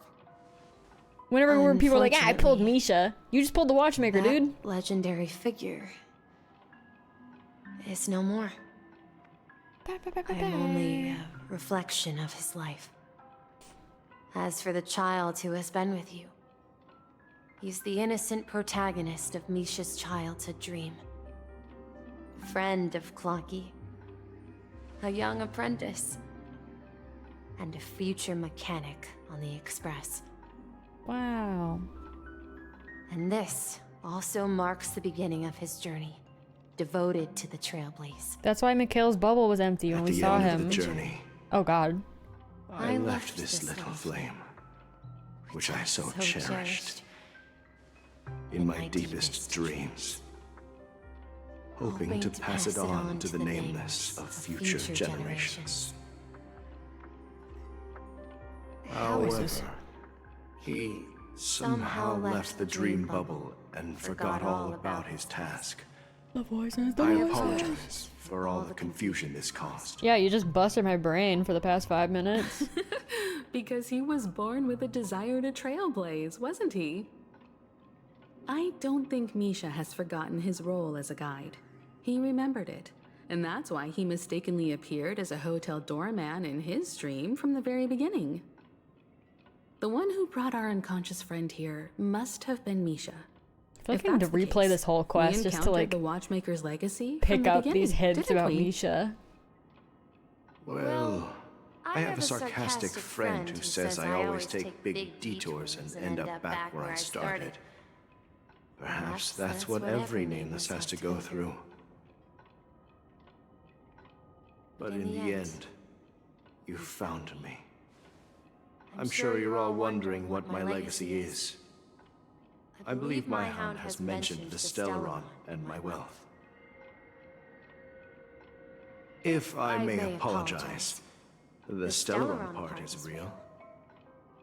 Whenever people are like, yeah, I pulled Unfortunately, Misha. You just pulled the Watchmaker, That dude. legendary figure is no more. I'm only a reflection of his life. As for the child who has been with you, he's the innocent protagonist of Misha's childhood dream. Friend of Clocky, a young apprentice, and a future mechanic on the Express. Wow. And this also marks the beginning of his journey, devoted to the Trailblaze. That's why Mikhail's bubble was empty when At we the saw end him. of the journey, Oh God. I left this little flame, which I so cherished, in my deepest dreams, hoping to pass it on to the nameless of future generations. However, he somehow left the dream bubble and forgot all about his task. The voices, the I voices. apologize for all the confusion this caused. Yeah, you just busted my brain for the past 5 minutes. Because he was born with a desire to trailblaze, wasn't he? I don't think Misha has forgotten his role as a guide. He remembered it, and that's why he mistakenly appeared as a hotel doorman in his dream from the very beginning. The one who brought our unconscious friend here must have been Misha. I feel like I need to replay this whole quest just to like the Watchmaker's legacy pick up these hints didn't about we? Misha. Well, I have a sarcastic friend who says I always take big detours and end up back where I started. Perhaps that's what every nameless has to go through. But in the end, you found me. I'm sure you're all wondering what my legacy is. I believe my hound has mentioned the stellon and my wealth. If I may apologize, the stellon part is real.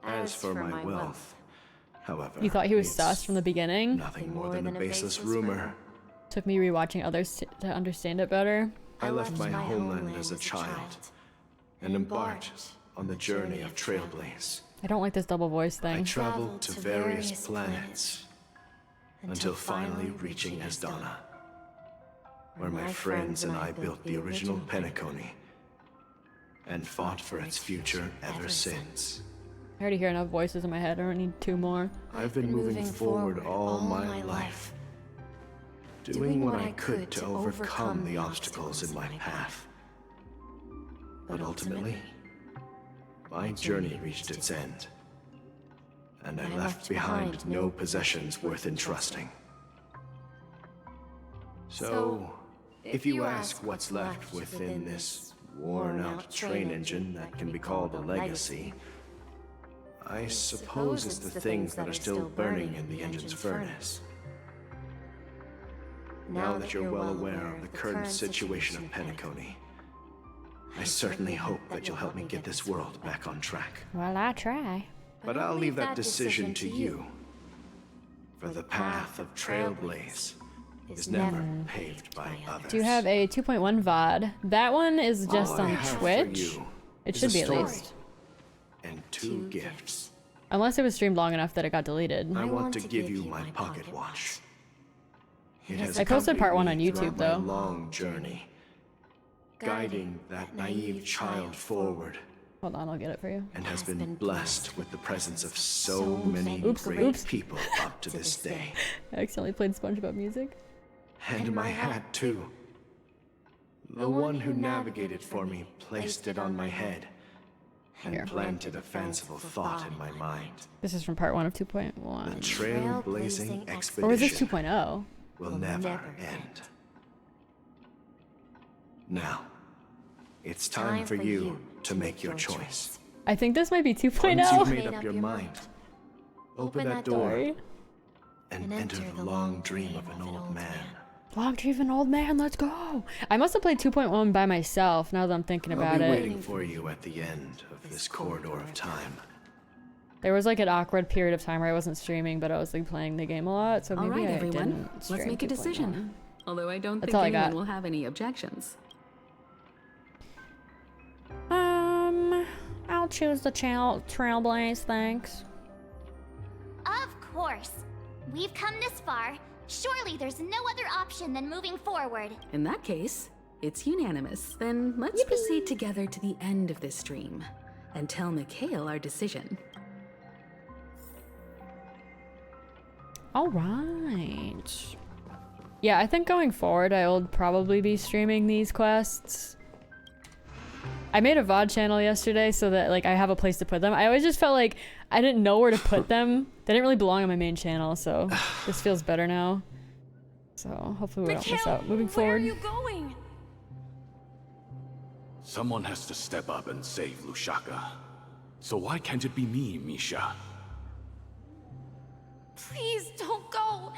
As for my wealth, however, You thought he was it's sus from the beginning? nothing more than a baseless rumor. Took me rewatching others to understand it better. I left my homeland as a child and embarked on the journey of Trailblaze. I don't like this double voice I thing. traveled to various planets until finally reaching Asdana, where my friends and I built the original Penacony and fought for its future ever since. I already hear enough voices in my head. I don't need 2 more. I've been moving forward all my life, doing what I could to overcome the obstacles in my path. But ultimately, my journey reached its end, and I left behind no possessions worth entrusting. So, if you ask what's left within this worn-out train engine that can be called a legacy. I suppose it's the things that are still burning in the engine's furnace. Now that you're well aware of the current situation of Penacony, I certainly hope that you'll help me get this world back on track. Well, I try. But I'll leave that decision to you. For the path of Trailblaze is never paved by others. Do you have a 2.1 VOD? That one is just All I on have for Twitch. you It is should a be at story least. and 2 gifts. Unless it was streamed long enough that it got deleted. I want to give you my pocket watch. It has I posted part 1 on accompanied me YouTube throughout though. my long journey, guiding that naive child forward. Hold on, I'll get it for you. And has been blessed with the presence of so many great people up to this day. I accidentally played SpongeBob music. And my hat too. The one who navigated for me placed it on my head and planted a fanciful thought in my mind. This is from part 1 of 2.1. The trailblazing expedition Or was this 2.0? will never end. Now, it's time for you to make your choice. I think this might be 2.0. Once you've made up your mind, open that door and enter the long dream of an old man. Long dream of an old man, let's go! I must have played 2.1 by myself now that I'm thinking about I'll be it. waiting for you at the end of this corridor of time. There was like an awkward period of time where I wasn't streaming, but I was like playing the game a lot, so All maybe right, I everyone. didn't Let's stream make a 2.1. decision. Although I don't That's think all I anyone got. will have any objections. I'll choose the Trailblaze, thanks. Of course. We've come this far. Surely there's no other option than moving forward. In that case, it's unanimous. Then let's proceed together to the end of this stream and tell Mikhail our decision. All right. Yeah, I think going forward I will probably be streaming these quests. I made a VOD channel yesterday so that like I have a place to put them. I always just felt like I didn't know where to put them. They didn't really belong on my main channel, so this feels better now. So hopefully we don't miss out moving forward. Where are you going? Someone has to step up and save Lushaka. So why can't it be me, Misha? Please don't go.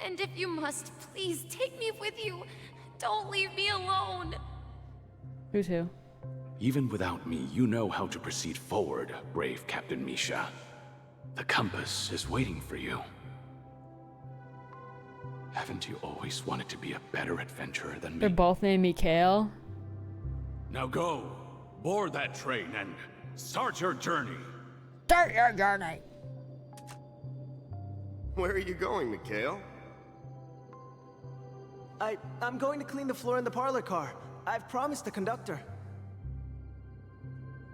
And if you must, please take me with you. Don't leave me alone. Who's who? Even without me, you know how to proceed forward, brave Captain Misha. The compass is waiting for you. Haven't you always wanted to be a better adventurer than me? They're both named Mikhail. Now go, board that train and start your journey. Start your journey. Where are you going, Mikhail? I'm going to clean the floor in the parlor car. I've promised the conductor.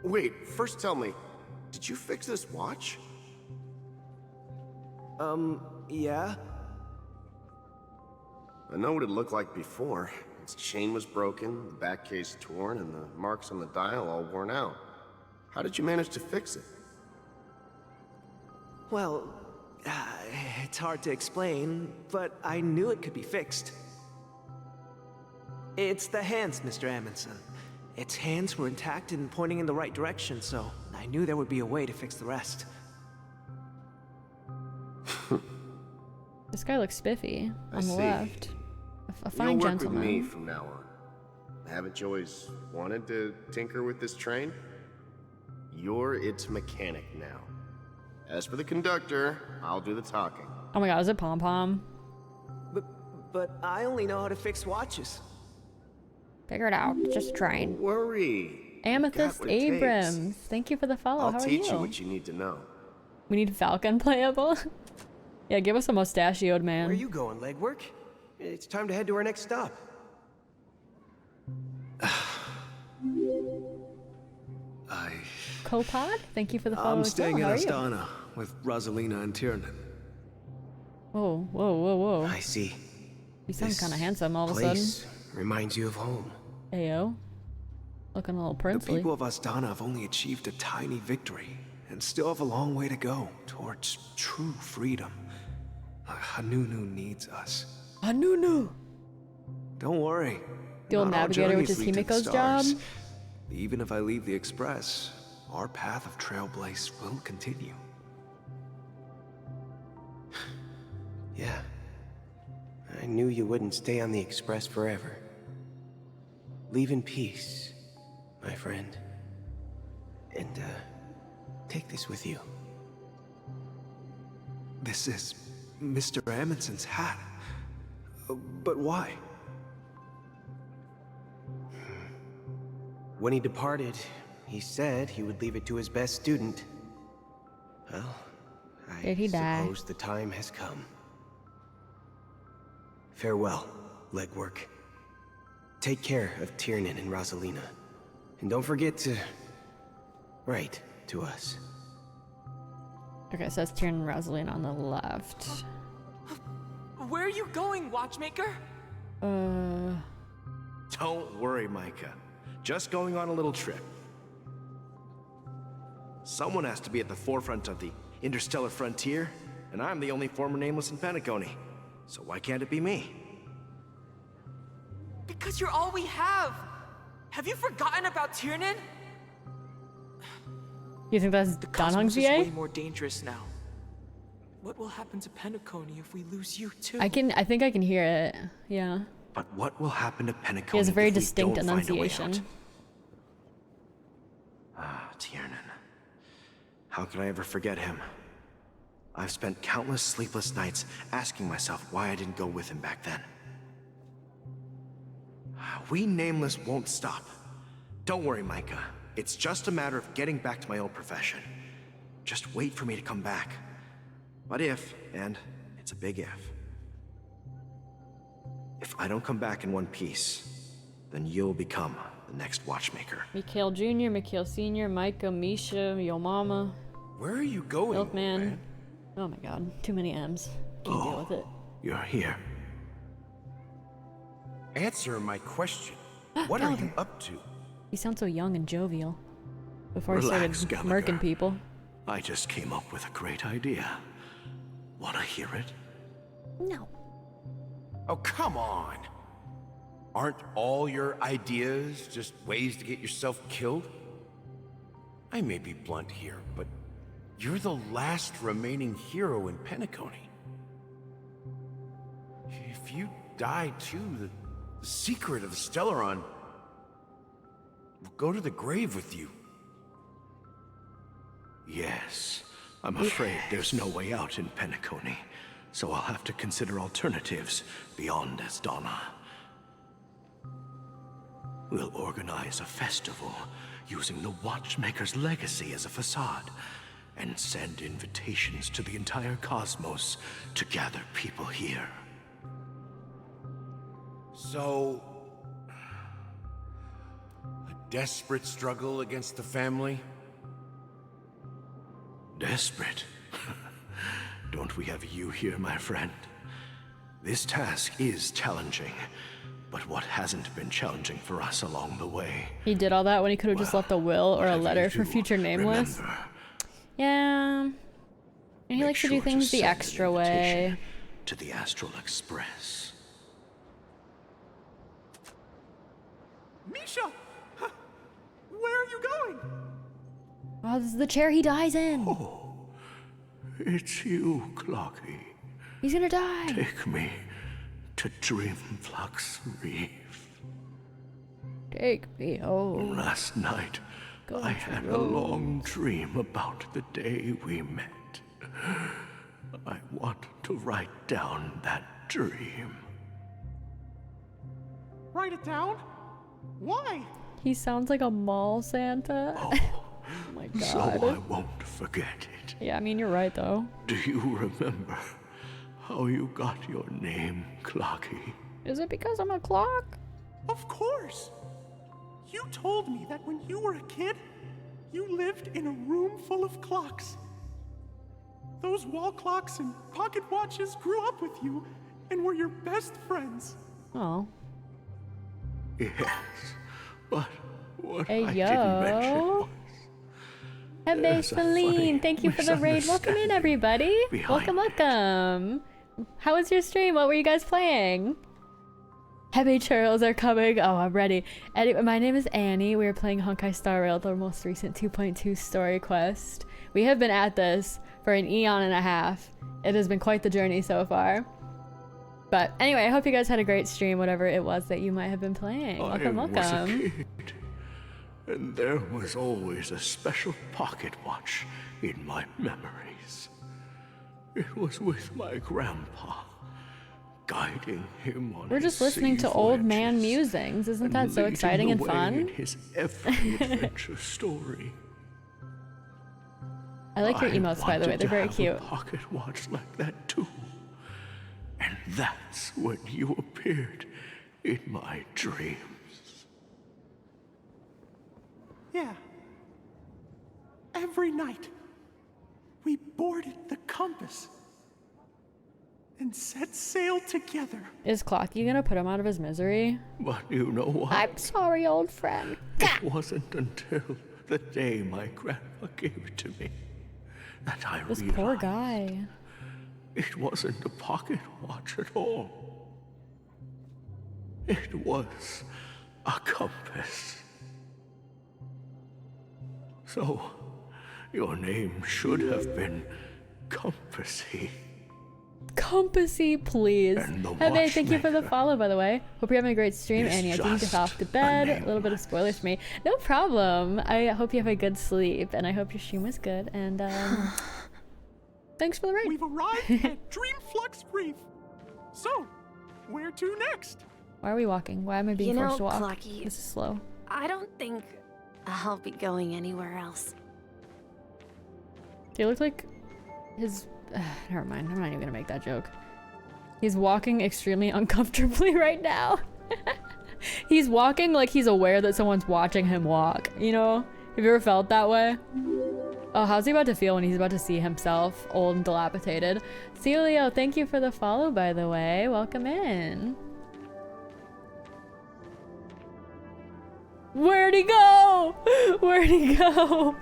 Wait, first tell me, did you fix this watch? Yeah? I know what it looked like before. Its chain was broken, the back case torn, and the marks on the dial all worn out. How did you manage to fix it? Well, it's hard to explain, but I knew it could be fixed. It's the hands, Mr. Amundsen. Its hands were intact and pointing in the right direction, so I knew there would be a way to fix the rest. This guy looks spiffy on the left. A fine You'll work gentleman. with me from now on. Haven't you always wanted to tinker with this train? You're its mechanic now. As for the conductor, I'll do the talking. Oh my god, is it Pom Pom? But I only know how to fix watches. Figure it out. Just trying. Don't worry. Amethyst Got what it Abrams. Thank you for the follow. I'll How are teach you? you what you need to know. We need Falcon playable. Yeah, give us a mustachioed man. Where are you going, legwork? It's time to head to our next stop. Copod? Thank you for the follow. I'm as staying well. in How are you? Astana with Rosalina and Tiernan. Whoa, whoa, whoa, whoa. I see. You sound This kind of handsome all of a place sudden. reminds you of home. Ayo. Looking a little The princely. people of Astana have only achieved a tiny victory and still have a long way to go towards true freedom. Hanunu needs us. Hanunu! Don't worry. The old Not all navigator, which journeys is lead to the Himiko's job. stars. Even if I leave the Express, our path of trailblaze will continue. Yeah. I knew you wouldn't stay on the Express forever. Leave in peace, my friend. And, take this with you. This is Mr. Amundsen's hat. But why? When he departed, he said he would leave it to his best student. Well, Did he die? suppose the time has come. Farewell, legwork. Take care of Tiernan and Rosalina. And don't forget to write to us. Okay, so that's Tyrion and Rosaline on the left. Where are you going, Watchmaker? Don't worry, Micah. Just going on a little trip. Someone has to be at the forefront of the interstellar frontier, and I'm the only former nameless in Penacony. So why can't it be me? Because you're all we have. Have you forgotten about Tiernan? You think that's The Dan cosmos is Hongzie? way more dangerous now. What will happen to Penacony if we lose you too? I think I can hear it. Yeah. But what will happen to Penacony He has a very if we distinct don't find a way out? enunciation. Ah, Tiernan. How could I ever forget him? I've spent countless sleepless nights asking myself why I didn't go with him back then. We Nameless won't stop. Don't worry, Micah. It's just a matter of getting back to my old profession. Just wait for me to come back. But if, and it's a big if I don't come back in one piece, then you'll become the next Watchmaker. Mikhail Jr., Mikhail Sr., Micah, Misha, Yo Mama. Where are you going, Milkman. Oh my god, too many M's. Can't deal with it. You're here. Answer my question. What are you up to? He sounds so young and jovial. Before Relax, he started Gallagher. murking people. I just came up with a great idea. Wanna hear it? No. Oh, come on. Aren't all your ideas just ways to get yourself killed? I may be blunt here, but you're the last remaining hero in Penacony. If you die too, the secret of the Stellaron will go to the grave with you. Yes. I'm afraid there's no way out in Penacony, so I'll have to consider alternatives beyond Asdana. We'll organize a festival using the Watchmaker's legacy as a facade, and send invitations to the entire cosmos to gather people here. So, a desperate struggle against the family? Desperate? Don't we have you here, my friend? This task is challenging, but what hasn't been challenging for us along the way? He did all that when he could have just left a will or a letter for future nameless. Remember, Yeah. And he likes to do things the extra way. to the Astral Express. Misha! Where are you going? Oh, this is the chair he dies in. It's you, Clocky. He's gonna die. Take me to Dreamflux Reef. Take me home. Last night, Go I to had a Rome. long dream about the day we met. I want to write down that dream. Write it down? Why? He sounds like a mall Santa. Oh my god. So I won't forget it. Yeah, I mean, you're right, though. Do you remember how you got your name, Clocky? Is it because I'm a clock? Of course. You told me that when you were a kid, you lived in a room full of clocks. Those wall clocks and pocket watches grew up with you and were your best friends. Oh. Yes, but what Hey, I didn't mention yo. was Hebe there's a funny Celine, thank you for the raid. Welcome in, everybody. behind Welcome, welcome. How was your stream? What were you guys playing? Heavy churros are coming. Oh, I'm ready. Anyway, my name is Annie. We are playing Honkai Star Rail, the most recent 2.2 story quest. We have been at this for an eon and a half. It has been quite the journey so far. But anyway, I hope you guys had a great stream, whatever it was that you might have been playing. Welcome, I was a welcome. kid, and there was always a special pocket watch in my memories. It was with my grandpa, guiding him on We're just listening to old man musings. Isn't that so exciting and fun? In his every adventure story. I like your emotes, by the way. They're very cute. A pocket watch like that too. And that's when you appeared in my dreams. Yeah. Every night, we boarded the compass and set sail together. Is Clocky gonna put him out of his misery? But you know what? I'm sorry, old friend. It wasn't until the day my grandpa gave it to me that I realized. This poor guy. It wasn't a pocket watch at all. It was a compass. So, your name should have been Compassy. Compassy, please. Hey, thank you for the follow, by the way. Hope you're having a great stream, Annie. I think get off to bed. A little bit of spoilers for me. No problem. I hope you have a good sleep, and I hope your stream was good. And thanks for the raid. We've arrived at Dreamflux Reef. So, where to next? Why are we walking? Why am I being forced to walk? Clocky, this is slow. I don't think I'll be going anywhere else. Do you look like his... never mind. I'm not even gonna make that joke. He's walking extremely uncomfortably right now. He's walking like he's aware that someone's watching him walk. You know? Have you ever felt that way? Oh, how's he about to feel when he's about to see himself old and dilapidated? Celio, thank you for the follow, by the way. Welcome in. Where'd he go? Where'd he go?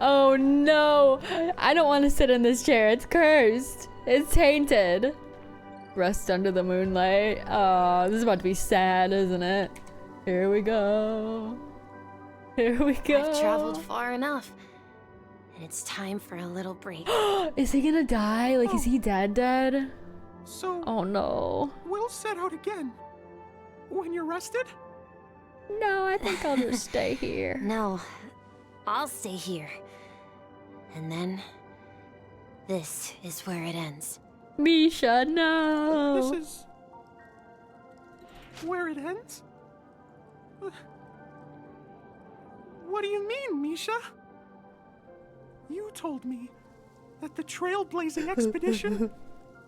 Oh no. I don't want to sit in this chair. It's cursed. It's tainted. Rest under the moonlight. Oh, this is about to be sad, isn't it? Here we go. Here we go. I've traveled far enough. And it's time for a little break. Is he gonna die? Like, is he dead? So, oh no. We'll set out again. When you're rested? No, I think I'll just stay here. No, I'll stay here. And then, this is where it ends. Misha, no! This is... where it ends? What do you mean, Misha? You told me that the trailblazing expedition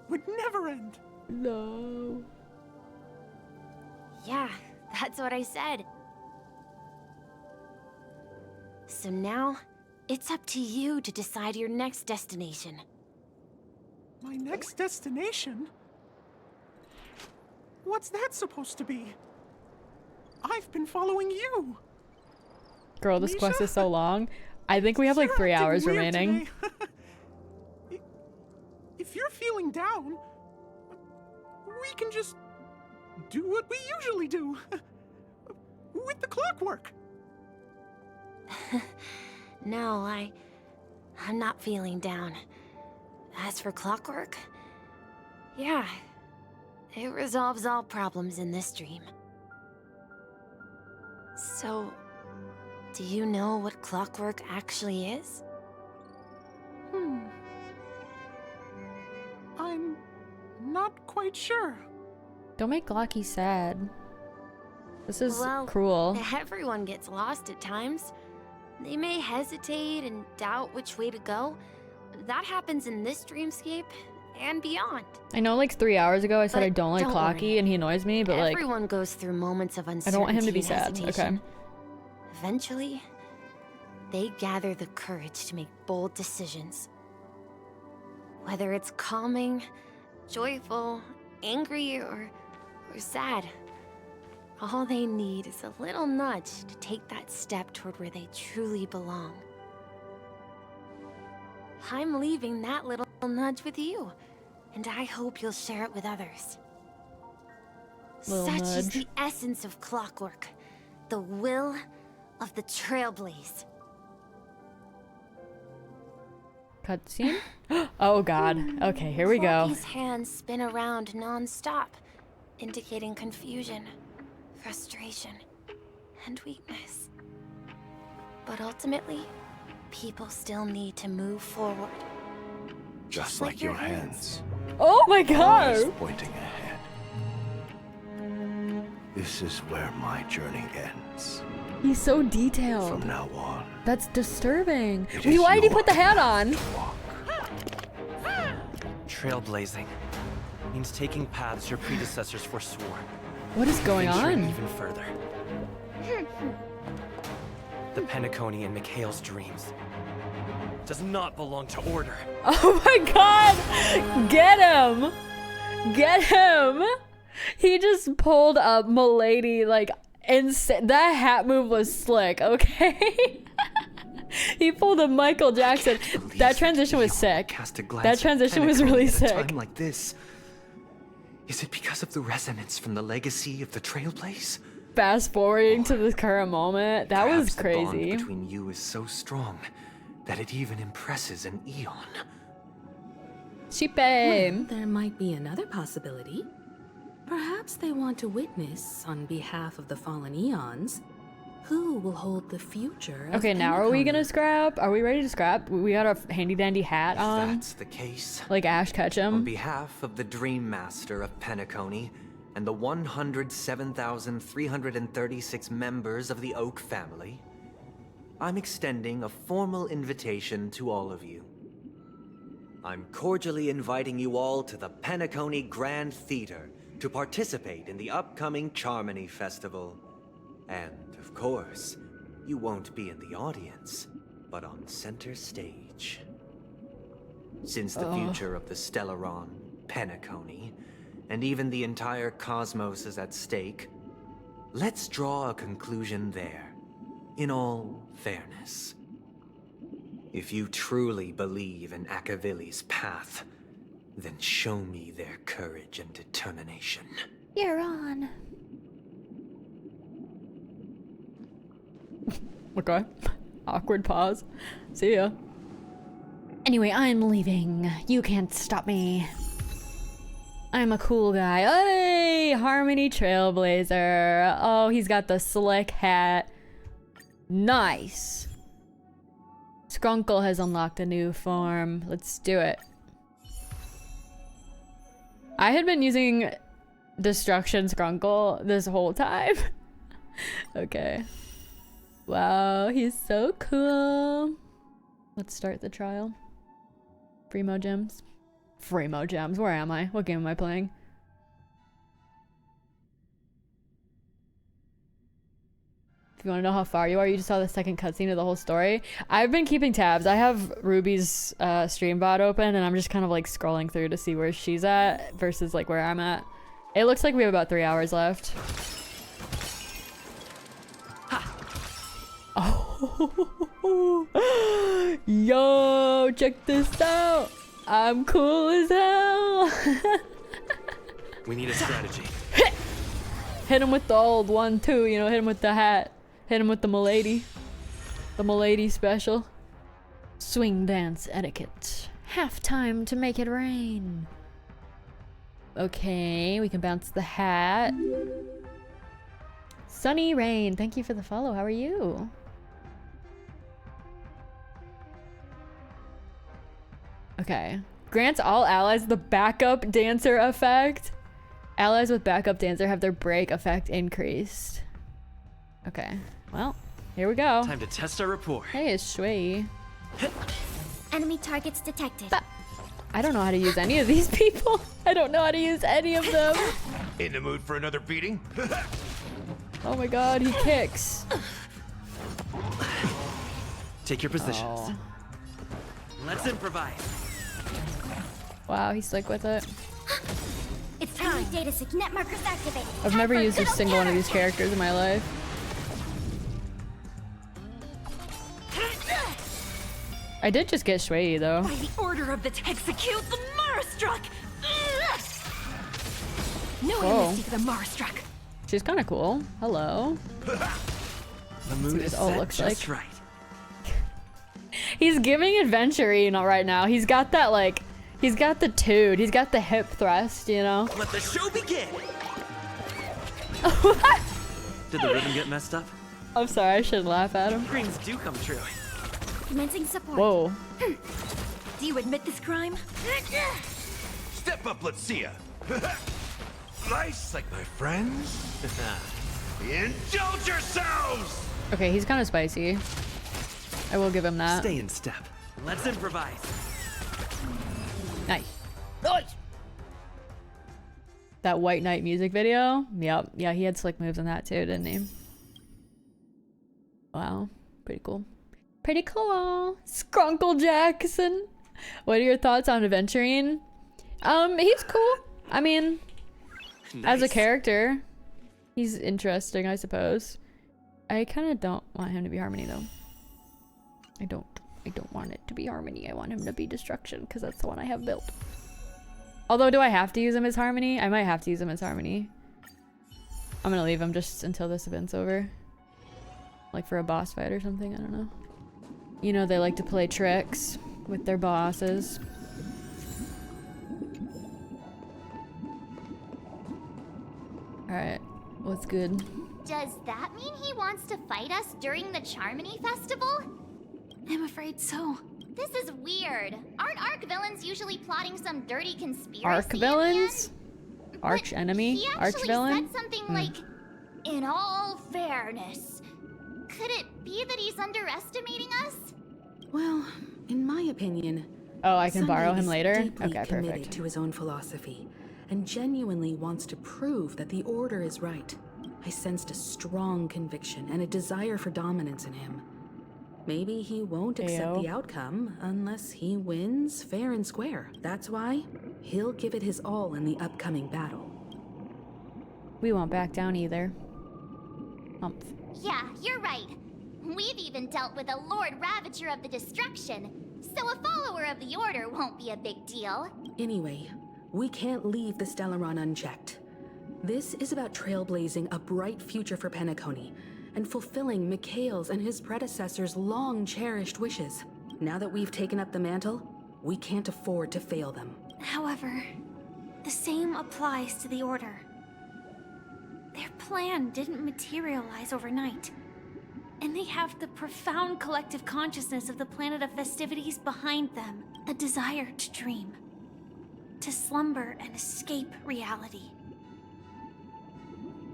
would never end. No. Yeah, that's what I said. So now, it's up to you to decide your next destination. My next destination? What's that supposed to be? I've been following you. Girl, this quest is so long. I think we have like 3 hours remaining. If you're feeling down, we can just do what we usually do. With the clockwork. No, I'm not feeling down. As for clockwork, yeah, it resolves all problems in this dream. So, do you know what clockwork actually is? I'm not quite sure. Don't make Glocky sad. This is well, cruel. Everyone gets lost at times. They may hesitate and doubt which way to go. That happens in this dreamscape and beyond. I know like 3 hours ago I said I don't like Clocky and he annoys me, but like... Everyone goes through moments of uncertainty. I don't want him to be and sad. hesitation. Okay. Eventually, they gather the courage to make bold decisions. Whether it's calming, joyful, angry, or sad. All they need is a little nudge to take that step toward where they truly belong. I'm leaving that little nudge with you, and I hope you'll share it with others. Little Such is nudge. the essence of clockwork. The will of the trailblaze. Cutscene? Oh god. Okay, here we go. His hands spin around non-stop, indicating confusion, frustration, and weakness. But ultimately, people still need to move forward. Just like your hands. Oh my Always god! pointing ahead. This is where my journey ends. He's so detailed. From now on. That's disturbing. It is Why did he your put the hat on? Trailblazing means taking paths your predecessors forswore. What is going Venturing on? even further. The Penacony and Mikhail's dreams does not belong to order. Oh my god! Get him! Get him! He just pulled up Milady like insane. That hat move was slick, okay? He pulled a Michael Jackson. That transition was sick. That transition was really At a sick. time like this, is it because of the resonance from the legacy of the Trailblaze? Fast forwarding to the current moment. That was Perhaps the bond crazy. between you is so strong that it even impresses an eon. Well, there might be another possibility. Perhaps they want to witness, on behalf of the fallen eons, who will hold the future of Okay, now are we Penacony. gonna scrap? Are we ready to scrap? We got a handy dandy hat on. That's the case. Like Ash On Ketchum. behalf of the Dream Master of Penacony and the 107,336 members of the Oak family, I'm extending a formal invitation to all of you. I'm cordially inviting you all to the Penacony Grand Theater to participate in the upcoming Charmony Festival. And, of course, you won't be in the audience, but on center stage. Since the future of the Stellaron, Penacony, and even the entire cosmos is at stake, let's draw a conclusion there, in all fairness. If you truly believe in Akavili's path, then show me their courage and determination. You're on. Okay. Awkward pause. See ya. Anyway, I'm leaving. You can't stop me. I'm a cool guy. Hey, Harmony Trailblazer. Oh, he's got the slick hat. Nice. Skrunkle has unlocked a new form. Let's do it. I had been using Destruction Skrunkle this whole time. Okay. Wow, he's so cool. Let's start the trial. Freemo gems. Freemo gems. Where am I? What game am I playing? If you want to know how far you are, you just saw the second cutscene of the whole story. I've been keeping tabs. I have Ruby's stream bot open, and I'm just kind of like scrolling through to see where she's at versus like where I'm at. It looks like we have about 3 hours left. Oh, yo, check this out. I'm cool as hell. We need a strategy. Hit him with the old one too, you know, hit him with the hat. Hit him with the Milady. The Milady special. Swing dance etiquette. Half time to make it rain. Okay, we can bounce the hat. Sunny Rain, thank you for the follow. How are you? Okay. Grants all allies the backup dancer effect. Allies with backup dancer have their break effect increased. Okay. Well, here we go. Time to test our rapport. Hey, it's Shui. Enemy targets detected. I don't know how to use any of these people. I don't know how to use any of them. In the mood for another beating? Oh my god, he kicks. Take your positions. Oh. Let's improvise. Wow, he's slick with it. It's time. Data sig net markers activated. I've never used a single one of these characters in my life. I did just get Shui though. By the order of the execute the Marastruck! No Whoa. amnesty for the Marastruck. She's kind of cool. Hello. The mood is all set looks just like. right. He's giving adventuring right now. He's got that like, he's got the toot. He's got the hip thrust, you know. Let the show begin. What? Did the ribbon get messed up? I'm sorry, I shouldn't laugh at him. Dreams do come true. Commencing support. Whoa. Do you admit this crime? Step up, let's see ya. Nice, like my friends. Indulge yourselves! Okay, he's kind of spicy. I will give him that. Stay in step. Let's improvise. Nice. Nice. That White Knight music video? Yep. Yeah, he had slick moves in that too, didn't he? Wow. Pretty cool. Pretty cool. Skrunkle Jackson. What are your thoughts on adventuring? He's cool. I mean, as a character, he's interesting, I suppose. I kind of don't want him to be Harmony, though. I don't want it to be Harmony. I want him to be Destruction, because that's the one I have built. Although, do I have to use him as Harmony? I might have to use him as Harmony. I'm gonna leave him just until this event's over. Like for a boss fight or something, I don't know. You know, they like to play tricks with their bosses. Alright, what's good? Does that mean he wants to fight us during the Charmony Festival? I'm afraid so. This is weird. Aren't Arc villains usually plotting some dirty conspiracy? Arc villains? Arch enemy? He Arch actually villain? said something like, "In all fairness." Could it be that he's underestimating us? Well, in my opinion, oh, I can borrow him Sunday is later? deeply Okay, committed perfect. to his own philosophy and genuinely wants to prove that the Order is right. I sensed a strong conviction and a desire for dominance in him. Maybe he won't accept Ayo. the outcome unless he wins fair and square. That's why he'll give it his all in the upcoming battle. We won't back down either. Humph. Yeah, you're right. We've even dealt with a Lord Ravager of the Destruction, so a follower of the Order won't be a big deal. Anyway, we can't leave the Stellaron unchecked. This is about trailblazing a bright future for Penacony and fulfilling Mikhail's and his predecessors' long-cherished wishes. Now that we've taken up the mantle, we can't afford to fail them. However, the same applies to the Order. Their plan didn't materialize overnight, and they have the profound collective consciousness of the planet of festivities behind them, a desire to dream, to slumber and escape reality.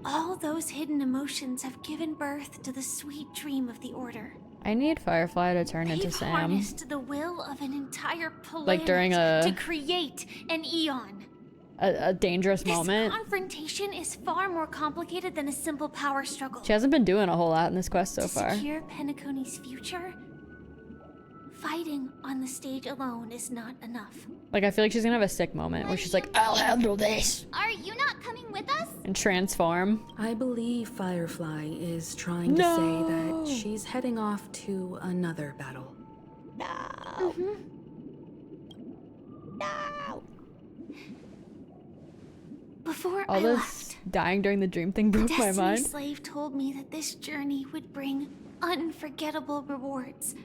All those hidden emotions have given birth to the sweet dream of the Order. I need Firefly to turn into They've Sam. harnessed the will of an entire planet Like during to create an eon. a dangerous moment. This confrontation is far more complicated than a simple power struggle. She hasn't been doing a whole lot in this quest so To far. secure Penacony's future, fighting on the stage alone is not enough. Like, I feel like she's gonna have a sick moment where she's like, I'll handle this. Are you not coming with us? And transform. I believe Firefly is trying to say that she's heading off to another battle. No. No. Before All I this left, dying during the dream thing broke my Destiny's mind. Slave told me that this journey would bring unforgettable rewards.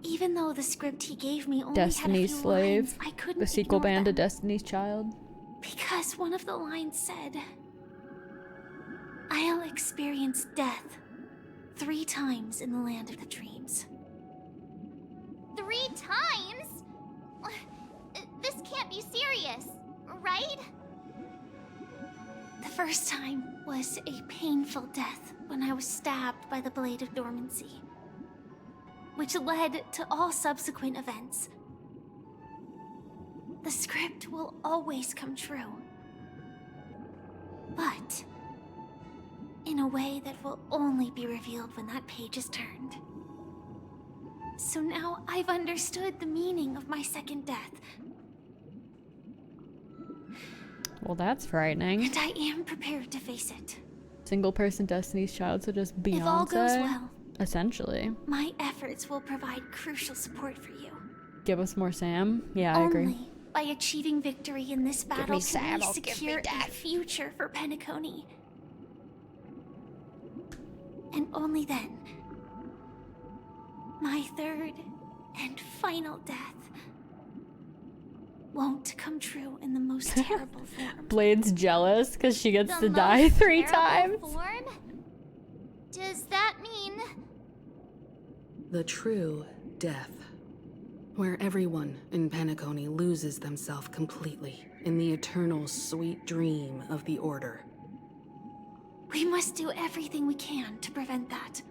Even though the script he gave me only Destiny's had a few Slave. lines, I couldn't The sequel ignore band to them. Destiny's Child. Because one of the lines said, "I'll experience death 3 times in the land of the dreams." 3 times? This can't be serious, right? The first time was a painful death when I was stabbed by the Blade of Dormancy, which led to all subsequent events. The script will always come true, but in a way that will only be revealed when that page is turned. So now I've understood the meaning of my second death, Well, that's frightening. and I am prepared to face it. Single person Destiny's Child, so just Beyonce. If all goes well, essentially. my efforts will provide crucial support for you. Give us more Sam. Yeah, I agree. Only by achieving victory in this battle can saddle, we give secure me a future for Penacony. And only then, my third and final death won't come true in the most terrible form. Blade's jealous because she gets The to die most 3 terrible times. Form? Does that mean The true death, where everyone in Penacony loses themselves completely in the eternal sweet dream of the Order? we must do everything we can to prevent that?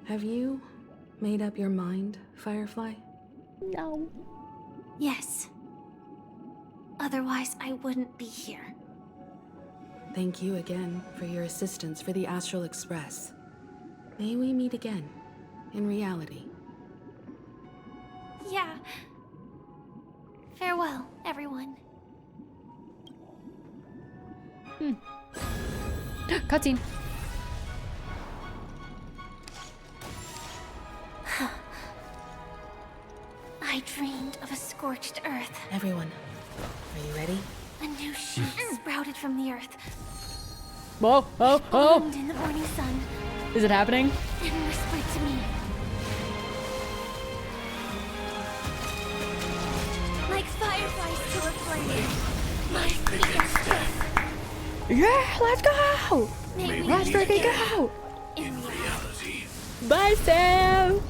Have you made up your mind, Firefly? No. Yes. Otherwise, I wouldn't be here. Thank you again for your assistance for the Astral Express. May we meet again, in reality. Yeah. Farewell, everyone. Cutscene. I dreamed of a scorched earth. Everyone, are you ready? A new shoot sprouted from the earth, Whoa, oh, oh! bloomed in the morning sun, Is it happening? and whispered to me. Like fireflies to a flame, my biggest death. Yeah, let's go! May we Let's meet freaking again go! in reality. Bye, Sam!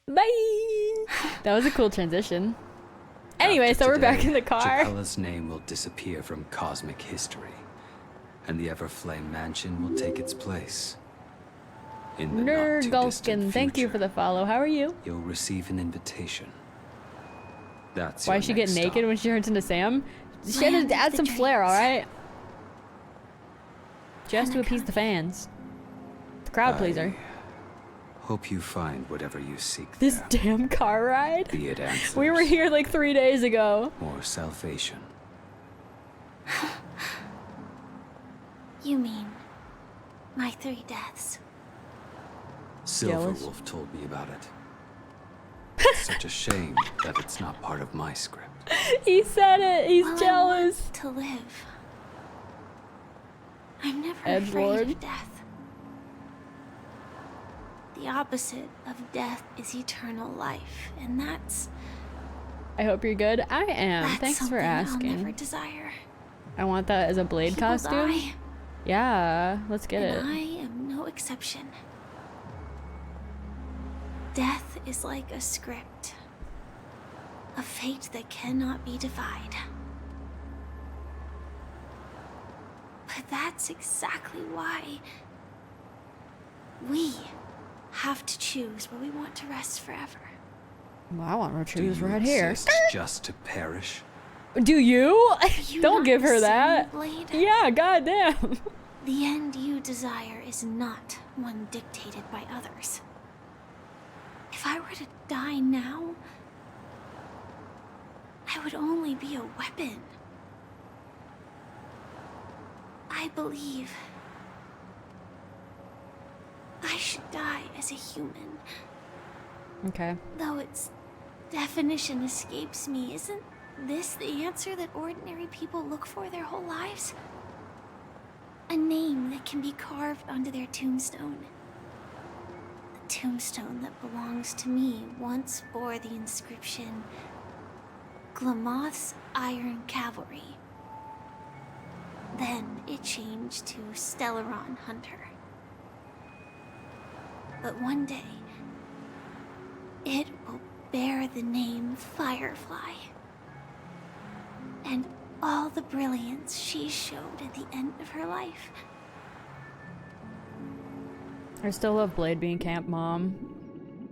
Bye! That was a cool transition. Anyway, so we're back in the car. Chapella's name will disappear from cosmic history, and the Everflame Mansion will take its place. In the Nerdgulskin, thank you for the follow. How are you? you'll receive an invitation. That's Why your she get next naked stop. when she turns into Sam? She had Land to of add the some flair, dreams. alright? Just to appease the fans. The crowd pleaser. Hope you find whatever you seek This there, damn car ride? be it answers We were here like 3 days ago. or salvation. You mean my 3 deaths? Silverwolf told me about it. It's such a shame that it's not part of my script. He said it. He's Well, I jealous. want to live. I'm never Edgelord. afraid of death. The opposite of death is eternal life, and that's I hope you're good. I am. that's Thanks for something asking. I'll never desire. I want that as a Blade People costume. die, Yeah, let's get and it. I am no exception. Death is like a script, a fate that cannot be defied. But that's exactly why we have to choose where we want to rest forever. Well, I want to choose Do you right here. exist just to perish? Do you? You Don't not give her see, that. Blade? Yeah, goddamn. The end you desire is not one dictated by others. If I were to die now, I would only be a weapon. I believe I should die as a human. Okay. Though its definition escapes me, isn't this the answer that ordinary people look for their whole lives? A name that can be carved onto their tombstone. The tombstone that belongs to me once bore the inscription, Glamoth's Iron Cavalry. Then it changed to Stellon Hunter. But one day, it will bear the name Firefly. And all the brilliance she showed at the end of her life. I still love Blade being Camp Mom.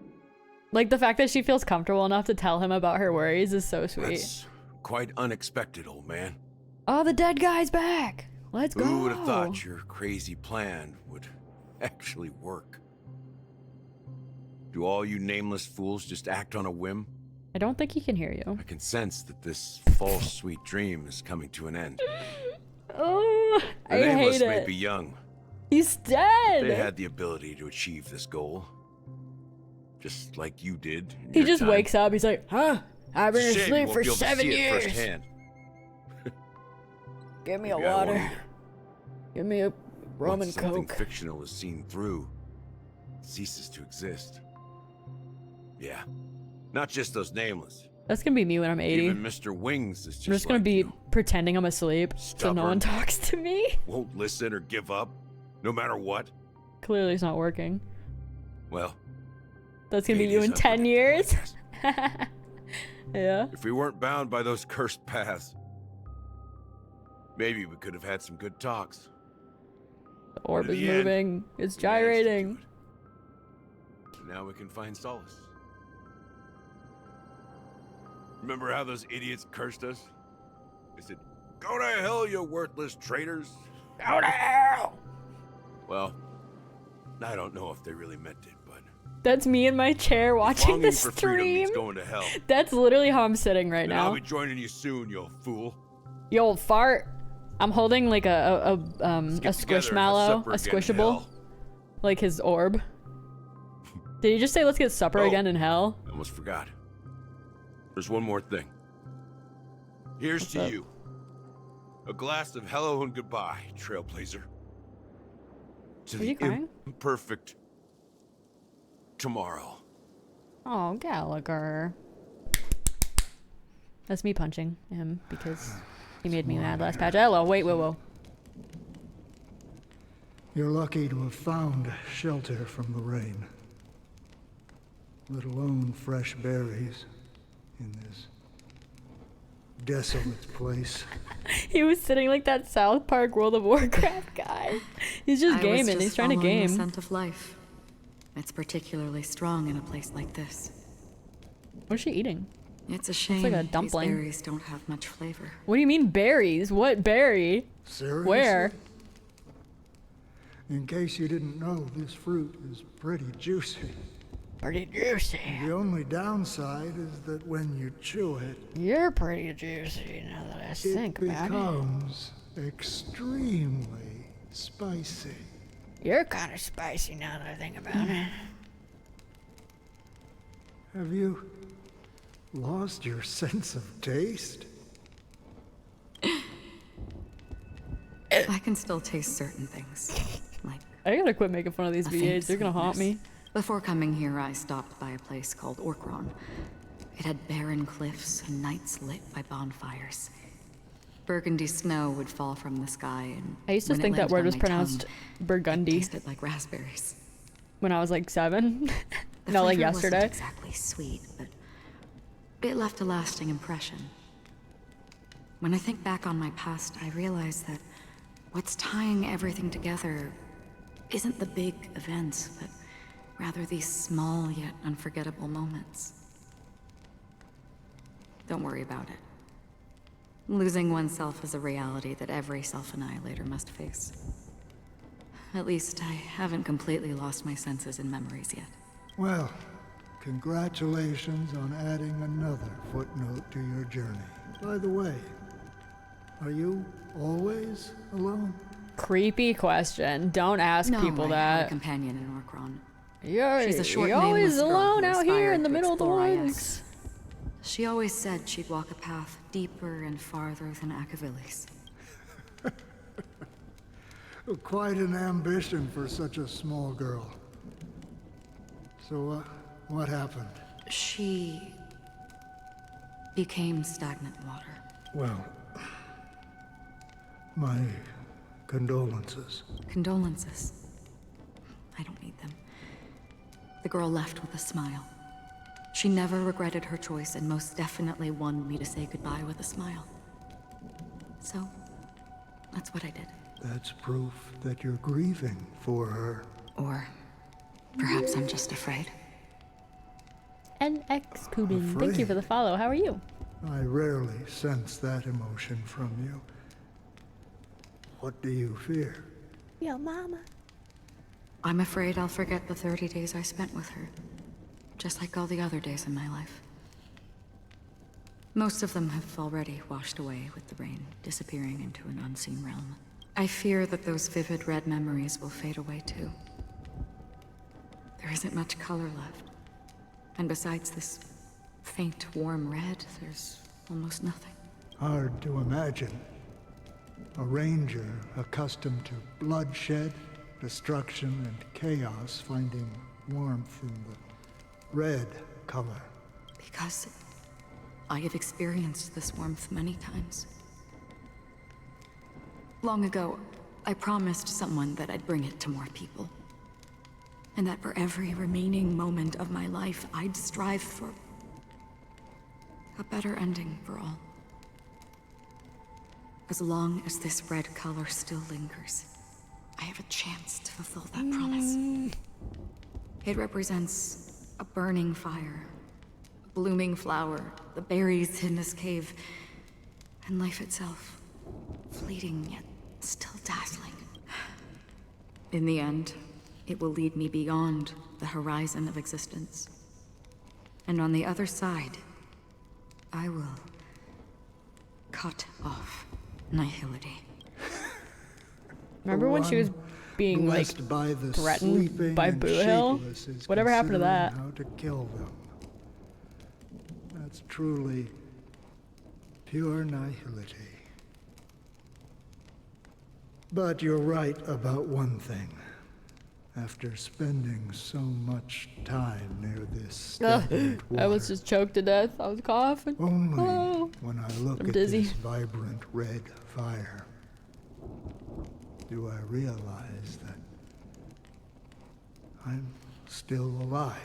Like, the fact that she feels comfortable enough to tell him about her worries is so sweet. That's quite unexpected, old man. Oh, the dead guy's back. Let's go. Who would have thought your crazy plan would actually work? Do all you nameless fools just act on a whim? I don't think he can hear you. I can sense that this false sweet dream is coming to an end. Oh, The I nameless hate may it. be young. He's dead. They had the ability to achieve this goal. Just like you did. in He your just time. wakes up. He's like, huh? I've been It's a shame you asleep won't for be able to 7 see it years. firsthand. Give me a Maybe I won't water. either. Give me a rum Once and something coke. fictional is seen through, it ceases to exist. Yeah, not just those nameless. That's gonna be me when I'm 80. Even Mr. Wings is just I'm just gonna like be you. pretending I'm asleep so no one Stubborn. talks to me. Won't listen or give up, no matter what. Clearly it's not working. Well, That's gonna be fate you is in 10 years. Yeah. if we weren't bound by those cursed paths, maybe we could have had some good talks. The orb But in is the end, moving. It's we managed to do gyrating. And now we can find solace. Remember how those idiots cursed us? They said, "Go to hell, you worthless traitors." Go to hell! Well, I don't know if they really meant it, but That's me in my chair watching longing the for freedom stream. means going to hell. That's literally how I'm sitting right And I'll now. be joining you soon, you fool. You old fart. I'm holding like a get together and have squishmallow, supper a again in squishable, hell. like his orb. Did you just say let's get supper Oh. again in hell? I almost forgot. There's one more thing. Here's What's to up? you. A glass of hello and goodbye, Trailblazer. To Are the you crying? imperfect tomorrow. Oh, Gallagher. That's me punching him because he made me mad last patch. Hello, wait, whoa. You're lucky to have found shelter from the rain. Let alone fresh berries in this desolate place. He was sitting like that South Park World of Warcraft guy. He's just I was gaming. He's trying to following game. The scent of life. It's particularly strong in a place like this. What is she eating? It's a shame like a these dumpling. berries don't have much flavor. What do you mean berries? What berry? Seriously? Where? In case you didn't know, this fruit is pretty juicy. Pretty juicy. The only downside is that when you chew it, You're pretty juicy now that I think it about it. becomes extremely spicy. You're kind of spicy now that I think about it. Have you lost your sense of taste? I can still taste certain things. Like I gotta quit making fun of these a faint VAs. They're gonna haunt me. sweetness. Before coming here, I stopped by a place called Acheron. It had barren cliffs and nights lit by bonfires. Burgundy snow would fall from the sky, and I used to when it think that landed word on was my pronounced tongue, burgundy it tasted like raspberries. when I was like 7. The No, like flavor wasn't yesterday. exactly sweet, but it left a lasting impression. When I think back on my past, I realize that what's tying everything together isn't the big events, but rather these small yet unforgettable moments. Don't worry about it. Losing oneself is a reality that every self-annihilator must face. At least I haven't completely lost my senses and memories yet. Well, congratulations on adding another footnote to your journey. By the way, are you always alone? Creepy question. Don't ask No, people I had a that. companion in Orkron. You're, She's a short, you're always nameless girl alone who out here aspired in the to middle of the explore IS. woods. She always said she'd walk a path deeper and farther than Akavilis. Quite an ambition for such a small girl. So, what happened? She became stagnant water. Well, my condolences. Condolences. I don't need them. The girl left with a smile. She never regretted her choice and most definitely wanted me to say goodbye with a smile. So, that's what I did. That's proof that you're grieving for her. Or perhaps I'm just afraid. NX Kubin, thank you for the follow. How are you? I rarely sense that emotion from you. What do you fear? Yo, mama. I'm afraid I'll forget the 30 days I spent with her. Just like all the other days in my life. Most of them have already washed away with the rain, disappearing into an unseen realm. I fear that those vivid red memories will fade away too. There isn't much color left. And besides, this faint, warm red, there's almost nothing. Hard to imagine. A ranger accustomed to bloodshed, destruction, and chaos finding warmth in the red color. Because I have experienced this warmth many times. Long ago, I promised someone that I'd bring it to more people. And that for every remaining moment of my life, I'd strive for a better ending for all. As long as this red color still lingers, I have a chance to fulfill that promise. It represents a burning fire, a blooming flower, the berries in this cave, and life itself, fleeting yet still dazzling. In the end, it will lead me beyond the horizon of existence. And on the other side, I will cut off nihility. Remember when she was being like threatened by Boo Hill? Whatever happened to that? How to kill them. That's truly pure nihility. But you're right about one thing. After spending so much time near this stagnant water, I was just choked to death. I was coughing. Only when I look at this vibrant red fire do I realize that I'm still alive.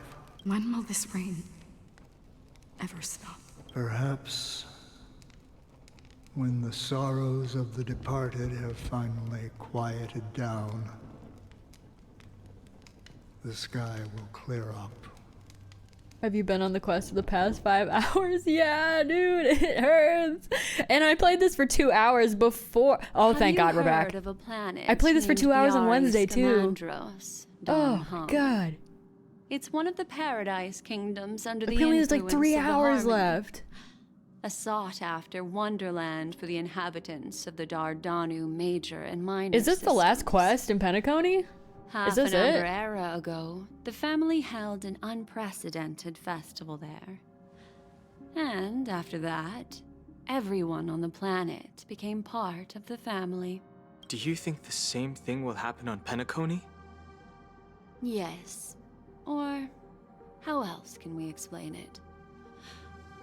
When will this rain ever stop? Perhaps when the sorrows of the departed have finally quieted down, the sky will clear up. Have you been on the quest for the past 5 hours? Yeah, dude, it hurts. And I played this for 2 hours before. Oh, thank God we're back. Of a planet I played this for 2 hours on Wednesday too. Oh God. It's one of the Paradise Kingdoms under the Apparently influence there's like 3 of the hours Harmony. left. A sought-after wonderland for the inhabitants of the Dardanu Major and Minor Is this the last quest in Penacony? Half Is this an it? Amber era ago, the family held an unprecedented festival there. And after that, everyone on the planet became part of the family. Do you think the same thing will happen on Penacony? Yes. Or how else can we explain it?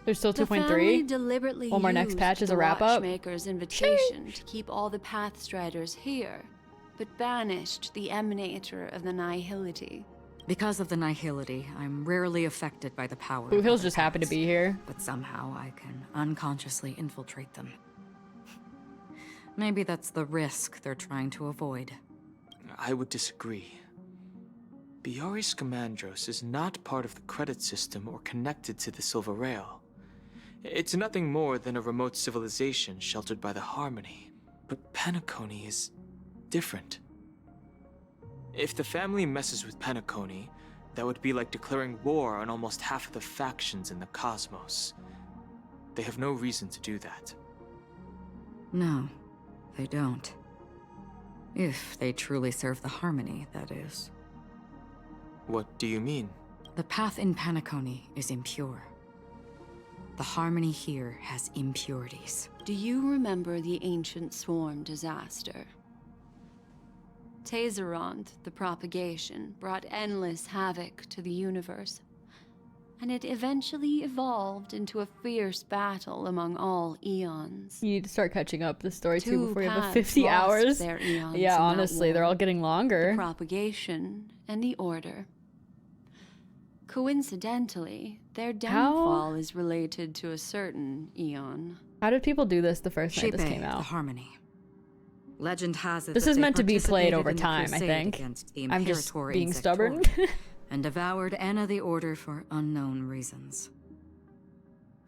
There's still The family 2.3. deliberately One more next used patch is the a wrap up. Watchmaker's invitation to keep all the Pathstriders here, but banished the emanator of the nihility. Because of the nihility, I'm rarely affected by the power. Boo of Hill's other just happy to paths, be here. But somehow I can unconsciously infiltrate them. Maybe that's the risk they're trying to avoid. I would disagree. Biaris Scamandros is not part of the credit system or connected to the Silver Rail. It's nothing more than a remote civilization sheltered by the Harmony. But Penacony is different. If the family messes with Penacony, that would be like declaring war on almost half of the factions in the cosmos. They have no reason to do that. No, they don't. If they truly serve the Harmony, that is. What do you mean? The path in Penacony is impure. The Harmony here has impurities. Do you remember the ancient swarm disaster? Tazerond, the propagation, brought endless havoc to the universe, and it eventually evolved into a fierce battle among all eons. You need to start catching up the story too Two before you have a paths 50 lost hours. their eons Yeah, in that honestly, they're war. all getting longer. The propagation and the order. Coincidentally, their downfall is related to a certain eon. How did people do this the first night this Shepe, came out? the Harmony. Legend has it This that is they meant to be played participated over in the time, I crusade think. against the I'm just Imperator being Insectorum stubborn. and devoured Anna the Order for unknown reasons.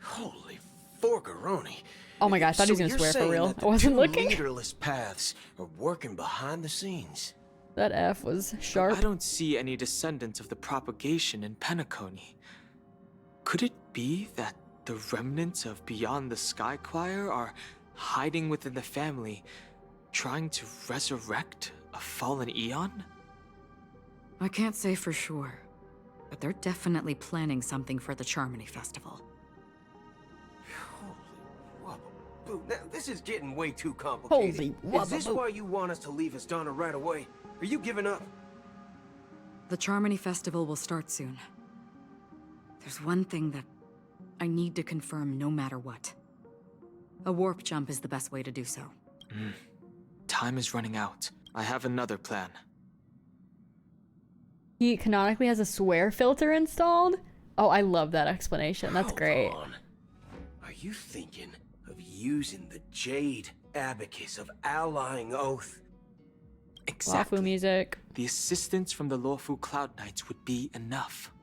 Holy forgaroni. Oh my god, I thought he was So gonna you're swear for saying real. that I wasn't the two looking. leaderless paths are working behind the scenes. That F was sharp. I don't see any descendants of the propagation in Penacony. Could it be that the remnants of Beyond the Sky Choir are hiding within the family, trying to resurrect a fallen eon? I can't say for sure, but they're definitely planning something for the Charmony Festival. Boo, now this is getting way too complicated. Holy Is this why you want us to leave Astana right away? Are you giving up? The Charmony Festival will start soon. There's one thing that I need to confirm no matter what. A warp jump is the best way to do so. Time is running out. I have another plan. He canonically has a swear filter installed? Oh, I love that explanation. That's great. Are you thinking of using the Jade Abacus of Allying Oath? Exactly. Lawfu music. The assistance from the Lawfu Cloud Knights would be enough.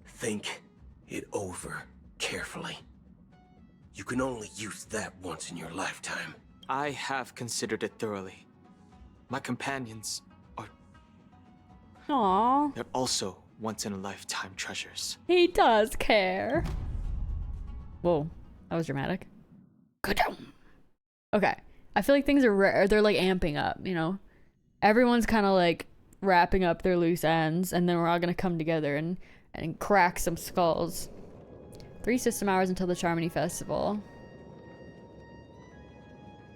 Think it over carefully. You can only use that once in your lifetime. I have considered it thoroughly. My companions are... Aww. They're also once-in-a-lifetime treasures. He does care. Whoa, that was dramatic. Okay, I feel like things are they're like amping up, you know? Everyone's kind of like wrapping up their loose ends, and then we're all gonna come together and crack some skulls. 3 system hours until the Charmony Festival.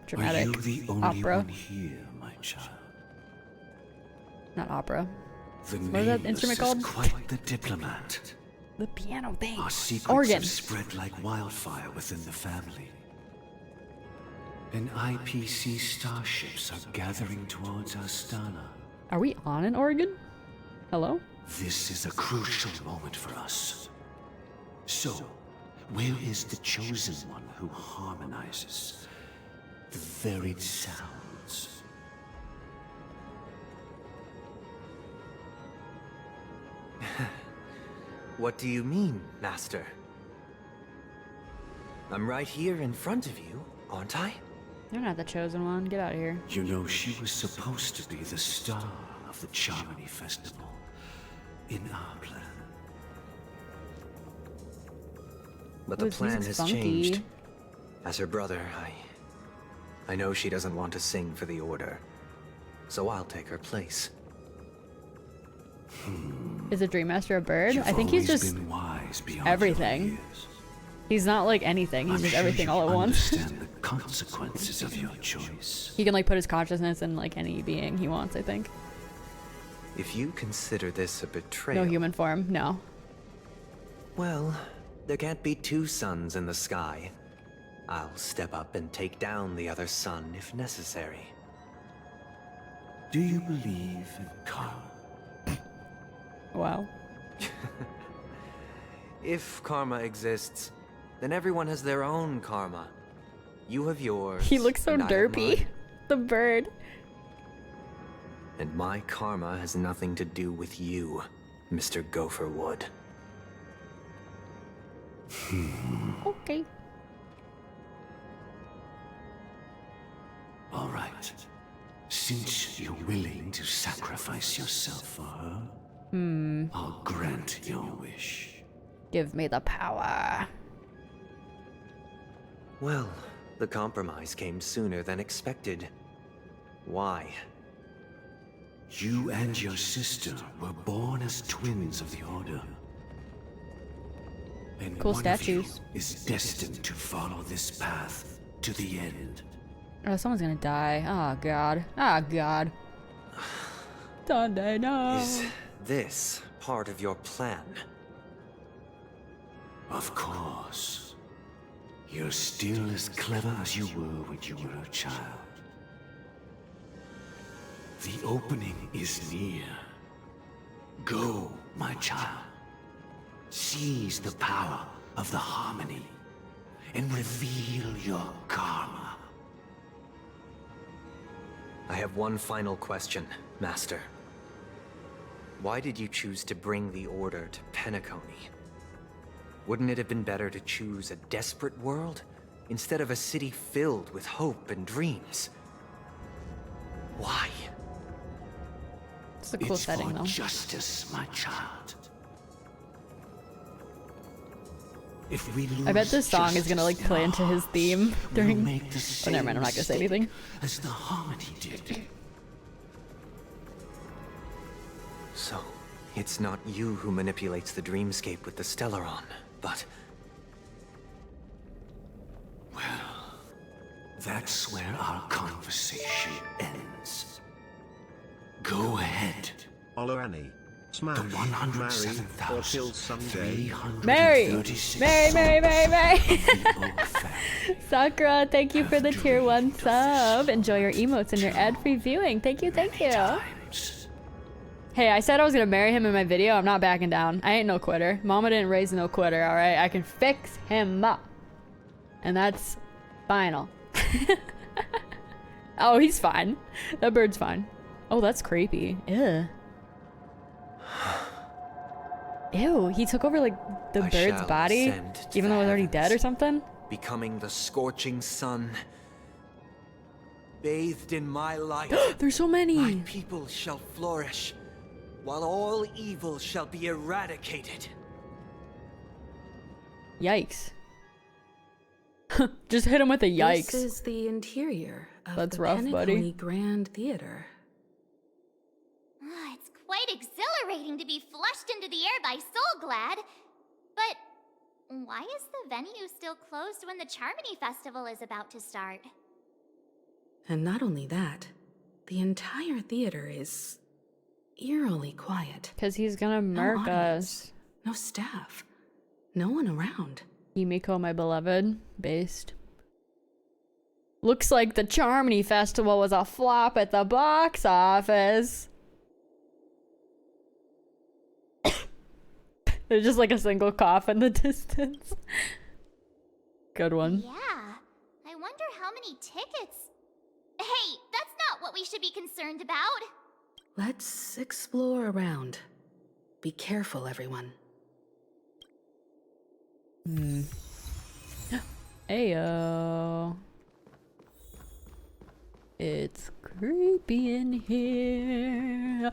Dramatic. Are you the only opera. one here, my child? Not opera. The What is that instrument called? Quite the diplomat. The piano thing. Our secrets Organ. have spread like wildfire within the family. And IPC starships are gathering towards Astana. Are we on an organ? Hello? This is a crucial moment for us. So, where is the chosen one who harmonizes the varied sounds? What do you mean, Master? I'm right here in front of you, aren't I? You're not the chosen one. Get out of here. You know, she was supposed to be the star of the Charmony Festival in our plan. But the This plan music's has funky. changed. As her brother, I know she doesn't want to sing for the Order. So I'll take her place. Is a Dream Master a bird? You've I think he's always just been wise beyond everything. your years. He's not like anything. He's I'm just sure everything you all at once. understand the consequences of your choice. He can like put his consciousness in like any being he wants, I think. If you consider this a betrayal... No human form, no. Well, there can't be 2 suns in the sky. I'll step up and take down the other sun if necessary. Do you believe in karma? Wow. If karma exists, then everyone has their own karma. You have yours. He looks so and I have derpy. mine. The bird. And my karma has nothing to do with you, Mr. Gopherwood. Okay. All right. Since you're willing to sacrifice yourself for her, I'll grant your wish. Give me the power. Well, the compromise came sooner than expected. Why? You and your sister were born as twins of the Order. And Cool one statues. of you is destined to follow this path to the end. Oh, someone's gonna die. Oh god. Oh god. Sunday, no. Is this part of your plan? Of course. You're still as clever as you were when you were a child. The opening is near. Go, my child. Seize the power of the harmony and reveal your karma. I have one final question, Master. Why did you choose to bring the Order to Penacony? Wouldn't it have been better to choose a desperate world instead of a city filled with hope and dreams? Why? It's a cool setting, for though. Justice, my child. If we lose I bet this song is gonna like play into his theme during. make the Oh, never mind. I'm not gonna say anything. as the harmony did. So, it's not you who manipulates the dreamscape with the stellon, but... That's where our conversation ends. Go ahead. Follow Annie. Smash. The 107,336 Mary. Sakura, thank you for the tier 1 sub. Enjoy your emotes and your ad-free viewing. Thank you. Hey, I said I was gonna marry him in my video. I'm not backing down. I ain't no quitter. Mama didn't raise no quitter, alright? I can fix him up. And that's final. Oh, he's fine. That bird's fine. Oh, that's creepy. Ew. Ew, he took over like the bird's body, even though it was already dead or something? Becoming the scorching sun. Bathed in my light. There's so many. My people shall flourish, while all evil shall be eradicated. Yikes. Just hit him with a yikes. This is the interior of That's the rough, Penacony buddy. Grand Theater. It's quite exhilarating to be flushed into the air by Soulglad. But why is the venue still closed when the Charmony Festival is about to start? And not only that, the entire theater is eerily quiet. Because he's gonna murk us. No staff. No one around. Himiko, my beloved. Based. Looks like the Charmony Festival was a flop at the box office. There's just like a single cough in the distance. Good one. Yeah. I wonder how many tickets. Hey, that's not what we should be concerned about. Let's explore around. Be careful, everyone. Ayo. It's creepy in here.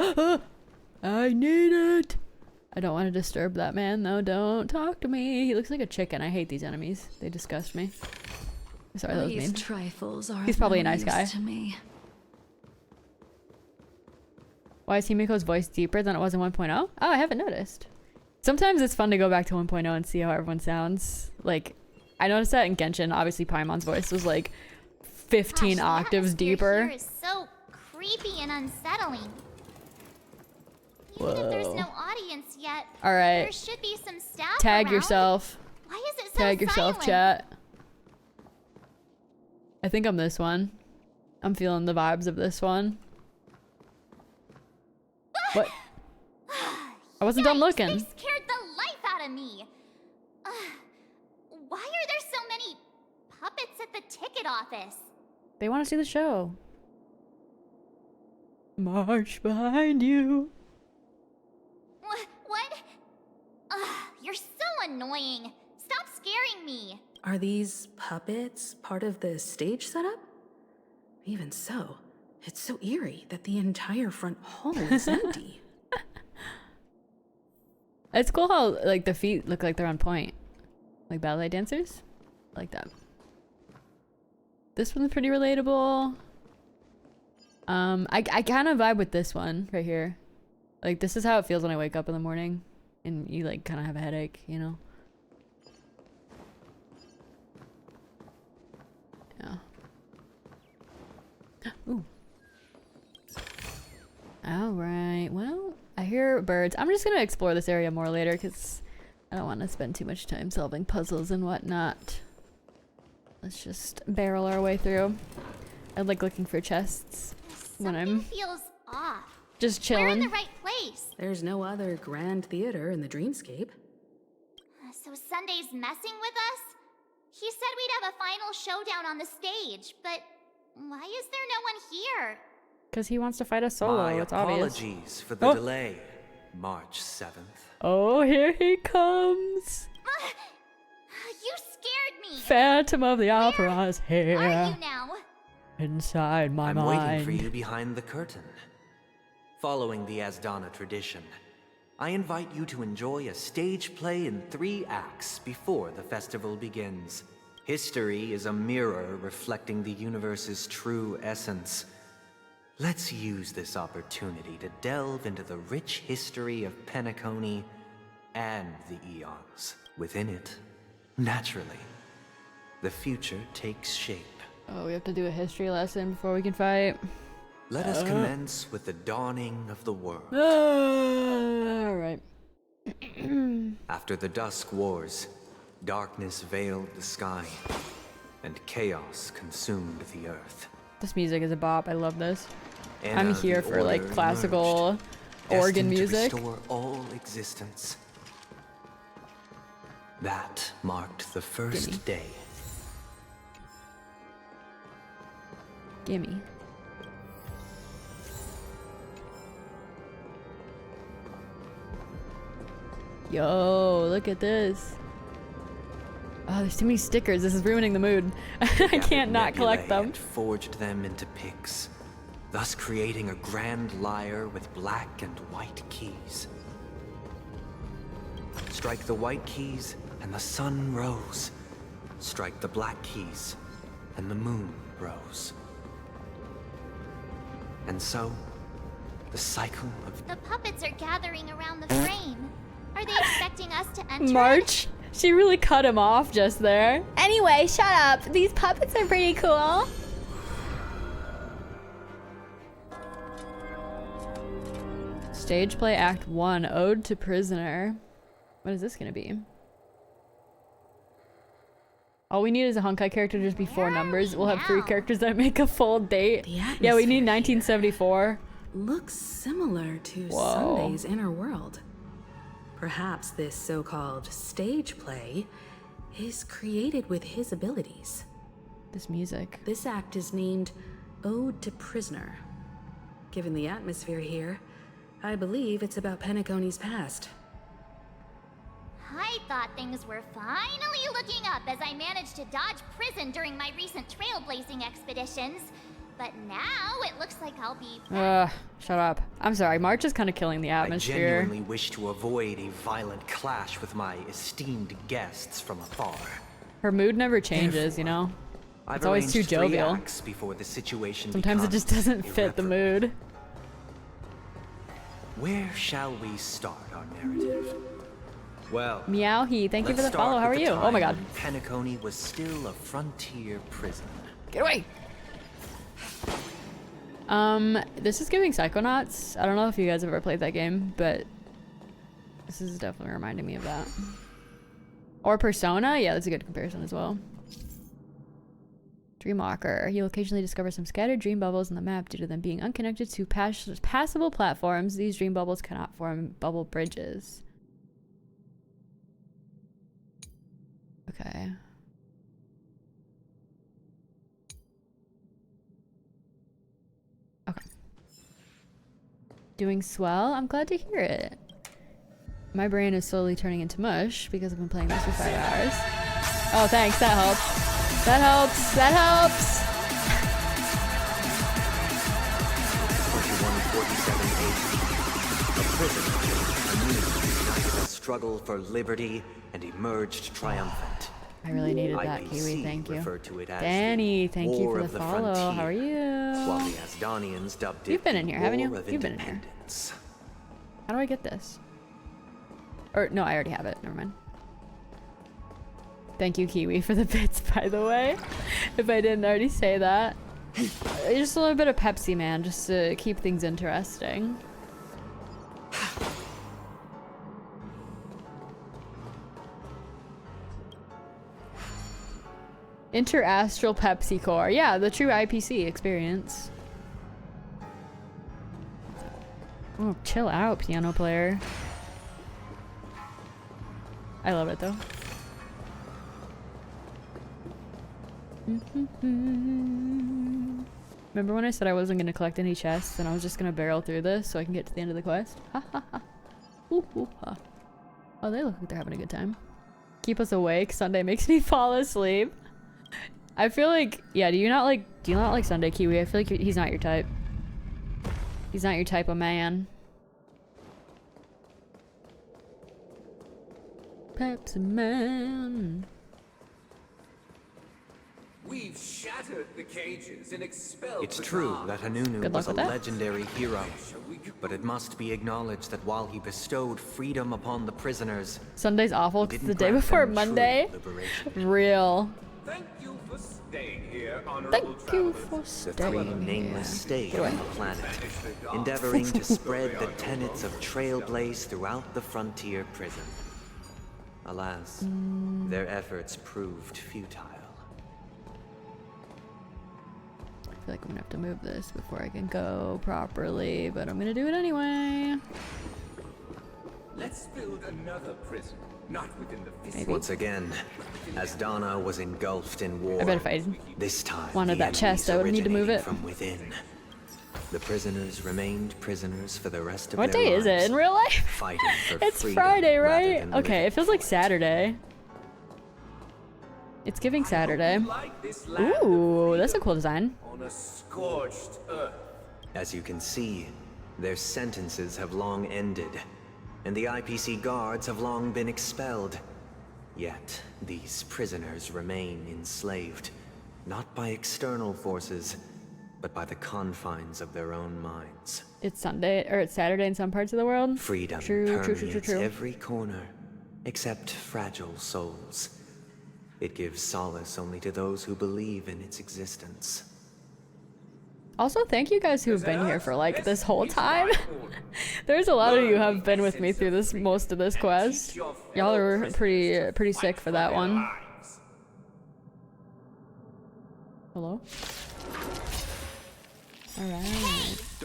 I need it. I don't want to disturb that man though. Don't talk to me. He looks like a chicken. I hate these enemies. They disgust me. Sorry, that was mean. Trifles are He's probably a nice guy. to me. Why is Himiko's voice deeper than it was in 1.0? Oh, I haven't noticed. Sometimes it's fun to go back to 1.0 and see how everyone sounds. Like, I noticed that in Genshin. Obviously, Paimon's voice was like 15 octaves deeper. Here is so creepy and unsettling. Even if there's no audience yet, All right. there should be some staff Tag around. yourself. Why is it so Tag yourself, silent? chat. I think I'm this one. I'm feeling the vibes of this one. What? I wasn't done looking. They scared the life out of me. Why are there so many puppets at the ticket office? They want to see the show. March behind you. What? You're so annoying. Stop scaring me. Are these puppets part of the stage setup? Even so, it's so eerie that the entire front hall is empty. It's cool how like the feet look like they're on point. Like ballet dancers. I like that. This one's pretty relatable. I kind of vibe with this one right here. Like this is how it feels when I wake up in the morning and you like kind of have a headache, you know? Yeah. Ooh. Alright, well, I hear birds. I'm just gonna explore this area more later because I don't want to spend too much time solving puzzles and whatnot. Let's just barrel our way through. I like looking for chests when I'm feels off. just We're in chilling. the right place. There's no other grand theater in the dreamscape. So Sunday's messing with us? He said we'd have a final showdown on the stage, but why is there no one here? Because he wants to fight us solo, My it's obvious. apologies for the delay. March 7th. Oh, here he comes. You scared me. Phantom of the Opera is Are here. you now? Inside my I'm mind. waiting for you behind the curtain. Following the Asdana tradition, I invite you to enjoy a stage play in 3 acts before the festival begins. History is a mirror reflecting the universe's true essence. Let's use this opportunity to delve into the rich history of Penacony and the eons within it. Naturally, the future takes shape. Oh, we have to do a history lesson before we can fight. Let us commence with the dawning of the world. Alright. After the Dusk Wars, darkness veiled the sky, and chaos consumed the earth. This music is a bop. I love this. And I'm here for like classical organ music. To restore all existence. That marked the first day. Gimme. Yo, look at this. Oh, there's too many stickers. This is ruining the mood. I can't not collect them. Forged them into picks, thus creating a grand lyre with black and white keys. Strike the white keys, and the sun rose. Strike the black keys, and the moon rose. And so, the cycle of... The puppets are gathering around the frame. Are they expecting us to enter? March? She really cut him off just there. Anyway, shut up. These puppets are pretty cool. Stage play Act 1, Ode to Prisoner. What is this gonna be? All we need is a Honkai character to just be 4 numbers. We'll have 3 characters that make a full date. Yeah, we need 1974. Looks similar to Whoa. Sunday's inner world. Perhaps this so-called stage play is created with his abilities. This music. This act is named Ode to Prisoner. Given the atmosphere here, I believe it's about Penacony's past. I thought things were finally looking up as I managed to dodge prison during my recent trailblazing expeditions. But now it looks like I'll be... Shut up. I'm sorry, March is kind of killing the atmosphere. I genuinely wish to avoid a violent clash with my esteemed guests from afar. Her mood never changes, you know? It's always too jovial. Before the situation Sometimes it just doesn't fit the mood. Where shall we start our narrative? Well, Meowhee, thank you for the follow. How are you? Oh my god. Penacony was still a frontier prison. Get away! This is giving Psychonauts. I don't know if you guys have ever played that game, but this is definitely reminding me of that. Or Persona? Yeah, that's a good comparison as well. Dreamwalker. You'll occasionally discover some scattered dream bubbles on the map due to them being unconnected to passable platforms. These dream bubbles cannot form bubble bridges. Okay. Okay. Doing swell. I'm glad to hear it. My brain is slowly turning into mush because I've been playing this for 5 hours. Oh, thanks. That helps. That helps. That helps. 2147 AD. A prisoner, united a struggle for liberty and emerged triumphant. I really needed that, Kiwi. Thank you. Danny, thank you for the follow. How are you? While the Asdanians dubbed it You've been in here, haven't you? You've been in here. How do I get this? Or no, I already have it. Never mind. Thank you, Kiwi, for the bits, by the way. If I didn't already say that. Just a little bit of Pepsi, man, just to keep things interesting. Interastral Pepsi Core. Yeah, the true IPC experience. Oh, chill out, piano player. I love it, though. Remember when I said I wasn't going to collect any chests and I was just going to barrel through this so I can get to the end of the quest? Ha ha ha. Ooh, ooh, ha. Oh, they look like they're having a good time. Keep us awake. Sunday makes me fall asleep. I feel like, yeah, do you not like Sunday, Kiwi? I feel like he's not your type. He's not your type of man. Pepsi Man. We've shattered the cages and expelled It's true that Hanunu was a that. legendary hero, but it must be acknowledged that while he bestowed freedom upon the prisoners, Sunday's awful because it's the day before Monday. Real. Thank you for staying here, honorable Thank you for The staying three nameless here. stay on the planet, endeavoring to spread the tenets of Trailblaze throughout the frontier prison. Alas, their efforts proved futile. I feel like I'm gonna have to move this before I can go properly, but I'm gonna do it anyway. Let's build another prison, not within the fist. Once again, as Donna was engulfed in war, I bet if I this time wanted the that chest, I would need to move originating it. from within. The prisoners remained prisoners for the rest of What their day is lives, it in real life? fighting for It's freedom Friday, rather right? than Okay, living it feels like Saturday. It's giving Saturday. Ooh, that's a cool design. On a scorched earth. As you can see, their sentences have long ended, and the IPC guards have long been expelled. Yet, these prisoners remain enslaved, not by external forces, but by the confines of their own minds. It's Sunday, or it's Saturday in some parts of the world. Freedom True. permeates every corner, except fragile souls. It gives solace only to those who believe in its existence. Also, thank you guys who have been here for like this whole time. There's a lot of you who have been with me through this most of this quest. Y'all are pretty sick for that one. Hello? Alright.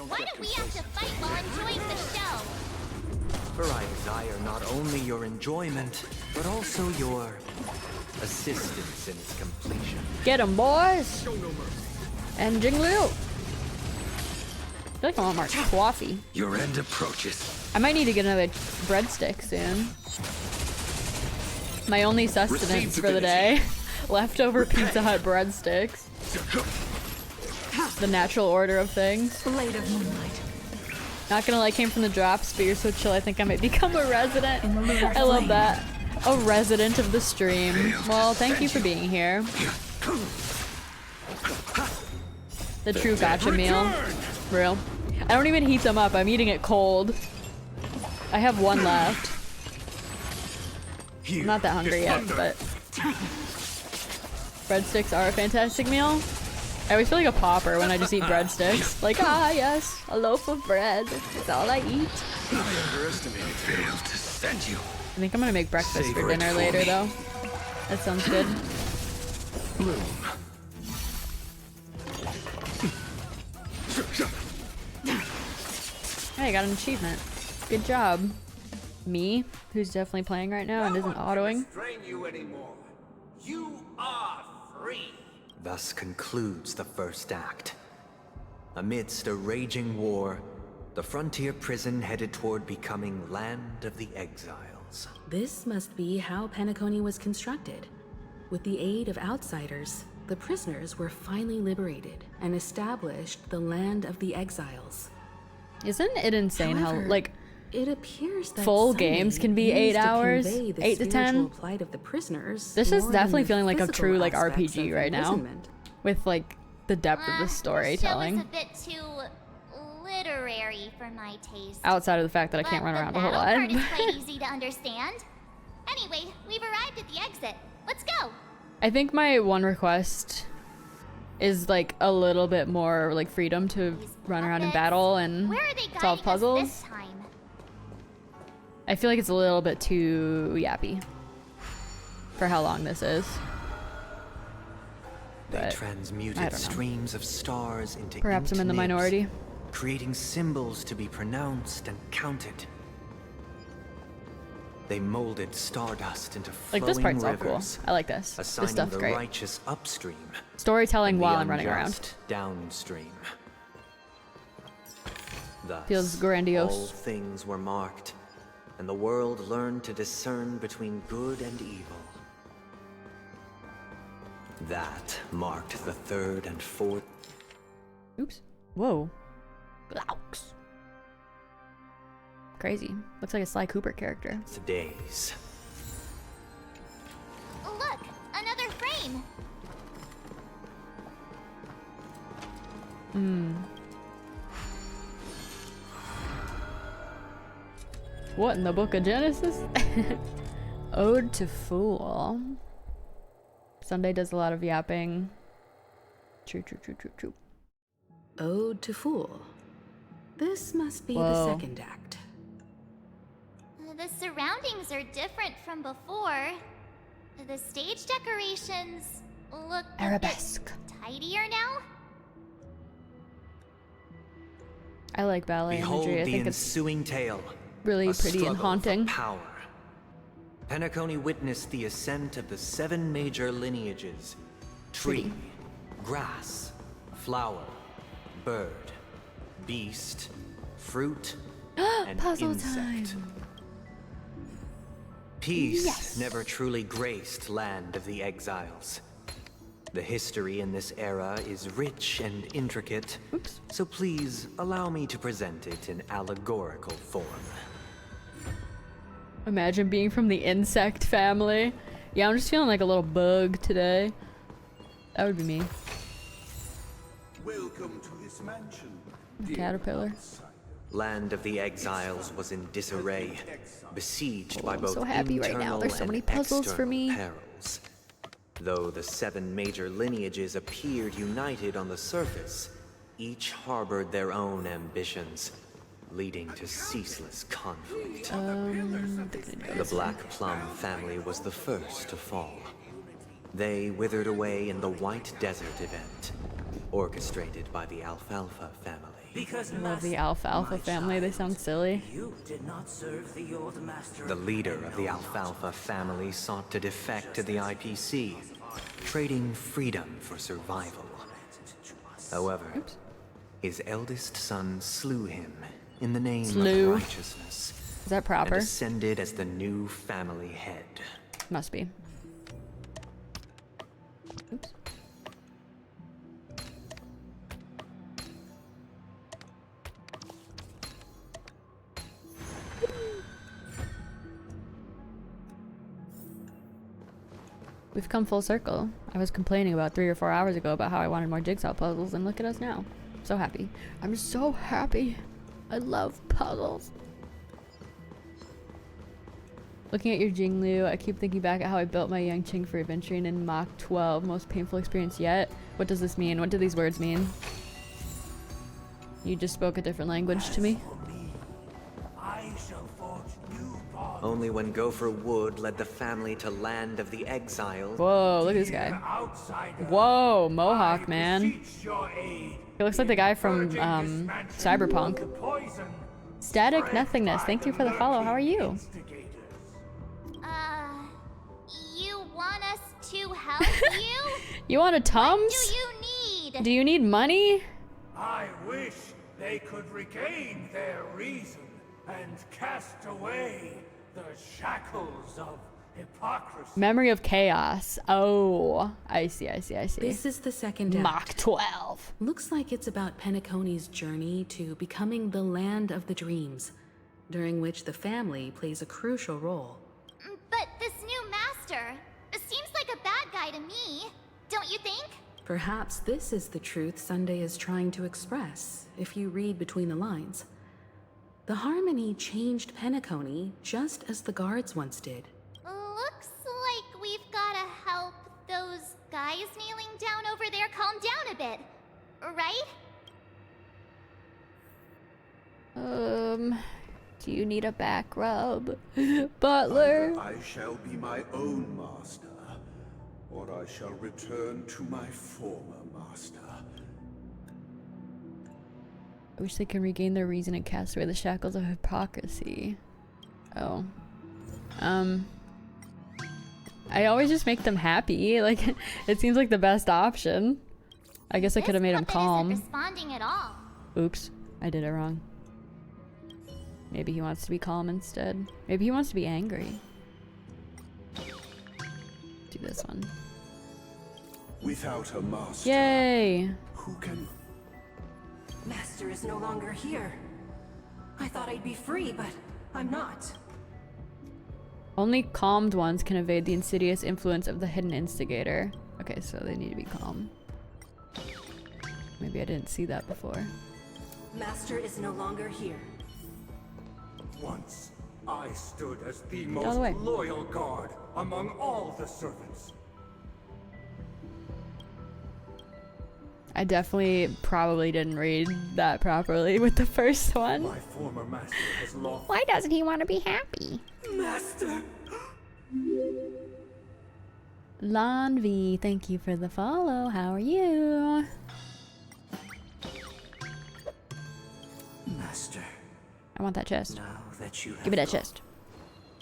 Why don't we have to fight while enjoying the show? For I desire not only your enjoyment, but also your assistance in its completion. Get 'em, boys! And Jing Liu! I feel like I want more coffee. Your end approaches. I might need to get another breadstick soon. My only sustenance for the day. Leftover Pizza Hut breadsticks. The natural order of things. Blade of moonlight. Not gonna lie, came from the drops, but you're so chill, I think I might become a resident. I love that. A resident of the stream. Well, thank you for being here. The true gacha meal. Real. I don't even heat them up, I'm eating it cold. I have one left. I'm not that hungry yet, but breadsticks are a fantastic meal. I always feel like a pauper when I just eat breadsticks. Like, ah, yes, a loaf of bread. It's all I eat. I underestimated. Failed to send you. I think I'm gonna make breakfast for dinner later, though. That sounds good. Bloom. Hey, I got an achievement. Good job. Me, who's definitely playing right now and isn't autoing. Restrain you anymore. You are free. Thus concludes the first act. Amidst a raging war, the frontier prison headed toward becoming Land of the Exiles. This must be how Penacony was constructed. With the aid of outsiders, the prisoners were finally liberated and established the Land of the Exiles. Isn't it insane However, how, like, it appears that full Sunday games can be used 8 to hours, convey the 8 to 10. spiritual plight of the prisoners This is more definitely than the feeling like a physical true, like, aspects RPG of right now. imprisonment. With, like, the depth of the storytelling. The show is a bit too literary for my taste. Outside of the fact that I can't run around a whole The lot. battle part is quite easy to understand. Anyway, we've arrived at the exit. Let's go. I think my one request is like a little bit more like freedom to run around in battle and Where are they solve guiding us puzzles. this time? I feel like it's a little bit too yappy for how long this is. They But I transmuted don't know. streams of stars into Perhaps I'm in the inked nibs, minority. creating symbols to be pronounced and counted. They molded stardust into flowing Like this part's all cool. rivers, I like this. This assigning stuff's the great. righteous upstream, Storytelling and the while I'm running around. unjust downstream. Thus, Feels grandiose. all things were marked, and the world learned to discern between good and evil. That marked the third and fourth. Oops. Whoa. Blaux. Crazy. Looks like a Sly Cooper character. days. Look, another frame. What in the Book of Genesis? Ode to Fool. Sunday does a lot of yapping. True. Ode to Fool. This must be the second act. The surroundings are different from before. The stage decorations look arabesque. a bit tidier now. I like ballet Behold imagery. I the think ensuing it's tale. really A pretty and struggle for haunting. Power. Penacony witnessed the ascent of the 7 major lineages: tree, grass, flower, bird, beast, fruit, and Puzzle insect. time. Peace never truly graced Land of the Exiles. The history in this era is rich and intricate, so please allow me to present it in allegorical form. Imagine being from the insect family. Yeah, I'm just feeling like a little bug today. That would be me. Welcome to this mansion. Caterpillar. Land of the Exiles was in disarray, besieged by I'm both so happy right now. internal There's so and many puzzles for external me. perils. Though the 7 major lineages appeared united on the surface, each harbored their own ambitions, leading to ceaseless conflict. The Black Plum family was the first to fall. They withered away in the White Desert event, orchestrated by the Alfalfa family. I love the Alfalfa family. They sound silly. You did not serve the old master. The leader of the Alfalfa family sought to defect to the IPC, trading freedom for survival. However, his eldest son slew him in the name of righteousness. Is that proper? And ascended as the new family head. Must be. Oops. We've come full circle. I was complaining about 3 or 4 hours ago about how I wanted more jigsaw puzzles, and look at us now. So happy. I'm so happy. I love puzzles. Looking at your Jinglu, I keep thinking back at how I built my Young Ching for adventuring in Mach 12. Most painful experience yet. What does this mean? What do these words mean? You just spoke a different language to me. Only when Gopher Wood led the family to Land of the Exiles. Whoa, look at this guy. Whoa, Mohawk, man. He looks like the guy from Cyberpunk. Static Nothingness, thank you for the follow. How are you? You want us to help you? You want a Tums? What do you need? Do you need money? I wish they could regain their reason and cast away the shackles of hypocrisy. Memory of Chaos. Oh, I see. This is the second act. Mach 12. Looks like it's about Penacony's journey to becoming the Land of the Dreams, during which the family plays a crucial role. But this new master seems like a bad guy to me, don't you think? Perhaps this is the truth Sunday is trying to express, if you read between the lines. The Harmony changed Penacony just as the guards once did. Looks like we've gotta help those guys kneeling down over there calm down a bit, right? Do you need a back rub? Butler? Either I shall be my own master, or I shall return to my former master. I wish they can regain their reason and cast away the shackles of hypocrisy. Oh. I always just make them happy. Like, it seems like the best option. I guess I could have made him calm. Isn't responding at all. Oops. I did it wrong. Maybe he wants to be calm instead. Maybe he wants to be angry. Do this one. Without a master, Yay! who can... Master is no longer here. I thought I'd be free, but I'm not. Only calmed ones can evade the insidious influence of the hidden instigator. Okay, so they need to be calm. Maybe I didn't see that before. Master is no longer here. Once, I stood as the Get out of most the way. loyal guard among all the servants. I definitely probably didn't read that properly with the first one. My former master has lost. Why doesn't he want to be happy? Master! Lanvi, thank you for the follow. How are you? Master. I want that chest. Now that you Give me that chest.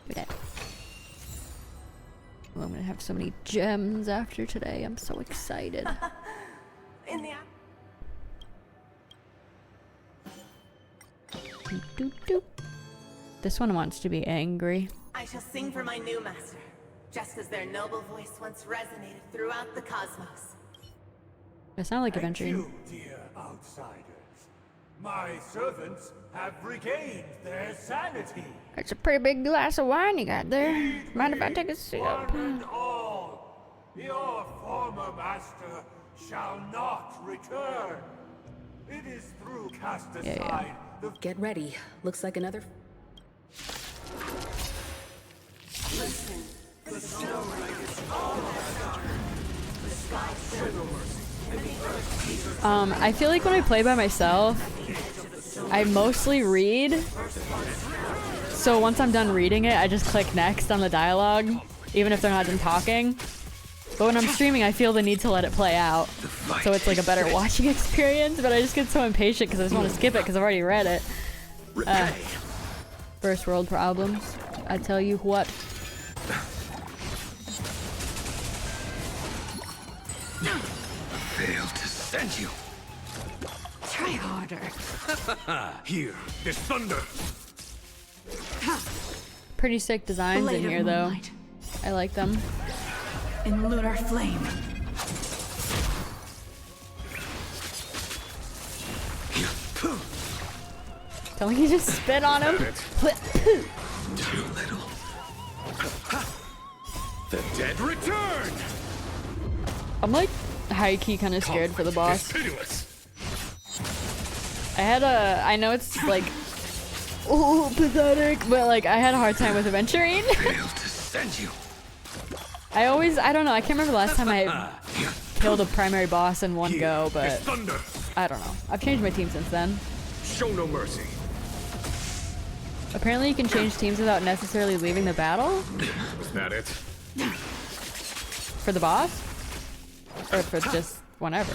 Give me that. Oh, I'm gonna have so many gems after today. I'm so excited. In the Doop, doop, doop. This one wants to be angry. I shall sing for my new master, just as their noble voice once resonated throughout the cosmos. It sounds like Thank adventuring. you, dear outsiders. My servants have regained their sanity. It's a pretty big glass of wine you got there. Mind if I take a sip? One and all, your former master shall not return. It is through cast aside the Get ready. Looks like another. Listen, the snow riders all have the sky trembles, and the earth I feel like when I play by myself, I mostly read. So once I'm done reading it, I just click next on the dialogue, even if they're not done talking. But when I'm streaming, I feel the need to let it play out. So it's like a better watching experience, but I just get so impatient because I just want to skip it because I've already read it. First world problems. I tell you what. Failed to send you. try harder. Here, there's thunder. Pretty sick designs in here, though. I like them. In lunar flame. Don't you just spit on him? Too little. The dead return. I'm like high-key kind of scared for the boss. I know it's like, oh, pathetic, but like I had a hard time with adventuring. Failed to send you. I don't know, I can't remember the last time I killed a primary boss in one go, but I don't know. I've changed my team since then. Show no mercy. Apparently you can change teams without necessarily leaving the battle? Was that it? For the boss? Or for just whenever?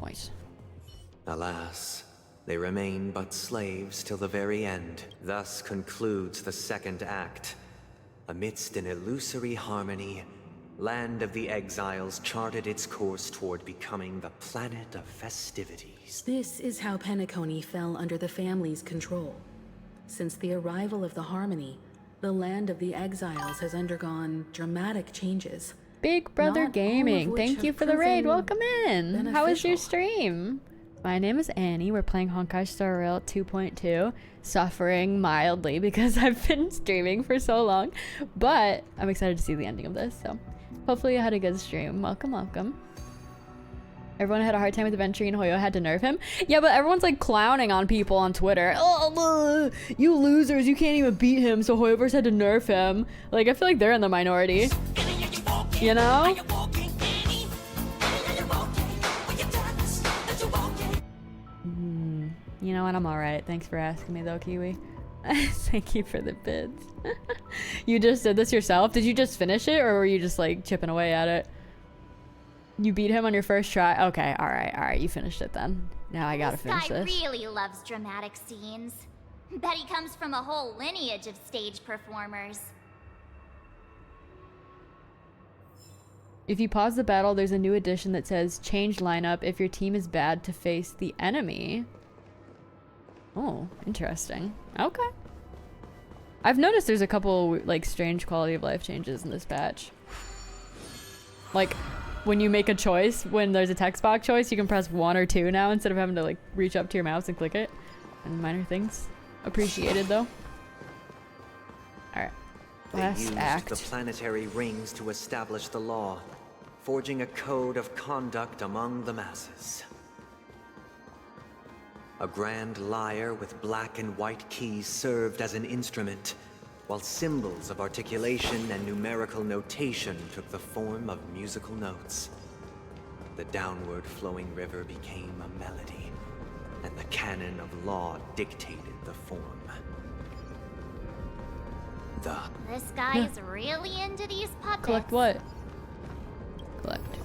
Nice. Alas, they remain but slaves till the very end. Thus concludes the second act. Amidst an illusory harmony, Land of the Exiles charted its course toward becoming the planet of festivities. This is how Penacony fell under the family's control. Since the arrival of the Harmony, the Land of the Exiles has undergone dramatic changes. Big Brother Not all of Gaming, which thank have you for the raid. proven Welcome in. How was your beneficial. stream? My name is Annie. We're playing Honkai Star Rail 2.2. Suffering mildly because I've been streaming for so long. But I'm excited to see the ending of this. So hopefully you had a good stream. Welcome, welcome. Everyone had a hard time with adventuring. Hoyo had to nerf him. Yeah, but everyone's like clowning on people on Twitter. Oh, you losers, you can't even beat him, so Hoyoverse had to nerf him. Like, I feel like they're in the minority. You know? You know what? I'm alright. Thanks for asking me though, Kiwi. Thank you for the bids. You just did this yourself? Did you just finish it, or were you just like chipping away at it? You beat him on your first try? Okay, alright, you finished it then. Now I gotta finish This guy this. really loves dramatic scenes. Bet he comes from a whole lineage of stage performers. If you pause the battle, there's a new addition that says change lineup if your team is bad to face the enemy. Oh, interesting. Okay. I've noticed there's a couple like strange quality of life changes in this patch. Like when you make a choice, when there's a text box choice, you can press 1 or 2 now instead of having to like reach up to your mouse and click it. And minor things. Appreciated though. Alright. They Last used act. the planetary rings to establish the law, forging a code of conduct among the masses. A grand lyre with black and white keys served as an instrument, while symbols of articulation and numerical notation took the form of musical notes. The downward flowing river became a melody, and the canon of law dictated the form. This guy is really into these puppets. Collect what? Collect.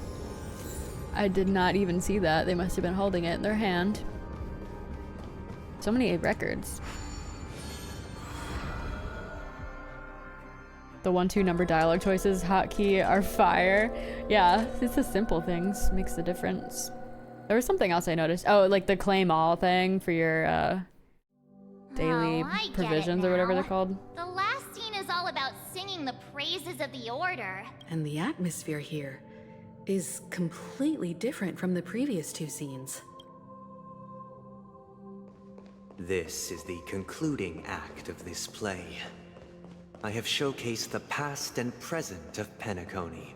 I did not even see that. They must have been holding it in their hand. So many records. The 1-2 number dialogue choices, hotkey are fire. Yeah, it's the simple things makes the difference. There was something else I noticed. Oh, like the claim all thing for your daily provisions or whatever they're called. The last scene is all about singing the praises of the Order. And the atmosphere here is completely different from the previous 2 scenes. This is the concluding act of this play. I have showcased the past and present of Penacony,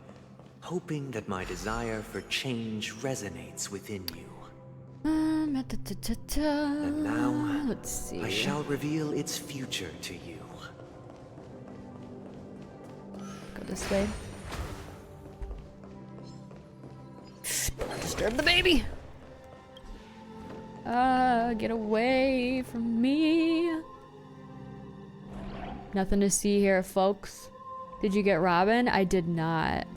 hoping that my desire for change resonates within you. And now, let's see. I shall reveal its future to you. Go this way. Disturb the baby! Get away from me. Nothing to see here, folks. Did you get Robin? I did not.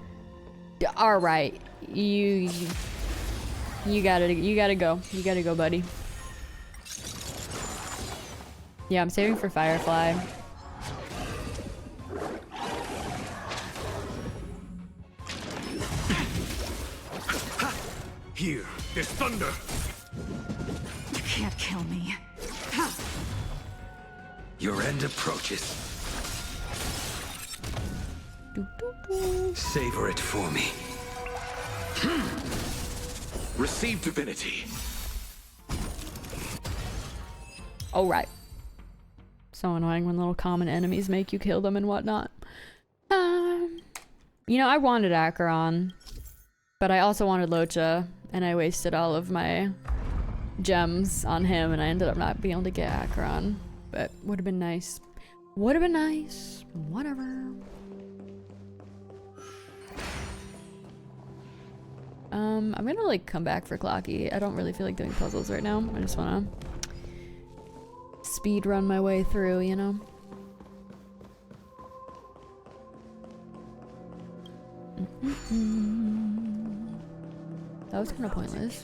All right, you gotta go. You gotta go, buddy. Yeah, I'm saving for Firefly. Here, there's thunder. You can't kill me. Your end approaches. Savor it for me. Receive divinity. Oh, right. So annoying when little common enemies make you kill them and whatnot. You know, I wanted Acheron, but I also wanted Locha, and I wasted all of my gems on him, and I ended up not being able to get Acheron. But would have been nice. Would have been nice. Whatever. I'm gonna like come back for Clocky. I don't really feel like doing puzzles right now. I just wanna speed run my way through, you know? That was kind of pointless.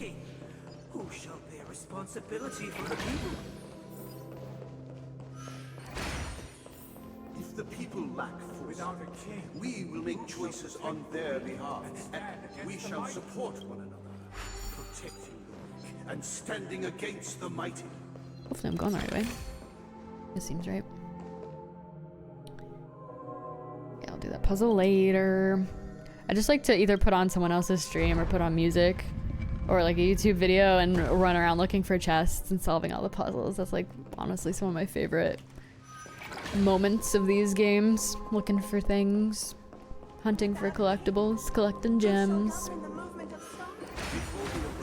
Who shall bear responsibility for the people? If the people lack force, without a king, we will make choices on their behalf, and we shall support one another, protecting the weak and standing against the mighty. Hopefully I'm going the right way. This seems right. Yeah, I'll do that puzzle later. I just like to either put on someone else's stream or put on music or like a YouTube video and run around looking for chests and solving all the puzzles. That's like honestly some of my favorite moments of these games. Looking for things, hunting for collectibles, collecting gems.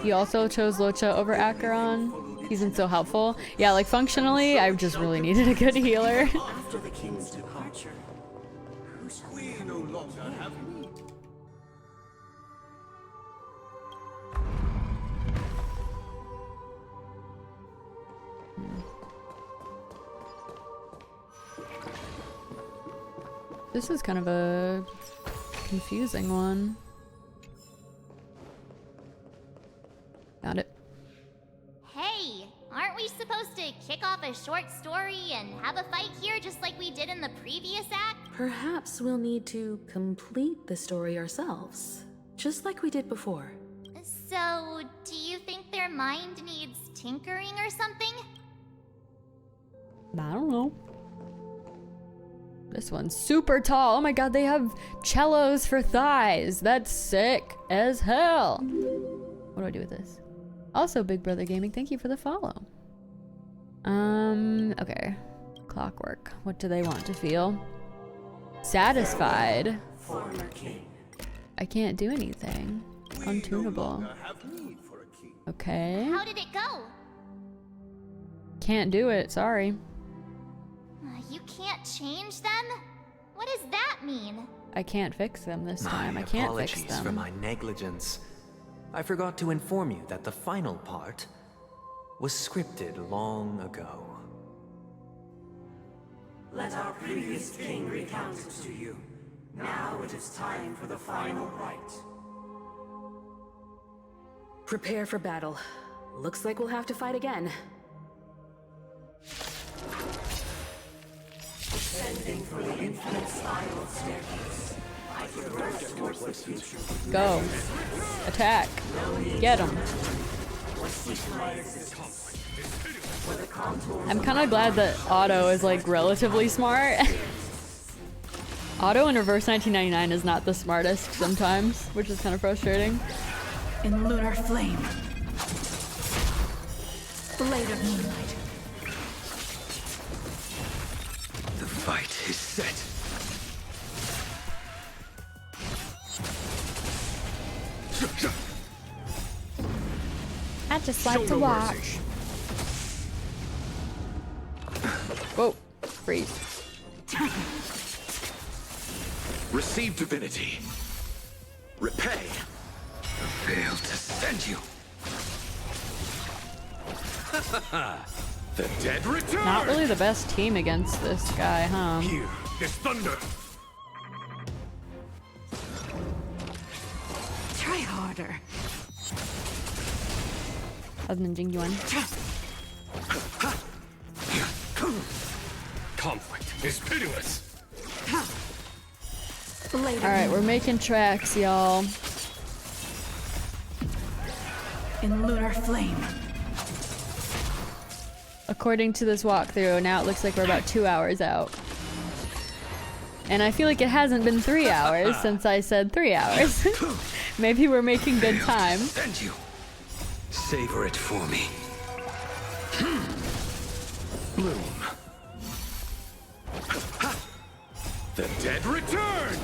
He also chose Locha over Acheron. He's been so helpful. Yeah, like functionally, I just really needed a good healer. After the king's departure, we no longer have need. This is kind of a confusing one. Got it. Hey, aren't we supposed to kick off a short story and have a fight here just like we did in the previous act? Perhaps we'll need to complete the story ourselves, just like we did before. So, do you think their mind needs tinkering or something? I don't know. This one's super tall. Oh my god, they have cellos for thighs. That's sick as hell. What do I do with this? Also, Big Brother Gaming, thank you for the follow. Okay. Clockwork. What do they want to feel? Satisfied. former king. I can't do anything. Untunable. Okay. How did it go? Can't do it, sorry. You can't change them? What does that mean? I can't fix them this time. I can't fix Apologies them. for my negligence. I forgot to inform you that the final part was scripted long ago. Let our previous king recount it to you. Now it is time for the final rite. Prepare for battle. Looks like we'll have to fight again. Descending from the infinite spiral staircase, I progress towards the future. Go. Attack. Get him. I'm kind of glad that Otto is like relatively smart. Otto in Reverse 1999 is not the smartest sometimes, which is kind of frustrating. In lunar flame. Blade of moonlight. The fight is set. I just like to watch. Whoa, freeze. Receive divinity. Repay. Failed to send you. The dead return. Not really the best team against this guy, huh? Here is thunder. Try harder. Other than Jing Yuan. Conflict is pitiless. Alright, we're making tracks, y'all. In lunar flame. According to this walkthrough, now it looks like we're about 2 hours out. And I feel like it hasn't been 3 hours since I said 3 hours. Maybe we're making good time. Send you. Savor it for me. Bloom. The dead return.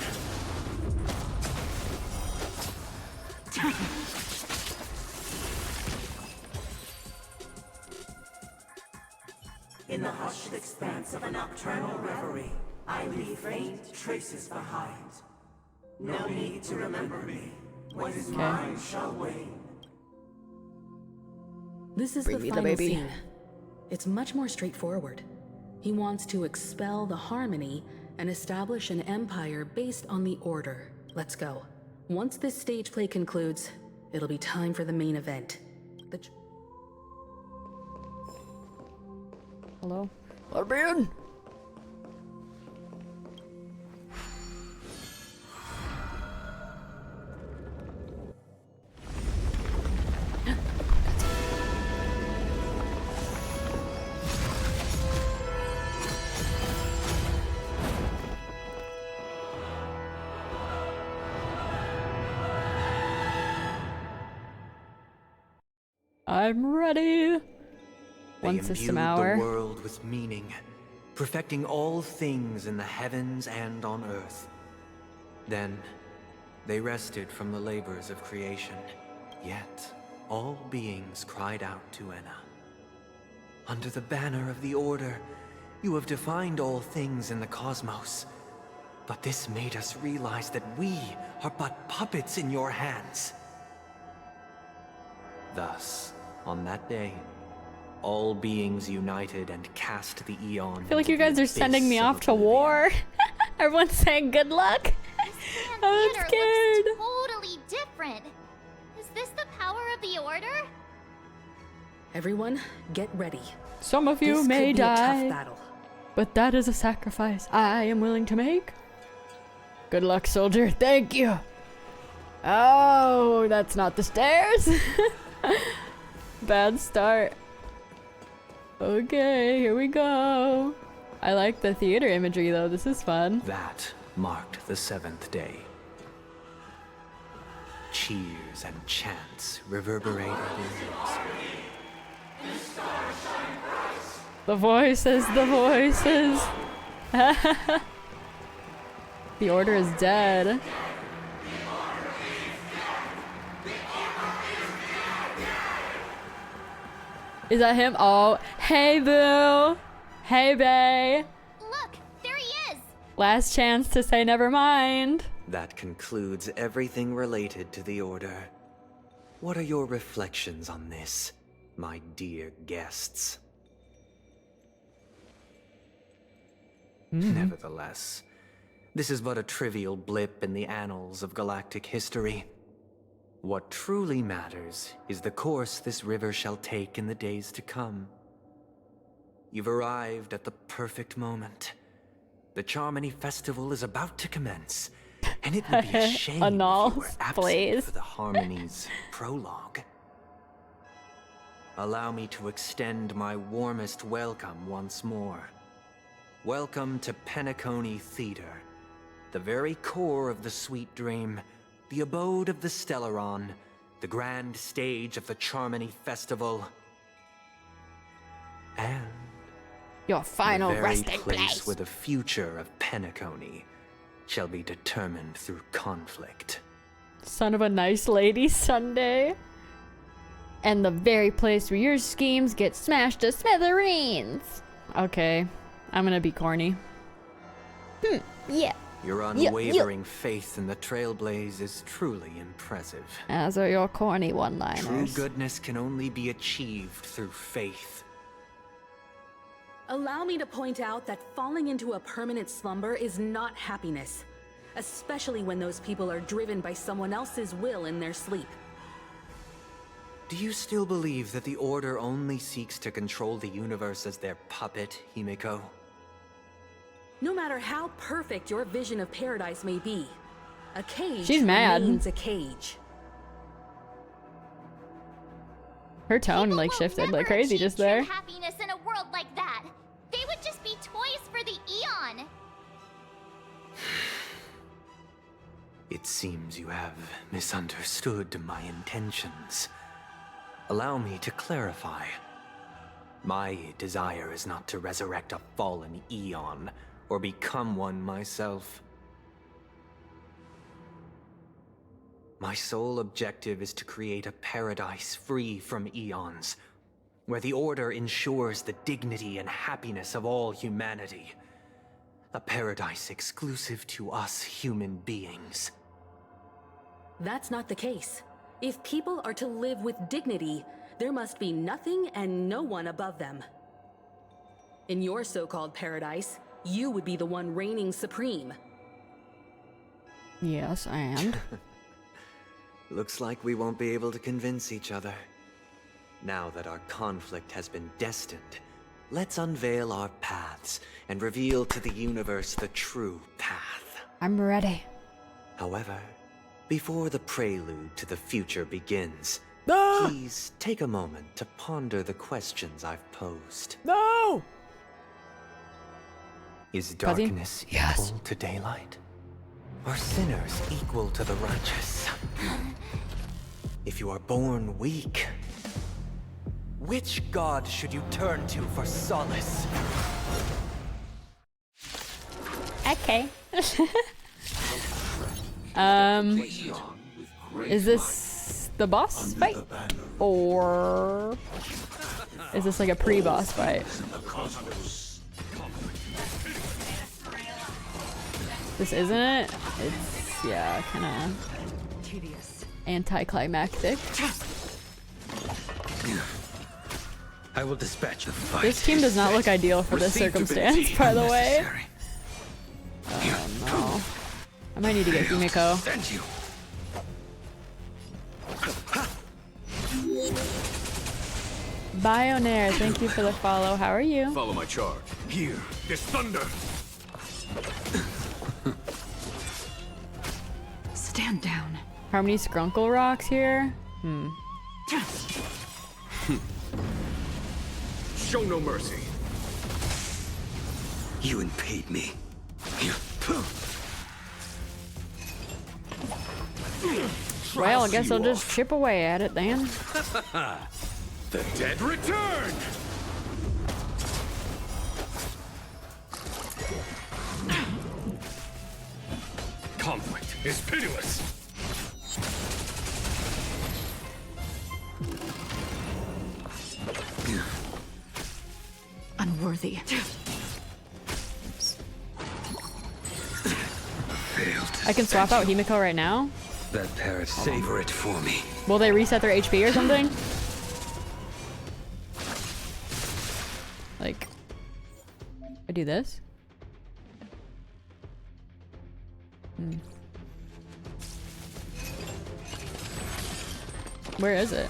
In the hushed expanse of a nocturnal reverie, I leave faint traces behind. No need to remember me. What is mine shall wane. This is Bring the me the final baby. scene. It's much more straightforward. He wants to expel the harmony and establish an empire based on the order. Let's go. Once this stage play concludes, it'll be time for the main event. Hello? Let me in! I'm ready! One system hour. The world with meaning, perfecting all things in the heavens and on earth. Then, they rested from the labors of creation. Yet, all beings cried out to Enna. Under the banner of the Order, you have defined all things in the cosmos. But this made us realize that we are but puppets in your hands. Thus, on that day, all beings united and cast the Eon. I feel like you guys are sending me off to war. Everyone's saying good luck. I'm scared. Looks totally different. Is this the power of the Order? Everyone, get ready. Some of you This may could be a tough die, battle. but that is a sacrifice I am willing to make. Good luck, soldier. Thank you. Oh, that's not the stairs. Bad start. Okay, here we go. I like the theater imagery though. This is fun. That marked the 7th day. Cheers and chants reverberated in The voices, the voices. The Order is dead. Is that him? Oh, hey boo. Hey bae. Look, Last chance to say never mind. That concludes everything related to the Order. What are your reflections on this, my dear guests? Nevertheless, this is but a trivial blip in the annals of galactic history. What truly matters is the course this river shall take in the days to come. You've arrived at the perfect moment. The Charmony Festival is about to commence, and it would be a shame if you were absent for the Harmony's prologue. Allow me to extend my warmest welcome once more. Welcome to Penacony Theater, the very core of the Sweet Dream, the abode of the Stellaron, the grand stage of the Charmony Festival, and your final the very resting place where the future of Penacony shall be determined through conflict. Son of a nice lady, Sunday. And the very place where your schemes get smashed to smithereens. Okay, I'm gonna be corny. Yeah. Your unwavering faith in the Trailblaze is truly impressive. As are your corny one-liners. True goodness can only be achieved through faith. Allow me to point out that falling into a permanent slumber is not happiness, especially when those people are driven by someone else's will in their sleep. Do you still believe that the Order only seeks to control the universe as their puppet, Himiko? No matter how perfect your vision of paradise may be, a cage She's mad. remains a cage. Her tone like shifted like crazy just there. Happiness in a world like that. They would just be toys for the Eon. It seems you have misunderstood my intentions. Allow me to clarify. My desire is not to resurrect a fallen Eon, or become one myself. My sole objective is to create a paradise free from Eons, where the Order ensures the dignity and happiness of all humanity. A paradise exclusive to us human beings. That's not the case. If people are to live with dignity, there must be nothing and no one above them. In your so-called paradise, you would be the one reigning supreme. Yes, and? Looks like we won't be able to convince each other. Now that our conflict has been destined, let's unveil our paths and reveal to the universe the true path. I'm ready. However, before the prelude to the future begins, please take a moment to ponder the questions I've posed. No! Is darkness equal to daylight? Are sinners equal to the righteous? If you are born weak, which god should you turn to for solace? Okay. Is this the boss fight? Or is this like a pre-boss fight? This isn't it? It's, yeah, kinda anticlimactic. I will dispatch the fight. This team does not look ideal for this circumstance, by the way. Oh no. I might need to get Himiko. Bionaire, thank you for the follow. How are you? Follow my charge. Here, this thunder. Stand down. Harmony Skrunkle rocks here? Show no mercy. You impede me. Well, I guess I'll just chip away at it then. The dead return! Conflict is pitiless. Unworthy. I can swap out Himiko right now? That parrot, savor it for me. Will they reset their HP or something? Like, I do this? Where is it?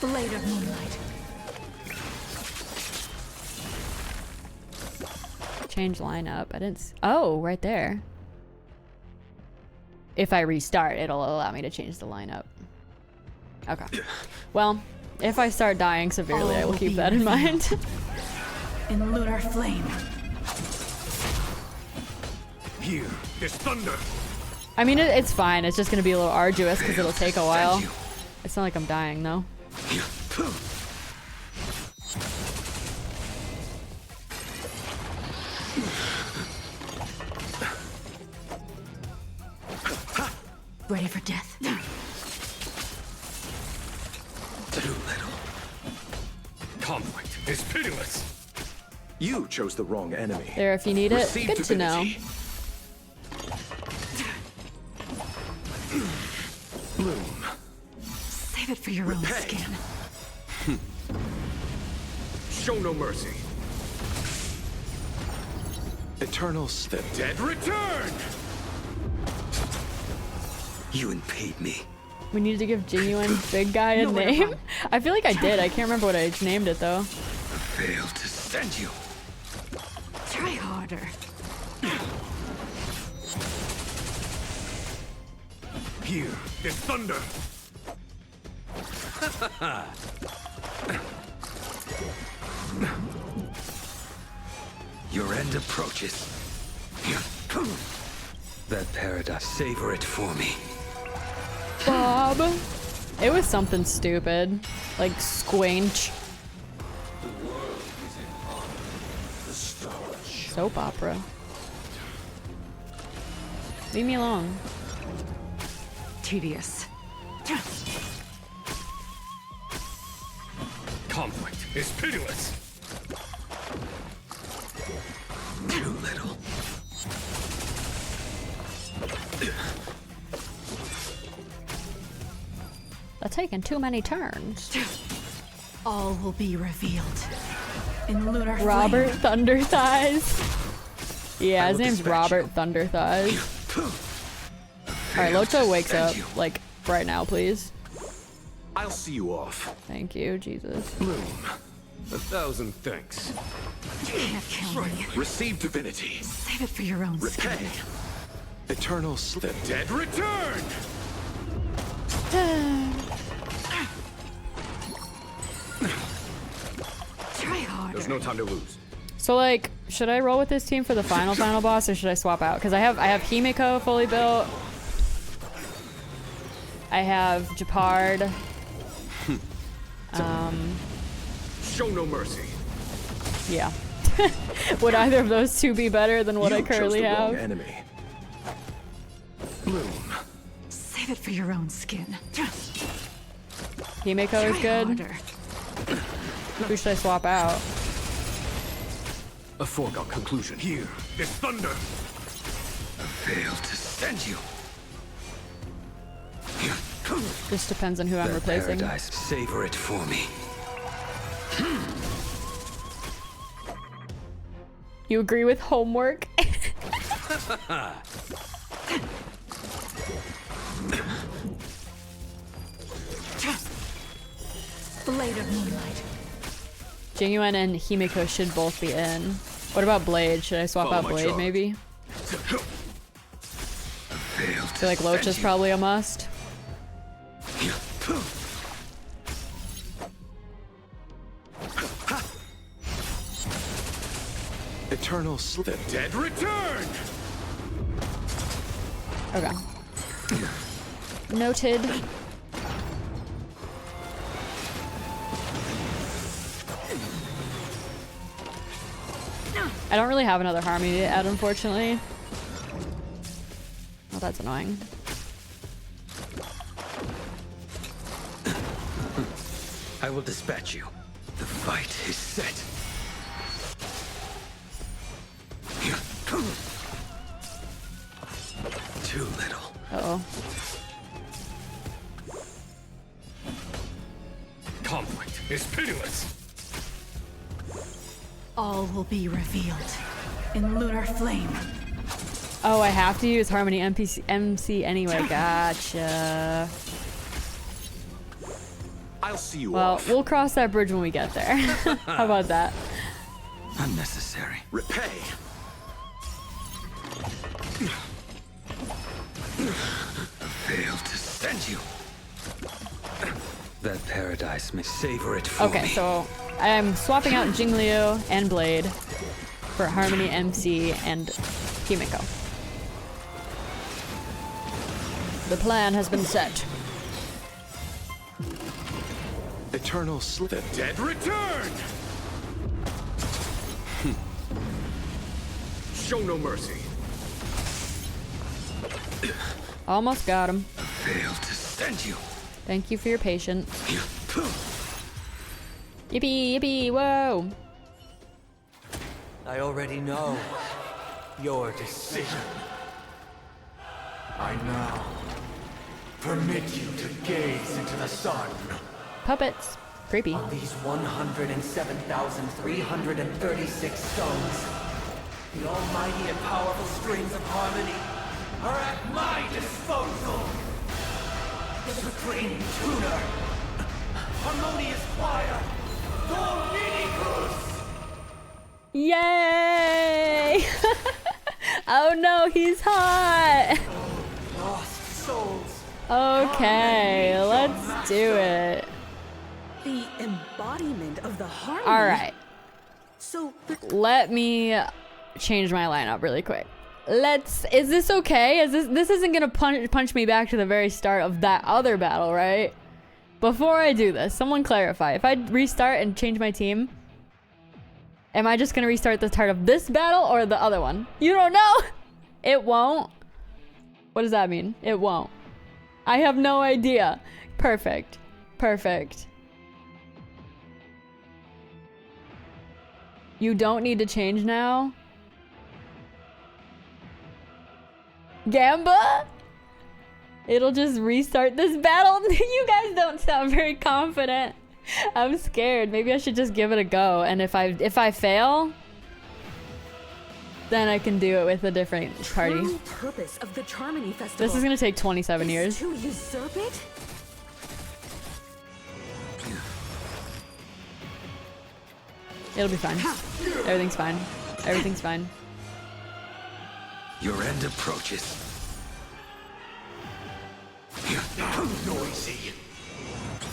Blade of moonlight. Change lineup. I didn't. Oh, right there. If I restart, it'll allow me to change the lineup. Okay. Well, if I start dying severely, I will keep that in mind. In lunar flame. Here, there's thunder. I mean, it's fine. It's just gonna be a little arduous because it'll take a while. It's not like I'm dying, though. Ready for death? Too little. Conflict is pitiless. You chose the wrong enemy. There, if you need it. Receive Good to know. Bloom. Save it for your own skin. Show no mercy. Eternal The dead return. You impede me. We need to give genuine big guy a name. I feel like I did. I can't remember what I named it though. Failed to send you. Try harder. Here, there's thunder. Your end approaches. That paradise, savor it for me. Bob. It was something stupid. Like squinch. Soap opera. Leave me alone. Tedious. Conflict is pitiless. Too little. That's taking too many turns. All will be revealed. In lunar flame. Robert Thunder Thighs. Yeah, his name's Robert Thunder Thighs. Alright, Locho wakes up, like, right now, please. I'll see you off. Thank you, Jesus. Bloom. 1,000 thanks. You can't kill me. Receive divinity. Save it for your own skin. Repay. Eternal The dead return. Try harder. There's no time to lose. So, like, should I roll with this team for the final boss, or should I swap out? Because I have Himiko fully built. I have Japard. Show no mercy. Yeah. Would either of those two be better than what I currently chose the have? wrong enemy. Bloom. Save it for your own skin. Himiko is good. Who should I swap out? A foregone conclusion. Here, there's thunder. Failed to send you. Just depends on who I'm replacing. Paradise, savor it for me. You agree with homework? Blade of moonlight. Genuine and Himiko should both be in. What about Blade? Should I swap out Blade, maybe? I feel like Loach is probably a must. Eternal The dead return. Okay. Noted. I don't really have another Harmony to add, unfortunately. Oh, that's annoying. I will dispatch you. The fight is set. Too little. Uh-oh. Conflict is pitiless. All will be revealed in lunar flame. Oh, I have to use Harmony MC anyway. Gotcha. I'll see you Well, off. we'll cross that bridge when we get there. How about that? Unnecessary. Repay. Failed to send you. That paradise may savor it for Okay, me. so I'm swapping out Jingliu and Blade for Harmony MC and Kimiko. The plan has been set. Eternal slip. The dead return! Show no mercy. Almost got him. Failed to send you. Thank you for your patience. Yippee, yippee, whoa! I already know your decision. I now permit you to gaze into the sun. Puppets. Creepy. On these 107,336 stones, the almighty and powerful strings of harmony Are at my disposal. The supreme tuner, harmonious choir, Dominicus. Yay! Oh no, he's hot! lost souls. Okay, let's do it. The embodiment of the harmony. Alright. So Let me change my lineup really quick. Is this okay? This isn't gonna punch me back to the very start of that other battle, right? Before I do this, someone clarify. If I restart and change my team, am I just gonna restart the start of this battle or the other one? You don't know? It won't? What does that mean? It won't. I have no idea. Perfect. Perfect. You don't need to change now? Gamba? It'll just restart this battle? You guys don't sound very confident. I'm scared. Maybe I should just give it a go. And if I fail, then I can do it with a different party. True purpose of the Charmony Festival. This is gonna take 27 years. To usurp it? It'll be fine. Everything's fine. Everything's fine. Your end approaches. Noisy.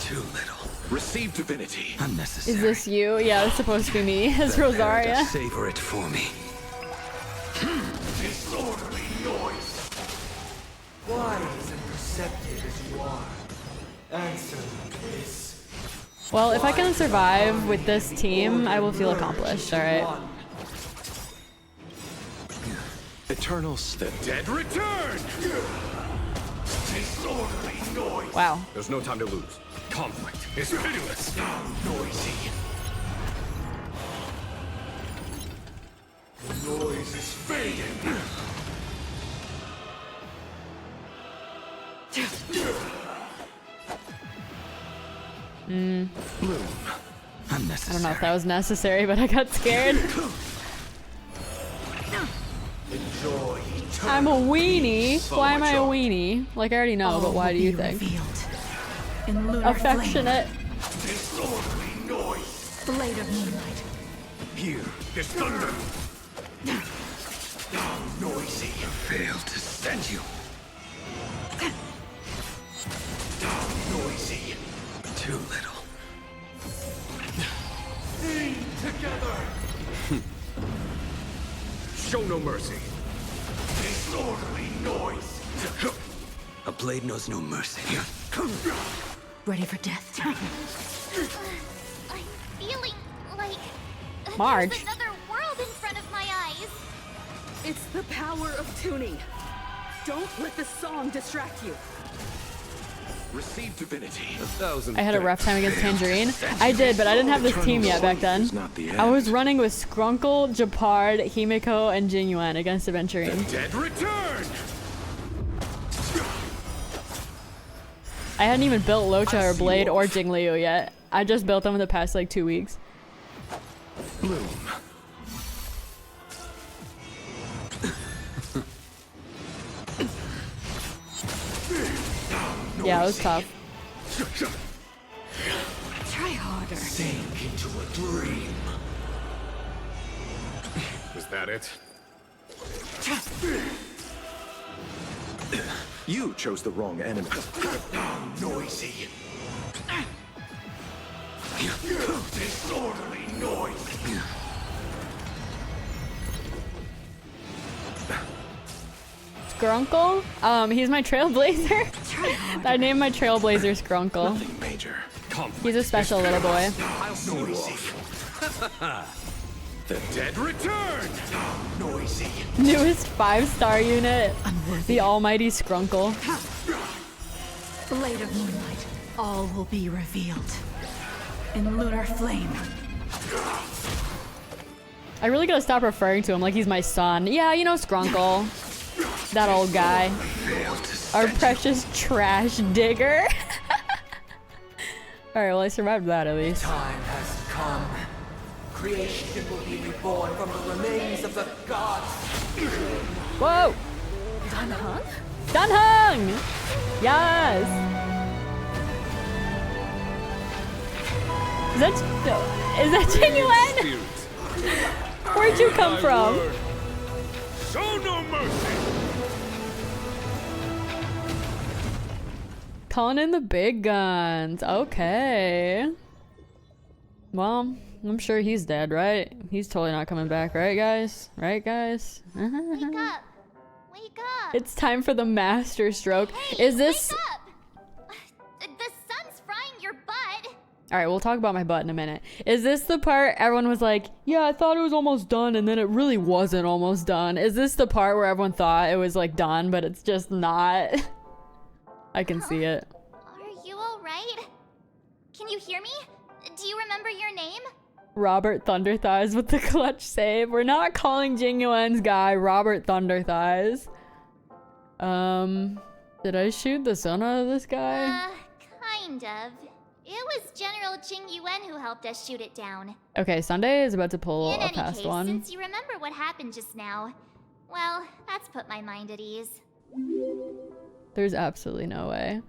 Too little. Receive divinity. Unnecessary. Is this you? Yeah, it's supposed to be me as Rosaria. Savor it for me. Disorderly noise. Wise and perceptive as you are, answer this. Well, if I can survive with this team, I will feel accomplished, alright? Eternal slip. Dead return! Disorderly noise. Wow. There's no time to lose. Conflict is pitiless. Now noisy. The noise is fading. Bloom. I Unnecessary. don't know if that was necessary, but I got scared. Enjoy eternal I'm a weenie. peace. Why am I a weenie? Like, I already know, but why do you think? In lunar Affectionate. Disorderly noise. flame. Blade of moonlight. Here, this thunder. Now noisy. Failed to send you. Now noisy. Too little. Sing together. Show no mercy. Disorderly noise. A blade knows no mercy. Ready for death. I'm feeling like Marge. there's another world in front of my eyes. It's the power of tuning. Don't let the song distract you. Receive divinity. I had a rough time against Tangerine. I did, but I didn't have this team yet back then. I was running with Skrunkle, Japard, Himiko, and Jinyuan against Aventurine. Dead return! I hadn't even built Locha or Blade or Jingliu yet. I just built them in the past like 2 weeks. Bloom. Yeah, it was tough. Try harder. Sink into a dream. Was that it? You chose the wrong enemy. Noisy. Disorderly noise. Skrunkle? He's my Trailblazer. I named my Trailblazer Skrunkle. Nothing major. He's a special little boy. I'll see you off. The dead return. Noisy. Newest 5-star unit. The almighty Skrunkle. Blade of Moonlight. All will be revealed. In lunar flame. I really gotta stop referring to him like he's my son. Yeah, you know Skrunkle. That old guy. Our precious trash digger. Alright, well I survived that at least. Time has come. Creation will be reborn from the remains of the gods. Whoa! Danheng? Danheng! Yes! Is that genuine? Where'd you come from? Show no mercy. Calling in the big guns. Okay. Well, I'm sure he's dead, right? He's totally not coming back, right, guys? Right, guys? Wake up! Wake up! It's time for the master stroke. Is this... Wake up! The sun's frying your butt! Alright, we'll talk about my butt in a minute. Is this the part everyone was like, yeah, I thought it was almost done, and then it really wasn't almost done? Is this the part where everyone thought it was, like, done, but it's just not? I can see it. Are you alright? Can you hear me? Do you remember your name? Robert Thunderthighs with the clutch save. We're not calling Jingyuen's guy Robert Thunderthighs. Did I shoot the sun out of this guy? Kind of. It was General Jing Yuan who helped us shoot it down. Okay, Sunday is about to pull In a any past case, one. since you remember what happened just now, well, that's put my mind at ease. There's absolutely no way.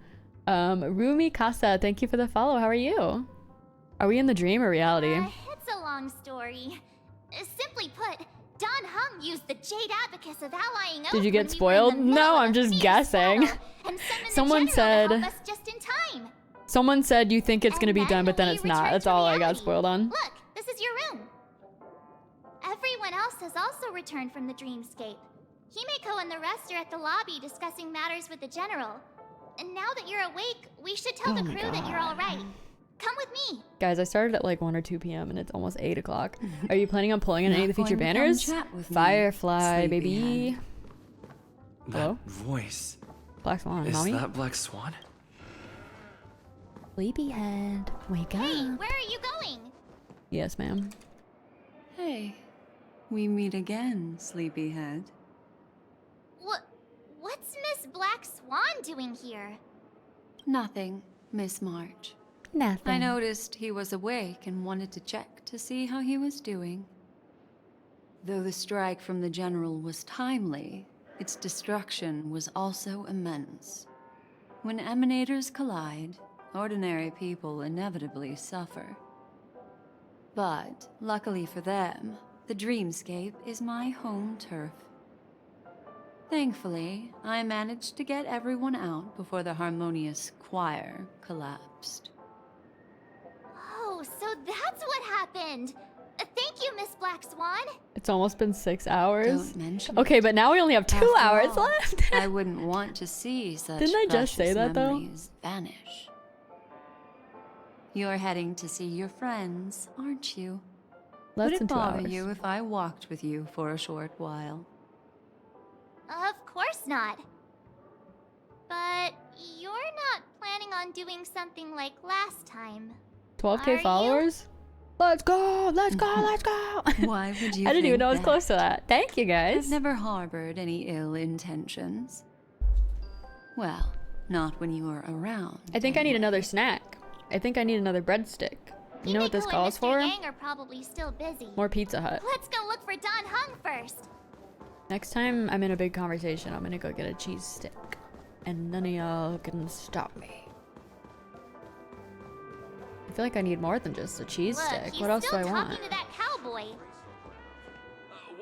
Rumi Casa, thank you for the follow. How are you? Are we in the dream or reality? It's a long story. Simply put, Don Hung used the Jade Abacus of allying oath Did you when get we were in the spoiled? middle No, of I'm a just fierce guessing. battle, and summoned Someone the general to said... help us just in time. Someone said you think it's gonna be done, but then it's not. That's all I got spoiled on. Look, this is your room. Everyone else has also returned from the dreamscape. Himeko and the rest are at the lobby discussing matters with the general. And now that you're awake, we should tell the crew that you're all right. Come with me. Guys, I started at like 1 or 2 p.m. and it's almost 8 o'clock. Are you planning on pulling in any of the featured banners? Firefly, baby. Hello? That voice. Black Swan, Is mommy? that Black Swan? Sleepyhead, wake up. Hey, where are you going? Yes, ma'am. Hey, we meet again, Sleepyhead. What's Miss Black Swan doing here? Nothing, Miss March. Nothing. I noticed he was awake and wanted to check to see how he was doing. Though the strike from the General was timely, its destruction was also immense. When emanators collide, ordinary people inevitably suffer. But, luckily for them, the Dreamscape is my home turf. Thankfully, I managed to get everyone out before the Harmonious Choir collapsed. Oh, so that's what happened. Thank you, Miss Black Swan. It's almost been 6 hours. Don't mention Okay, but now we only have 2 After hours all, left. I wouldn't want to see such Didn't I just say precious that, though? memories vanish. You're heading to see your friends, aren't you? Less Would than it 2 bother hours. you if I walked with you for a short while? Of course not. But you're not planning on doing something like last time. 12K Are you? followers? Let's go! Let's go! Let's go! Why would you I didn't even think know I was that? close to that. Thank you, guys. I've never harbored any ill intentions. Well, Not when you are around. I think I need another snack. I think I need another breadstick. You know what this calls Mr. for? Yang are probably still busy. More Pizza Hut. Let's go look for Don Hung first. Next time I'm in a big conversation, I'm gonna go get a cheese stick. And none of y'all can stop me. I feel like I need more than just a cheese Look, stick. he's What else do still I want? talking to that cowboy.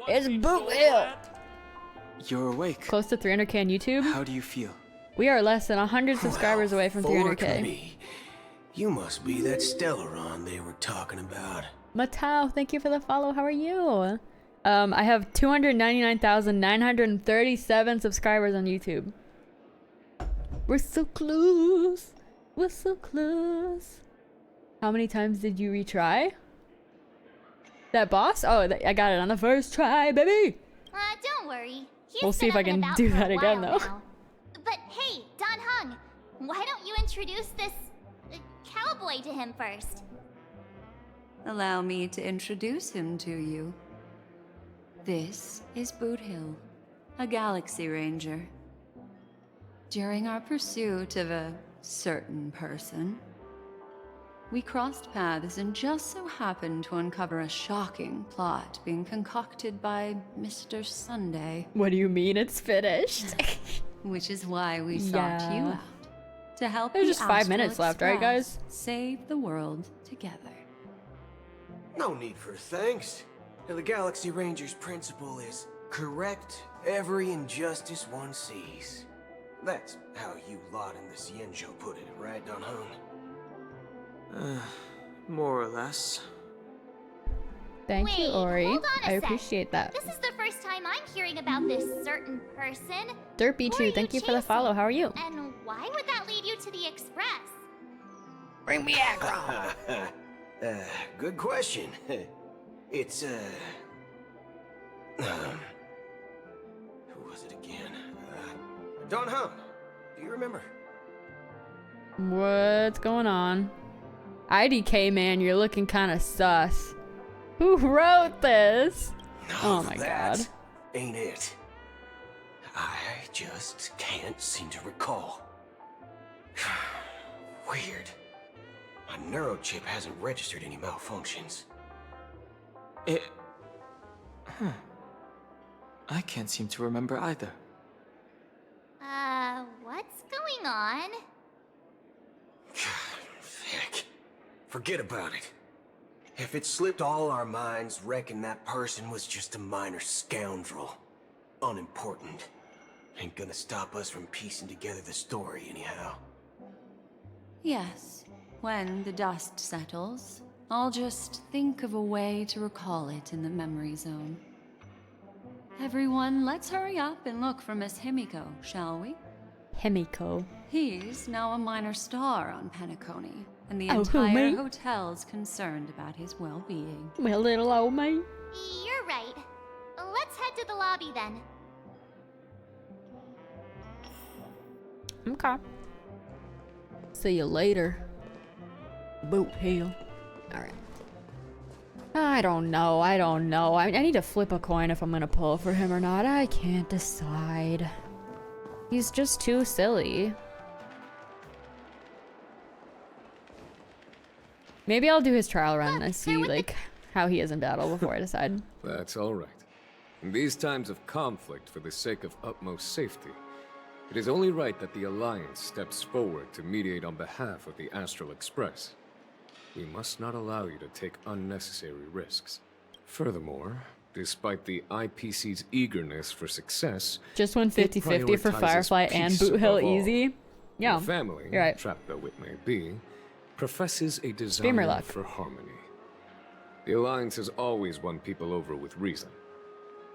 It's Boot Hill! You're awake. Close to 300k on YouTube? How do you feel? We are less than 100 subscribers away from 300k. Me. You must be that stellon they were talking about. Matao, thank you for the follow. How are you? I have 299,937 subscribers on YouTube. We're so close. We're so close. How many times did you retry? That boss? Oh, I got it on the first try, baby. Don't worry. He's We'll see been if I up and can about do for a that again, while though. now. But hey, Don Hung, why don't you introduce this cowboy to him first? Allow me to introduce him to you. This is Boot Hill, a Galaxy Ranger. During our pursuit of a certain person, we crossed paths and just so happened to uncover a shocking plot being concocted by Mr. Sunday. What do you mean it's finished? Which is why we sought you Yeah. out. To help There's the just 5 Astral minutes left, right, Express guys? Save the world together. No need for thanks. The Galaxy Ranger's principle is correct every injustice one sees. That's how you lot in the Cienjo put it, right, Don Hung? More or less. Thank you, Ori. Hold on a I sec. appreciate that. This is the first time I'm hearing about this certain person. Derpy2, thank you for the follow. How are you? And why would that lead you to the Express? Bring me Acheron. Good question. It's, who was it again? Don Hung. Do you remember? What's going on? IDK, man, you're looking kind of sus. Who wrote this? Oh my god. Ain't it? I just can't seem to recall. Weird. My neurochip hasn't registered any malfunctions. I can't seem to remember either. What's going on? Heck. Forget about it. If it slipped all our minds, reckon that person was just a minor scoundrel. Unimportant. Ain't gonna stop us from piecing together the story anyhow. Yes, when the dust settles, I'll just think of a way to recall it in the memory zone. Everyone, let's hurry up and look for Miss Himiko, shall we? Himiko. He's now a minor star on Penacony, and the Oh, who, entire me? hotel's concerned about his well-being. My little old mate. You're right. Let's head to the lobby then. Okay. See you later. Boot Hill. Alright. I don't know. I need to flip a coin if I'm gonna pull for him or not. I can't decide. He's just too silly. Maybe I'll do his trial run and see like how he is in battle before I decide. That's all right. In these times of conflict for the sake of utmost safety, it is only right that the Alliance steps forward to mediate on behalf of the Astral Express. We must not allow you to take unnecessary risks. Furthermore, despite the IPC's eagerness for success, Just went it 50-50 for prioritizes Firefly and peace Boot Hill above all. easy. Yeah, Your family, you're right. trapped though it may be, professes a Streamer desire luck. for harmony. The Alliance has always won people over with reason.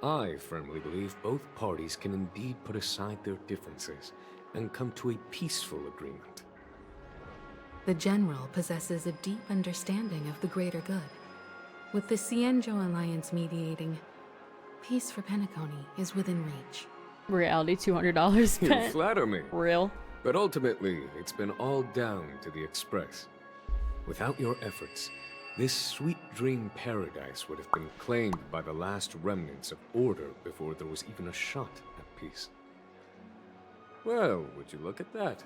I firmly believe both parties can indeed put aside their differences and come to a peaceful agreement. The General possesses a deep understanding of the greater good. With the Cienjo Alliance mediating, peace for Penacony is within reach. Reality $200 You spent. flatter me. Real. But ultimately, it's been all down to the Express. Without your efforts, this sweet dream paradise would have been claimed by the last remnants of order before there was even a shot at peace. Well, would you look at that?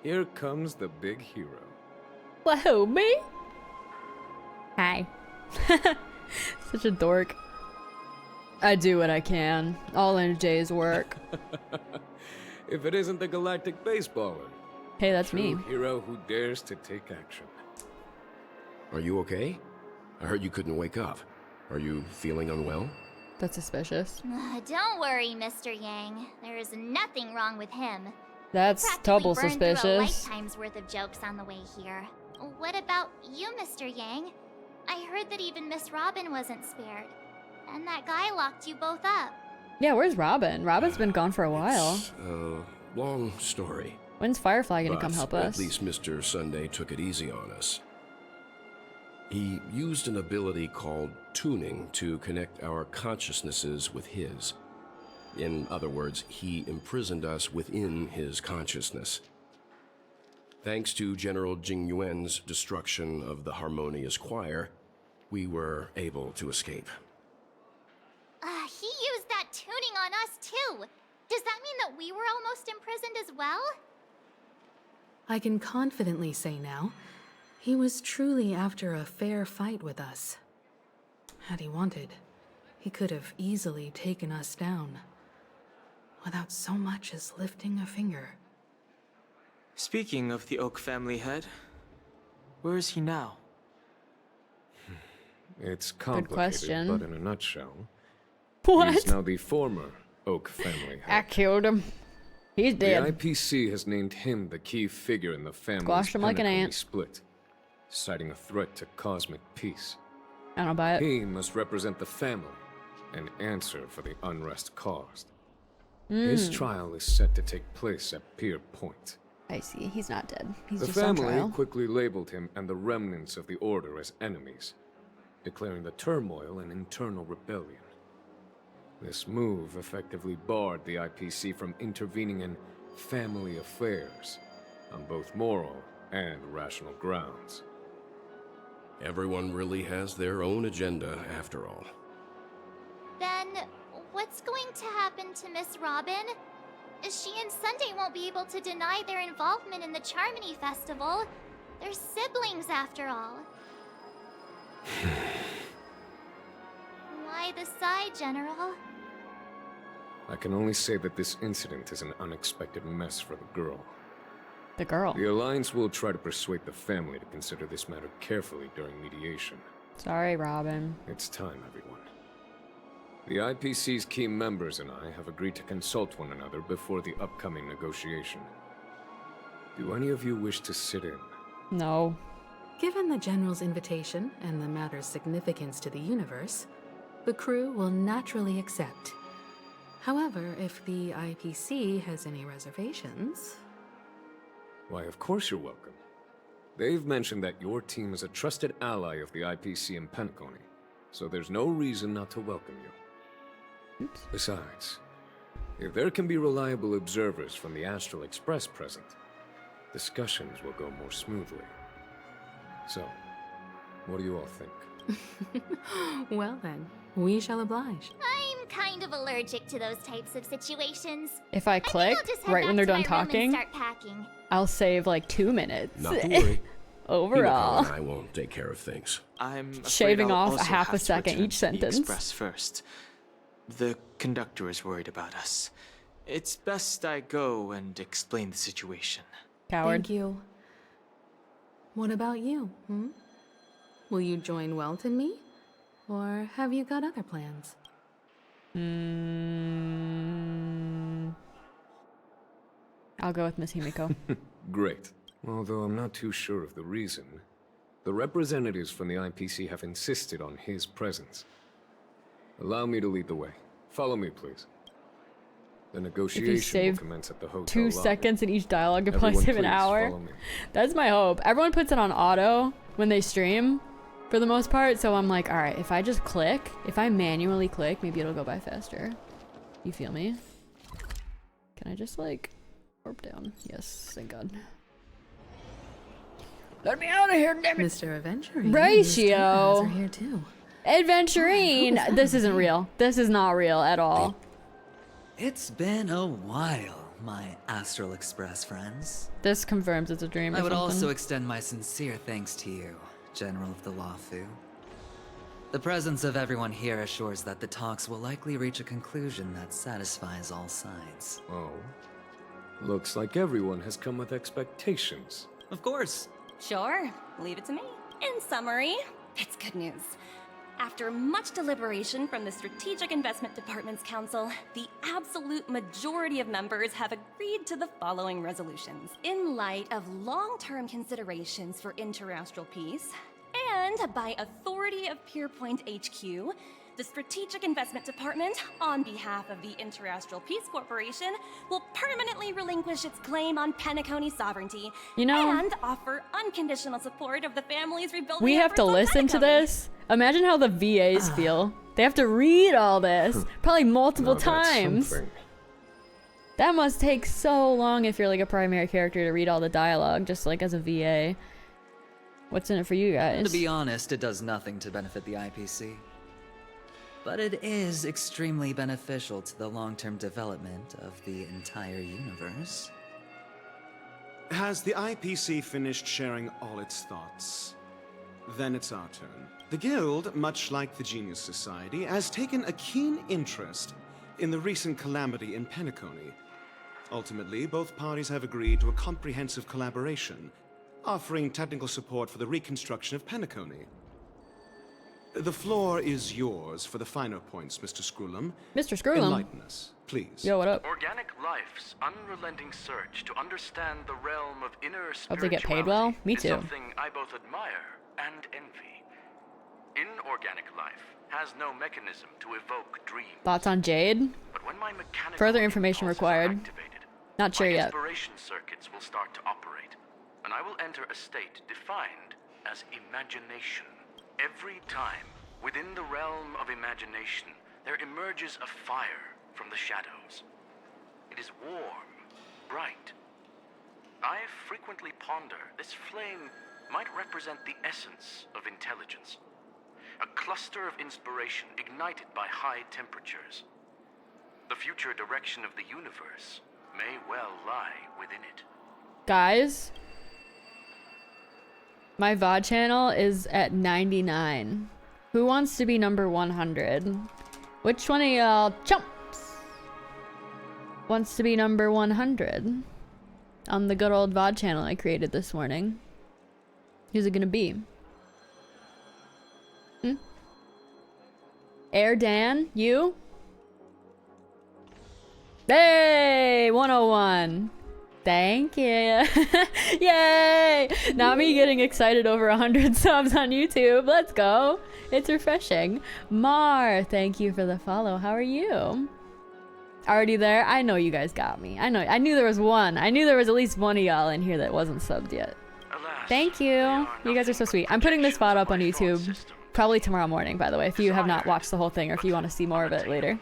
Here comes the big hero. Whoa, me? Hi. Such a dork. I do what I can, all in a day's work. If it isn't the galactic baseballer. Hey, that's me. Hero who dares to take action. Are you okay? I heard you couldn't wake up. Are you feeling unwell? That's suspicious. Don't worry, Mr. Yang. There is nothing wrong with him. That's double Practically burned through a suspicious. lifetime's worth of jokes on the way here. What about you, Mr. Yang? I heard that even Miss Robin wasn't spared. And that guy locked you both up. Yeah, where's Robin? Robin's been gone for a while. It's a long story. When's Firefly gonna come help But us? At least Mr. Sunday took it easy on us. He used an ability called tuning to connect our consciousnesses with his. In other words, he imprisoned us within his consciousness. Thanks to General Jing Yuan's destruction of the Harmonious Choir, we were able to escape. He used that tuning on us too. Does that mean that we were almost imprisoned as well? I can confidently say now, he was truly after a fair fight with us. Had he wanted, he could have easily taken us down, without so much as lifting a finger. Speaking of the Oak family head, where is he now? It's complicated, question. but in a nutshell, What? he's now the former Oak family I head. killed him. He's dead. The IPC has named him the key figure in the family's Squashed him like an Penacony ant. split, citing a threat to cosmic peace. I don't buy it. He must represent the family and answer for the unrest caused. His trial is set to take place at Pier Point. I see. He's not dead. He's The just on family trial. quickly labeled him and the remnants of the Order as enemies, declaring the turmoil an internal rebellion. This move effectively barred the IPC from intervening in family affairs on both moral and rational grounds. Everyone really has their own agenda, after all. Then, what's going to happen to Miss Robin? She and Sunday won't be able to deny their involvement in the Charmony Festival. They're siblings, after all. Why the sigh, General? I can only say that this incident is an unexpected mess for the girl. The girl. The Alliance will try to persuade the family to consider this matter carefully during mediation. Sorry, Robin. It's time, everyone. The IPC's key members and I have agreed to consult one another before the upcoming negotiation. Do any of you wish to sit in? No. Given the General's invitation and the matter's significance to the universe, the crew will naturally accept. However, if the IPC has any reservations... Why, of course you're welcome. They've mentioned that your team is a trusted ally of the IPC in Penacony, so there's no reason not to welcome you. Oops. Besides, if there can be reliable observers from the Astral Express present, discussions will go more smoothly. So, what do you all think? Well then, we shall oblige. I'm kind of allergic to those types of situations. If I click I'll just head right when they're back to done my room and talking, start packing. I'll save like 2 minutes. Not to worry. Overall. Himiko and I will take care of things. I'm afraid Shaving I'll off also a half have a to second return each to the sentence. Express first. The conductor is worried about us. It's best I go and explain the situation. Coward. Thank you. What about you, Will you join Welt and me? Or have you got other plans? I'll go with Miss Himiko. Great. Although I'm not too sure of the reason, the representatives from the IPC have insisted on his presence. Allow me to lead the way. Follow me, please. The If you negotiation will save commence at the hotel 2 lobby. seconds in each dialogue, it Everyone, probably save an please hour. follow me. That's my hope. Everyone puts it on auto when they stream, for the most part. So I'm like, all right, if I just click, if I manually click, maybe it'll go by faster. You feel me? Can I just like warp down? Yes, thank God. Let me out of here, damn it. Mr. Aventurine. Ratio. Are here too. Adventurine. This isn't real. This is not real at all. It's been a while. my Astral Express friends. This confirms it's a dream or I would something. also extend my sincere thanks to you, General of the Luofu. The presence of everyone here assures that the talks will likely reach a conclusion that satisfies all sides. Oh. Looks like everyone has come with expectations. Of course. Sure, leave it to me. In summary, it's good news. After much deliberation from the Strategic Investment Department's Council, the absolute majority of members have agreed to the following resolutions. In light of long-term considerations for interastral peace, and by authority of Pierpoint HQ, the Strategic Investment Department, on behalf of the Interastral Peace Corporation, will permanently relinquish its claim on Penacony sovereignty, you know, and offer unconditional support of the family's rebuilding we have to listen to this. Imagine how the VAs feel. They have to read all this, probably multiple times. That must take so long if you're like a primary character to read all the dialogue, just like as a VA. What's in it for you guys? To be honest, it does nothing to benefit the IPC. But it is extremely beneficial to the long-term development of the entire universe. Has the IPC finished sharing all its thoughts? Then it's our turn. The Guild, much like the Genius Society, has taken a keen interest in the recent calamity in Penacony. Ultimately, both parties have agreed to a comprehensive collaboration, offering technical support for the reconstruction of Penacony. The floor is yours for the finer points, Mr. Scrollum. Mr. Scrollum? Enlighten us, please. Yo, what up? Organic life's unrelenting search to understand the realm of inner spirituality Hope they get paid well? Me too. is something I both admire and envy. Inorganic life has no mechanism to evoke dreams. Thoughts on Jade? But when my mechanical Further information required. Not sure my yet. inspiration circuits will start to operate, and I will enter a state defined as imagination. Every time, within the realm of imagination, there emerges a fire from the shadows. It is warm, bright. I frequently ponder this flame might represent the essence of intelligence. A cluster of inspiration ignited by high temperatures. The future direction of the universe may well lie within it. Guys, my VOD channel is at 99. Who wants to be number 100? Which one of y'all chumps wants to be number 100 on the good old VOD channel I created this morning? Who's it gonna be? Air Dan, you? Hey, 101. Thank you. Yay! Not me getting excited over 100 subs on YouTube. Let's go. It's refreshing. Mar, thank you for the follow. How are you? Already there? I know you guys got me. I knew there was one. I knew there was at least one of y'all in here that wasn't subbed yet. Thank you. You guys are so sweet. I'm putting this VOD up on YouTube probably tomorrow morning, by the way, if you have not watched the whole thing or if you want to see more of it later.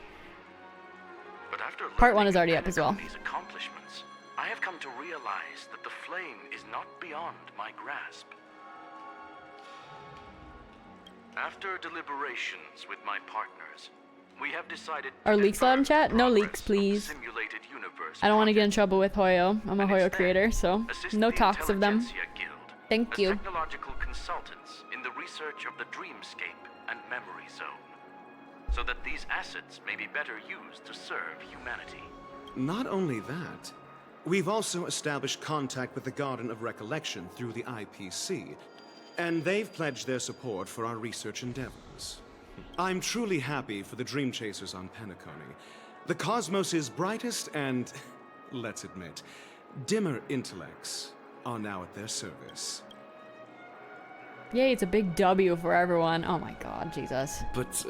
Part 1 is already up as well. Accomplishments, I have come to realize that the flame is not beyond my grasp. After deliberations with my partners, we have decided Are leaks allowed in chat? No leaks, please. I don't want to get in trouble with Hoyo. I'm a Hoyo creator, so no talks of them. Thank you. Technological consultants in the research of the Dreamscape and Memory Zone, so that these assets may be better used to serve humanity. Not only that, we've also established contact with the Garden of Recollection through the IPC, and they've pledged their support for our research endeavors. I'm truly happy for the Dream Chasers on Penacony. The cosmos' brightest and, let's admit, dimmer intellects are now at their service. Yay, it's a big W for everyone. Oh my god, Jesus. But,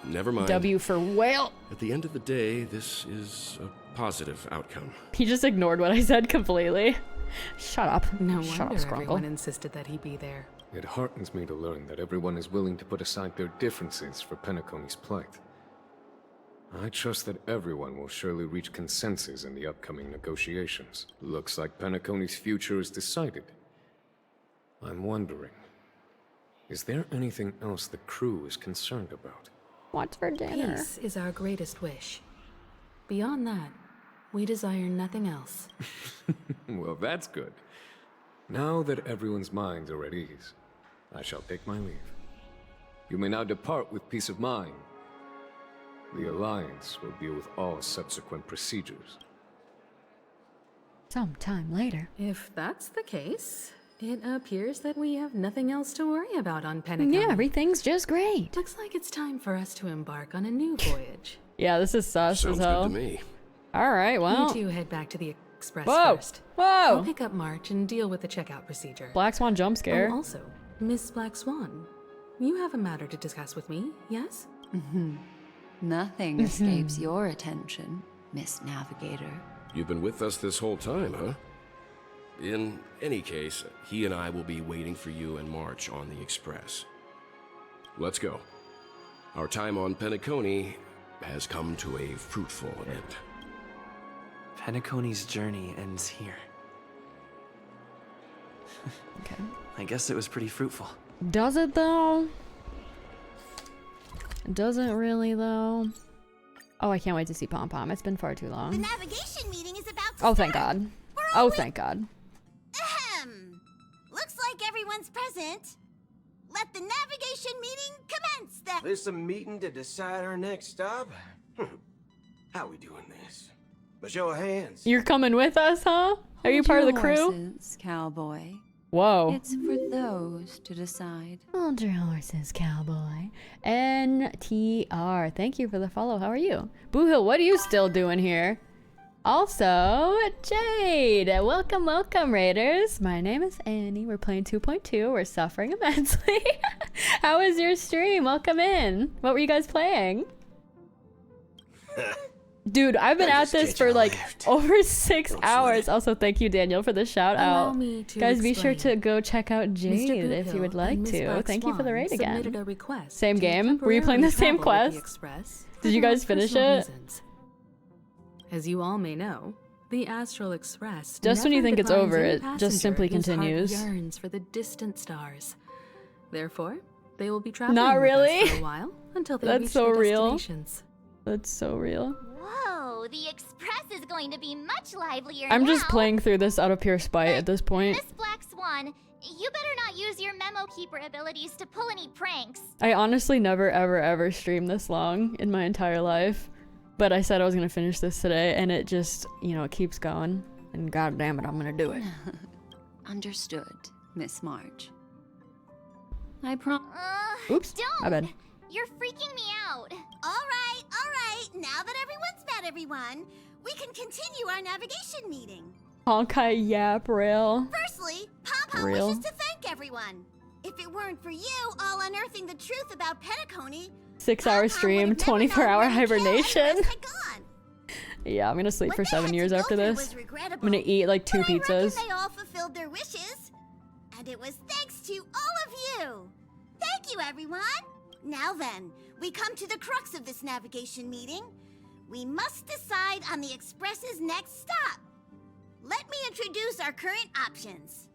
never mind. W for whale. At the end of the day, this is a positive outcome. He just ignored what I said completely. Shut up. No Shut wonder up, everyone Skrunkle. insisted that he be there. It heartens me to learn that everyone is willing to put aside their differences for Penacony's plight. I trust that everyone will surely reach consensus in the upcoming negotiations. Looks like Penacony's future is decided. I'm wondering, is there anything else the crew is concerned about? What's for dinner? Peace is our greatest wish. Beyond that, we desire nothing else. Well, that's good. Now that everyone's minds are at ease, I shall take my leave. You may now depart with peace of mind. The Alliance will deal with all subsequent procedures. Sometime later. If that's the case, it appears that we have nothing else to worry about on Penacony. Yeah, everything's just great. Looks like it's time for us to embark on a new voyage. Yeah, this is sus as hell. Sounds good to me. All right, well. You two head back to the Express first. Whoa! I'll pick up March and deal with the checkout procedure. Black Swan jump scare. Oh, also, Miss Black Swan, you have a matter to discuss with me, yes? Nothing escapes your attention, Miss Navigator. You've been with us this whole time, huh? In any case, he and I will be waiting for you in March on the Express. Let's go. Our time on Penacony has come to a fruitful end. Penacony's journey ends here. Okay. I guess it was pretty fruitful. Does it though? Does it really though? Oh, I can't wait to see Pom Pom. It's been far too long. The navigation meeting is about to Oh, thank start. God. Oh, thank God. Ahem. Looks like everyone's present. Let the navigation meeting commence then. This a meeting to decide our next stop? How we doing this? A show of hands. You're coming with us, huh? Are you part of the crew? Horses, cowboy. Whoa. It's for those to decide. Hold your horses, cowboy. NTR. Thank you for the follow. How are you? Boo Hill, what are you still doing here? Also, Jade. Welcome, welcome, Raiders. My name is Annie. We're playing 2.2. We're suffering immensely. How was your stream? Welcome in. What were you guys playing? Dude, I've been at this for like over 6 hours. Also, thank you, Daniel, for the shout out. Guys, be sure to go check out Jade if you would like to. Thank you for the raid again. Same game? Were you playing the same quest? Did you guys finish it? As you all may know, the Astral Express. Just when you think it's over, it just simply whose heart continues. Yearns for the distant stars. Therefore, they will be traveling Not with really. us for a while until they That's reach so their real. destinations. That's so real. Whoa, the Express is going to be much livelier I'm now. just playing through this out of pure spite at this point. Miss Black Swan, you better not use your memo keeper abilities to pull any pranks. I honestly never, ever, ever streamed this long in my entire life. But I said I was going to finish this today, and it just, you know, it keeps going. And god damn it, I'm going to do it. Understood, Miss March. I promise. Oops, don't. my bad. You're freaking me out. All right. Now that everyone's met everyone, we can continue our navigation meeting. Honkai yap rail. Firstly, Pom-Pom Real. wishes to thank everyone. If it weren't for you all unearthing the truth about Penacony, 6-hour stream, 24-hour hibernation. Yeah, I'm going to sleep for 7 years after this. I'm going to eat like 2 pizzas. they all fulfilled their wishes. And it was thanks to all of you. Thank you, everyone. Now then, we come to the crux of this navigation meeting. We must decide on the Express's next stop. Let me introduce our current options.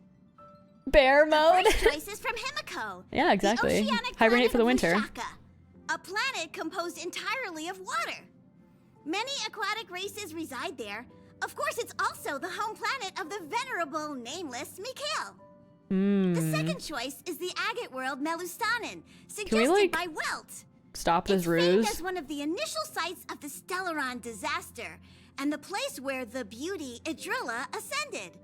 Bear mode. The first choice is from Himiko. Yeah, exactly. The oceanic Hibernate for the planet of winter. Lusaka, a planet composed entirely of water. Many aquatic races reside there. Of course, it's also the home planet of the venerable, nameless Mikhail. The second choice is the agate world Melustanen, suggested by Welt. Stop this It's ruse? famed as one of the initial sites of the Stellaron disaster, and the place where the beauty Idrilla ascended.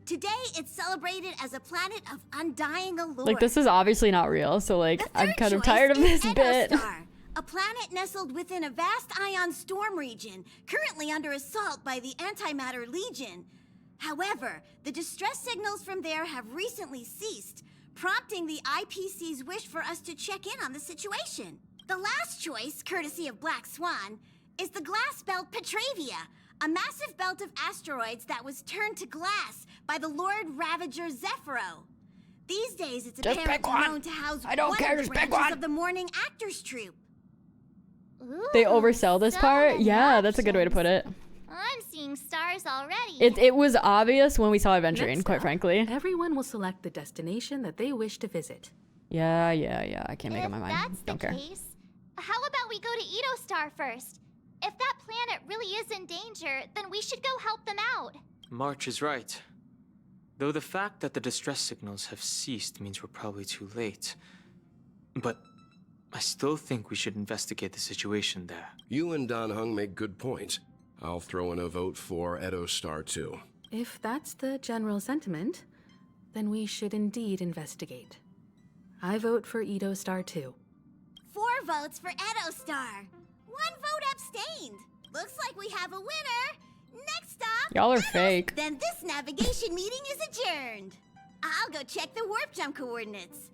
Today, it's celebrated as a planet of undying allure. Like, this is obviously not real, so like, I'm kind of tired of this bit. Eddostar, a planet nestled within a vast ion storm region, currently under assault by the Antimatter Legion. However, the distress signals from there have recently ceased, prompting the IPC's wish for us to check in on the situation. The last choice, courtesy of Black Swan, is the glass belt Petravia, a massive belt of asteroids that was turned to glass by the Lord Ravager Zephyro. These days, it's Just apparently pick one. known to house I don't one care, of the just pick branches one. of the Morning Actors Troupe. They oversell this part? Yeah, that's a good way to put it. I'm seeing stars already. It was obvious when we saw Adventuring, quite frankly. Everyone will select the destination that they wish to visit. Yeah, I can't make up my mind. That's Don't the care. case. How about we go to Edo Star first? If that planet really is in danger, then we should go help them out. March is right. Though the fact that the distress signals have ceased means we're probably too late. But I still think we should investigate the situation there. You and Dan Heng make good points. I'll throw in a vote for Edo Star 2. If that's the general sentiment, then we should indeed investigate. I vote for Edo Star 2. 4 votes for Edo Star. 1 vote abstained. Looks like we have a winner. Next stop. Y'all are Edo. fake. Then this navigation meeting is adjourned. I'll go check the warp jump coordinates.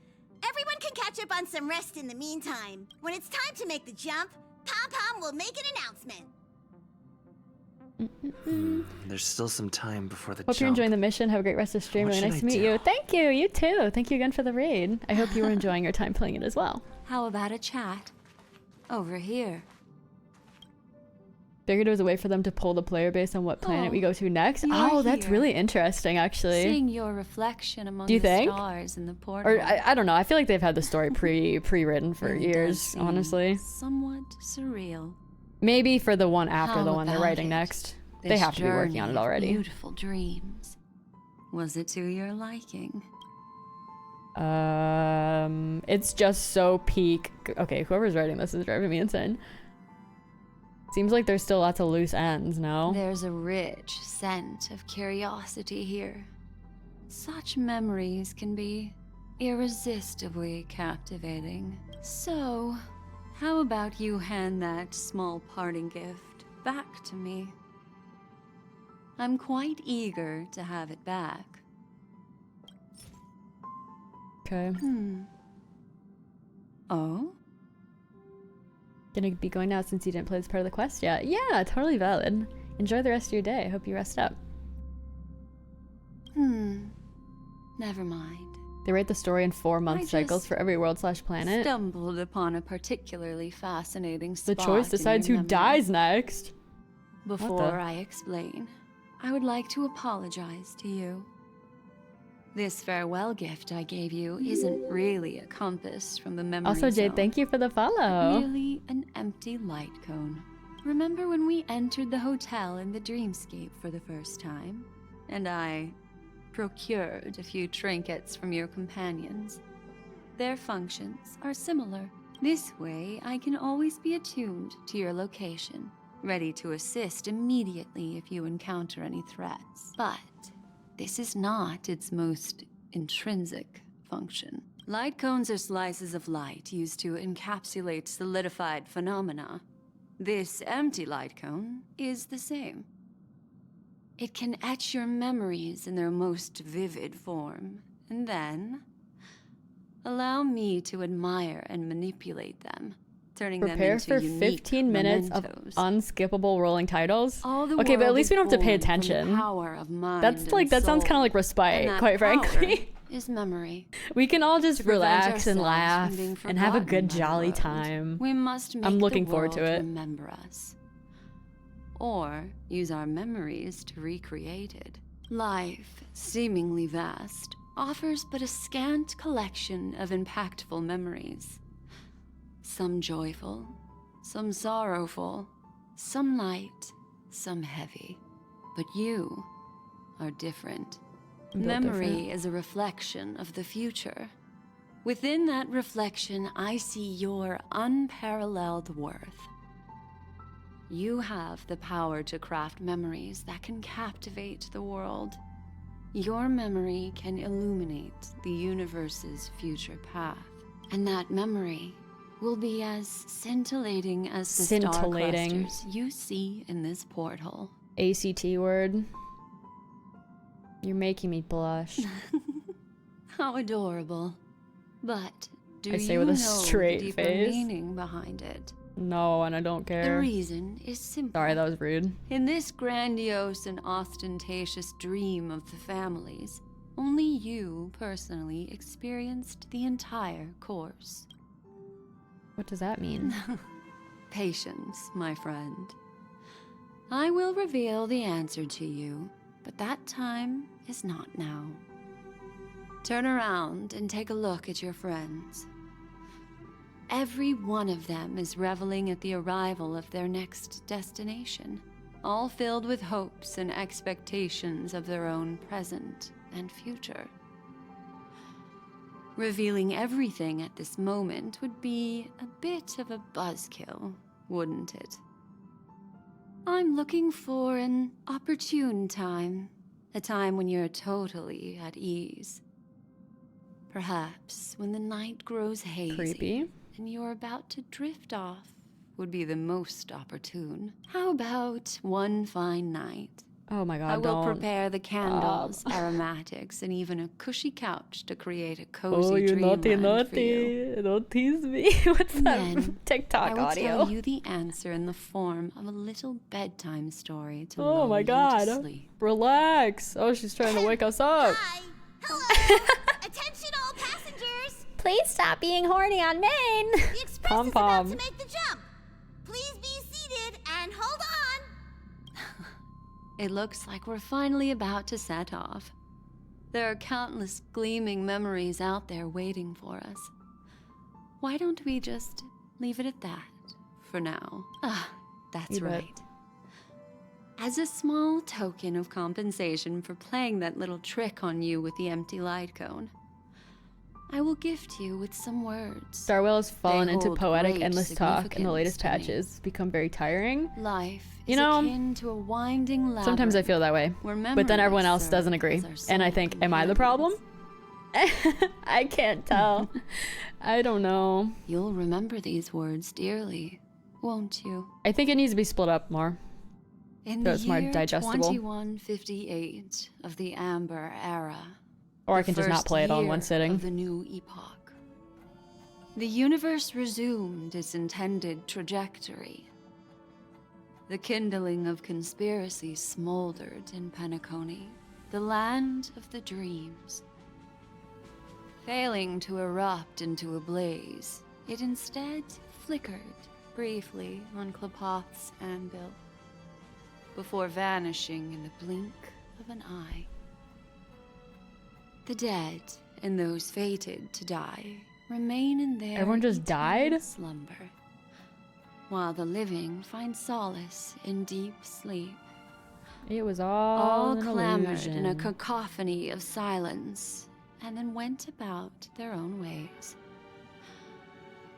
Everyone can catch up on some rest in the meantime. When it's time to make the jump, Pom Pom will make an announcement. There's still some time before the Hope jump. you're enjoying the mission. Have a great rest of stream. What Really nice should to I meet do? you. Thank you. You too. Thank you again for the raid. I hope you were enjoying your time playing it as well. How about a chat? Over here. Figured it was a way for them to pull the player base on what planet we go to next. you're Oh, that's here. really interesting, actually. Seeing your reflection among Do you the think? stars in the portal. Or I don't know. I feel like they've had the story pre-written for It does years, seem honestly. Somewhat surreal. Maybe for the one after How the one they're about writing it? next. They This have to be working on journey it of already. Beautiful dreams. Was it to your liking? It's just so peak. Okay, whoever's writing this is driving me insane. Seems like there's still lots of loose ends, no? There's a rich scent of curiosity here. Such memories can be irresistibly captivating. So, how about you hand that small parting gift back to me? I'm quite eager to have it back. Okay. Oh? Gonna be going now since you didn't play this part of the quest yet. Yeah, totally valid. Enjoy the rest of your day. I hope you rest up. Never mind. They write the story in 4-month I cycles just for every world/planet. Stumbled upon a particularly fascinating The spot choice in decides your who memory. dies next. Before I explain, I would like to apologize to you. This farewell gift I gave you isn't really a compass from the memory Also, Jade, zone, thank you for the follow. Merely an empty light cone. Remember when we entered the hotel in the Dreamscape for the first time? And I procured a few trinkets from your companions. Their functions are similar. This way, I can always be attuned to your location, ready to assist immediately if you encounter any threats. But this is not its most intrinsic function. Light cones are slices of light used to encapsulate solidified phenomena. This empty light cone is the same. It can etch your memories in their most vivid form, and then allow me to admire and manipulate them, turning Prepare them into for unique 15 minutes mementos. of unskippable rolling titles. All the Okay, but at world least is we don't have to pay born from the attention. power of mind That's and like, that sounds kind of soul, like respite, and that quite power frankly. is memory. We can all just To prevent relax and ourselves laugh from being and have a forgotten good by the jolly world, time. We must make I'm looking the forward to world it. remember us. Or use our memories to recreate it. Life, seemingly vast, offers but a scant collection of impactful memories. Some joyful, some sorrowful, some light, some heavy. But you are different. I'm built Memory different. is a reflection of the future. Within that reflection, I see your unparalleled worth. You have the power to craft memories that can captivate the world. Your memory can illuminate the universe's future path. And that memory will be as scintillating as the star Scintillating. clusters you see in this portal. ACT word. You're making me blush. How adorable. But do I say you with a know straight the deeper face. meaning behind it? No, and I don't The care. reason is simple. Sorry, that was rude. In this grandiose and ostentatious dream of the families, only you personally experienced the entire course. What does that mean? Patience, my friend. I will reveal the answer to you, but that time is not now. Turn around and take a look at your friends. Every one of them is reveling at the arrival of their next destination, all filled with hopes and expectations of their own present and future. Revealing everything at this moment would be a bit of a buzzkill, wouldn't it? I'm looking for an opportune time, a time when you're totally at ease. Perhaps when the night grows hazy. Creepy. And you're about to drift off would be the most opportune. How about one fine night? Oh my god, I will don't. prepare the candles, aromatics, and even a cushy couch to create a cozy Oh, you naughty, dreamland for you. naughty. Don't tease me. What's And that then TikTok I will audio? tell you the answer in the form of a little bedtime story to Oh lull my you god. to sleep. Relax. Oh, she's trying to wake us up. Attention all passengers! Please stop being horny on Maine. The express is about to make the jump. Please be seated and hold on. It looks like we're finally about to set off. There are countless gleaming memories out there waiting for us. Why don't we just leave it at that for now? Ah, that's You bet. right. As a small token of compensation for playing that little trick on you with the empty light cone, I will gift you with some words. Darwell has fallen They into hold poetic great endless talk in the latest significance to me. patches. It's become very tiring. Life You is know, akin to a winding labyrinth. Sometimes I feel that way. where But then everyone memories else doesn't serve agree. as our And I sole think, am I the problem? I can't tell. I don't know. You'll remember these words dearly, won't you? I think it needs to be split up more. In So the it's more year digestible. 2158 of the Amber Era, Or I the can just not first play it all in one year sitting. of the new epoch, the universe resumed its intended trajectory. The kindling of conspiracy smoldered in Penacony, the land of the dreams. Failing to erupt into a blaze, it instead flickered briefly on Klapoth's anvil, before vanishing in the blink of an eye. The dead and those fated to die remain in their Everyone just eternal died? slumber, while the living find solace in deep sleep. It was all an clamored in a illusion. cacophony of silence, and then went about their own ways.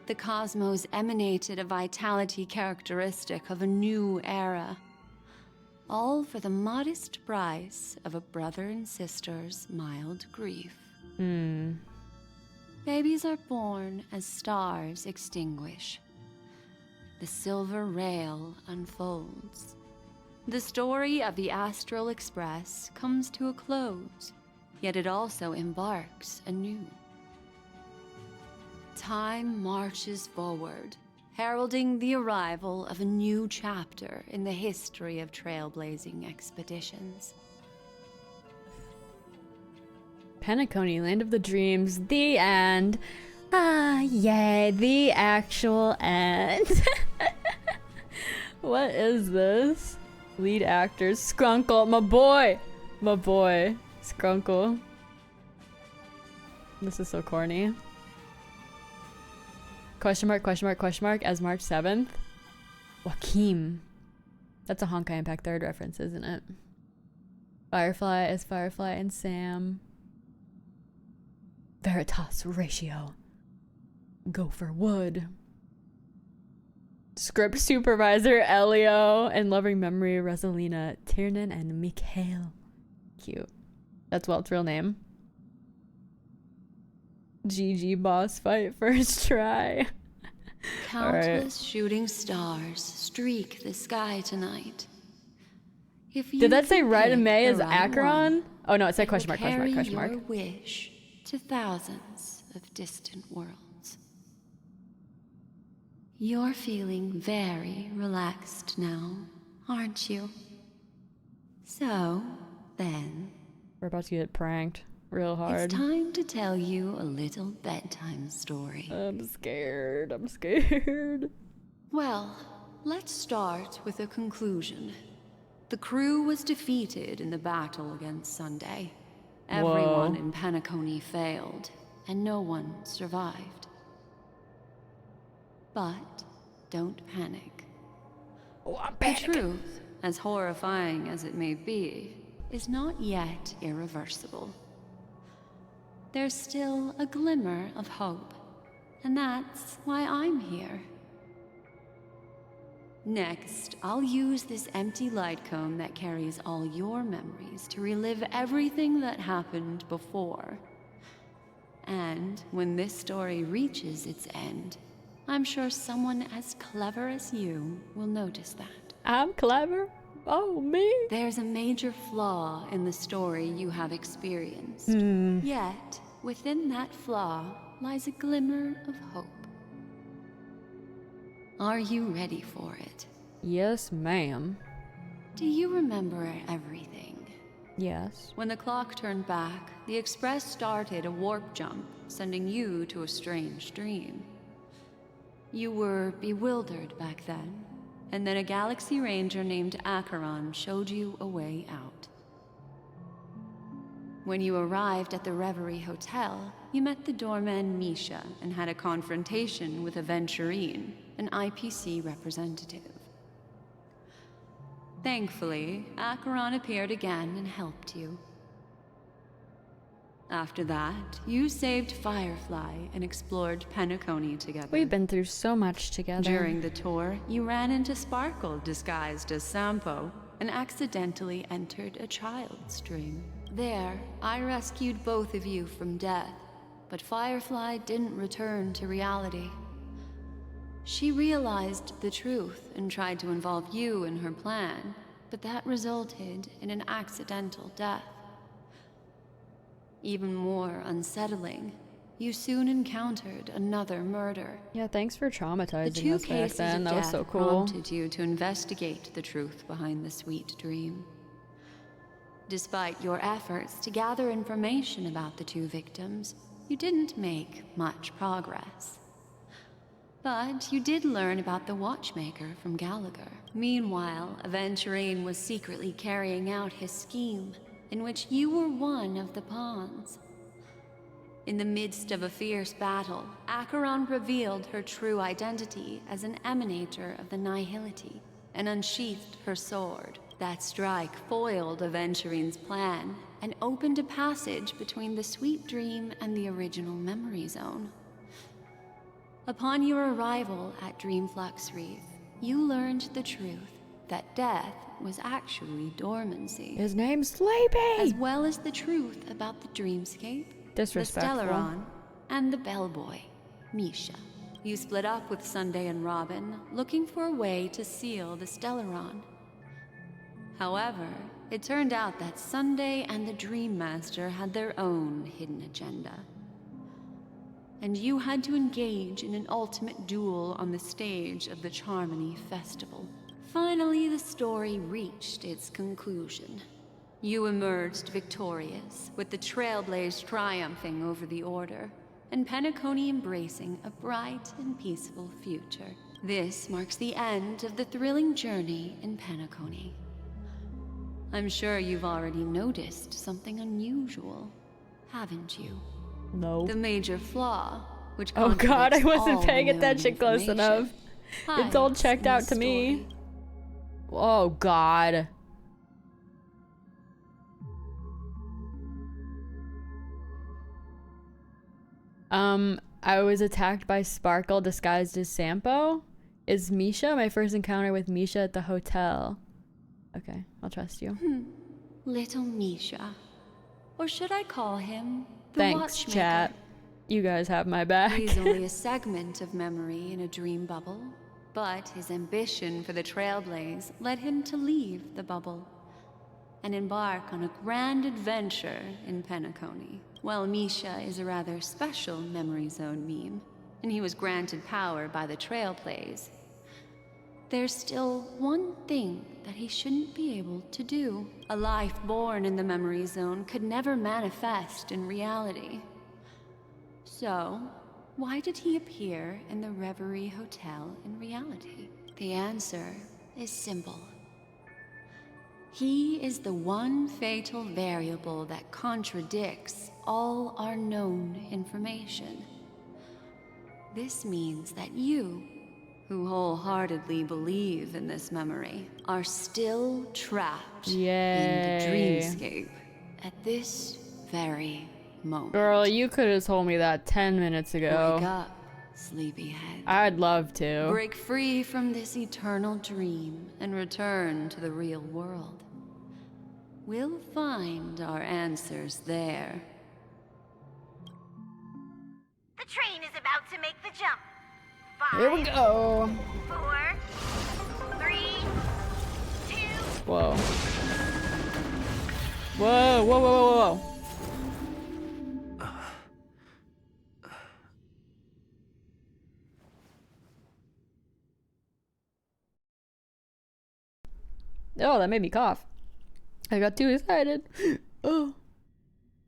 The cosmos emanated a vitality characteristic of a new era, all for the modest price of a brother and sister's mild grief. Babies are born as stars extinguish. The silver rail unfolds. The story of the Astral Express comes to a close, yet it also embarks anew. Time marches forward, heralding the arrival of a new chapter in the history of trailblazing expeditions. Penacony, Land of the Dreams, the end. Ah, yay, the actual end. What is this? Lead actors, Skrunkle, my boy, Skrunkle. This is so corny. Question mark, question mark, question mark, as March 7th. Joaquin. That's a Honkai Impact 3rd reference, isn't it? Firefly as Firefly and Sam. Veritas Ratio. Gopher Wood. Script supervisor Elio. And loving memory Rosalina, Tiernan, and Mikhail. Cute. That's Welt's real name. GG boss fight first try. Countless shooting stars streak the sky tonight. If you Did that say can Red pick May the as right Acheron? one, Oh no, it said it will question mark, question mark, carry question mark. your wish to thousands of distant worlds. You're feeling very relaxed now, aren't you? So, then, We're about to get pranked real hard. it's time to tell you a little bedtime story. I'm scared. I'm scared. Well, let's start with a conclusion. The crew was defeated in the battle against Sunday. Everyone Whoa. in Penacony failed, and no one survived. But don't panic. Oh, I'm The panicking. truth, as horrifying as it may be, is not yet irreversible. There's still a glimmer of hope, and that's why I'm here. Next, I'll use this empty light cone that carries all your memories to relive everything that happened before. And when this story reaches its end, I'm sure someone as clever as you will notice that. I'm clever? Oh, me? There's a major flaw in the story you have experienced. Yet, within that flaw lies a glimmer of hope. Are you ready for it? Yes, ma'am. Do you remember everything? Yes. When the clock turned back, the Express started a warp jump, sending you to a strange dream. You were bewildered back then, and then a Galaxy Ranger named Acheron showed you a way out. When you arrived at the Reverie Hotel, you met the doorman Misha and had a confrontation with Aventurine, an IPC representative. Thankfully, Acheron appeared again and helped you. After that, you saved Firefly and explored Penacony together. We've been through so much together. During the tour, you ran into Sparkle disguised as Sampo and accidentally entered a child's dream. There, I rescued both of you from death, but Firefly didn't return to reality. She realized the truth and tried to involve you in her plan, but that resulted in an accidental death. Even more unsettling, you soon encountered another murder. Yeah, thanks for The traumatizing two us back cases then. of That was death so cool. prompted you to investigate the truth behind the sweet dream. Despite your efforts to gather information about the two victims, you didn't make much progress. But you did learn about the Watchmaker from Gallagher. Meanwhile, Aventurine was secretly carrying out his scheme, in which you were one of the pawns. In the midst of a fierce battle, Acheron revealed her true identity as an emanator of the Nihility and unsheathed her sword. That strike foiled Aventurine's plan and opened a passage between the sweet dream and the original memory zone. Upon your arrival at Dreamflux Reef, you learned the truth that death was actually dormancy. His name's Sleepy! As well as the truth about the dreamscape, Disrespectful. the stellon, and the bellboy, Misha. You split up with Sunday and Robin, looking for a way to seal the stellon. However, it turned out that Sunday and the Dream Master had their own hidden agenda. And you had to engage in an ultimate duel on the stage of the Charmony Festival. Finally, the story reached its conclusion. You emerged victorious, with the Trailblaze triumphing over the Order, and Penacony embracing a bright and peaceful future. This marks the end of the thrilling journey in Penacony. I'm sure you've already noticed something unusual, haven't you? No. The major flaw, which Oh god, I contradicts wasn't all paying known attention close information, enough. It's all hides checked in out the to me. story. Oh god. I was attacked by Sparkle disguised as Sampo. Is Misha my first encounter with Misha at the hotel? Okay, I'll trust you. Little Misha. Or should I call him the Thanks, Watchmaker? chat. You guys have my back. He's only a segment of memory in a dream bubble, but his ambition for the Trailblaze led him to leave the bubble and embark on a grand adventure in Penacony. Well, Misha is a rather special memory zone meme, and he was granted power by the Trailblaze. There's still one thing that he shouldn't be able to do. A life born in the memory zone could never manifest in reality. So, why did he appear in the Reverie Hotel in reality? The answer is simple. He is the one fatal variable that contradicts all our known information. This means that you who wholeheartedly believe in this memory are still trapped in Yay. the dreamscape at this very moment. Girl, you could have told me that 10 minutes ago. Wake up, sleepyhead. I'd love to. Break free from this eternal dream and return to the real world. We'll find our answers there. The train is about to make the jump. 5, Here we go. 4, 3, 2. Whoa. Whoa, whoa, whoa, whoa, whoa. Oh, that made me cough. I got too excited. Oh.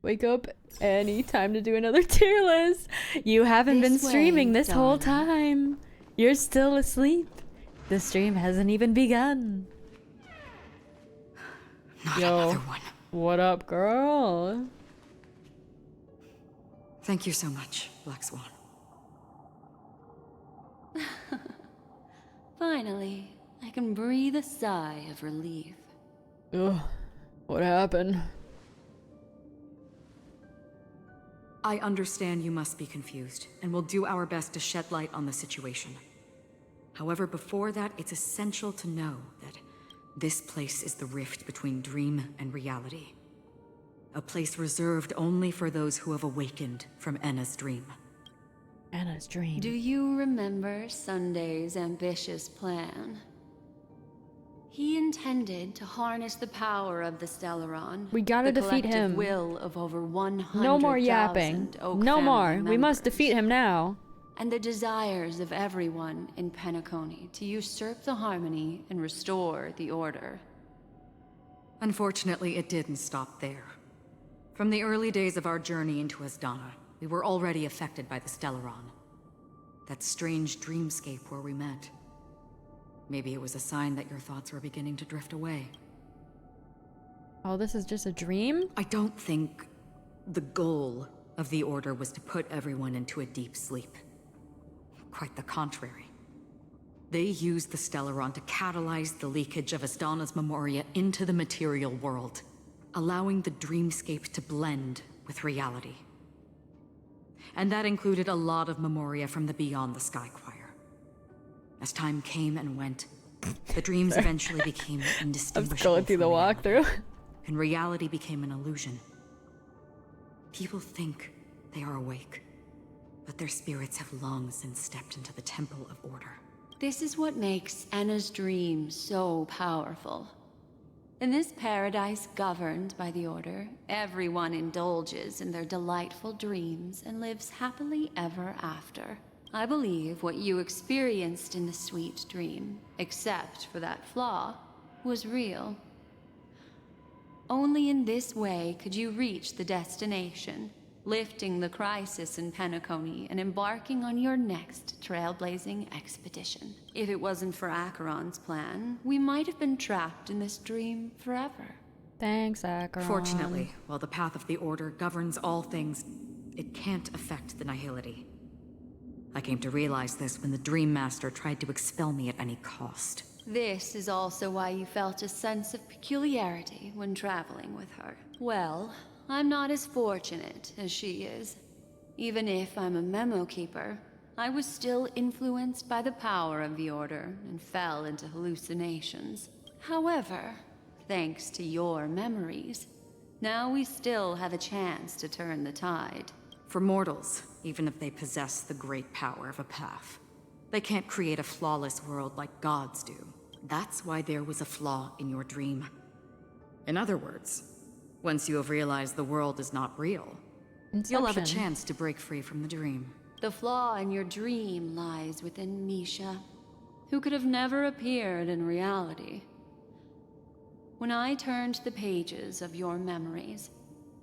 Wake up any time to do another tier list. You haven't been streaming this whole time. You're still asleep. The stream hasn't even begun. Not Yo, another one. what up, girl? Thank you so much, Black Swan. Finally, I can breathe a sigh of relief. Ugh, what happened? I understand you must be confused, and we'll do our best to shed light on the situation. However, before that, it's essential to know that this place is the rift between dream and reality. A place reserved only for those who have awakened from Enna's dream. Anna's dream. Do you remember Sunday's ambitious plan? He intended to harness the power of the Stellaron. We gotta the defeat collective him. will of over 100,000 No more yapping. Oak No family more. We members, must defeat him now. and the desires of everyone in Penacony to usurp the harmony and restore the order. Unfortunately, it didn't stop there. From the early days of our journey into Asdana, we were already affected by the Stellaron. That strange dreamscape where we met. Maybe it was a sign that your thoughts were beginning to drift away. Oh, this is just a dream? I don't think the goal of the Order was to put everyone into a deep sleep. Quite the contrary. They used the Stellaron to catalyze the leakage of Asdana's memoria into the material world, allowing the dreamscape to blend with reality. And that included a lot of memoria from the Beyond the Sky Choir. As time came and went, the dreams eventually became indistinguishable. I'm scrolling through the walkthrough. And reality became an illusion. People think they are awake, but their spirits have long since stepped into the Temple of Order. This is what makes Anna's dream so powerful. In this paradise governed by the Order, everyone indulges in their delightful dreams and lives happily ever after. I believe what you experienced in the sweet dream, except for that flaw, was real. Only in this way could you reach the destination, lifting the crisis in Penacony and embarking on your next trailblazing expedition. If it wasn't for Acheron's plan, we might have been trapped in this dream forever. Thanks, Acheron. Fortunately, while the path of the Order governs all things, it can't affect the Nihility. I came to realize this when the Dream Master tried to expel me at any cost. This is also why you felt a sense of peculiarity when traveling with her. Well, I'm not as fortunate as she is. Even if I'm a memo keeper, I was still influenced by the power of the Order and fell into hallucinations. However, thanks to your memories, now we still have a chance to turn the tide. For mortals, even if they possess the great power of a path, they can't create a flawless world like gods do. That's why there was a flaw in your dream. In other words, once you have realized the world is not real, you'll have a chance to break free from the dream. The flaw in your dream lies within Misha, who could have never appeared in reality. When I turned the pages of your memories,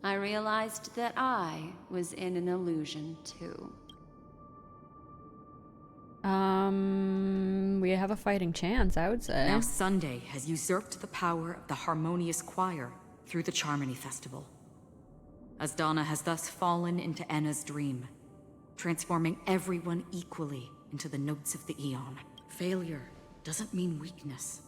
I realized that I was in an illusion too. We have a fighting chance, I would say. Now Sunday has usurped the power of the Harmonious Choir through the Charmony Festival. Asdana has thus fallen into Enna's dream, transforming everyone equally into the notes of the Aeon. Failure doesn't mean weakness.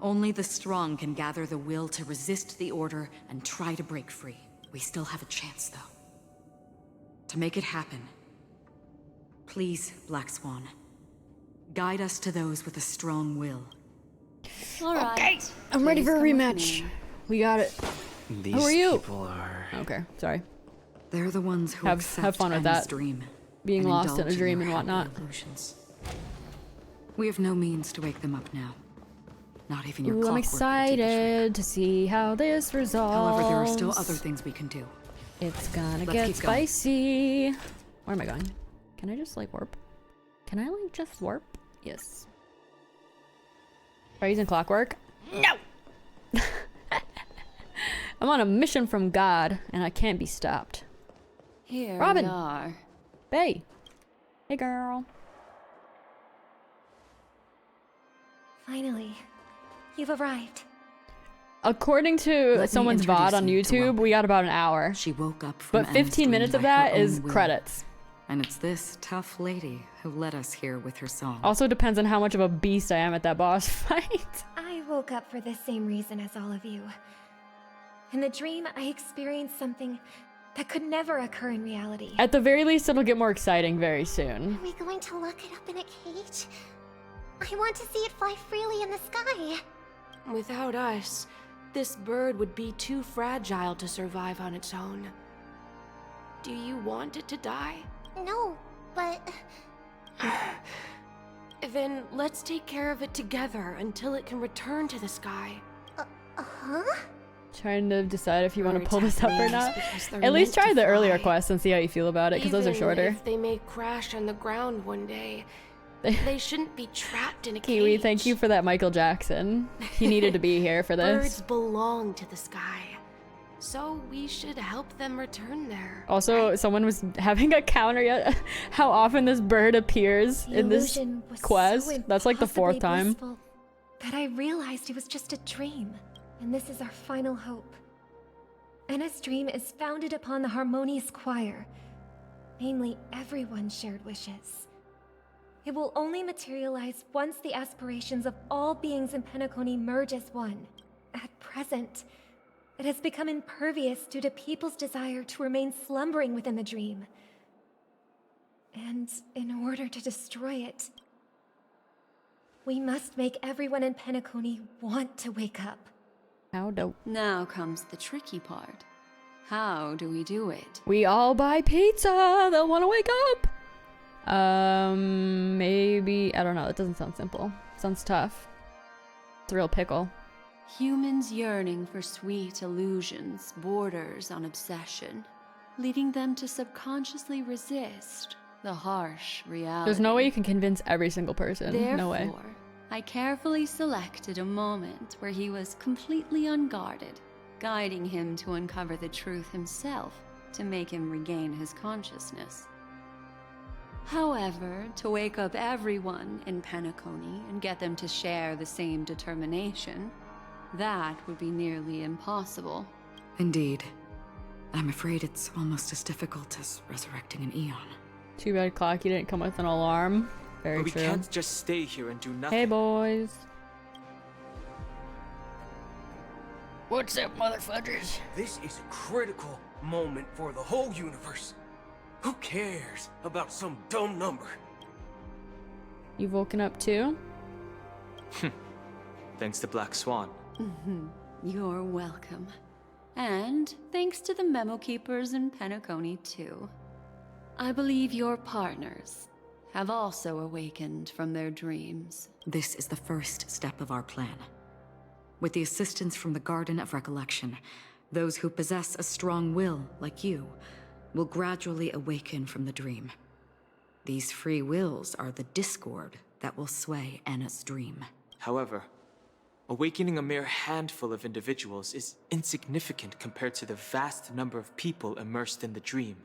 Only the strong can gather the will to resist the order and try to break free. We still have a chance, though. To make it happen, please, Black Swan, guide us to those with a strong will. All right. Okay, I'm ready for a rematch. We got it. These Who are you? people are... Okay, sorry. They're the ones who Have accept fun with Anna's that. dream Being and lost in a indulge dream their and whatnot. happy illusions. We have no means to wake them up now. Not even your Ooh, I'm clockwork excited to see how this resolves. However, there are still other things we can do. It's gonna Let's get keep going. spicy. Where am I going? Can I just like warp? Can I like just warp? Yes. Are you using clockwork? No! I'm on a mission from God, and I can't be stopped. Here Robin! we are. Hey. Hey, girl. Finally, you've arrived. According to someone's VOD on YouTube, we got about an hour. She woke up from But 15 minutes of that is credits. And it's this tough lady who led us here with her song. Also depends on how much of a beast I am at that boss fight. I woke up for the same reason as all of you. In the dream, I experienced something that could never occur in reality. At the very least, it'll get more exciting very soon. Are we going to lock it up in a cage? I want to see it fly freely in the sky. Without us, this bird would be too fragile to survive on its own. Do you want it to die? No, but... Then let's take care of it together until it can return to the sky. Huh? Trying to decide if you want to pull this up or not. because they're At least meant try to the earlier fly. quests and see how you feel about it, because those are Even shorter. if they may crash on the ground one day, they shouldn't be trapped in a cage. Kiwi, thank you for that Michael Jackson. He needed to be here for this. Birds belong to the sky, so we should help them return there. Also, someone was having a counter yet how often this bird appears The in this illusion was quest. so That's like the fourth time. blissful that I realized it was just a dream, and this is our final hope. Anna's dream is founded upon the harmonious choir, namely everyone's shared wishes. It will only materialize once the aspirations of all beings in Penacony merge as one. At present, it has become impervious due to people's desire to remain slumbering within the dream. And in order to destroy it, we must make everyone in Penacony want to wake up. How dope. Now comes the tricky part. How do we do it? We all buy pizza. They'll want to wake up. Maybe, I don't know. It doesn't sound simple. Sounds tough. It's a real pickle. Humans yearning for sweet illusions borders on obsession, leading them to subconsciously resist the harsh reality. There's no way you can convince every single person. Therefore, No way. I carefully selected a moment where he was completely unguarded, guiding him to uncover the truth himself to make him regain his consciousness. However, to wake up everyone in Penacony and get them to share the same determination, that would be nearly impossible. Indeed. I'm afraid it's almost as difficult as resurrecting an eon. Too bad Clocky didn't come with an alarm. Very But we true. can't just stay here and do nothing. Hey, boys. What's up, motherfuckers? This is a critical moment for the whole universe. Who cares about some dumb number? You've woken up too? Thanks to Black Swan. You're welcome. And thanks to the memo keepers in Penacony too. I believe your partners have also awakened from their dreams. This is the first step of our plan. With the assistance from the Garden of Recollection, those who possess a strong will, like you, will gradually awaken from the dream. These free wills are the discord that will sway Anna's dream. However, awakening a mere handful of individuals is insignificant compared to the vast number of people immersed in the dream.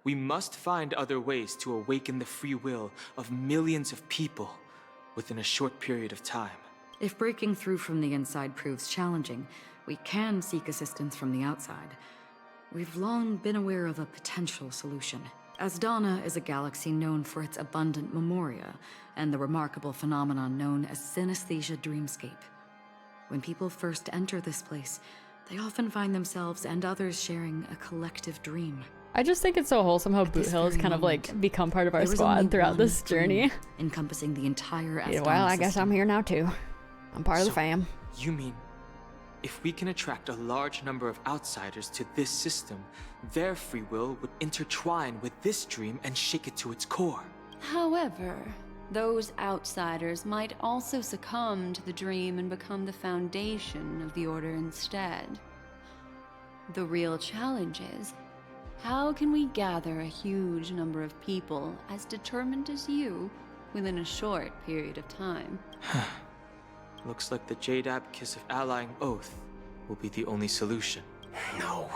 We must find other ways to awaken the free will of millions of people within a short period of time. If breaking through from the inside proves challenging, we can seek assistance from the outside. We've long been aware of a potential solution. Asdana is a galaxy known for its abundant memoria and the remarkable phenomenon known as synesthesia dreamscape. When people first enter this place, they often find themselves and others sharing a collective dream. I just think it's so wholesome how Boot Hill has kind of like become part of our squad throughout this journey. Encompassing the entire Asdana Yeah, well, I guess system. I'm here now too. I'm part of the So, fam. You mean, if we can attract a large number of outsiders to this system, their free will would intertwine with this dream and shake it to its core? However, those outsiders might also succumb to the dream and become the foundation of the Order instead. The real challenge is, how can we gather a huge number of people as determined as you within a short period of time? Looks like the Jade Abacus of Allying Oath will be the only solution. No.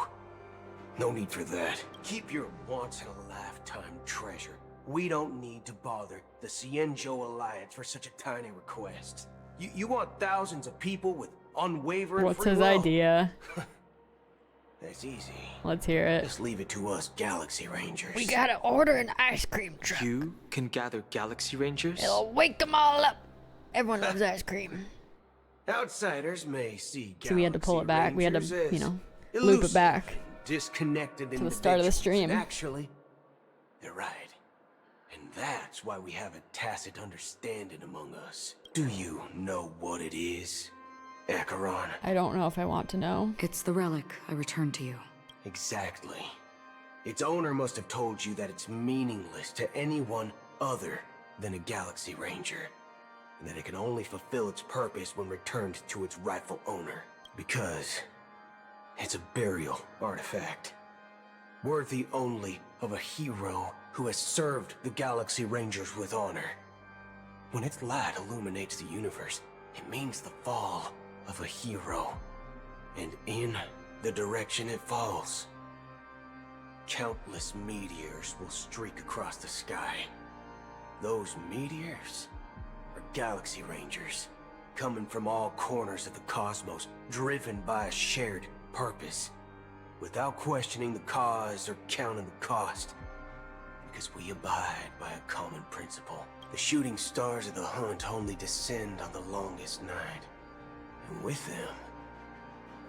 No need for that. Keep your once-in-a-lifetime treasure. We don't need to bother the Cienjo Alliance for such a tiny request. You want thousands of people with unwavering What's free his will? idea? That's easy. Let's hear it. Just leave it to us Galaxy Rangers. We gotta order an ice cream truck. You can gather Galaxy Rangers? It'll wake them all up. Everyone loves ice cream. Outsiders may see So we had to pull it back. We had to, Rangers you as know, loop it elusive, back disconnected to the start of the stream. Actually, they're right. And that's why we have a tacit understanding among us. Do you know what it is, Acheron? I don't know if I want to know. It's the relic I returned to you. Exactly. Its owner must have told you that it's meaningless to anyone other than a Galaxy Ranger, and that it can only fulfill its purpose when returned to its rightful owner. Because it's a burial artifact, worthy only of a hero who has served the Galaxy Rangers with honor. When its light illuminates the universe, it means the fall of a hero. And in the direction it falls, countless meteors will streak across the sky. Those meteors are Galaxy Rangers, coming from all corners of the cosmos, driven by a shared purpose, without questioning the cause or counting the cost, because we abide by a common principle. The shooting stars of the hunt only descend on the longest night, and with them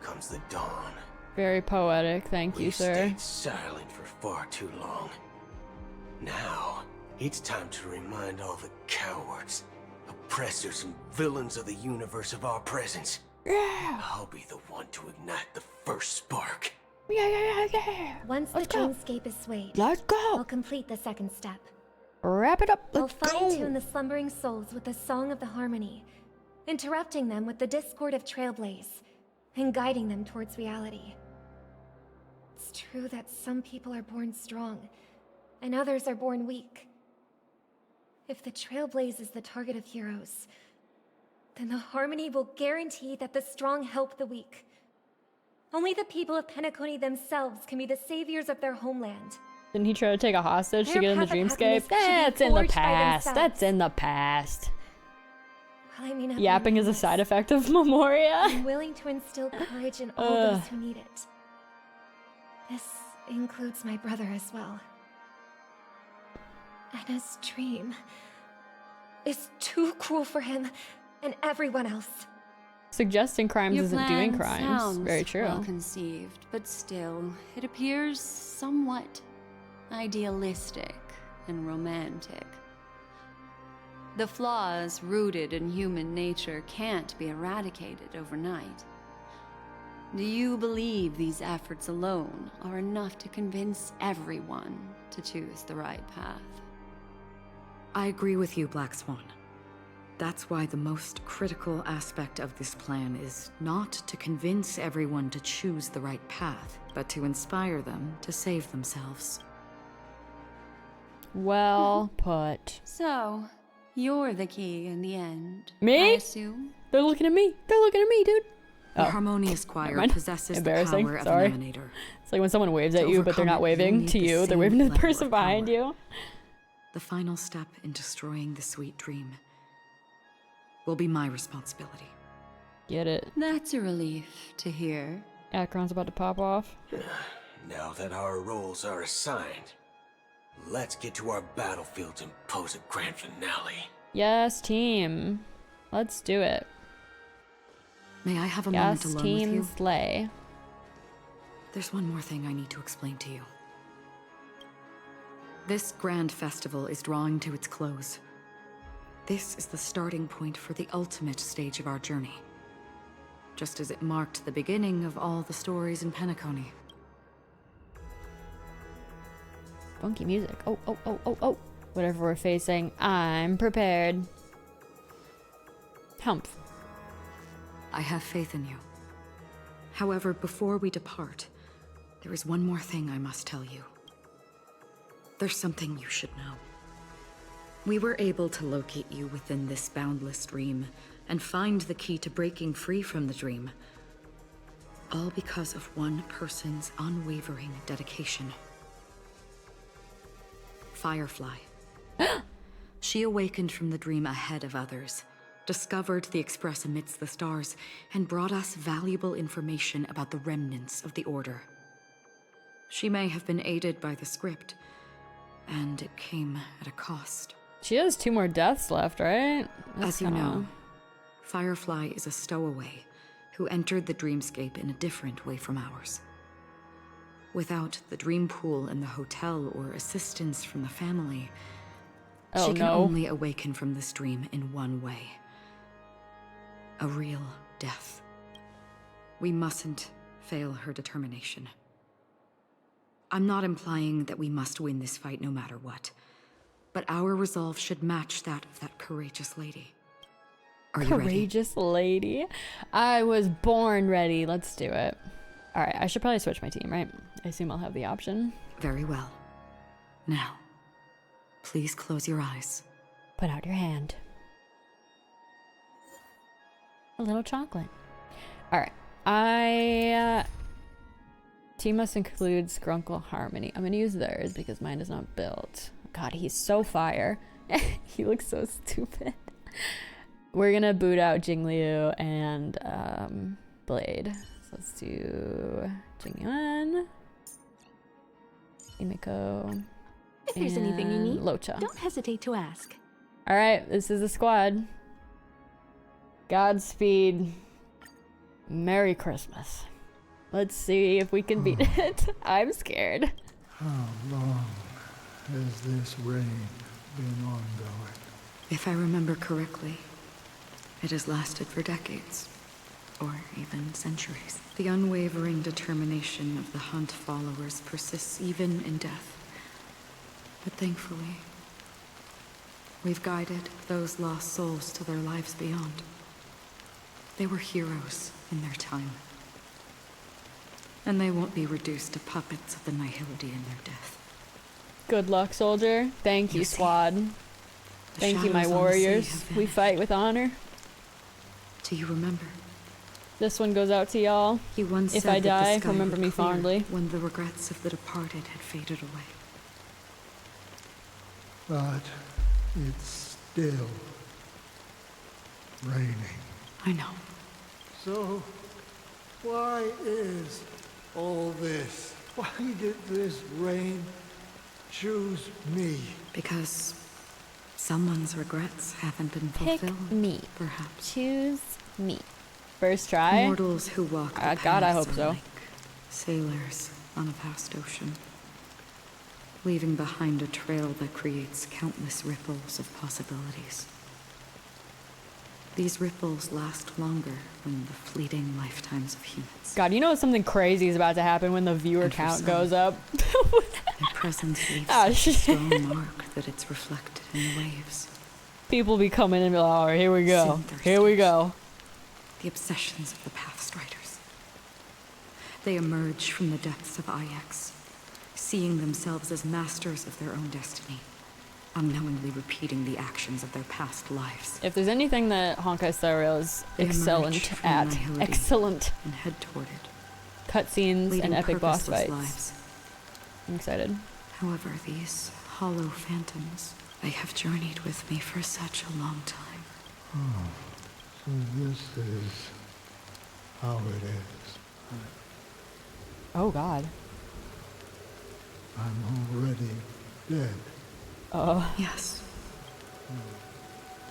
comes the dawn. Very poetic, thank you, We've sir. stayed silent for far too long. Now, it's time to remind all the cowards, oppressors, and villains of the universe of our presence. Yeah. I'll be the one to ignite the first spark. Yeah. Once Let's the go. dreamscape is swayed, Let's go. I'll complete the second step. Wrap it up. I'll Let's go. fine-tune the slumbering souls with the Song of the Harmony, interrupting them with the discord of Trailblaze, and guiding them towards reality. It's true that some people are born strong, and others are born weak. If the Trailblaze is the target of heroes, then the Harmony will guarantee that the strong help the weak. Only the people of Penacony themselves can be the saviors of their homeland. Didn't he try to take a hostage to Their get in the path of happiness dreamscape? should be That's in the forged by past. themselves. That's in the past. While I may not be Yapping is a ruthless, side effect of Memoria. I'm willing to instill courage in all those who need it. This includes my brother as well. Anna's dream is too cruel for him and everyone else. Suggesting crimes Your isn't doing plan crimes. sounds Very true. well conceived, but still, it appears somewhat idealistic and romantic. The flaws rooted in human nature can't be eradicated overnight. Do you believe these efforts alone are enough to convince everyone to choose the right path? I agree with you, Black Swan. That's why the most critical aspect of this plan is not to convince everyone to choose the right path, but to inspire them to save themselves. Well put. So, you're the key in the end, Me? I assume? They're looking at me. They're looking at me, dude. The Oh. Harmonious Never Choir mind. possesses the Embarrassing. power of Sorry. an emanator. It's like when someone waves at To you, but they're not overcome it, you'll waving need to the you. They're same waving to the level person of behind power. you. The final step in destroying the sweet dream will be my responsibility. Get it. That's a relief to hear. Acheron's about to pop off. Now that our roles are assigned, Let's get to our battlefields and pose a grand finale. Yes, team. Let's do it. May I have a moment Yes, alone team with you? slay. There's one more thing I need to explain to you. This grand festival is drawing to its close. This is the starting point for the ultimate stage of our journey. Just as it marked the beginning of all the stories in Penacony. Funky music. Oh, oh, oh, oh, oh. Whatever we're facing, I'm prepared. Humph. I have faith in you. However, before we depart, there is one more thing I must tell you. There's something you should know. We were able to locate you within this boundless dream and find the key to breaking free from the dream. All because of one person's unwavering dedication. Firefly. She awakened from the dream ahead of others, discovered the Express amidst the stars, and brought us valuable information about the remnants of the Order. She may have been aided by the script, and it came at a cost. She has 2 more deaths left, right? As you know, Firefly is a stowaway who entered the dreamscape in a different way from ours. Without the dream pool in the hotel or assistance from the family, she can only awaken from this dream in one way. A real death. We mustn't fail her determination. I'm not implying that we must win this fight no matter what, but our resolve should match that of that courageous lady. Are you ready? Courageous lady. I was born ready. Let's do it. All right, I should probably switch my team, right? I assume I'll have the option. Very well. Now, please close your eyes. Put out your hand. A little chocolate. All right, team must include Skrunkle Harmony. I'm gonna use theirs because mine is not built. God, he's so fire. He looks so stupid. We're gonna boot out Jingliu and Blade. So let's do Jingyuan, Imiko, If there's anything you need, Locha. don't hesitate to ask. All right, this is the squad. Godspeed. Merry Christmas. Let's see if we can beat it. I'm scared. How long has this reign been ongoing? If I remember correctly, it has lasted for decades, or even centuries. The unwavering determination of the Hunt followers persists even in death. But thankfully, we've guided those lost souls to their lives beyond. They were heroes in their time. And they won't be reduced to puppets of the Nihility in their death. Good luck, soldier. Thank you, squad. Thank you, my warriors. We fight with honor. Do you remember? This one goes out to y'all. He once if said I that the die, sky remember would me clear fondly. when the regrets of the departed had faded away. But it's still raining. I know. So, why is all this? Why did this rain choose me? Because someone's regrets haven't been fulfilled. Pick me. Perhaps. Choose me. First try. Mortals who walk the God, I paths hope are so. like sailors on a vast ocean, leaving behind a trail that creates countless ripples of possibilities. These ripples last longer than the fleeting lifetimes of humans. God, you know something crazy is about to happen when the viewer count goes up. Their presence leaves such a strong mark that it's reflected in the waves. People be coming and be like, oh, here we go. Here we go. The obsessions of the Pathstriders. They emerge from the depths of Ix, seeing themselves as masters of their own destiny, unknowingly repeating the actions of their past lives. If there's anything that Honkai Star Rail is excellent at, and head toward it. Cutscenes and epic boss purposeless fights. Lives. I'm excited. However, these hollow phantoms, they have journeyed with me for such a long time. Oh, so this is how it is. Oh God. I'm already dead. Oh. Yes.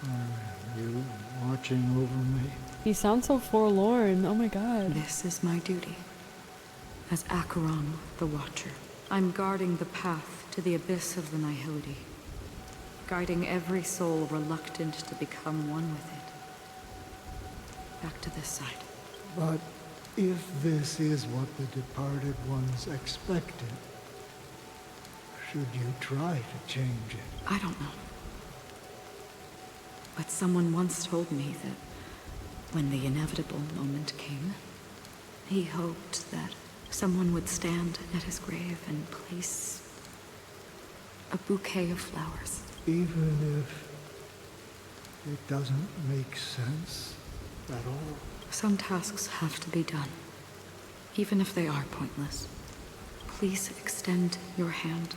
Are you watching over me? He sounds so forlorn. Oh my god. This is my duty. As Acheron, the Watcher, I'm guarding the path to the abyss of the Nihility, guiding every soul reluctant to become one with it. Back to this side. But if this is what the departed ones expected, should you try to change it? I don't know. But someone once told me that when the inevitable moment came, he hoped that someone would stand at his grave and place a bouquet of flowers. Even if it doesn't make sense at all? Some tasks have to be done, even if they are pointless. Please extend your hand,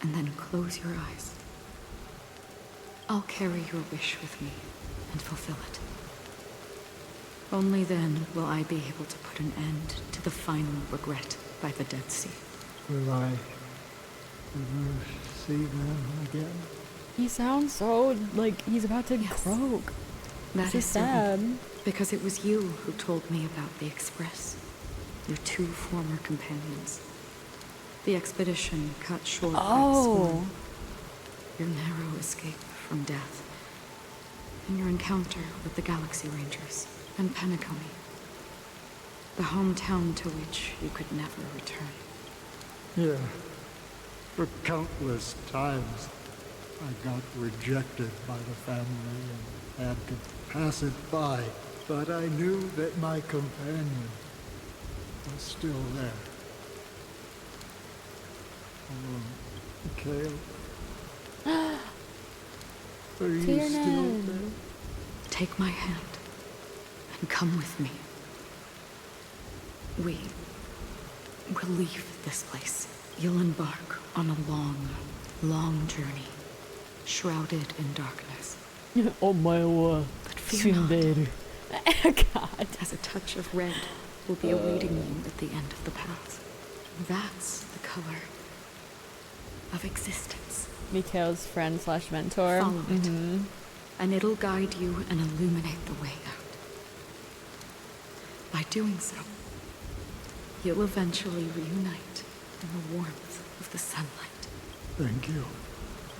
and then close your eyes. I'll carry your wish with me and fulfill it. Only then will I be able to put an end to the final regret by the Dead Sea. Will I ever see them again? He sounds so like he's about to croak. That is sad. Because it was you who told me about the Express. Your two former companions. The expedition cut short by Swan. Your narrow escape from death. And your encounter with the Galaxy Rangers and Penacony. The hometown to which you could never return. Yeah. For countless times, I got rejected by the family and had to pass it by. But I knew that my companion was still there. Kale. Are you still there? Take my hand and come with me. We will leave this place. You'll embark on a long, long journey, shrouded in darkness. Oh my word. But fear not. God. As a touch of red will be awaiting you at the end of the path. That's the color of existence. Mikhail's friend slash mentor. Follow it, and it'll guide you and illuminate the way out. By doing so, you'll eventually reunite in the warmth of the sunlight. Thank you.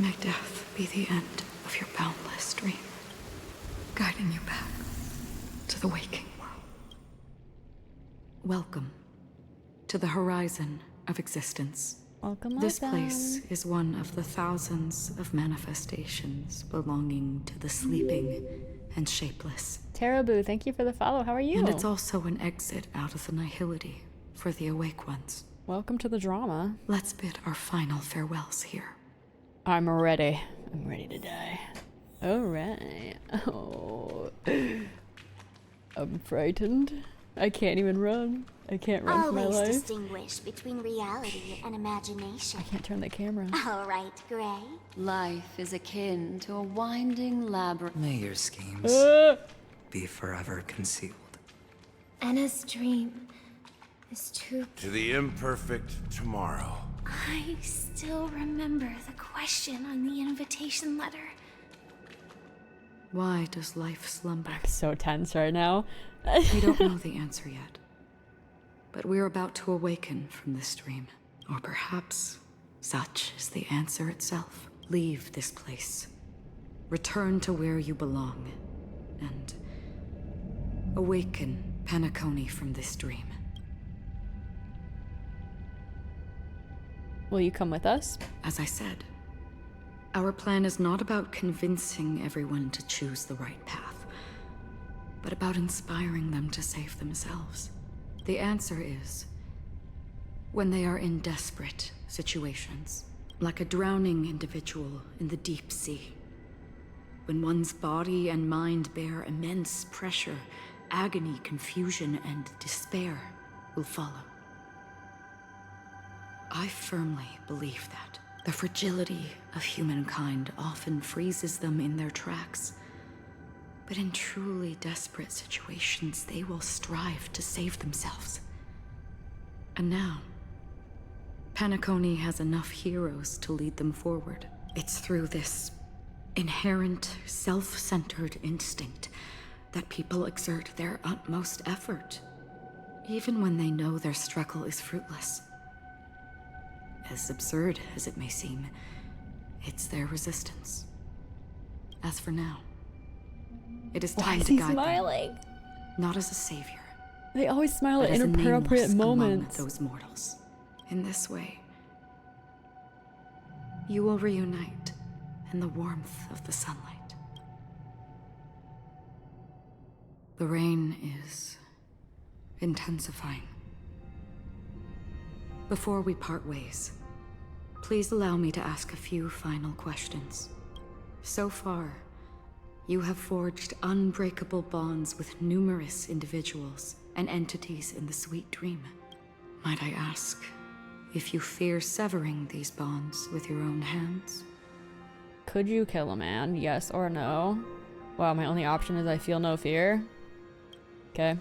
May death be the end of your boundless dream, guiding you back to the waking world. Welcome to the horizon of existence. Welcome. This place is one of the thousands of manifestations belonging to the sleeping and shapeless. Tarabu, thank you for the follow. How are you? And it's also an exit out of the nihility for the awake ones. Welcome to the drama. Let's bid our final farewells here. I'm ready. I'm ready to die. All right. Oh. I'm frightened. I can't even run. I can't run for my Always life. distinguish between reality and imagination. I can't turn the camera. All right, Gray. Life is akin to a winding labyrinth. May your schemes be forever concealed. Anna's dream is too... To the imperfect tomorrow. I still remember the question on the invitation letter. Why does life slumber? I'm so tense right now. We don't know the answer yet. But we're about to awaken from this dream. Or perhaps such is the answer itself. Leave this place. Return to where you belong. And awaken Penacony from this dream. Will you come with us? As I said, our plan is not about convincing everyone to choose the right path, but about inspiring them to save themselves. The answer is, when they are in desperate situations, like a drowning individual in the deep sea. When one's body and mind bear immense pressure, agony, confusion, and despair will follow. I firmly believe that. The fragility of humankind often freezes them in their tracks. But in truly desperate situations, they will strive to save themselves. And now, Penacony has enough heroes to lead them forward. It's through this inherent, self-centered instinct that people exert their utmost effort, even when they know their struggle is fruitless. As absurd as it may seem, it's their resistance. As for now, it is time to guide them, not as a savior. They always smile but at as a inappropriate nameless among moments. those mortals. In this way, you will reunite in the warmth of the sunlight. The rain is intensifying. Before we part ways, please allow me to ask a few final questions. So far, you have forged unbreakable bonds with numerous individuals and entities in the Sweet Dream. Might I ask if you fear severing these bonds with your own hands? Could you kill a man? Yes or no? Wow, my only option is I feel no fear. Okay.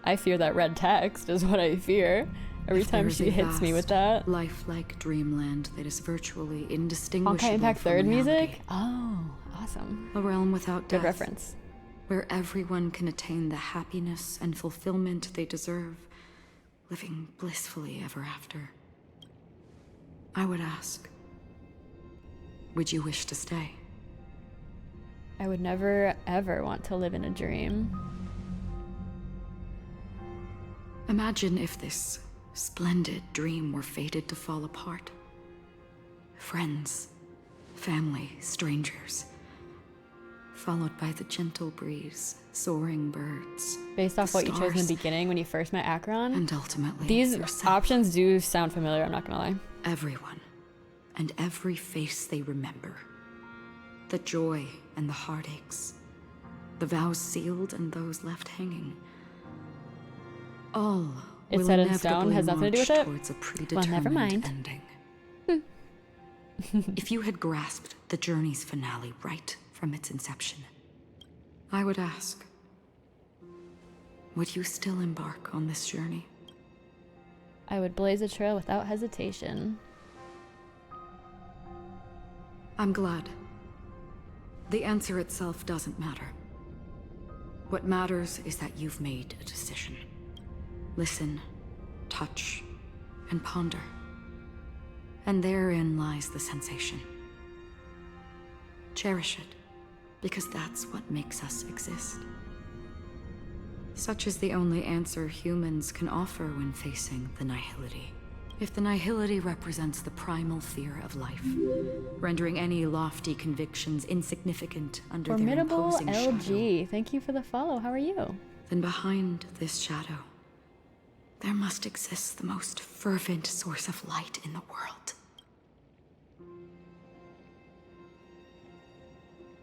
I fear that red text is what I fear. Every time she hits me with that. Lifelike dreamland that is virtually indistinguishable Honkai Impact from 3rd reality. music? Oh, awesome. A realm without death. Good reference. Where everyone can attain the happiness and fulfillment they deserve, living blissfully ever after. I would ask, would you wish to stay? I would never, ever want to live in a dream. Imagine if this splendid dream were fated to fall apart. Friends, family, strangers, followed by the gentle breeze, soaring birds. Based off what you chose in the beginning when you first met Acheron? And ultimately, these yourself. options do sound familiar, I'm not gonna lie. Everyone, and every face they remember. The joy and the heartaches. The vows sealed and those left hanging. All It's will set in stone, inevitably has nothing to do with march it? towards a Well, predetermined never mind. ending. If you had grasped the journey's finale right from its inception, I would ask, would you still embark on this journey? I would blaze a trail without hesitation. I'm glad. The answer itself doesn't matter. What matters is that you've made a decision. Listen, touch, and ponder. And therein lies the sensation. Cherish it, because that's what makes us exist. Such is the only answer humans can offer when facing the nihility. If the nihility represents the primal fear of life, rendering any lofty convictions insignificant under their Formidable imposing LG, shadow, thank you for the follow. How are you? then behind this shadow, there must exist the most fervent source of light in the world.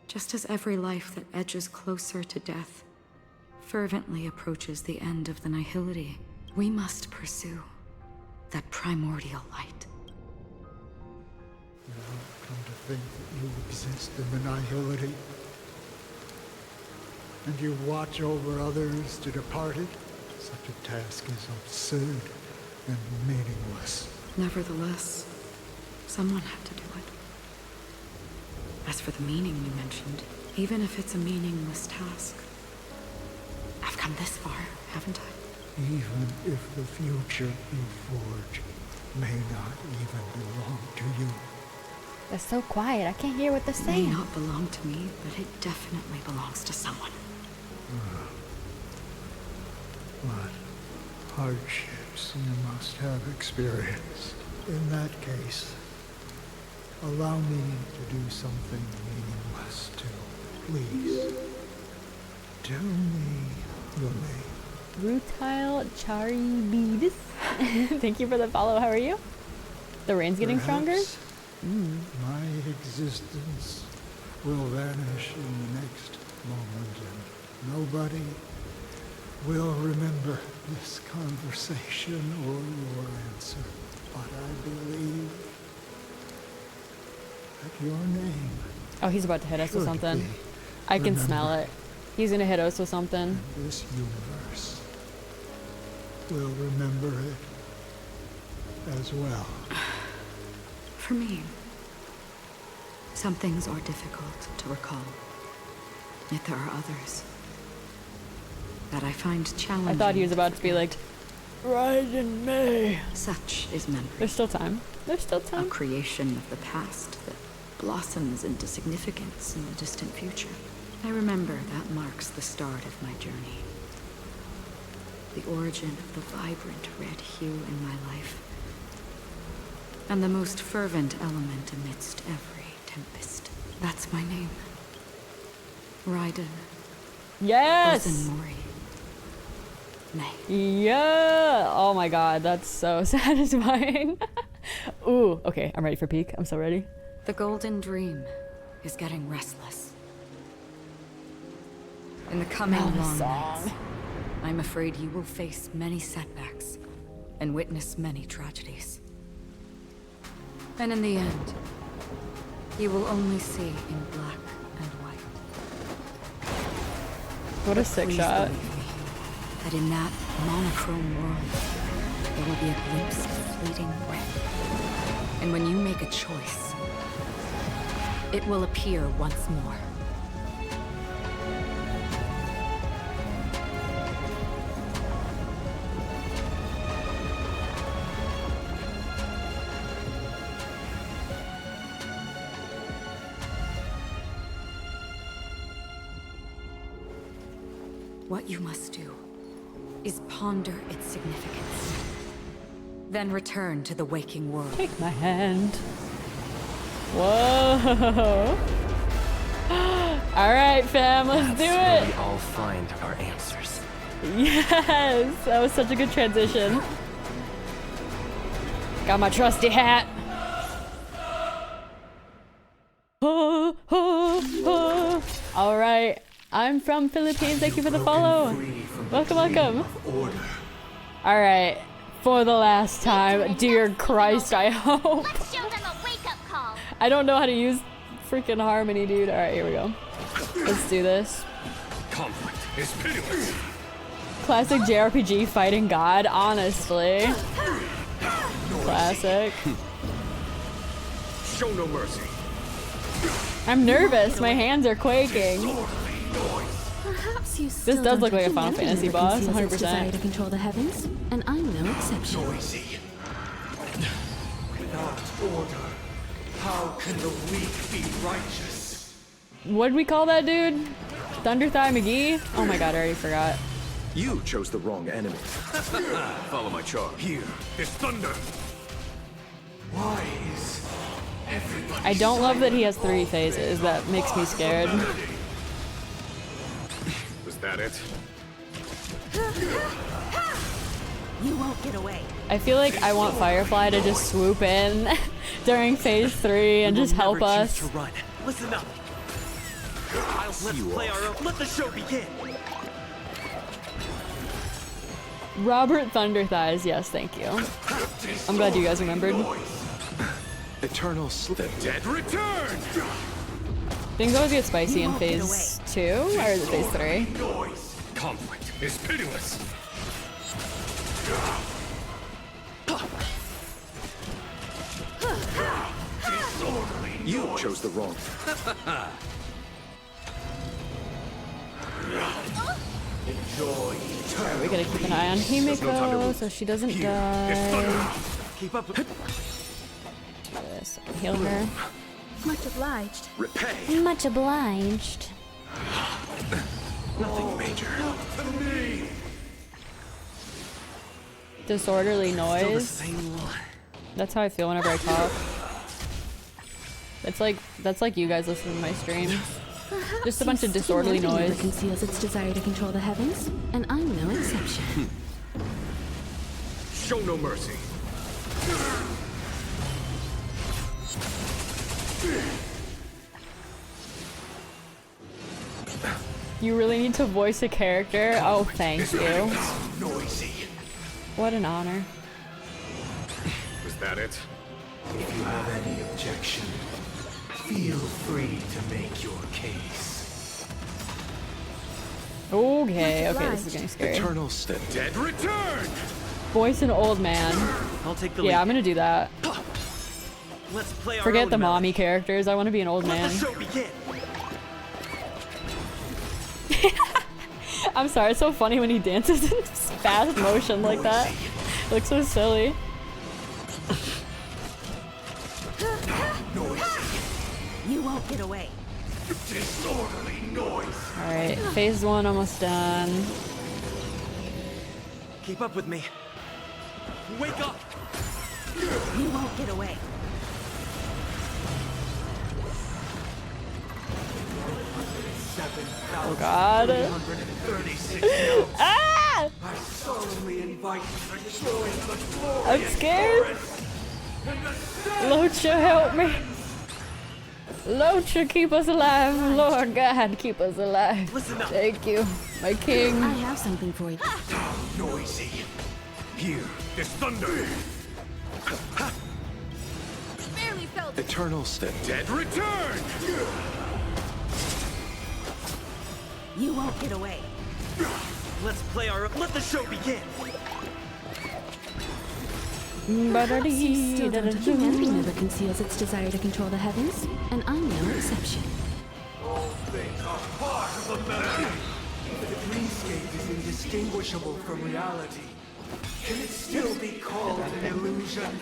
Just as every life that edges closer to death fervently approaches the end of the nihility, we must pursue that primordial light. Now, come to think that you exist in the nihility, and you watch over others to depart it, such a task is absurd and meaningless. Nevertheless, someone had to do it. As for the meaning you mentioned, even if it's a meaningless task, I've come this far, haven't I? Even if the future you forge may not even belong to you. They're so quiet, I can't hear what they're It may saying. not belong to me, but it definitely belongs to someone. What hardships you must have experienced. In that case, allow me to do something meaningless too. Please. Tell me your name. Rutile Charibides. Thank you for the follow. How are you? The rain's getting stronger? Perhaps my existence will vanish in the next moment, and nobody will remember this conversation or your answer. But I believe that your name Oh, he's about to hit us with should something. be I can smell remembered. it. He's gonna hit us with something. This universe will remember it as well. For me, some things are difficult to recall. Yet there are others that I find challenging. I thought he was about to be like, right in May. Such is memory. There's still time. There's still time. A creation of the past that blossoms into significance in the distant future. I remember that marks the start of my journey. The origin of the vibrant red hue in my life. And the most fervent element amidst every tempest. That's my name. Raiden. Yes! Mori. May. Yeah! Oh my god, that's so satisfying. Ooh, okay, I'm ready for peak. I'm so ready. The golden dream is getting restless. In the coming long nights, I'm afraid you will face many setbacks and witness many tragedies. And in the end, you will only see in black and white. What a sick shot. That in that monochrome world, there will be a glimpse of fleeting red. And when you make a choice, it will appear once more. What you must do is ponder its significance. Then return to the waking world. Take my hand. Whoa. Alright, fam, let's do it. We all find our answers. Yes, that was such a good transition. Got my trusty hat. Alright, I'm from Philippines. Thank you for the follow. Welcome, welcome. Alright, for the last time. Dear Christ, I hope. Let's show them a wake-up call. I don't know how to use freaking harmony, dude. Alright, here we go. Let's do this. Conflict is pitiless. Classic JRPG fighting god, honestly. Classic. Show no mercy. I'm nervous. My hands are quaking. Perhaps you This does look like a Final Fantasy boss, 100%. Desire to control the heavens, and I'm no exception. Noisy. Without order, how can the weak be righteous? What'd we call that dude? Thunder Thigh McGee? Oh my god, I already forgot. You chose the wrong enemy. Follow my charm. Here is thunder. Why is everybody I don't love that he has 3 phases. That makes me scared. Was that it? You won't get away. I feel like I want Firefly to just swoop in during phase 3 and just help us. to run. Listen up. Let's play our own. Let the show begin. Robert Thunder Thighs, yes, thank you. I'm glad you guys remembered. Eternal sleep. The dead return. Things always get spicy in phase 2, or is it phase 3? Conflict is pitiless. You chose the wrong. Enjoy. We gotta keep an eye on Himiko so she doesn't die. Keep up. This, I can heal her. Much obliged. Repay. Much obliged. Nothing major. Disorderly noise. That's how I feel whenever I talk. That's like you guys listening to my streams. Just a bunch of disorderly noise. Conceals its desire to control the heavens, and I'm no exception. Show no mercy. You really need to voice a character? Oh, thank you. What an honor. Was that it? If you have any objection, feel free to make your case. Okay, this is getting scary. Eternal the dead return. Voice an old man. I'll take the Yeah, lead. I'm gonna do that. Let's play our Forget own the melody. mommy characters. I want to be an old Let man. the show begin. I'm sorry, it's so funny when he dances in fast motion like that. Looks so silly. You won't get away. Disorderly noise. Alright, phase 1 almost done. Keep up with me. Wake up. You won't get away. Oh god. Ah! I solemnly invite you to join the glory I'm scared. Locha, help me. Locha, keep us alive. Lord God, keep us alive. Listen up. Thank you, my king. I have something for you. Noisy. Here, this thunder. Barely felt it. Eternal step. Dead return. You won't get away. Let's play our. Let the show begin. Perhaps you still don't. Humanity never conceals its desire to control the heavens, and I'm no exception. All things are part of the melody. The dreamscape is indistinguishable from reality. Can it still be called an illusion?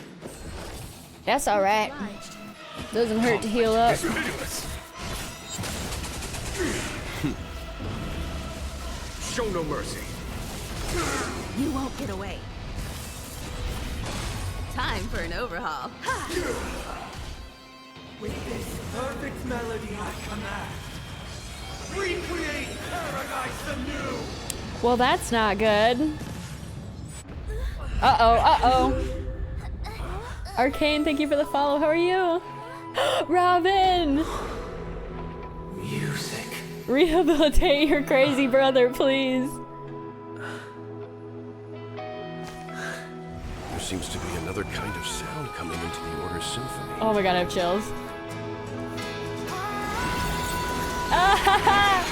That's alright. Doesn't hurt to heal up. Show no mercy. You won't get away. Time for an overhaul. With this perfect melody I command, recreate paradise anew. Well, that's not good. Uh-oh. Arcane, thank you for the follow. How are you? Robin! Music. Rehabilitate your crazy brother, please. There seems to be another kind of sound coming into the Order's symphony. Oh my god, I have chills. Ah,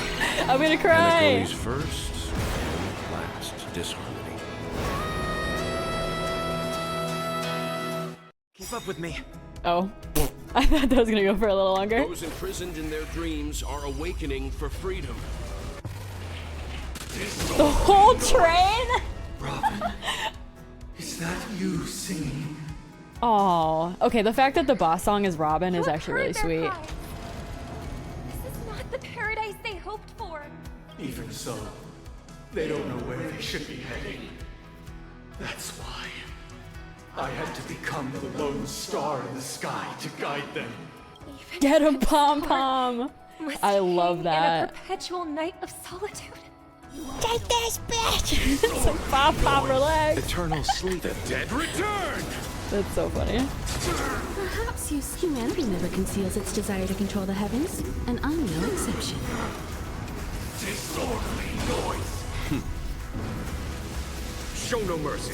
I'm gonna cry. Penacony's first and last disharmony. Keep up with me. Oh. I thought that was gonna go for a little longer. Those imprisoned in their dreams are awakening for freedom. The whole train? Robin, is that you singing? Oh, okay. The fact that the boss song is Robin is actually really sweet. This is not the paradise they hoped for. Even so, they don't know where they should be heading. That's why I had to become the lone star in the sky to guide them. Get him, Pom Pom. Must I love hang that. In a perpetual night of solitude. Take this, bitch! So Pom Pom, relax. Eternal sleep. The dead return. That's so funny. Perhaps humanity never conceals its desire to control the heavens, and I'm no exception. Disorderly noise. Show no mercy.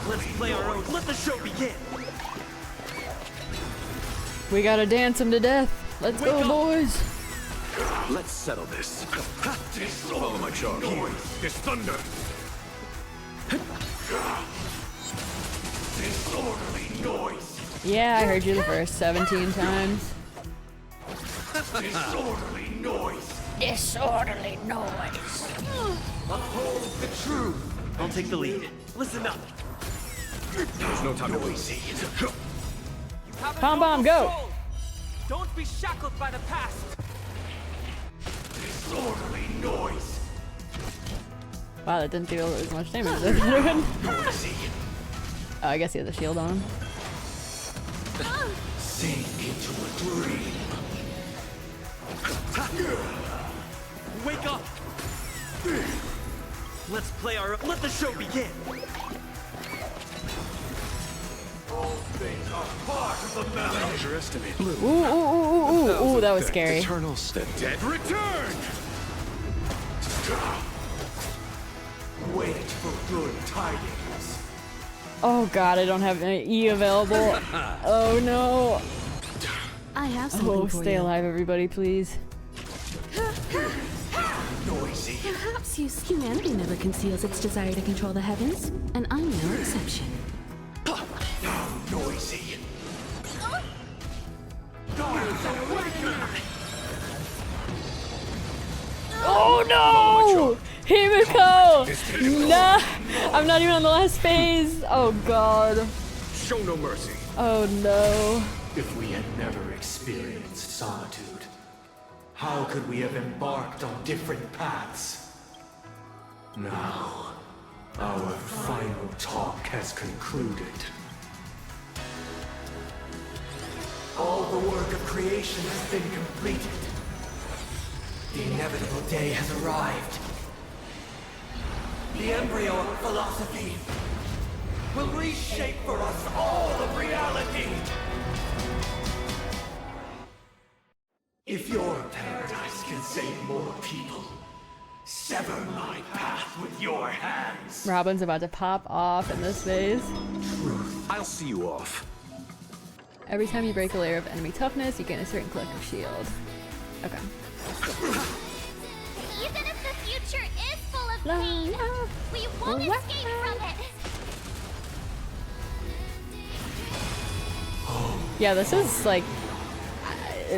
Let's play our own. Let the show begin. We gotta dance him to death. Let's go, boys. Let's settle this. Follow my charge. This thunder. Disorderly noise. Yeah, I heard you the first 17 times. Disorderly noise. Disorderly noise. Uphold the truth. I'll take the lead. Listen up. There's no time to waste. Pom Pom, go. Don't be shackled by the past. Disorderly noise. Wow, that didn't deal as much damage as it would. Oh, I guess he has a shield on him. Sink into a dream. Wake up. Let's play our. Let the show begin. All things are part of the melody. Underestimate. Ooh, that was scary. Eternal step. Dead return. Wait for good tidings. Oh god, I don't have any E available. Oh no. I have something Oh, for stay you. alive, everybody, please. Noisy. Perhaps Excuse, humanity never conceals its desire to control the heavens, and I'm no exception. Now noisy. Gods awaken! Oh no! Himiko! Nah! I'm not even on the last phase! Oh god. Show no mercy. Oh no. If we had never experienced solitude, how could we have embarked on different paths? Now, our final talk has concluded. All the work of creation has been completed. The inevitable day has arrived. The embryo of philosophy will reshape for us all of reality. If your paradise can save more people, sever my path with your hands. Robin's about to pop off in this phase. I'll see you off. Every time you break a layer of enemy toughness, you gain a certain collective shield. Okay. Even if the future is full of pain, we won't escape from it. Yeah, this is like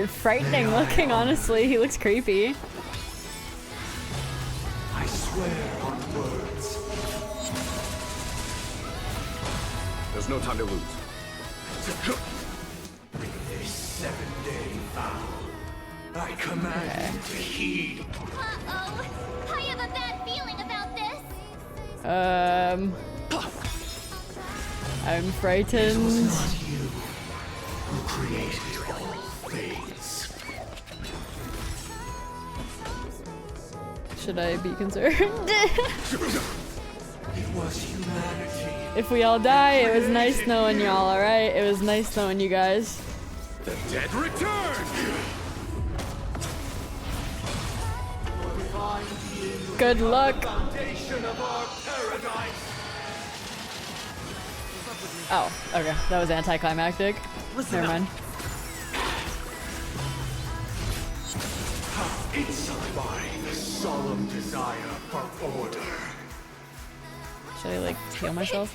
frightening looking, honestly. He looks creepy. I swear on words. There's no time to lose. This 7-day vow, I command you to heed. Uh-oh. I have a bad feeling about this. I'm frightened. Who created all things? Should I be concerned? It was humanity. If we all die, it was nice knowing y'all, alright? It was nice knowing you guys. The dead return! Good luck. Foundation of our paradise. Oh, okay. That was anticlimactic. Never mind. Inside the solemn desire for order. Should I like heal myself?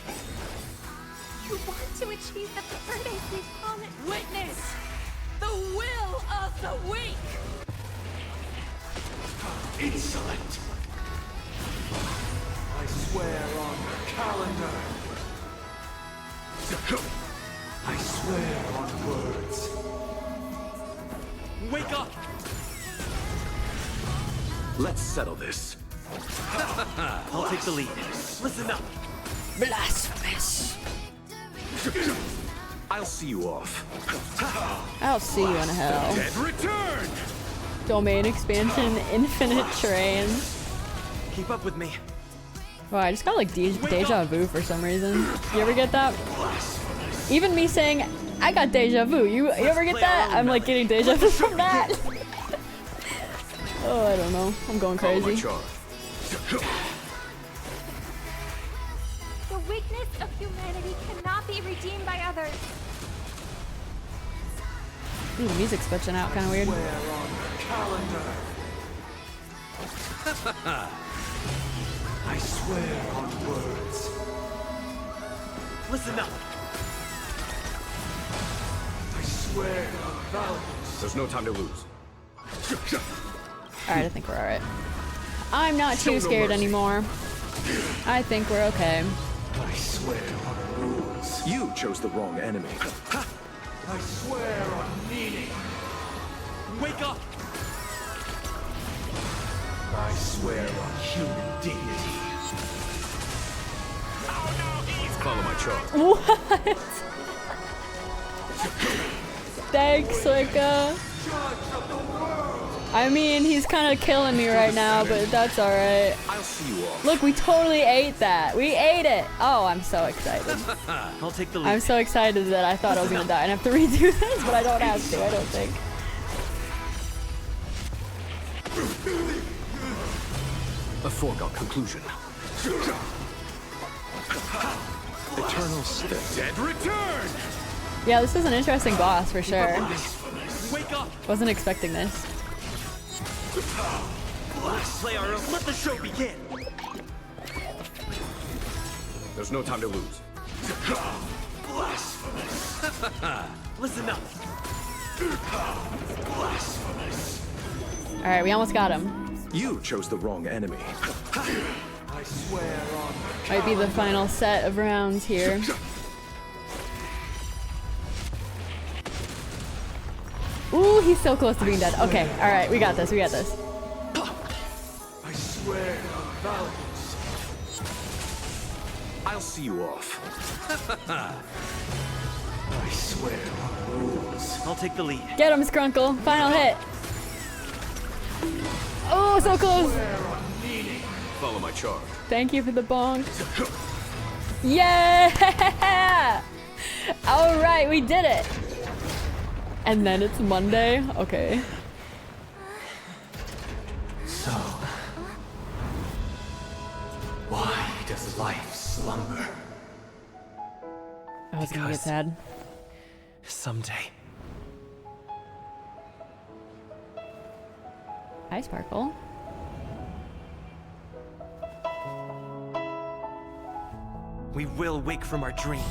You want to achieve the paradise we promised. Witness the will of the weak. Insolent. I swear on the calendar. I swear on words. Wake up! Let's settle this. I'll take the lead. Listen up. Blasphemous. I'll see you off. I'll see you in hell. Dead return! Domain expansion, infinite terrain. Keep up with me. Wow, I just got like deja vu for some reason. You ever get that? Even me saying, I got deja vu. You ever get that? I'm like getting deja vu from that. Oh, I don't know. I'm going crazy. The weakness of humanity cannot be redeemed by others. Ooh, the music's switching out, kind of weird. I swear on words. Listen up. I swear on values. There's no time to lose. Alright, I think we're alright. I'm not too scared anymore. I think we're okay. I swear on rules. You chose the wrong enemy. I swear on meaning. Wake up! I swear on human dignity. Follow my charge. What? Thanks, Wicca. I mean, he's kind of killing me right now, but that's alright. I'll see you off. Look, we totally ate that. We ate it. Oh, I'm so excited. I'll take the lead. I'm so excited that I thought I was going to die and have to redo this, but I don't have to, I don't think. A foregone conclusion. Eternal step. Dead return! Yeah, this is an interesting boss for sure. Wake up! Wasn't expecting this. Let's play our own. Let the show begin. There's no time to lose. Blasphemous. Listen up. Blasphemous. All right, we almost got him. You chose the wrong enemy. I swear on. Might be the final set of rounds here. Ooh, he's so close to being dead. Okay, all right, we got this. We got this. I swear on Valkyries. I'll see you off. I swear on rules. I'll take the lead. Get him, Skrunkle. Final hit. Oh, so close. Follow my charge. Thank you for the bonk. Yeah! All right, we did it. And then it's Monday. Okay. So, why does life slumber? I was gonna get sad. Someday. Hi, Sparkle. We will wake from our dreams.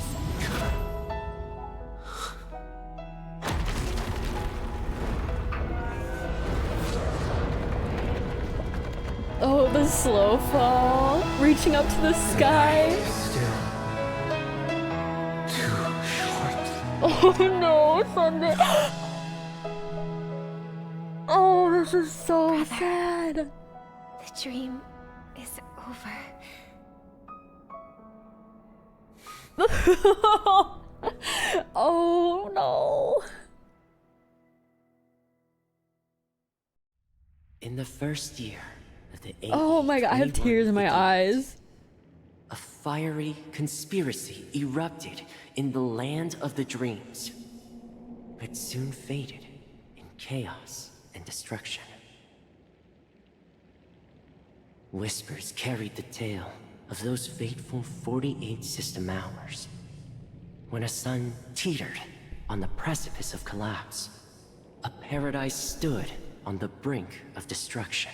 Oh, the slow fall, reaching up to the sky. Oh no, Sunday. Oh, this is so sad. The dream is over. Oh no. In the first year of the Oh my god, I have tears in my eyes. A fiery conspiracy erupted in the land of the dreams, but soon faded in chaos and destruction. Whispers carried the tale of those fateful 48 system hours, when a sun teetered on the precipice of collapse. A paradise stood on the brink of destruction,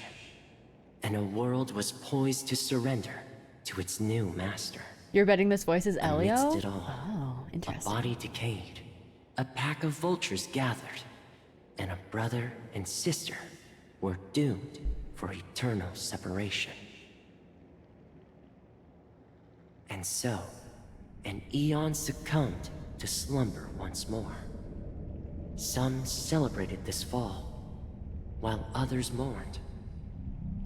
and a world was poised to surrender to its new master. You're betting this voice is Elio? Amidst it all, oh, interesting. a body decayed, a pack of vultures gathered, and a brother and sister were doomed for eternal separation. And so, an eon succumbed to slumber once more. Some celebrated this fall, while others mourned.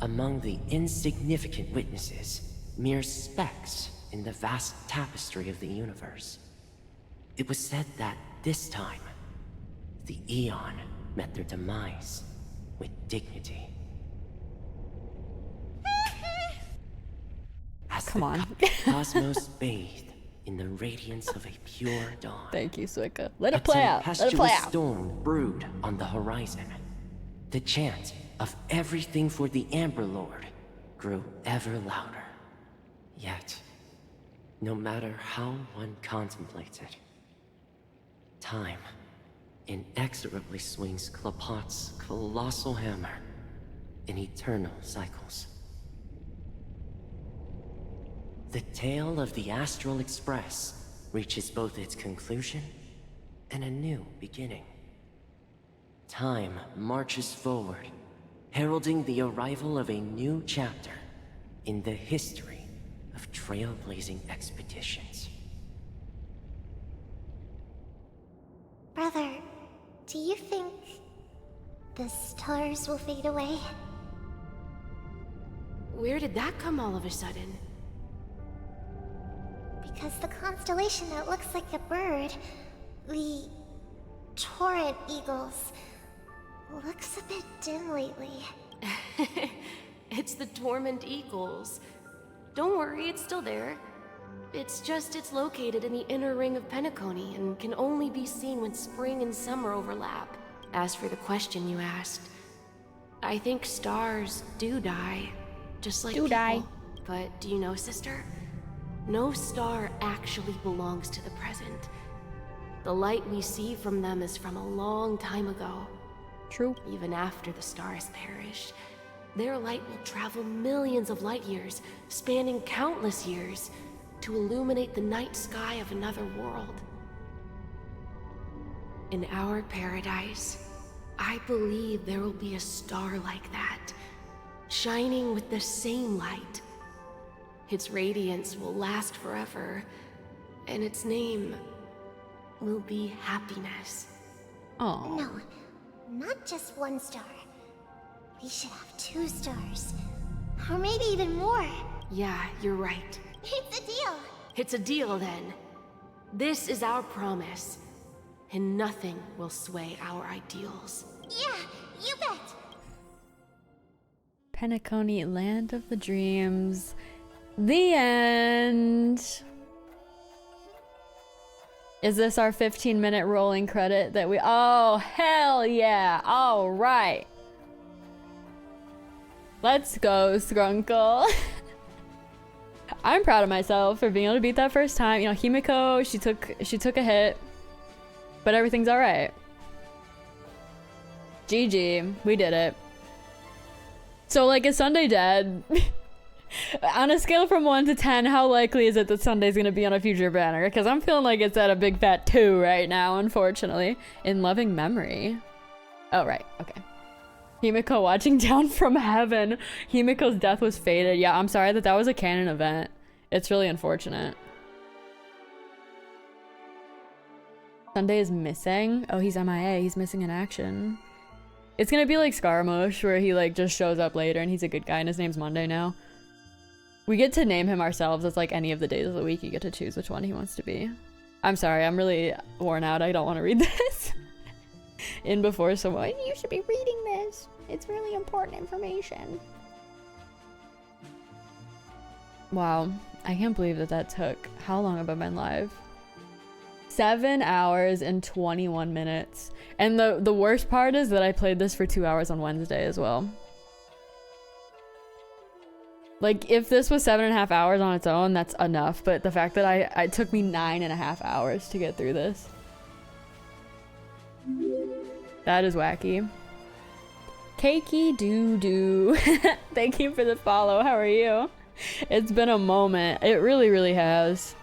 Among the insignificant witnesses, mere specks in the vast tapestry of the universe. It was said that this time, the Eon met their demise with dignity. As Come on. cosmos bathed in the radiance of a pure dawn. Thank you, Suika. Let it play out. Let it play out. A storm brewed on the horizon. The chant of everything for the Amber Lord grew ever louder. Yet, no matter how one contemplates it, time inexorably swings Klapot's colossal hammer in eternal cycles. The tale of the Astral Express reaches both its conclusion and a new beginning. Time marches forward, heralding the arrival of a new chapter in the history of trailblazing expeditions. Brother, do you think the stars will fade away? Where did that come all of a sudden? Because the constellation that looks like a bird, the Torrent Eagles, looks a bit dim lately. It's the Torment Eagles. Don't worry, it's still there. It's just it's located in the inner ring of Penacony and can only be seen when spring and summer overlap. As for the question you asked, I think stars do die, just like people. But do you know, sister? No star actually belongs to the present. The light we see from them is from a long time ago. True. Even after the stars perished, Their light will travel millions of light years, spanning countless years, to illuminate the night sky of another world. In our paradise, I believe there will be a star like that, shining with the same light. Its radiance will last forever, and its name will be happiness. Oh. No, not just one star. We should have 2 stars. Or maybe even more. Yeah, you're right. It's a deal. It's a deal then. This is our promise, and nothing will sway our ideals. Yeah, you bet. Penacony, Land of the Dreams. The end. Is this our 15-minute rolling credit that we... Oh, hell yeah. All right. Let's go, Skrunkle. I'm proud of myself for being able to beat that first time. You know, Himiko, she took a hit, but everything's all right. GG, we did it. So, like, is Sunday dead? On a scale from 1 to 10, how likely is it that Sunday's gonna be on a future banner? Because I'm feeling like it's at a big fat 2 right now, unfortunately. In loving memory. Oh, right, okay. Himiko watching down from heaven. Himiko's death was fated. Yeah, I'm sorry that was a canon event. It's really unfortunate. Sunday is missing. Oh, he's MIA. He's missing in action. It's gonna be like Scaramouche, where he like just shows up later and he's a good guy and his name's Monday now. We get to name him ourselves. It's like any of the days of the week. You get to choose which one he wants to be. I'm sorry. I'm really worn out. I don't want to read this. In before someone, you should be reading this. It's really important information. Wow. I can't believe that took... How long have I been live? 7 hours and 21 minutes. And the worst part is that I played this for 2 hours on Wednesday as well. Like, if this was 7.5 hours on its own, that's enough. But the fact that it took me 9.5 hours to get through this. That is wacky. Cakey doo doo. Thank you for the follow. How are you? It's been a moment. It really, really has.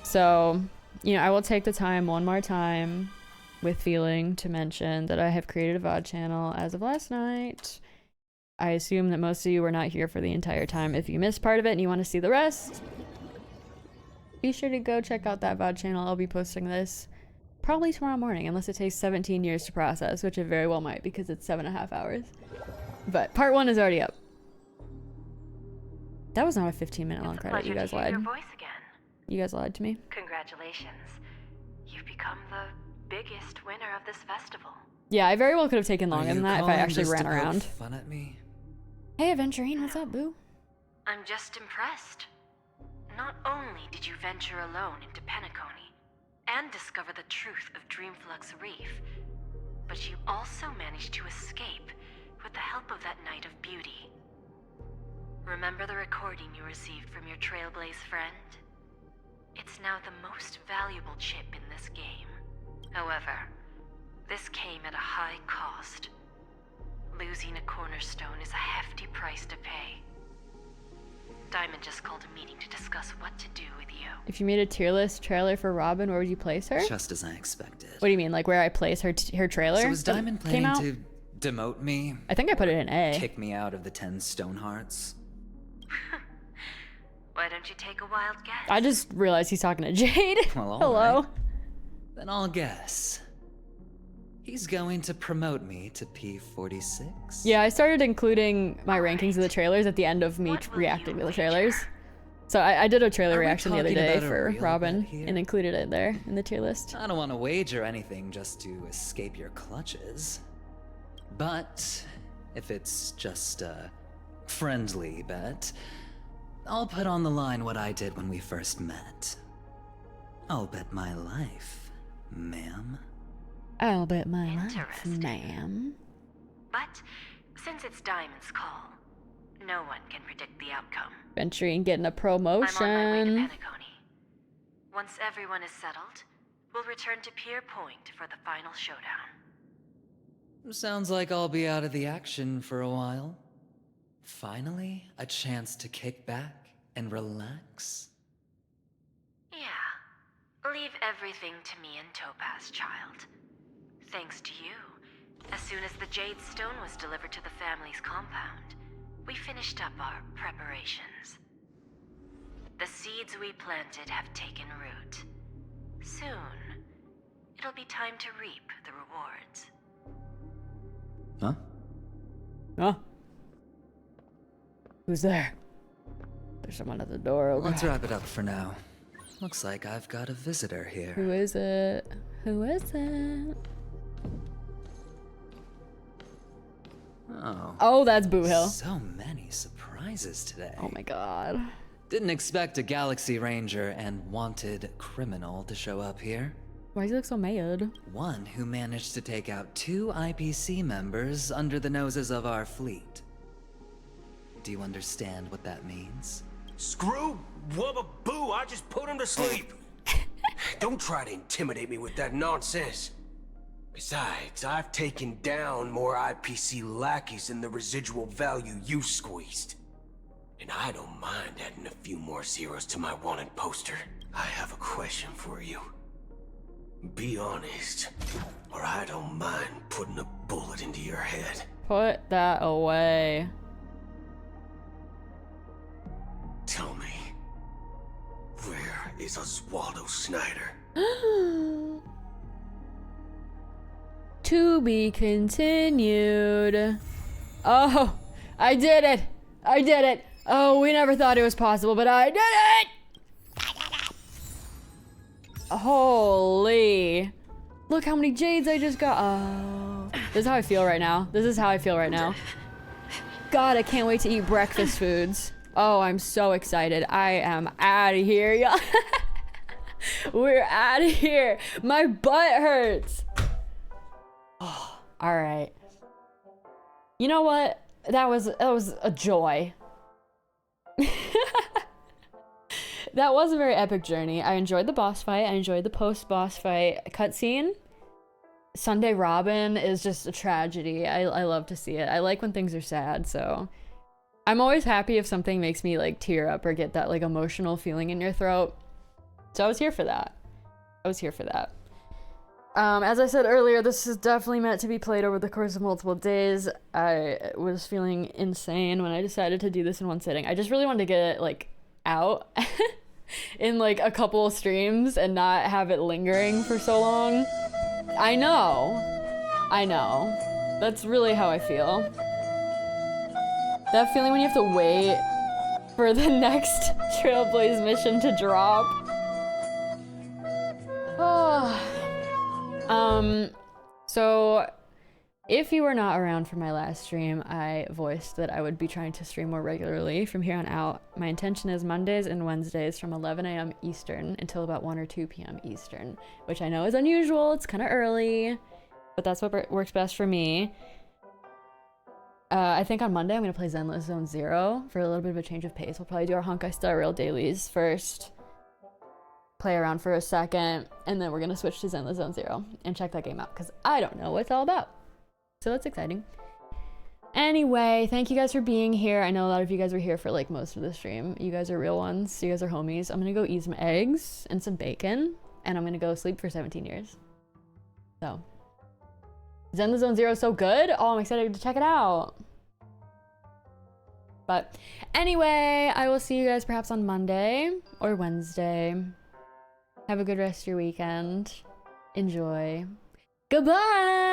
So, you know, I will take the time one more time with feeling to mention that I have created a VOD channel as of last night. I assume that most of you were not here for the entire time. If you missed part of it and you want to see the rest, be sure to go check out that VOD channel. I'll be posting this probably tomorrow morning, unless it takes 17 years to process, which it very well might because it's 7.5 hours. But part 1 is already up. That was not a 15-minute long credit. You guys lied. Your voice again. You guys lied to me. Congratulations. You've become the biggest winner of this festival. Yeah, I very well could have taken longer than that if I actually ran around. Fun at me? Hey, Aventurine, what's up, boo? I'm just impressed. Not only did you venture alone into Penacony and discover the truth of Dreamflux Reef, but you also managed to escape with the help of that Knight of Beauty. Remember the recording you received from your Trailblaze friend? It's now the most valuable chip in this game. However, this came at a high cost. Losing a cornerstone is a hefty price to pay. Diamond just called a meeting to discuss what to do with you. If you made a tier list trailer for Robin, where would you place her? Just as I expected. What do you mean, like where I place her trailer? So is Diamond planning to demote me? I think I put it in A. Kick me out of the 10 Stonehearts? Why don't you take a wild guess? I just realized he's talking to Jade. Well, hello. Right. Then I'll guess. He's going to promote me to P46? Yeah, I started including my rankings of the trailers at the end of me reacting to the trailers. So I did a trailer reaction the other day for Robin and included it there in the tier list. I don't want to wager anything just to escape your clutches. But if it's just a friendly bet, I'll put on the line what I did when we first met. I'll bet my life, ma'am. I'll bet my life, ma'am. But since it's Diamond's call, no one can predict the outcome. Venturing getting a promotion. I'm on my way to Penacony. Once everyone is settled, we'll return to Pier Point for the final showdown. Sounds like I'll be out of the action for a while. Finally, a chance to kick back and relax. Yeah. Leave everything to me and Topaz, child. Thanks to you, as soon as the Jade Stone was delivered to the family's compound, we finished up our preparations. The seeds we planted have taken root. Soon, it'll be time to reap the rewards. Huh? Huh? Who's there? There's someone at the door. Oh, Let's God. wrap it up for now. Looks like I've got a visitor here. Who is it? Who is it? Oh, that's Boo Hill. So many surprises today. Oh my God. Didn't expect a Galaxy Ranger and wanted criminal to show up here. Why does he look so mad? One who managed to take out 2 IPC members under the noses of our fleet. Do you understand what that means? Screw Wubba Boo, I just put him to sleep. Don't try to intimidate me with that nonsense. Besides, I've taken down more IPC lackeys than the residual value you squeezed. And I don't mind adding a few more zeros to my wanted poster. I have a question for you. Be honest, or I don't mind putting a bullet into your head. Put that away. Tell me, where is Oswaldo Snyder? To be continued. Oh, I did it. I did it. Oh, we never thought it was possible, but I did it. Holy. Look how many jades I just got. Oh, this is how I feel right now. This is how I feel right now. God, I can't wait to eat breakfast foods. Oh, I'm so excited. I am out of here, y'all. We're out of here. My butt hurts. Oh, all right. You know what? That was a joy. That was a very epic journey. I enjoyed the boss fight. I enjoyed the post-boss fight cutscene. Sunday Robin is just a tragedy. I love to see it. I like when things are sad, so I'm always happy if something makes me like tear up or get that like emotional feeling in your throat. So I was here for that. I was here for that. As I said earlier, this is definitely meant to be played over the course of multiple days. I was feeling insane when I decided to do this in one sitting. I just really wanted to get it like out in like a couple of streams and not have it lingering for so long. I know. That's really how I feel. That feeling when you have to wait for the next Trailblaze mission to drop. So if you were not around for my last stream, I voiced that I would be trying to stream more regularly from here on out. My intention is Mondays and Wednesdays from 11 a.m. Eastern until about 1 or 2 p.m. Eastern, which I know is unusual. It's kind of early, but that's what works best for me. I think on Monday I'm going to play Zenless Zone Zero for a little bit of a change of pace. We'll probably do our Honkai Star Rail dailies first, play around for a second, and then we're going to switch to Zenless Zone Zero and check that game out because I don't know what it's all about. So that's exciting. Anyway, thank you guys for being here. I know a lot of you guys were here for like most of the stream. You guys are real ones. You guys are homies. I'm going to go eat some eggs and some bacon, and I'm going to go sleep for 17 years. So Zenless Zone Zero is so good. Oh, I'm excited to check it out. But anyway, I will see you guys perhaps on Monday or Wednesday. Have a good rest of your weekend. Enjoy. Goodbye!